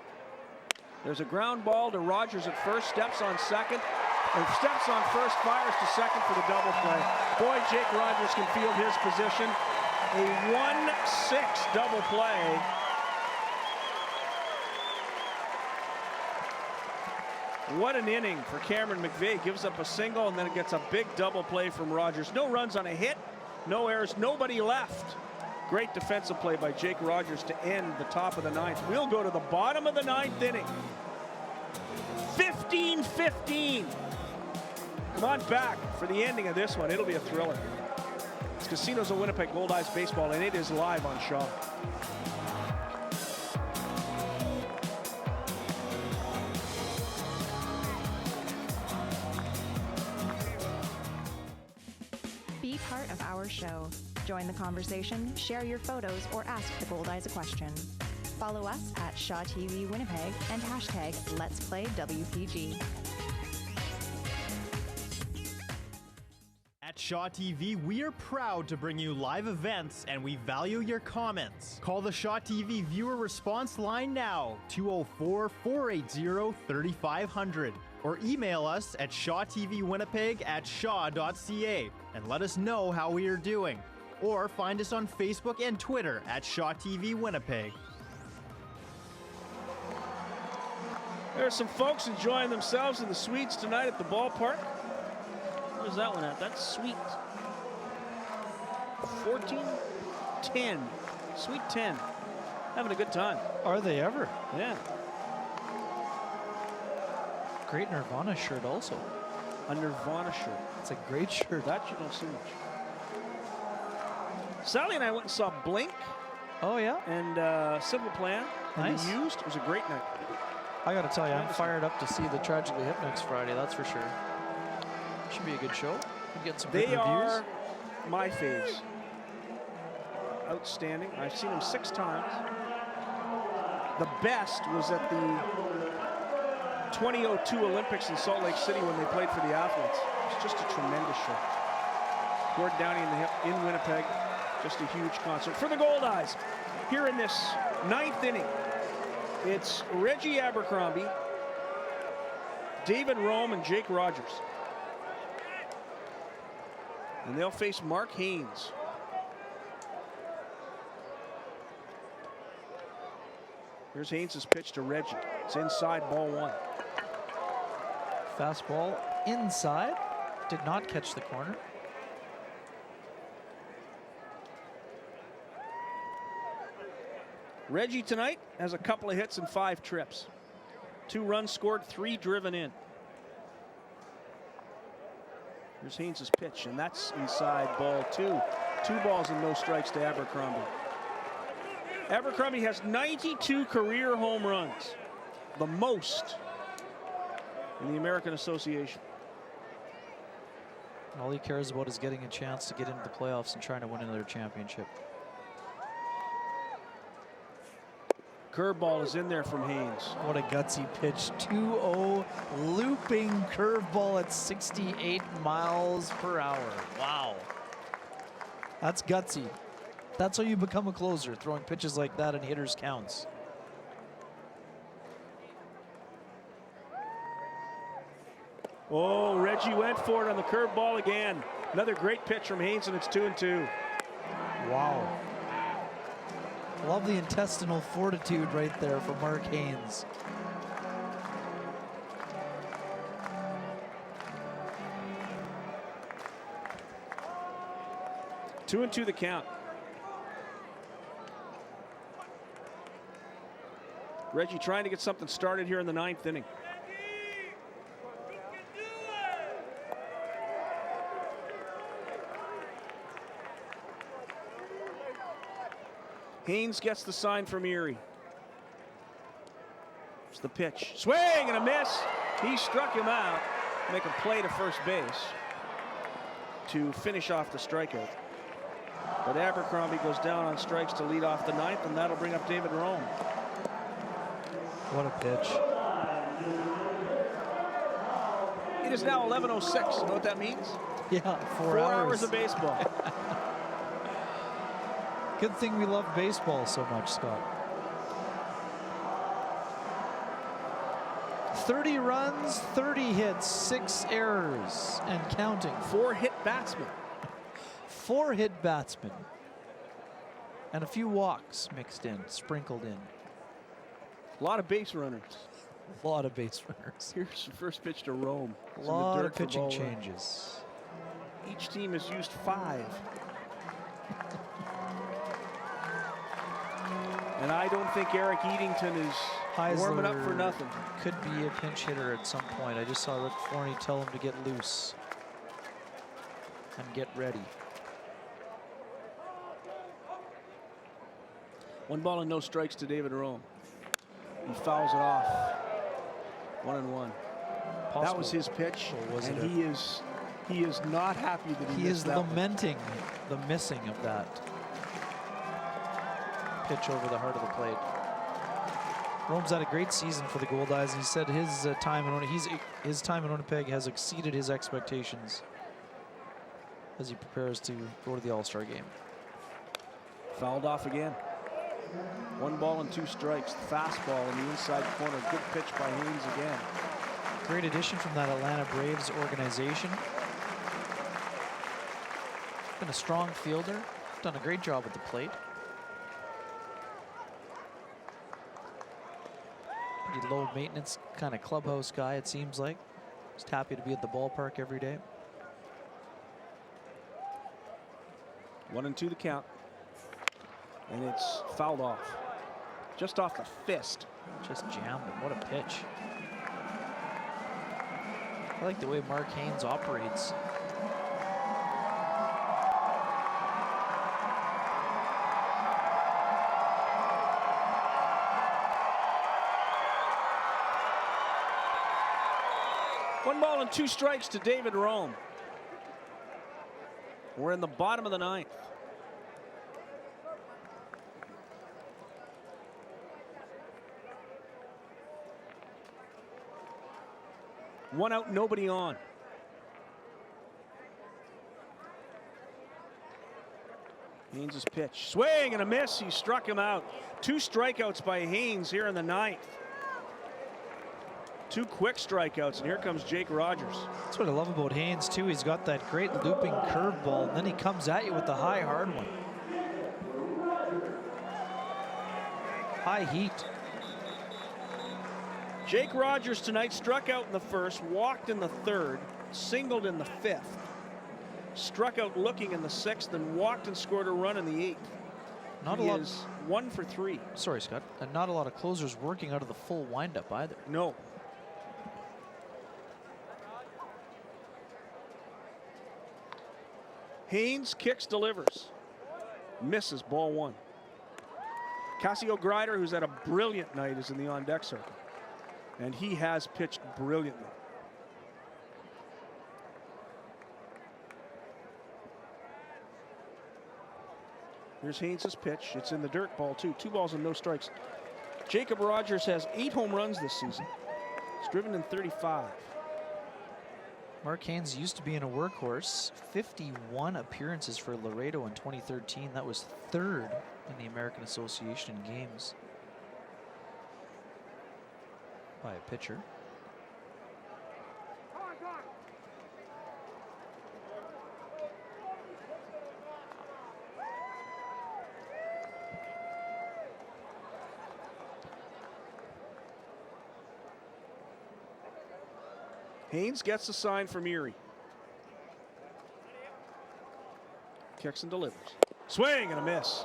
There's a ground ball to Rogers at first, steps on second, and steps on first, fires to second for the double play. Boy, Jake Rogers can field his position. A 1-6 double play. What an inning for Cameron McVeigh. Gives up a single, and then it gets a big double play from Rogers. No runs on a hit, no errors, nobody left. Great defensive play by Jake Rogers to end the top of the 9th. We'll go to the bottom of the 9th inning. 15-15. Come on back for the ending of this one. It'll be a thriller. It's Casinos of Winnipeg Goldeyes Baseball, and it is live on Shaw. Be part of our show. Join the conversation, share your photos, or ask the Goldeyes a question. Follow us at Shaw TV Winnipeg and hashtag Let's Play WPG. At Shaw TV, we are proud to bring you live events, and we value your comments. Call the Shaw TV viewer response line now, 204-480-3500, or email us at shawtvwinnipeg@shaw.ca and let us know how we are doing. Or find us on Facebook and Twitter at Shaw TV Winnipeg. There's some folks enjoying themselves in the suites tonight at the ballpark. Where's that one at? That's suite 1410. Suite 10. Having a good time. Are they ever? Yeah. Great Nirvana shirt also. A Nirvana shirt. It's a great shirt. That you don't see much. Sally and I went and saw Blink. Oh, yeah? And Simple Plan. Nice. And Used. It was a great night. I got to tell you, I'm fired up to see the Tragically Hip next Friday, that's for sure. Should be a good show. We'll get some good They reviews. are my faves. Outstanding. I've seen them 6 times. The best was at the 2002 Olympics in Salt Lake City when they played for the athletes. It's just a tremendous show. Gord Downey in the hip in Winnipeg. Just a huge concert. For the Goldeyes, here in this 9th inning, it's Reggie Abercrombie, David Rome, and Jake Rogers. And they'll face Mark Haynes. Here's Haynes' pitch to Reggie. It's inside, ball 1. Fastball inside. Did not catch the corner. Reggie tonight has a couple of hits and 5 trips. 2 runs scored, 3 driven in. Here's Haynes' pitch, and that's inside, ball 2. 2 balls and no strikes to Abercrombie. Abercrombie has 92 career home runs, the most in the American Association. All he cares about is getting a chance to get into the playoffs and trying to win another championship. Curveball is in there from Haynes. What a gutsy pitch. 2-0 looping curveball at 68 miles per hour. Wow. That's gutsy. That's how you become a closer, throwing pitches like that in hitters' counts. Oh, Reggie went for it on the curveball again. Another great pitch from Haynes, and it's 2-2. Wow. Love the intestinal fortitude right there from Mark Haynes. Two and two the count. Reggie trying to get something started here in the 9th inning. Haynes gets the sign from Erie. It's the pitch. Swing and a miss. He struck him out. Make a play to first base to finish off the strikeout. But Abercrombie goes down on strikes to lead off the 9th, and that'll bring up David Rome. What a pitch. It is now 11:06. You know what that means? Yeah, 4 hours of baseball. Good thing we love baseball so much, Scott. 30 runs, 30 hits, 6 errors, and counting. 4 hit batsmen. 4 hit batsmen. And a few walks mixed in, sprinkled in. A lot of base runners. A lot of base runners. Here's the first pitch to Rome. A lot of pitching changes. Each team has used 5. And I don't think Eric Eatington is warming up for nothing. Could be a pinch hitter at some point. I just saw Rick Forney tell him to get loose and get ready. 1 ball and no strikes to David Rome. He fouls it off. 1-1. That was his pitch, and he is not happy that he missed that. He is lamenting the missing of that pitch over the heart of the plate. Rome's had a great season for the Goldeyes. He said his time in Winnipeg has exceeded his expectations as he prepares to go to the All-Star game. Fouled off again. 1 ball and 2 strikes. Fastball in the inside corner. Good pitch by Haynes again. Great addition from that Atlanta Braves organization. Been a strong fielder. Done a great job at the plate. Pretty low maintenance kind of clubhouse guy, it seems like. Just happy to be at the ballpark every day. 1-2 the count. And it's fouled off. Just off the fist. Just jammed him. What a pitch. I like the way Mark Haynes operates. One ball and 2 strikes to David Rome. We're in the bottom of the 9th. One out, nobody on. Haynes' pitch. Swing and a miss. He struck him out. 2 strikeouts by Haynes here in the 9th. 2 quick strikeouts, and here comes Jake Rogers. That's what I love about Haynes, too. He's got that great looping curveball, and then he comes at you with the high, hard one. High heat. Jake Rogers tonight struck out in the first, walked in the third, singled in the fifth, struck out looking in the sixth, and walked and scored a run in the eighth. Not He a lot. is 1 for 3. Sorry, Scott. And not a lot of closers working out of the full windup either. No. Haynes kicks, delivers. Misses, ball 1. Cassio Grider, who's had a brilliant night, is in the on-deck circle. And he has pitched brilliantly. Here's Haynes' pitch. It's in the dirt, ball 2. 2 balls and no strikes. Jacob Rogers has 8 home runs this season. He's driven in 35. Mark Haynes used to be in a workhorse. 51 appearances for Laredo in 2013. That was 3rd in the American Association games by a pitcher. Haynes gets a sign from Erie. Kicks and delivers. Swing and a miss.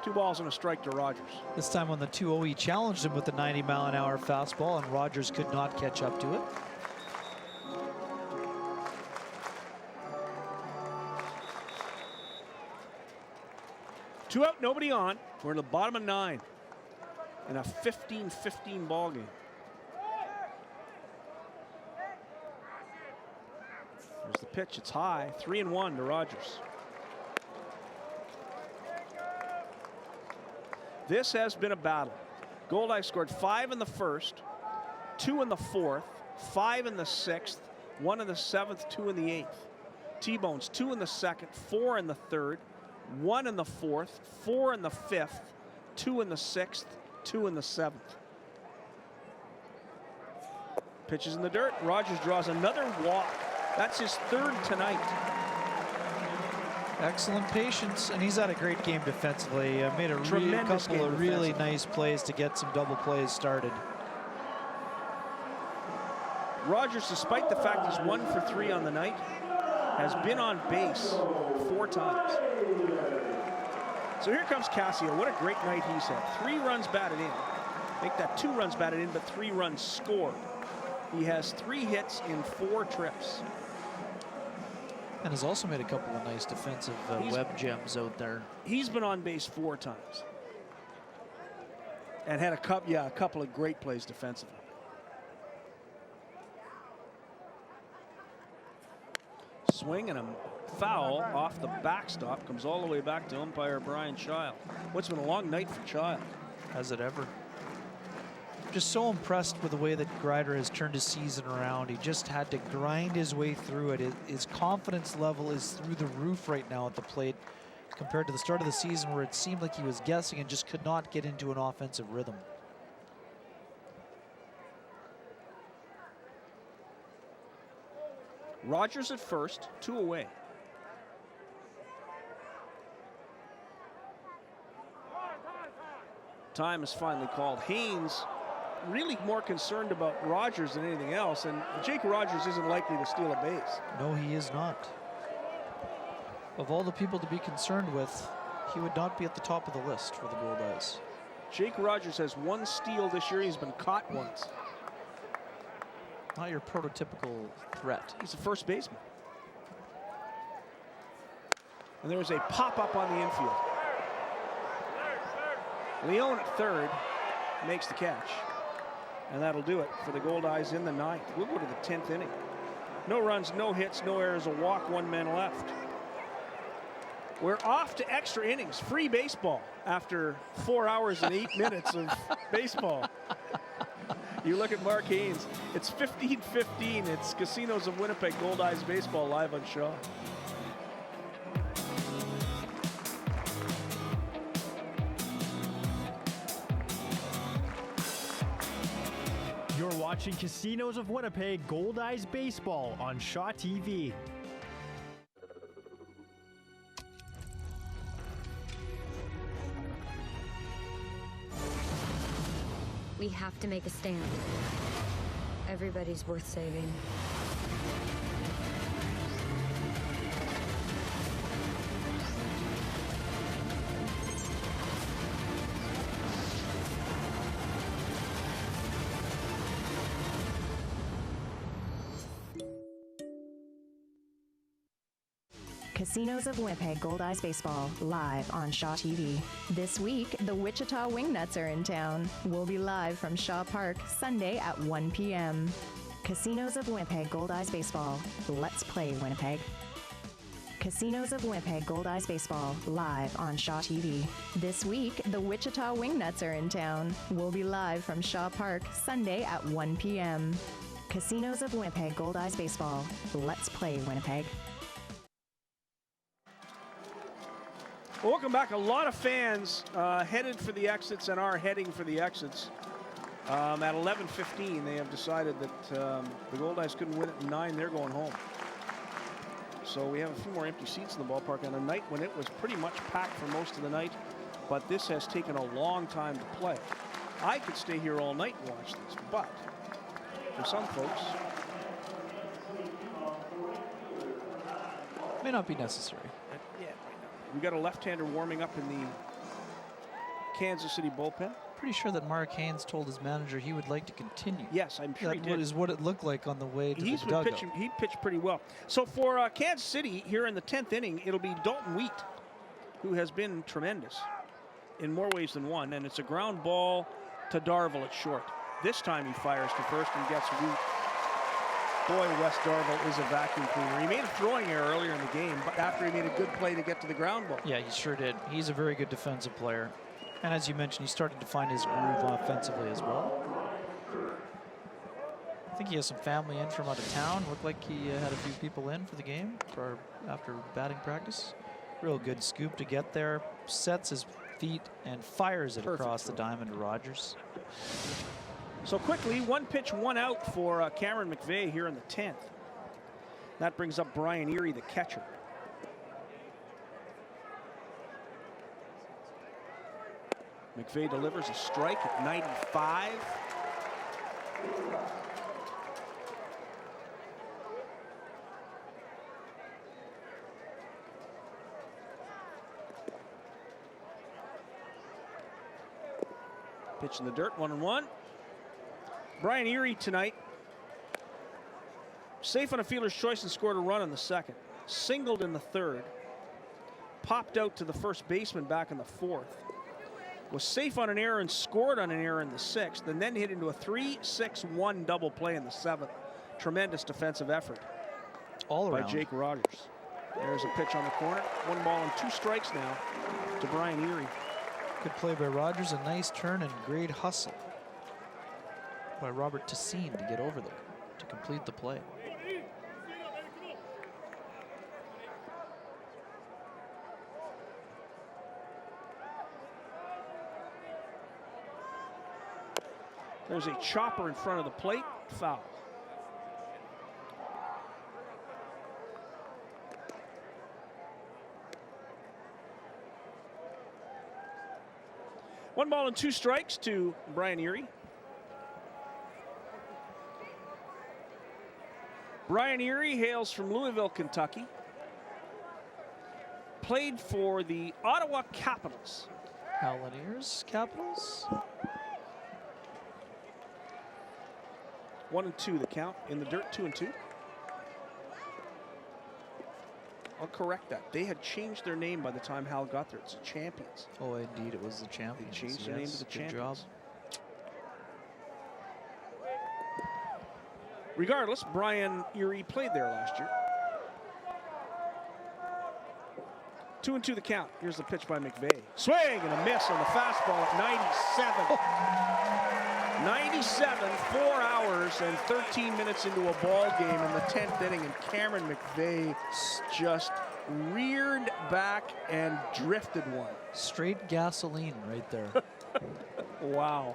2 balls and a strike to Rogers. This time on the 2-0, he challenged him with the 90-mile-an-hour fastball, and Rogers could not catch up to it. Two out, nobody on. We're in the bottom of 9 in a 15-15 ball game. There's the pitch. It's high. 3-1 to Rogers. This has been a battle. Goldeyes scored 5 in the first, 2 in the fourth, 5 in the sixth, 1 in the seventh, 2 in the eighth. T-Bones 2 in the second, 4 in the third, 1 in the fourth, 4 in the fifth, 2 in the sixth, 2 in the seventh. Pitches in the dirt. Rogers draws another walk. That's his 3rd tonight. Excellent patience, and he's had a great game defensively. Made a couple of really nice plays to get some double plays started. Rogers, despite the fact he's 1 for 3 on the night, has been on base 4 times. So here comes Cassio. What a great night he's had. 3 runs batted in. Make that 2 runs batted in, but 3 runs scored. He has 3 hits in 4 trips. And has also made a couple of nice defensive web gems out there. He's been on base 4 times. And had a couple of great plays defensively. Swing and a foul off the backstop. Comes all the way back to umpire Brian Child. What's been a long night for Child. Has it ever? Just so impressed with the way that Grider has turned his season around. He just had to grind his way through it. His confidence level is through the roof right now at the plate compared to the start of the season where it seemed like he was guessing and just could not get into an offensive rhythm. Rogers at first, 2 away. Time is finally called. Haynes really more concerned about Rogers than anything else, and Jake Rogers isn't likely to steal a base. No, he is not. Of all the people to be concerned with, he would not be at the top of the list for the Goldeyes. Jake Rogers has 1 steal this year. He's been caught once. Not your prototypical threat. He's a first baseman. And there's a pop-up on the infield. Leone at third makes the catch. And that'll do it for the Goldeyes in the 9th. We'll go to the 10th inning. No runs, no hits, no errors, a walk, 1 man left. We're off to extra innings, free baseball after 4 hours and 8 minutes of baseball. You look at Mark Haynes, it's 15-15. It's Casinos of Winnipeg Goldeyes baseball live on Shaw. You're watching Casinos of Winnipeg Goldeyes baseball on Shaw TV. We have to make a stand. Everybody's worth saving. Casinos of Winnipeg Goldeyes Baseball, live on Shaw TV. This week, the Wichita Wingnuts are in town. We'll be live from Shaw Park Sunday at 1 p.m. Casinos of Winnipeg Goldeyes Baseball, let's play Winnipeg. Casinos of Winnipeg Goldeyes Baseball, live on Shaw TV. This week, the Wichita Wingnuts are in town. We'll be live from Shaw Park Sunday at 1 p.m. Casinos of Winnipeg Goldeyes Baseball, let's play Winnipeg. Welcome back. A lot of fans headed for the exits and are heading for the exits. At 11:15, they have decided that the Goldeyes couldn't win at 9. They're going home. So we have a few more empty seats in the ballpark on a night when it was pretty much packed for most of the night. But this has taken a long time to play. I could stay here all night and watch this, but for some folks, may not be necessary. we got a left-hander warming up in the Kansas City bullpen. Pretty sure that Mark Haynes told his manager he would like to continue. Yes, I'm sure he did. That is what it looked like on the way to the dugout. He pitched pretty well. So for Kansas City here in the 10th inning, it'll be Dalton Wheat, who has been tremendous in more ways than one. And it's a ground ball to Darvill at short. This time he fires to first and gets Wheat. Boy, Wes Darvill is a vacuum cleaner. He made a throwing error earlier in the game, but after he made a good play to get to the ground ball. Yeah, he sure did. He's a very good defensive player. And as you mentioned, he's starting to find his groove offensively as well. I think he has some family in from out of town. Looked like he had a few people in for the game after batting practice. Real good scoop to get there. Sets his feet and fires it across the diamond to Rogers. So quickly, 1 pitch, 1 out for Cameron McVeigh here in the 10th. That brings up Brian Erie, the catcher. McVeigh delivers a strike at 95. Pitch in the dirt, 1-1. Brian Erie tonight, safe on a fielder's choice and scored a run in the second. Singled in the third. Popped out to the first baseman back in the fourth. Was safe on an error and scored on an error in the sixth, and then hit into a 3-6-1 double play in the seventh. Tremendous defensive effort all around by Jake Rogers. There's a pitch on the corner. 1 ball and 2 strikes now to Brian Erie. Good play by Rogers, a nice turn and great hustle by Robert Tessine to get over there to complete the play. There's a chopper in front of the plate, foul. One ball and 2 strikes to Brian Erie. Brian Erie hails from Louisville, Kentucky. Played for the Ottawa Capitals. Halineers Capitals. 1-2 the count in the dirt, 2-2. I'll correct that. They had changed their name by the time Hal got there. It's the Champions. Oh, indeed, it was the Champions. They changed their name to the Champions. Job. Regardless, Brian Erie played there last year. 2-2 the count. Here's the pitch by McVeigh. Swing and a miss on the fastball at 97. 97, 4 hours and 13 minutes into a ball game in the 10th inning, and Cameron McVeigh just reared back and drifted one. Straight gasoline right there. Wow.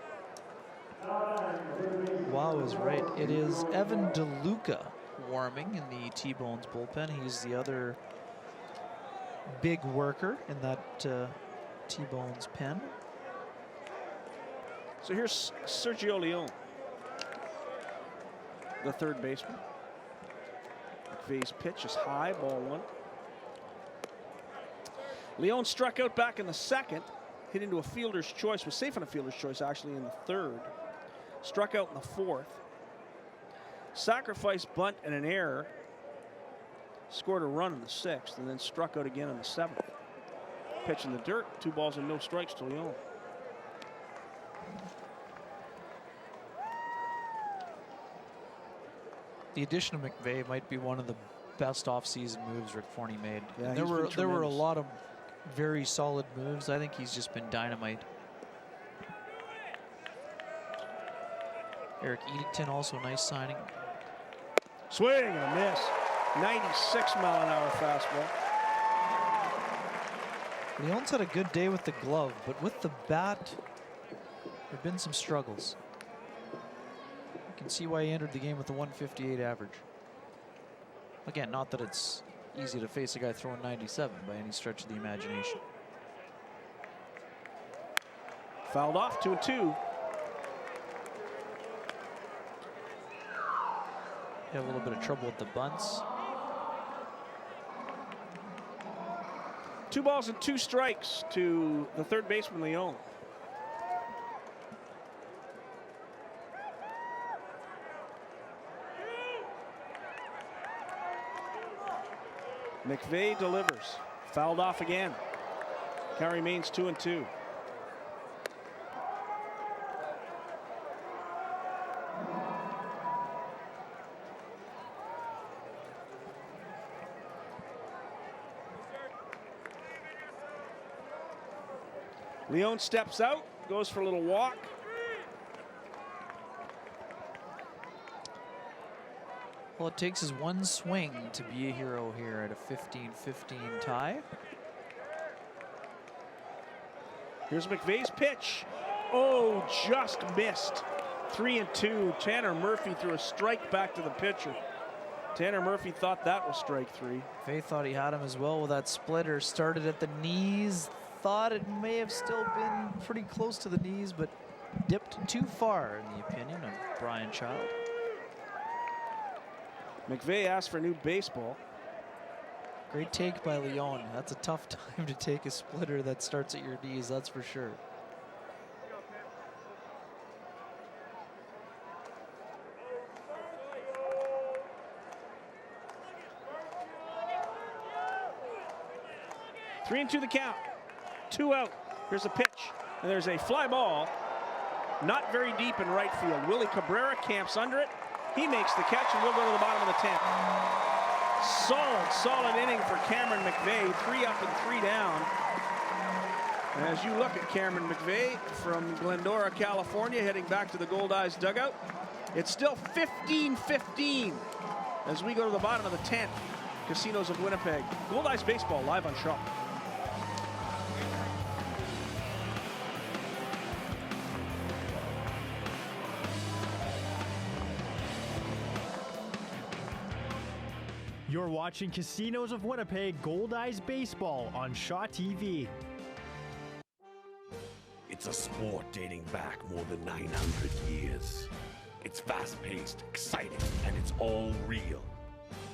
Wow is right. It is Evan DeLuca warming in the T-Bones bullpen. He's the other big worker in that T-Bones pen. So here's Sergio Leone, the third baseman. McVeigh's pitch is high, ball one. Leone struck out back in the second, hit into a fielder's choice, was safe on a fielder's choice actually in the third. Struck out in the fourth. Sacrifice bunt and an error. Scored a run in the sixth and then struck out again in the seventh. Pitch in the dirt, 2 balls and no strikes to Leone. The addition of McVeigh might be one of the best off-season moves Rick Forney made. Yeah, there were a lot of very solid moves. I think he's just been dynamite. Eric Eddington, also a nice signing. Swing and a miss. 96-mile-an-hour fastball. Leone's had a good day with the glove, but with the bat, there have been some struggles. You can see why he entered the game with a 158 average. Again, not that it's easy to face a guy throwing 97 by any stretch of the imagination. Fouled off, 2-2. Have a little bit of trouble with the bunts. 2 balls and 2 strikes to the third baseman, Leone. McVeigh delivers. Fouled off again. Count remains 2-2. Leone steps out, goes for a little walk. All it takes is one swing to be a hero here at a 15-15 tie. Here's McVeigh's pitch. Oh, just missed. 3-2. Tanner Murphy threw a strike back to the pitcher. Tanner Murphy thought that was strike 3. Faye thought he had him as well with that splitter. Started at the knees. Thought it may have still been pretty close to the knees, but dipped too far, in the opinion of Brian Child. McVeigh asked for a new baseball. Great take by Leone. That's a tough time to take a splitter that starts at your knees, that's for sure. Three and two the count. 2 out. Here's a pitch. And there's a fly ball. Not very deep in right field. Willie Cabrera camps under it. He makes the catch and we'll go to the bottom of the 10th. Solid inning for Cameron McVeigh. 3 up and 3 down. And as you look at Cameron McVeigh from Glendora, California, heading back to the Goldeyes dugout, it's still 15-15 as we go to the bottom of the 10th. Casinos of Winnipeg. Goldeyes baseball live on Shaw. You're watching Casinos of Winnipeg Goldeyes baseball on Shaw TV. It's a sport dating back more than 900 years. It's fast-paced, exciting, and it's all real.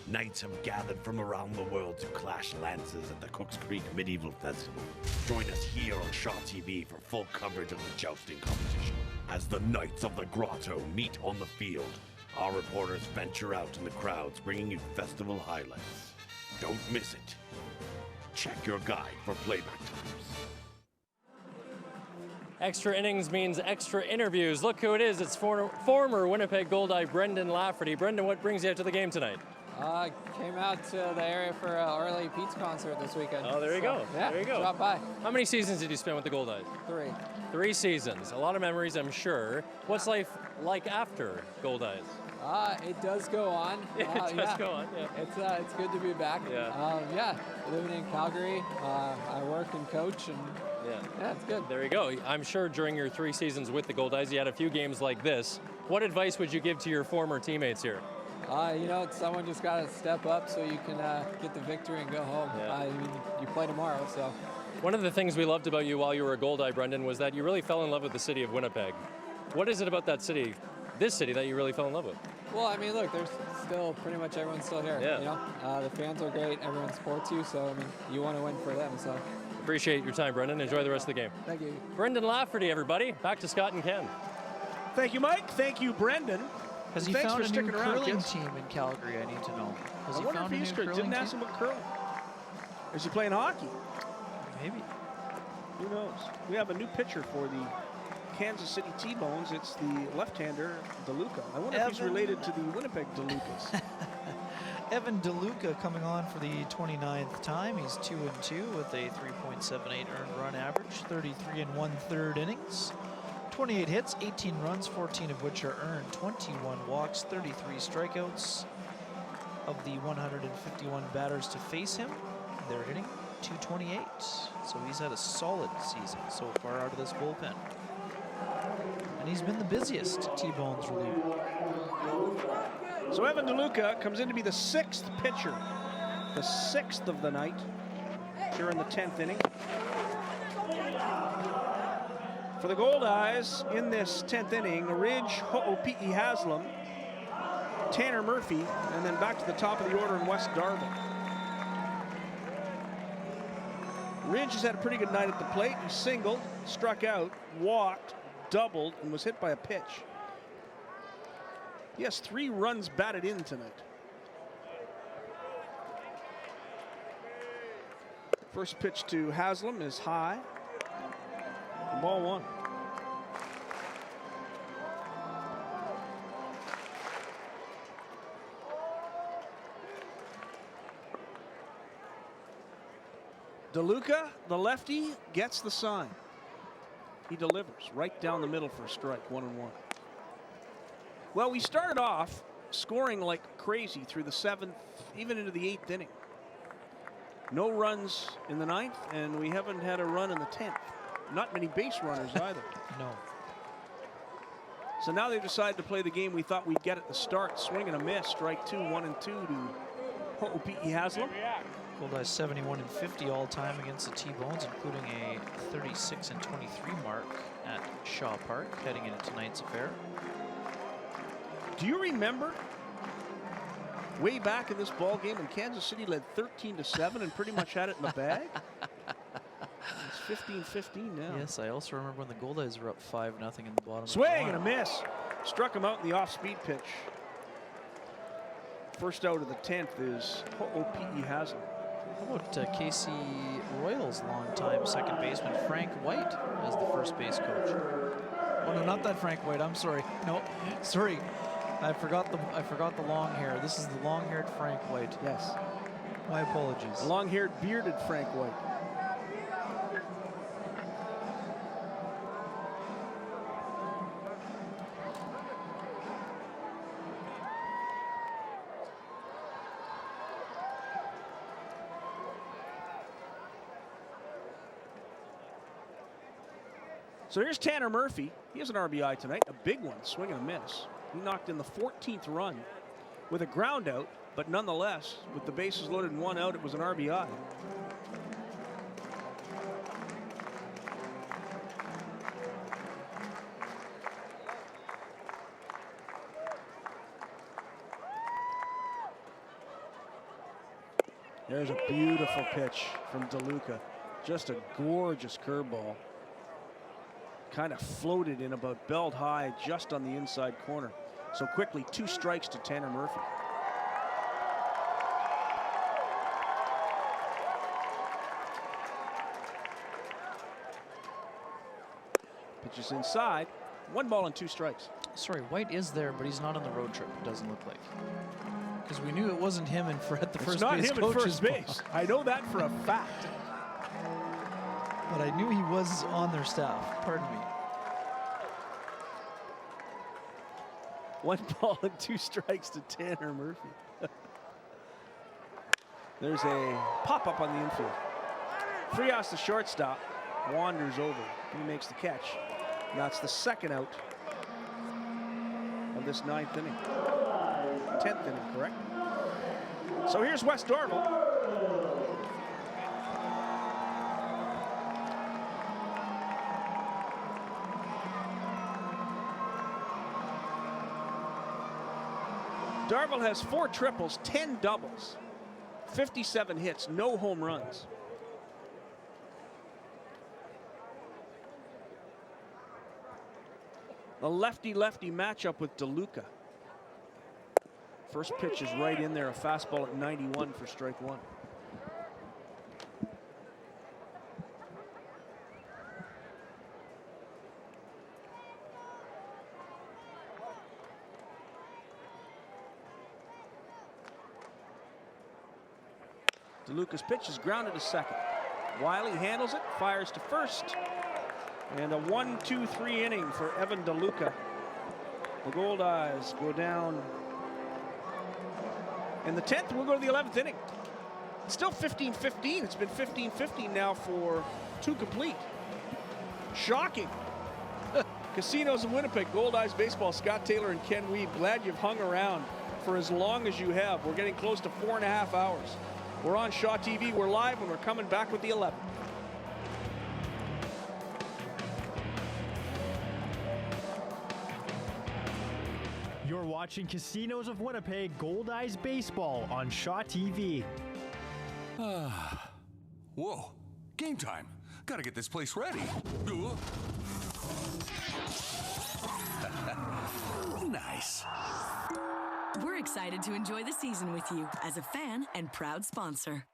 Knights have gathered from around the world to clash lances at the Cooks Creek Medieval Festival. Join us here on Shaw TV for full coverage of the jousting competition. As the Knights of the Grotto meet on the field, our reporters venture out in the crowds, bringing you festival highlights. Don't miss it. Check your guide for playback times. Extra innings means extra interviews. Look who it is. It's former Winnipeg Goldeye Brendan Lafferty. Brendan, what brings you out to the game tonight? Came out to the area for Arlie Pete's concert this weekend. Oh, there you go. Yeah, there you go. Drop by. How many seasons did you spend with the Goldeyes? 3. 3 seasons. A lot of memories, I'm sure. What's life like after Goldeyes? It does go on. It does go on. Yeah. It's good to be back. Yeah. Living in Calgary. I work and coach, and yeah, it's good. There you go. I'm sure during your 3 seasons with the Goldeyes, you had a few games like this. What advice would you give to your former teammates here? Someone just got to step up so you can get the victory and go home. Yeah. You play tomorrow, so. One of the things we loved about you while you were a Goldeye, Brendan, was that you really fell in love with the city of Winnipeg. What is it about that city, this city, that you really fell in love with? Well, I mean, look, there's still pretty much everyone's still here. Yeah. You know, the fans are great. Everyone supports you. So I mean, you want to win for them. So. Appreciate your time, Brendan. Enjoy the rest of the game. Thank you. Brendan Lafferty, everybody. Back to Scott and Ken. Thank you, Mike. Thank you, Brendan. Has he Thanks found for a new sticking around, curling kids. team in Calgary? I need to know. Has I he wonder found if a he's new good. curling Didn't ask team? him about curling. Or is he playing hockey? Maybe. Who knows? We have a new pitcher for the Kansas City T-Bones. It's the left-hander, DeLuca. I wonder if he's related to the Winnipeg DeLucas. Evan DeLuca coming on for the 29th time. He's 2-2 with a 3.78 earned run average, 33 1/3 innings, 28 hits, 18 runs, 14 of which are earned, 21 walks, 33 strikeouts. Of the 151 batters to face him, they're hitting .228. So he's had a solid season so far out of this bullpen. And he's been the busiest T-Bones reliever. So Evan DeLuca comes in to be the 6th pitcher, the 6th of the night, here in the 10th inning. For the Goldeyes in this 10th inning, Ridge, Ho'opi'i Haslam, Tanner Murphy, and then back to the top of the order in West Darville. Ridge has had a pretty good night at the plate. He singled, struck out, walked, doubled, and was hit by a pitch. He has 3 runs batted in tonight. First pitch to Haslam is high. Ball 1. DeLuca, the lefty, gets the sign. He delivers right down the middle for a strike, 1-1. Well, we started off scoring like crazy through the 7th, even into the 8th inning. No runs in the 9th, and we haven't had a run in the 10th. Not many base runners either. No. So now they've decided to play the game we thought we'd get at the start. Swing and a miss, strike 2, 1-2 to Ho'opi'i Haslam. Goldeyes 71 and 50 all time against the T-Bones, including a 36 and 23 mark at Shaw Park heading into tonight's affair. Do you remember way back in this ball game when Kansas City led 13-7 and pretty much had it in the bag? It's 15-15 now. Yes, I also remember when the Goldeyes were up 5-0 in the bottom. Swing and a miss. Struck him out in the off-speed pitch. First out of the 10th is Ho'opi'i Haslam. How about Casey Royals' longtime second baseman Frank White as the first base coach? Oh no, not that Frank White. I'm sorry. No, sorry. I forgot the long hair. This is the long-haired Frank White. Yes. My apologies. Long-haired, bearded Frank White. So here's Tanner Murphy. He has an RBI tonight, a big one, swing and a miss. He knocked in the 14th run with a ground out, but nonetheless, with the bases loaded and 1 out, it was an RBI. There's a beautiful pitch from DeLuca. Just a gorgeous curveball. Kind of floated in about belt high just on the inside corner. So quickly, 2 strikes to Tanner Murphy. Pitches inside. 1 ball and 2 strikes. Sorry, White is there, but he's not on the road trip, it doesn't look like. Because we knew it wasn't him and Fred, the first base coach. It's not him at first base. I know that for a fact. But I knew he was on their staff. Pardon me. 1 ball and 2 strikes to Tanner Murphy. There's a pop-up on the infield. Frias, the shortstop, wanders over. He makes the catch. And that's the 2nd out of this 9th inning. 10th inning, correct? So here's West Darville. Darville has 4 triples, 10 doubles, 57 hits, no home runs. The lefty-lefty matchup with DeLuca. First pitch is right in there, a fastball at 91 for strike 1. DeLuca's pitch is grounded to second. Wiley handles it, fires to first. And a 1-2-3 inning for Evan DeLuca. The Goldeyes go down in the 10th. We'll go to the 11th inning. It's still 15-15. It's been 15-15 now for 2 complete. Shocking. Casinos of Winnipeg, Goldeyes Baseball, Scott Taylor and Ken Weeb. Glad you've hung around for as long as you have. We're getting close to 4.5 hours. We're on Shaw TV. We're live and we're coming back with the 11th. You're watching Casinos of Winnipeg, Goldeyes Baseball on Shaw TV. Whoa, game time. Gotta get this place ready. Nice. We're excited to enjoy the season with you as a fan and proud sponsor.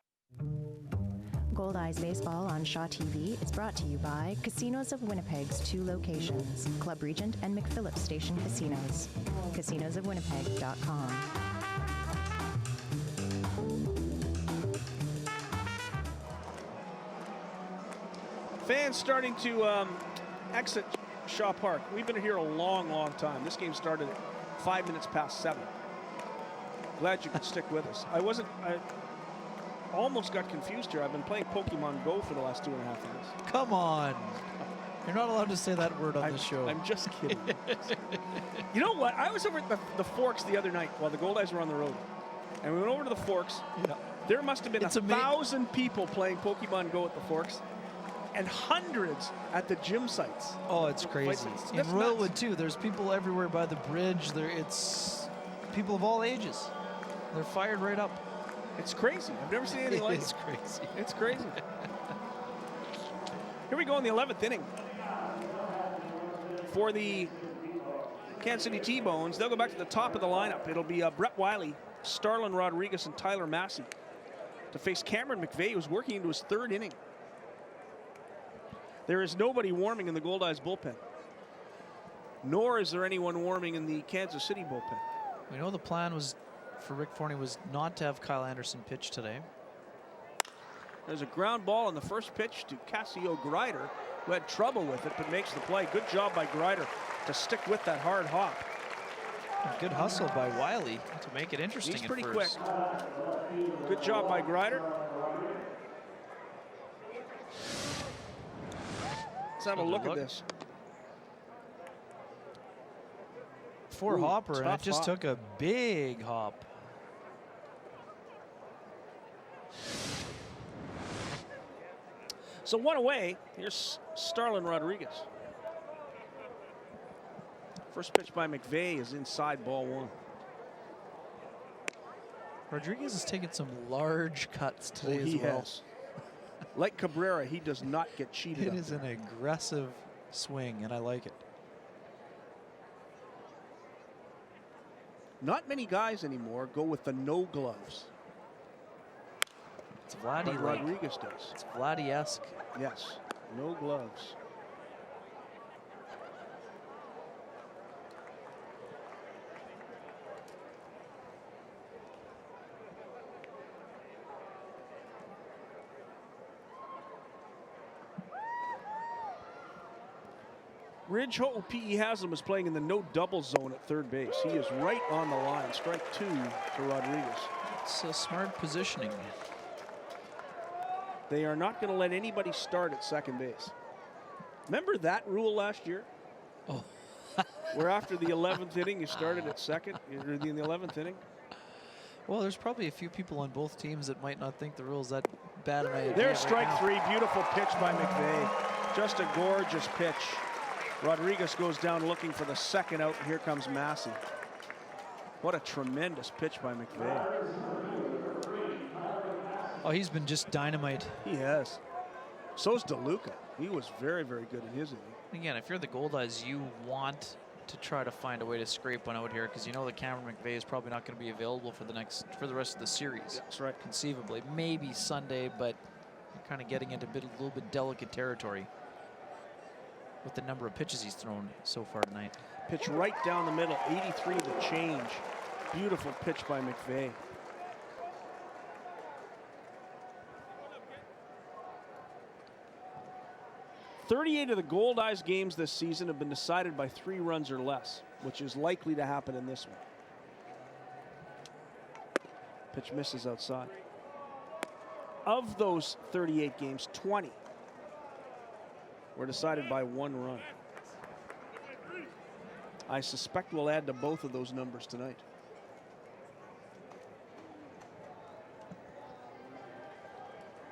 Goldeyes Baseball on Shaw TV is brought to you by Casinos of Winnipeg's 2 locations, Club Regent and McPhillips Station Casinos. CasinosofWinnipeg.com. Fans starting to exit Shaw Park. We've been here a long, long time. This game started at 5 minutes past 7. Glad you could stick with us. I almost got confused here. I've been playing Pokemon Go for the last 2.5 years. Come on. You're not allowed to say that word on the show. I'm just kidding. You know what? I was over at the Forks the other night while the Goldeyes were on the road. And we went over to the Forks. Yeah. There must have been 1,000 people playing Pokemon Go at the Forks. And hundreds at the gym sites. Oh, it's crazy. In Royalwood, too, there's people everywhere by the bridge. It's people of all ages. They're fired right up. It's crazy. I've never seen anything like it. It's crazy. It's crazy. Here we go in the 11th inning. For the Kansas City T-Bones, they'll go back to the top of the lineup. It'll be Brett Wiley, Starlin Rodriguez, and Tyler Massey to face Cameron McVeigh, who's working into his 3rd inning. There is nobody warming in the Goldeyes bullpen, nor is there anyone warming in the Kansas City bullpen. We know the plan was for Rick Forney was not to have Kyle Anderson pitch today. There's a ground ball on the first pitch to Cassio Greider, who had trouble with it but makes the play. Good job by Greider to stick with that hard hop. And good hustle by Wiley to make it interesting. He's pretty quick. Good job by Greider. Let's have a look at this. For Hopper, and it just took a big hop. So 1 away. Here's Starlin Rodriguez. First pitch by McVeigh is inside, ball 1. Rodriguez has taken some large cuts today as well. He has. Like Cabrera, he does not get cheated. It is an aggressive swing, and I like it. Not many guys anymore go with the no gloves. It's Vladdy. Rodriguez does. It's Vladdy-esque. Yes, no gloves. Ridge Hope P.E. Haslam is playing in the no double zone at 3rd base. He is right on the line. Strike 2 to Rodriguez. It's a smart positioning. They are not going to let anybody start at 2nd base. Remember that rule last year? Oh. Where after the 11th inning, you started at 2nd, or in the 11th inning? Well, there's probably a few people on both teams that might not think the rule's that bad an idea. There's strike 3. Beautiful pitch by McVeigh. Just a gorgeous pitch. Rodriguez goes down looking for the 2nd out, and here comes Massey. What a tremendous pitch by McVeigh. Oh, he's been just dynamite. He has. So's DeLuca. He was very, very good in his inning. Again, if you're the Goldeyes, you want to try to find a way to scrape one out here because you know that Cameron McVeigh is probably not going to be available for the rest of the series. That's right. Conceivably, maybe Sunday, but you're kind of getting into a little bit delicate territory with the number of pitches he's thrown so far tonight. Pitch right down the middle, 83 the change. Beautiful pitch by McVeigh. "38 of the Goldeyes games this season have been decided by 3 runs or less, which is likely to happen in this one." Pitch misses outside. Of those 38 games, 20 were decided by 1 run. I suspect we'll add to both of those numbers tonight.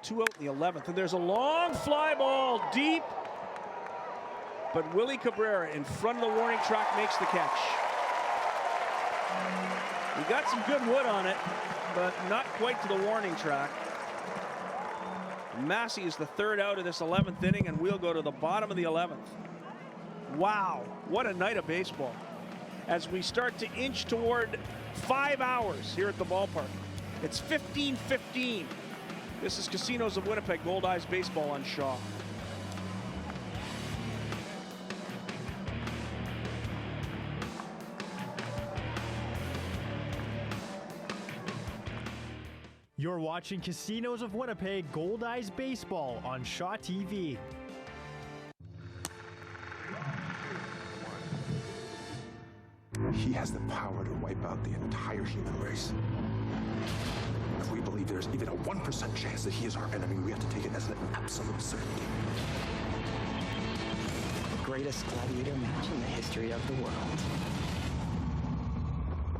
Two out in the 11th, and there's a long fly ball deep, but Willie Cabrera in front of the warning track makes the catch. He got some good wood on it, but not quite to the warning track. Massey is the 3rd out of this 11th inning, and we'll go to the bottom of the 11th. Wow, what a night of baseball. As we start to inch toward 5 hours here at the ballpark. It's 15:15. This is Casinos of Winnipeg Goldeyes baseball on Shaw. You're watching Casinos of Winnipeg Goldeyes baseball on Shaw TV. He has the power to wipe out the entire human race. If we believe there's even a 1% chance that he is our enemy, we have to take it as an absolute certainty. The greatest gladiator match in the history of the world.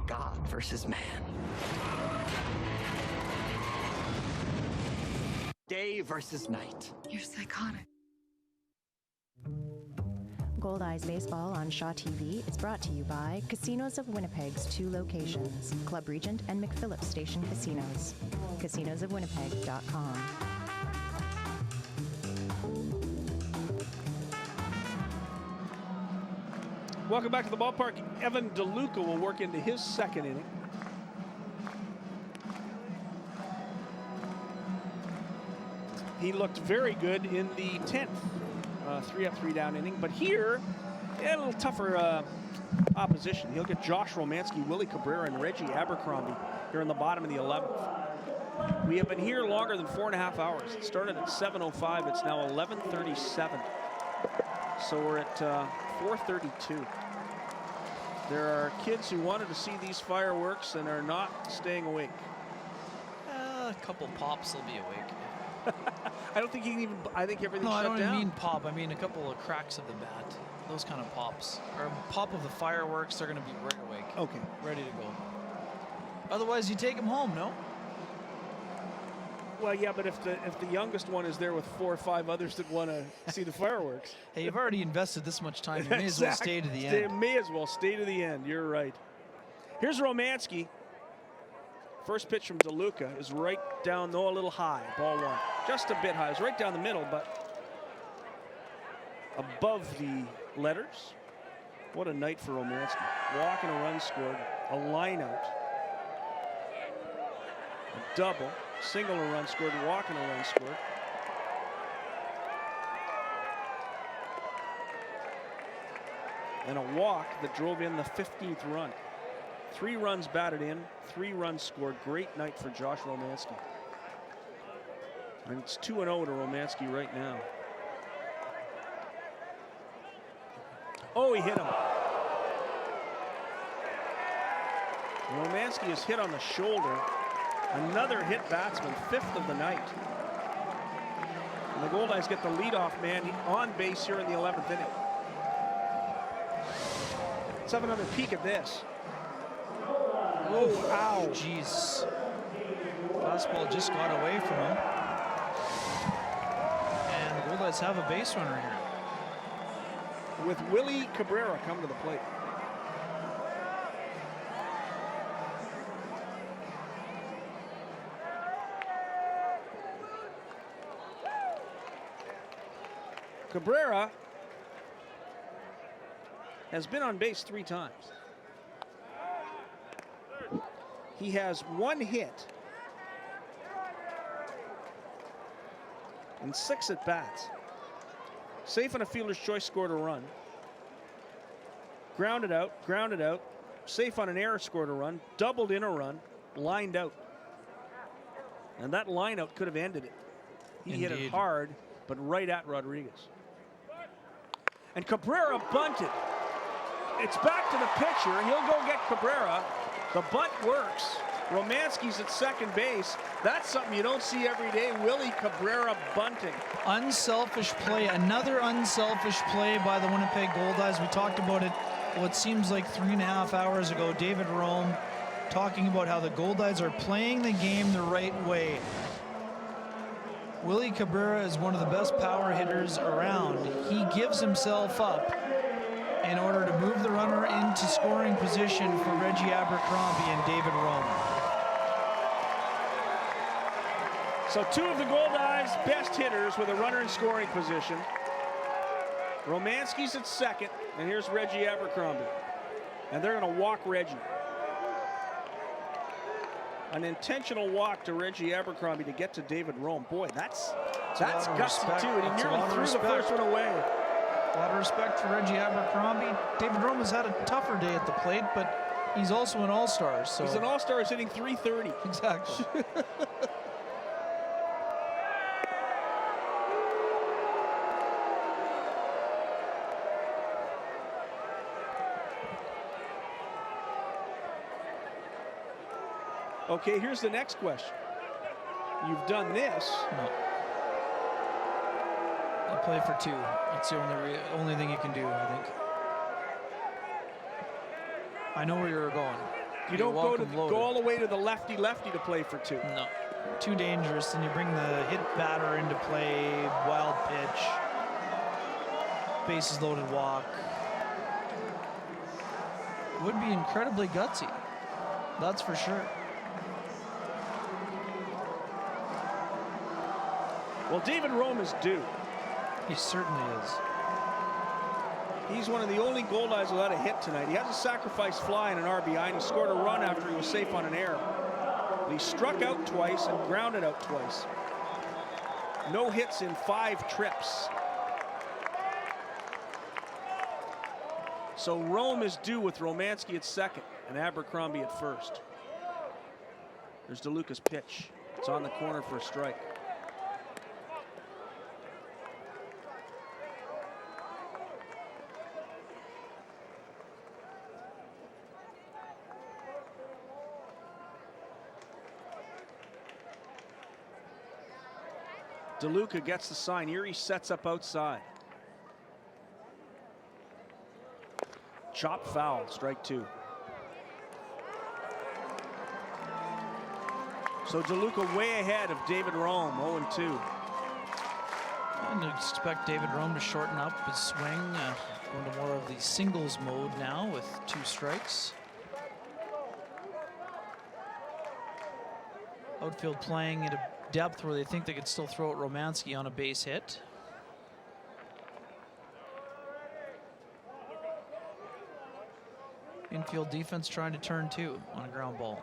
God versus man. Day versus night. You're psychotic. Goldeyes Baseball on Shaw TV is brought to you by Casinos of Winnipeg's 2 locations, Club Regent and McPhillips Station Casinos. CasinosofWinnipeg.com. Welcome back to the ballpark. Evan DeLuca will work into his 2nd inning. He looked very good in the 10th, 3 up, 3 down inning. But here, a little tougher opposition. He'll get Josh Romanski, Willie Cabrera, and Reggie Abercrombie here in the bottom of the 11th. We have been here longer than 4.5 hours. It started at 7:05. It's now 11:37. So we're at 4:32. There are kids who wanted to see these fireworks and are not staying awake. A couple pops will be awake. I don't think he can even. I think everything's shut down. No, I don't mean pop. I mean a couple of cracks of the bat. Those kind of pops. Or pop of the fireworks, they're going to be right awake. Okay. Ready to go. Otherwise, you take them home, no? Well, yeah, but if the youngest one is there with 4 or 5 others that want to see the fireworks. Hey, you've already invested this much time. You may as well stay to the end. They may as well stay to the end. You're right. Here's Romanski. First pitch from DeLuca is right down, though a little high. Ball 1. Just a bit high. It's right down the middle, but above the letters. What a night for Romanski. Walk and a run scored. A line out. A double. Single and a run scored. Walk and a run scored. And a walk that drove in the 15th run. 3 runs batted in, 3 runs scored. Great night for Josh Romanski. And it's 2-0 to Romanski right now. Oh, he hit him. Romanski is hit on the shoulder. Another hit batsman, 5th of the night. And the Goldeyes get the leadoff man on base here in the 11th inning. Let's have another peek at this. Oh, ow. Jeez. Fastball just got away from him. And the Goldeyes have a base runner here. With Willie Cabrera come to the plate. Cabrera has been on base 3 times. He has 1 hit in 6 at-bats. Safe on a fielder's choice, scored a run. Grounded out, safe on an error, scored a run, doubled in a run, lined out. And that line out could have ended it. He hit it hard, but right at Rodriguez. And Cabrera bunted. It's back to the pitcher. He'll go get Cabrera. The bunt works. Romanski's at second base. That's something you don't see every day. Willie Cabrera bunting. Unselfish play, another unselfish play by the Winnipeg Goldeyes. We talked about it what seems like 3.5 hours ago. David Rome talking about how the Goldeyes are playing the game the right way. Willie Cabrera is one of the best power hitters around. He gives himself up in order to move the runner into scoring position for Reggie Abercrombie and David Rome. So 2 of the Goldeyes' best hitters with a runner in scoring position. Romanski's at second, and here's Reggie Abercrombie. And they're going to walk Reggie. An intentional walk to Reggie Abercrombie to get to David Rome. Boy, that's gutsy too, and he nearly threw the first one away. A lot of respect for Reggie Abercrombie. David Rome has had a tougher day at the plate, but he's also an all-star. So he's an all-star, he's hitting .330. Exactly. Okay, here's the next question. You've done this. No. You play for 2. That's the only thing you can do, I think. I know where you're going. You don't go all the way to the lefty to play for 2. No. Too dangerous, and you bring the hit batter into play, wild pitch, bases loaded walk. Would be incredibly gutsy. That's for sure. Well, David Rome is due. He certainly is. He's one of the only Goldeyes without a hit tonight. He has a sacrifice fly and an RBI, and he scored a run after he was safe on an error. But he struck out twice and grounded out twice. No hits in 5 trips. So Rome is due with Romanski at second and Abercrombie at first. There's DeLuca's pitch. It's on the corner for a strike. DeLuca gets the sign. Erie sets up outside. Chop foul, strike 2. So DeLuca way ahead of David Rome, 0-2. I expect David Rome to shorten up his swing, go into more of the singles mode now with 2 strikes. Outfield playing at a depth where they think they could still throw at Romanski on a base hit. Infield defense trying to turn 2 on a ground ball.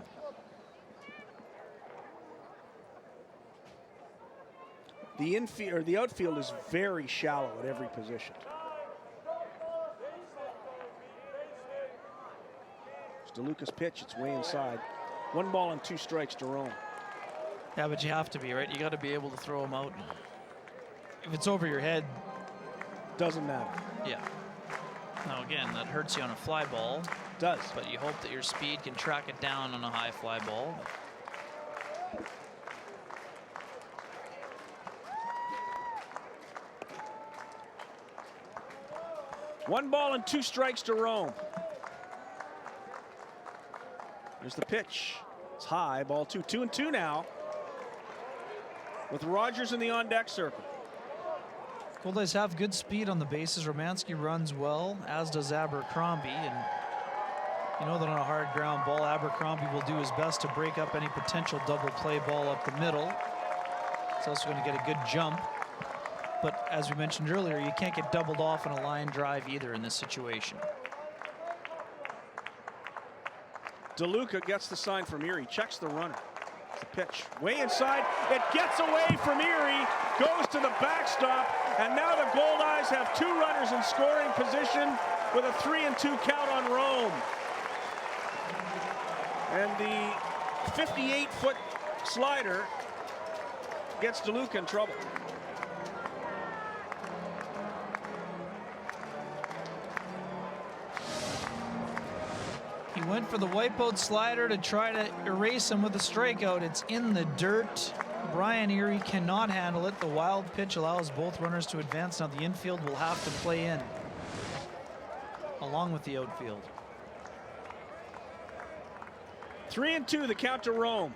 The outfield is very shallow at every position. It's DeLuca's pitch. It's way inside. 1 ball and 2 strikes to Rome. Yeah, but you have to be, right? You got to be able to throw them out. If it's over your head, doesn't matter. Yeah. Now again, that hurts you on a fly ball. Does. But you hope that your speed can track it down on a high fly ball. One ball and 2 strikes to Rome. There's the pitch. It's high, ball 2. 2-2 now. With Rogers in the on-deck circle. Goldeyes have good speed on the bases. Romanski runs well, as does Abercrombie. And you know that on a hard ground ball, Abercrombie will do his best to break up any potential double play ball up the middle. He's also going to get a good jump. But as we mentioned earlier, you can't get doubled off on a line drive either in this situation. DeLuca gets the sign from Erie, checks the runner. It's the pitch, way inside. It gets away from Erie, goes to the backstop, and now the Goldeyes have 2 runners in scoring position with a 3-2 count on Rome. And the 58-foot slider gets DeLuca in trouble. He went for the wipeout slider to try to erase him with a strikeout. It's in the dirt. Brian Erie cannot handle it. The wild pitch allows both runners to advance. Now the infield will have to play in along with the outfield. 3-2, the count to Rome.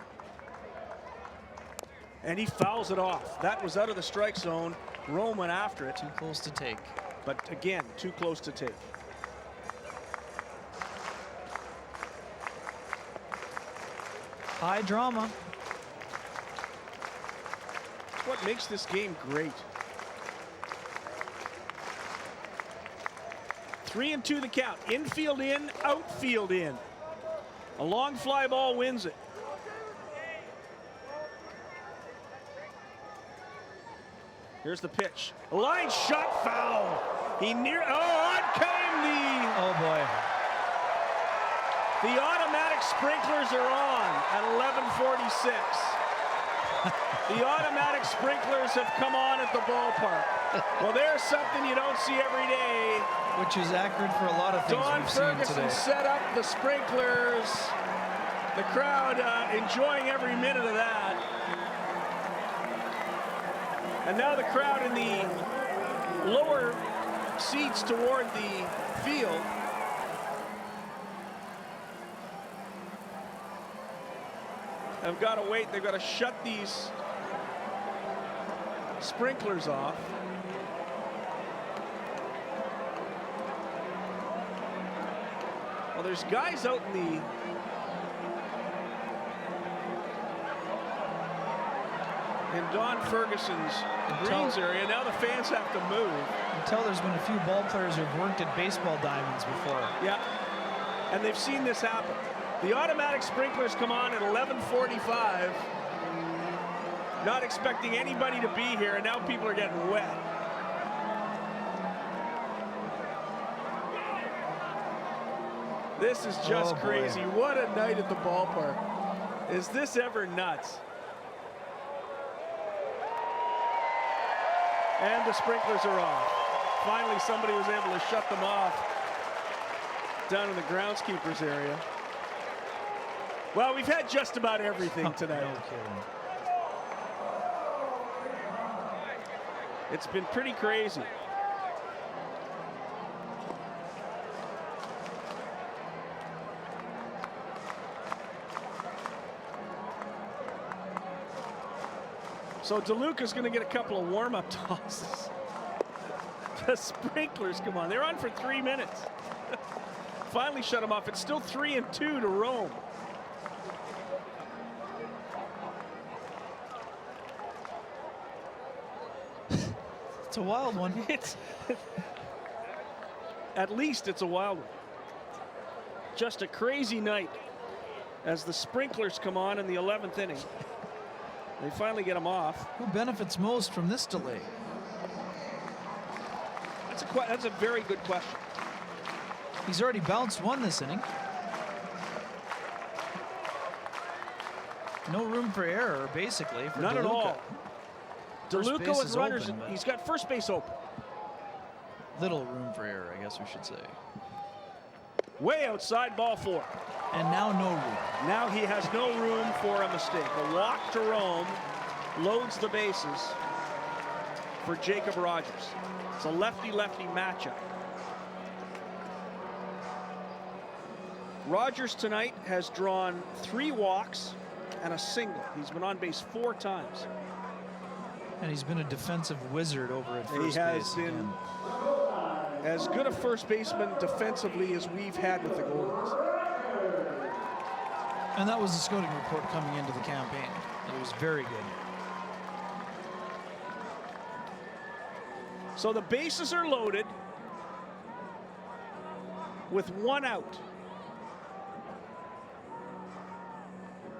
And he fouls it off. That was out of the strike zone. Rome went after it. Too close to take. But again, too close to take. High drama. It's what makes this game great. 3-2 the count. Infield in, outfield in. A long fly ball wins it. Here's the pitch. A line shot, foul. He on came the... Oh boy. The automatic sprinklers are on at 11:46. The automatic sprinklers have come on at the ballpark. Well, there's something you don't see every day. Which is accurate for a lot of things Don we've seen Ferguson today. set up the sprinklers. The crowd enjoying every minute of that. And now the crowd in the lower seats toward the field have got to wait. They've got to shut these sprinklers off. Well, there's guys out in Don Ferguson's greens area. Now the fans have to move. You can tell there's been a few ball players who've worked at baseball diamonds before. Yeah, and they've seen this happen. The automatic sprinklers come on at 11:45. Not expecting anybody to be here, and now people are getting wet. This is just crazy. What a night at the ballpark. Is this ever nuts? And the sprinklers are off. Finally, somebody was able to shut them off down in the groundskeeper's area. Well, we've had just about everything tonight. No kidding. It's been pretty crazy. So DeLuca's going to get a couple of warm-up tosses. The sprinklers come on. They're on for 3 minutes. Finally shut them off. It's still 3-2 to Rome. It's a wild one. At least it's a wild one. Just a crazy night as the sprinklers come on in the 11th inning. They finally get them off. Who benefits most from this delay? That's a very good question. He's already bounced one this inning. No room for error, basically, for None DeLuca. at all. First DeLuca base with is runners. open, He's got first base open. Little room for error, I guess we should say. Way outside, ball 4. And now no room. Now he has no room for a mistake. A walk to Rome loads the bases for Jacob Rogers. It's a lefty-lefty matchup. Rogers tonight has drawn 3 walks and a single. He's been on base 4 times. And he's been a defensive wizard over at first base. He has been as good a first baseman defensively as we've had with the Goldeyes. And that was the scouting report coming into the campaign. It was very good. So the bases are loaded with 1 out.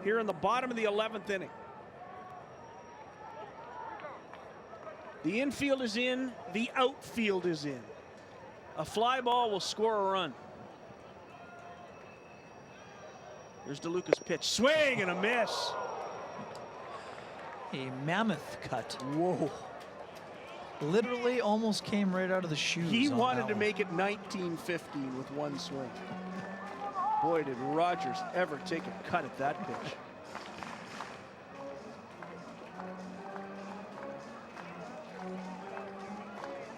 Here in the bottom of the 11th inning. The infield is in, the outfield is in. A fly ball will score a run. Here's DeLuca's pitch. Swing and a miss. A mammoth cut. Whoa. Literally almost came right out of the shoes. He wanted to make it 19-15 with 1 swing. Boy, did Rogers ever take a cut at that pitch.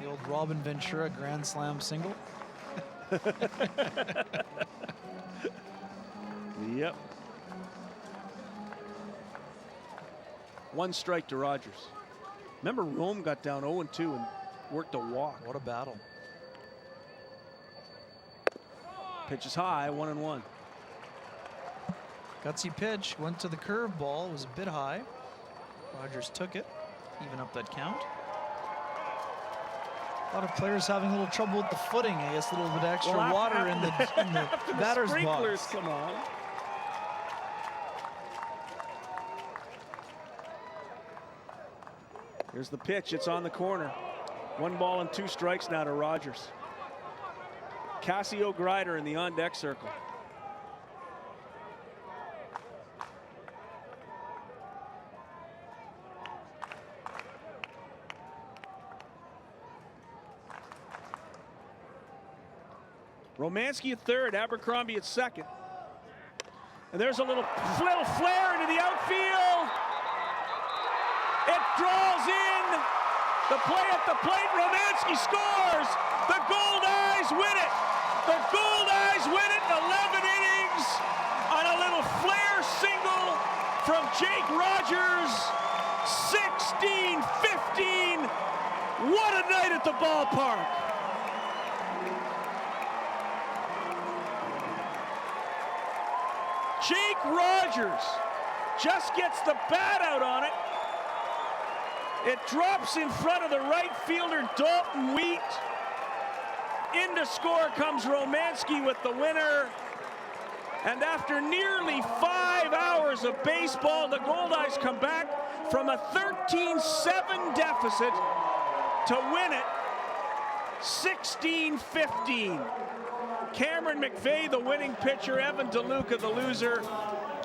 The old Robin Ventura grand slam single. Yep. 1 strike to Rogers. Remember, Rome got down 0-2 and worked a walk. What a battle. Pitch is high, 1-1. Gutsy pitch, went to the curveball, it was a bit high. Rogers took it, even up that count. A lot of players having a little trouble with the footing. I guess a little bit extra water in the batter's sprinklers box. Come on. Here's the pitch. It's on the corner. 1 ball and 2 strikes now to Rogers. Cassio Grider in the on-deck circle. Romanski at third, Abercrombie at second. And there's a little flare into the outfield. It draws in. The play at the plate, Romanski scores. The Goldeyes win it. The Goldeyes win it in 11 innings on a little flare single from Jake Rogers. 16-15. What a night at the ballpark. Jake Rogers just gets the bat out on it. It drops in front of the right fielder, Dalton Wheat. In to score comes Romanski with the winner. And after nearly 5 hours of baseball, the Goldeyes come back from a 13-7 deficit to win it 16-15. Cameron McVeigh, the winning pitcher. Evan DeLuca, the loser.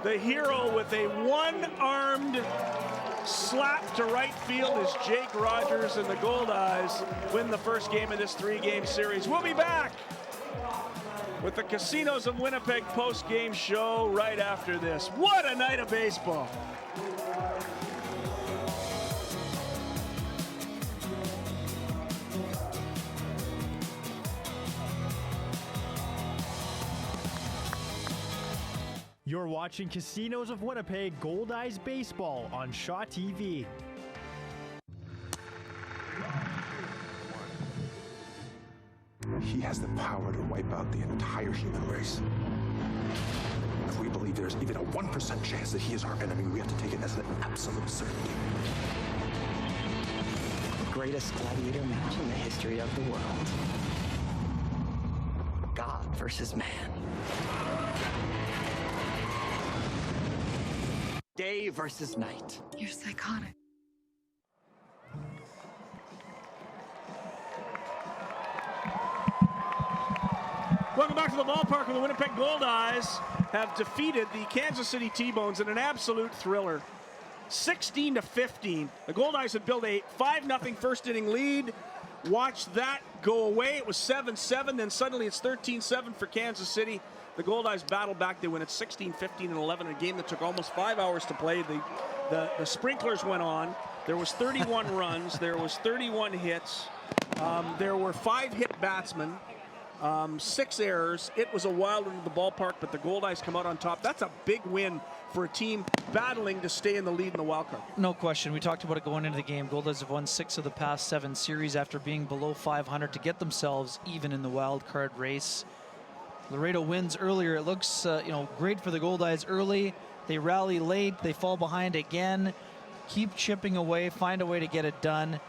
The hero with a one-armed slap to right field is Jake Rogers, and the Goldeyes win the first game of this 3-game series. We'll be back with the Casinos of Winnipeg post-game show right after this. What a night of baseball. You're watching Casinos of Winnipeg Goldeyes Baseball on Shaw TV. He has the power to wipe out the entire human race. If we believe there's even a 1% chance that he is our enemy, we have to take it as an absolute certainty. The greatest gladiator match in the history of the world. God versus man. Day versus night. You're psychotic. Welcome back to the ballpark, where the Winnipeg Goldeyes have defeated the Kansas City T-Bones in an absolute thriller. 16-15. The Goldeyes had built a 5-0 first inning lead. Watch that go away. It was 7-7, then suddenly it's 13-7 for Kansas City. The Goldeyes battle back. They win at 16-15 and 11 in a game that took almost 5 hours to play. The sprinklers went on. There was 31 runs. There was 31 hits. There were 5 hit batsmen. 6 errors. It was a wild one to the ballpark, but the Goldeyes come out on top. That's a big win for a team battling to stay in the lead in the wild card. No question. We talked about it going into the game. Goldeyes have won 6 of the past 7 series after being below 500 to get themselves even in the wild card race. Laredo wins earlier. It looks great for the Goldeyes early. They rally late. They fall behind again. Keep chipping away. Find a way to get it done.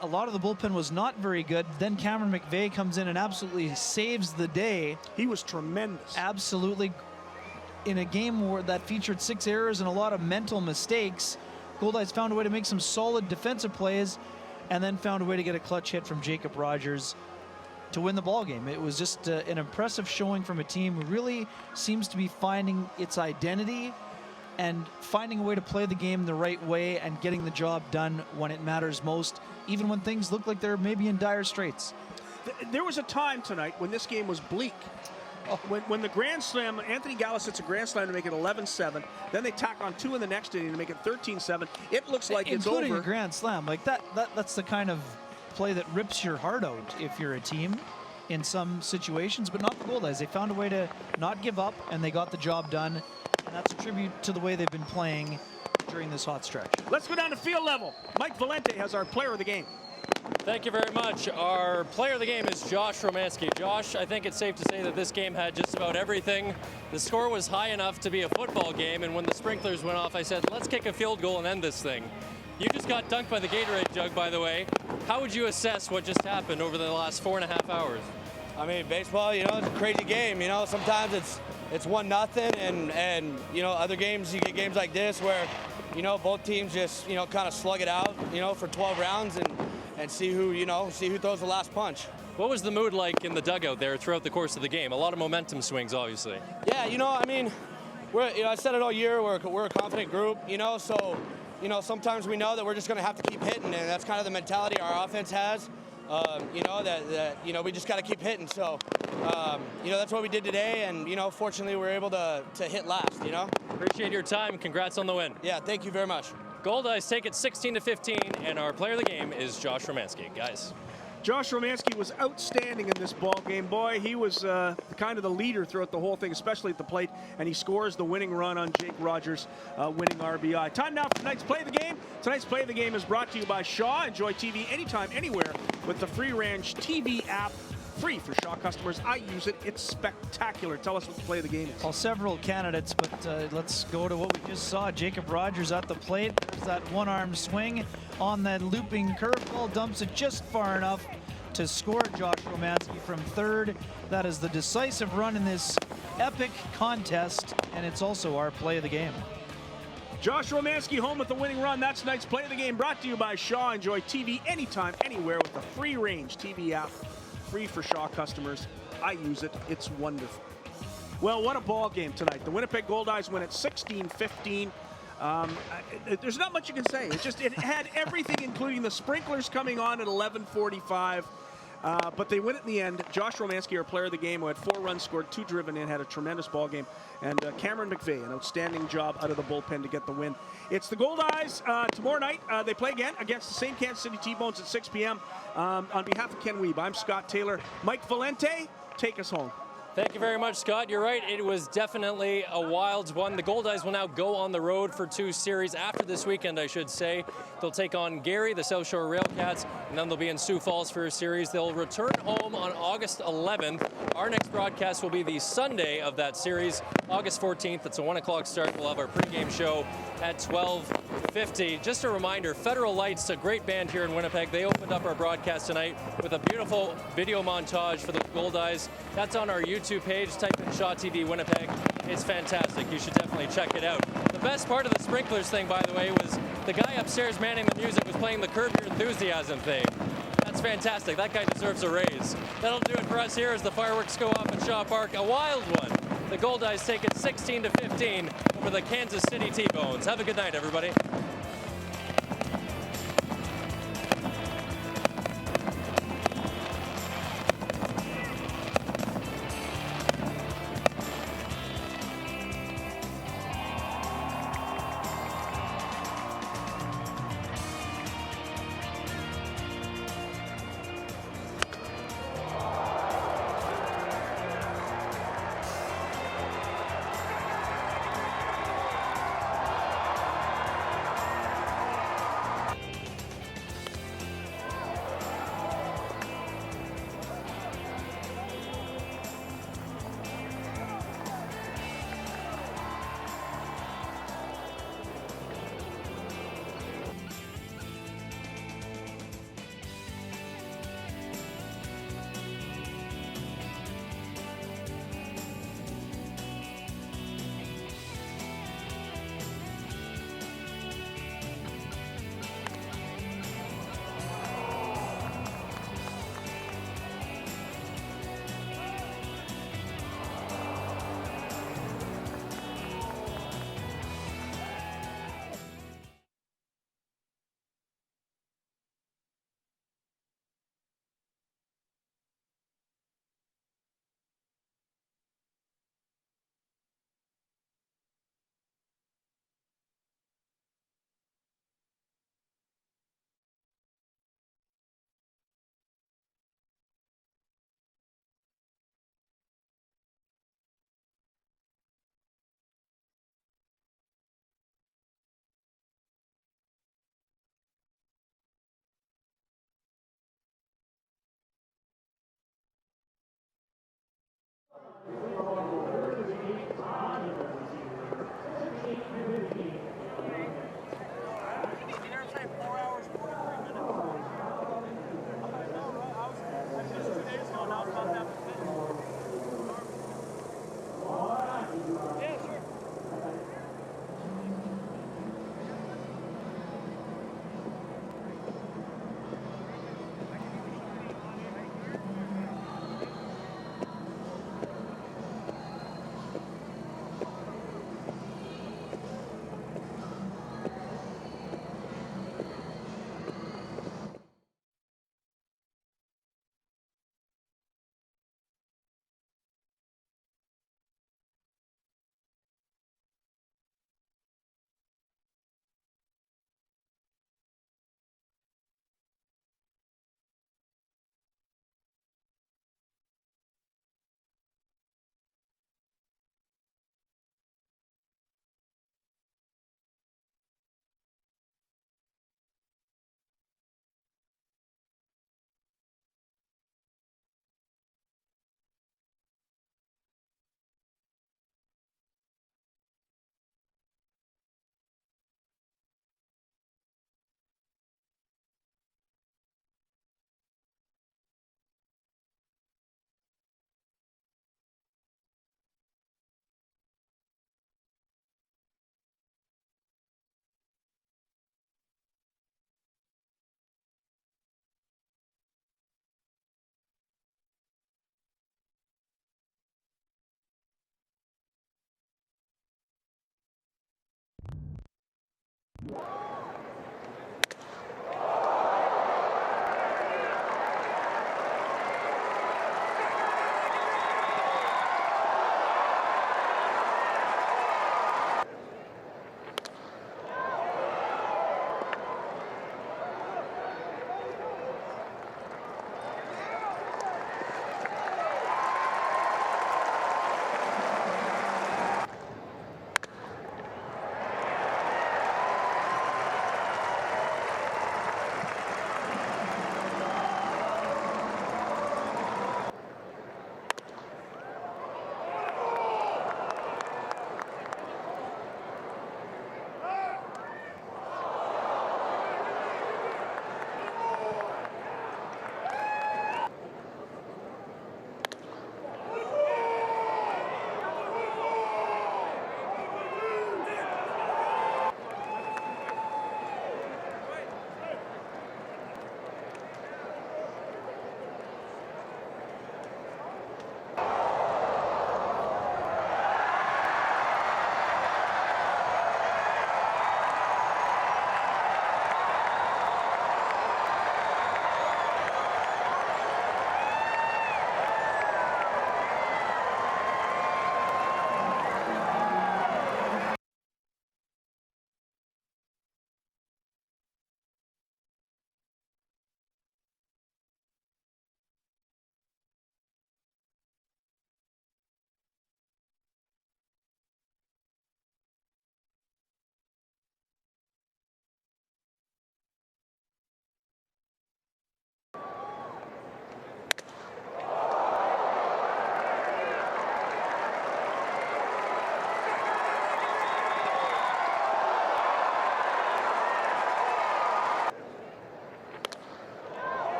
a lot of the bullpen was not very good. Then Cameron McVeigh comes in and absolutely saves the day. He was tremendous. Absolutely. In a game that featured 6 errors and a lot of mental mistakes, Goldeyes found a way to make some solid defensive plays and then found a way to get a clutch hit from Jacob Rogers to win the ball game. It was just an impressive showing from a team who really seems to be finding its identity and finding a way to play the game the right way and getting the job done when it matters most, even when things look like they're maybe in dire straits. There was a time tonight when this game was bleak. When the grand slam, Anthony Gallus hits a grand slam to make it 11-7, then they tack on 2 in the next inning to make it 13-7. It looks like it's over. Including a grand slam. Like that's the kind of play that rips your heart out if you're a team in some situations, but not the Goldeyes. They found a way to not give up, and they got the job done, and that's a tribute to the way they've been playing during this hot stretch. Let's go down to field level. Mike Valente has our player of the game. Thank you very much. Our player of the game is Josh Romanski. Josh, I think it's safe to say that this game had just about everything. The score was high enough to be a football game, and when the sprinklers went off, I said, let's kick a field goal and end this thing. You just got dunked by the Gatorade jug, by the way. How would you assess what just happened over the last 4.5 hours? I mean, baseball, it's a crazy game. Sometimes it's 1-0, and other games, you get games like this where, both teams just, kind of slug it out, for 12 rounds and see who throws the last punch. What was the mood like in the dugout there throughout the course of the game? A lot of momentum swings, obviously. Yeah, I said it all year, we're a confident group, so, sometimes we know that we're just going to have to keep hitting, and that's kind of the mentality our offense has, that we just got to keep hitting. So, that's what we did today, and, fortunately we're able to hit last, Appreciate your time. Congrats on the win. Yeah, thank you very much. Goldeyes take it 16-15, and our player of the game is Josh Romanski. Guys. Josh Romanski was outstanding in this ball game. Boy, he was kind of the leader throughout the whole thing, especially at the plate, and he scores the winning run on Jake Rogers' winning RBI. Time now for tonight's Play of the Game. Tonight's Play of the Game is brought to you by Shaw. Enjoy TV anytime, anywhere with the Free Range TV app. Free for Shaw customers. I use it. It's spectacular. Tell us what the play of the game is. Well, several candidates, but let's go to what we just saw. Jacob Rogers at the plate. There's that one-arm swing on that looping curveball. Dumps it just far enough to score Josh Romanski from third. That is the decisive run in this epic contest, and it's also our play of the game. Josh Romanski home with the winning run. That's tonight's Play of the Game brought to you by Shaw. Enjoy TV anytime, anywhere with the Free Range TV app. Free for Shaw customers. I use it. It's wonderful. Well, what a ball game tonight. The Winnipeg Goldeyes win at 16-15. There's not much you can say. It had everything, including the sprinklers coming on at 11:45. But they win it in the end. Josh Romanski, our player of the game, who had 4 runs scored, 2 driven in, had a tremendous ball game. And Cameron McVeigh, an outstanding job out of the bullpen to get the win. It's the Goldeyes tomorrow night. They play again against the same Kansas City T-Bones at 6 p.m. On behalf of Ken Wiebe, I'm Scott Taylor. Mike Valente, take us home. Thank you very much, Scott. You're right. It was definitely a wild one. The Goldeyes will now go on the road for 2 series after this weekend, I should say. They'll take on Gary, the South Shore Railcats, and then they'll be in Sioux Falls for a series. They'll return home on August 11th. Our next broadcast will be the Sunday of that series, August 14th. It's a 1 o'clock start. We'll have our pregame show at 12:50. Just a reminder, Federal Lights, a great band here in Winnipeg. They opened up our broadcast tonight with a beautiful video montage for the Goldeyes. That's on our YouTube page. Type in Shaw TV Winnipeg. It's fantastic. You should definitely check it out. The best part of the sprinklers thing, by the way, was the guy upstairs manning the music was playing the Curb Your Enthusiasm thing. That's fantastic. That guy deserves a raise. That'll do it for us here as the fireworks go off at Shaw Park. A wild one. The Goldeyes take it 16-15 over the Kansas City T-Bones. Have a good night, everybody.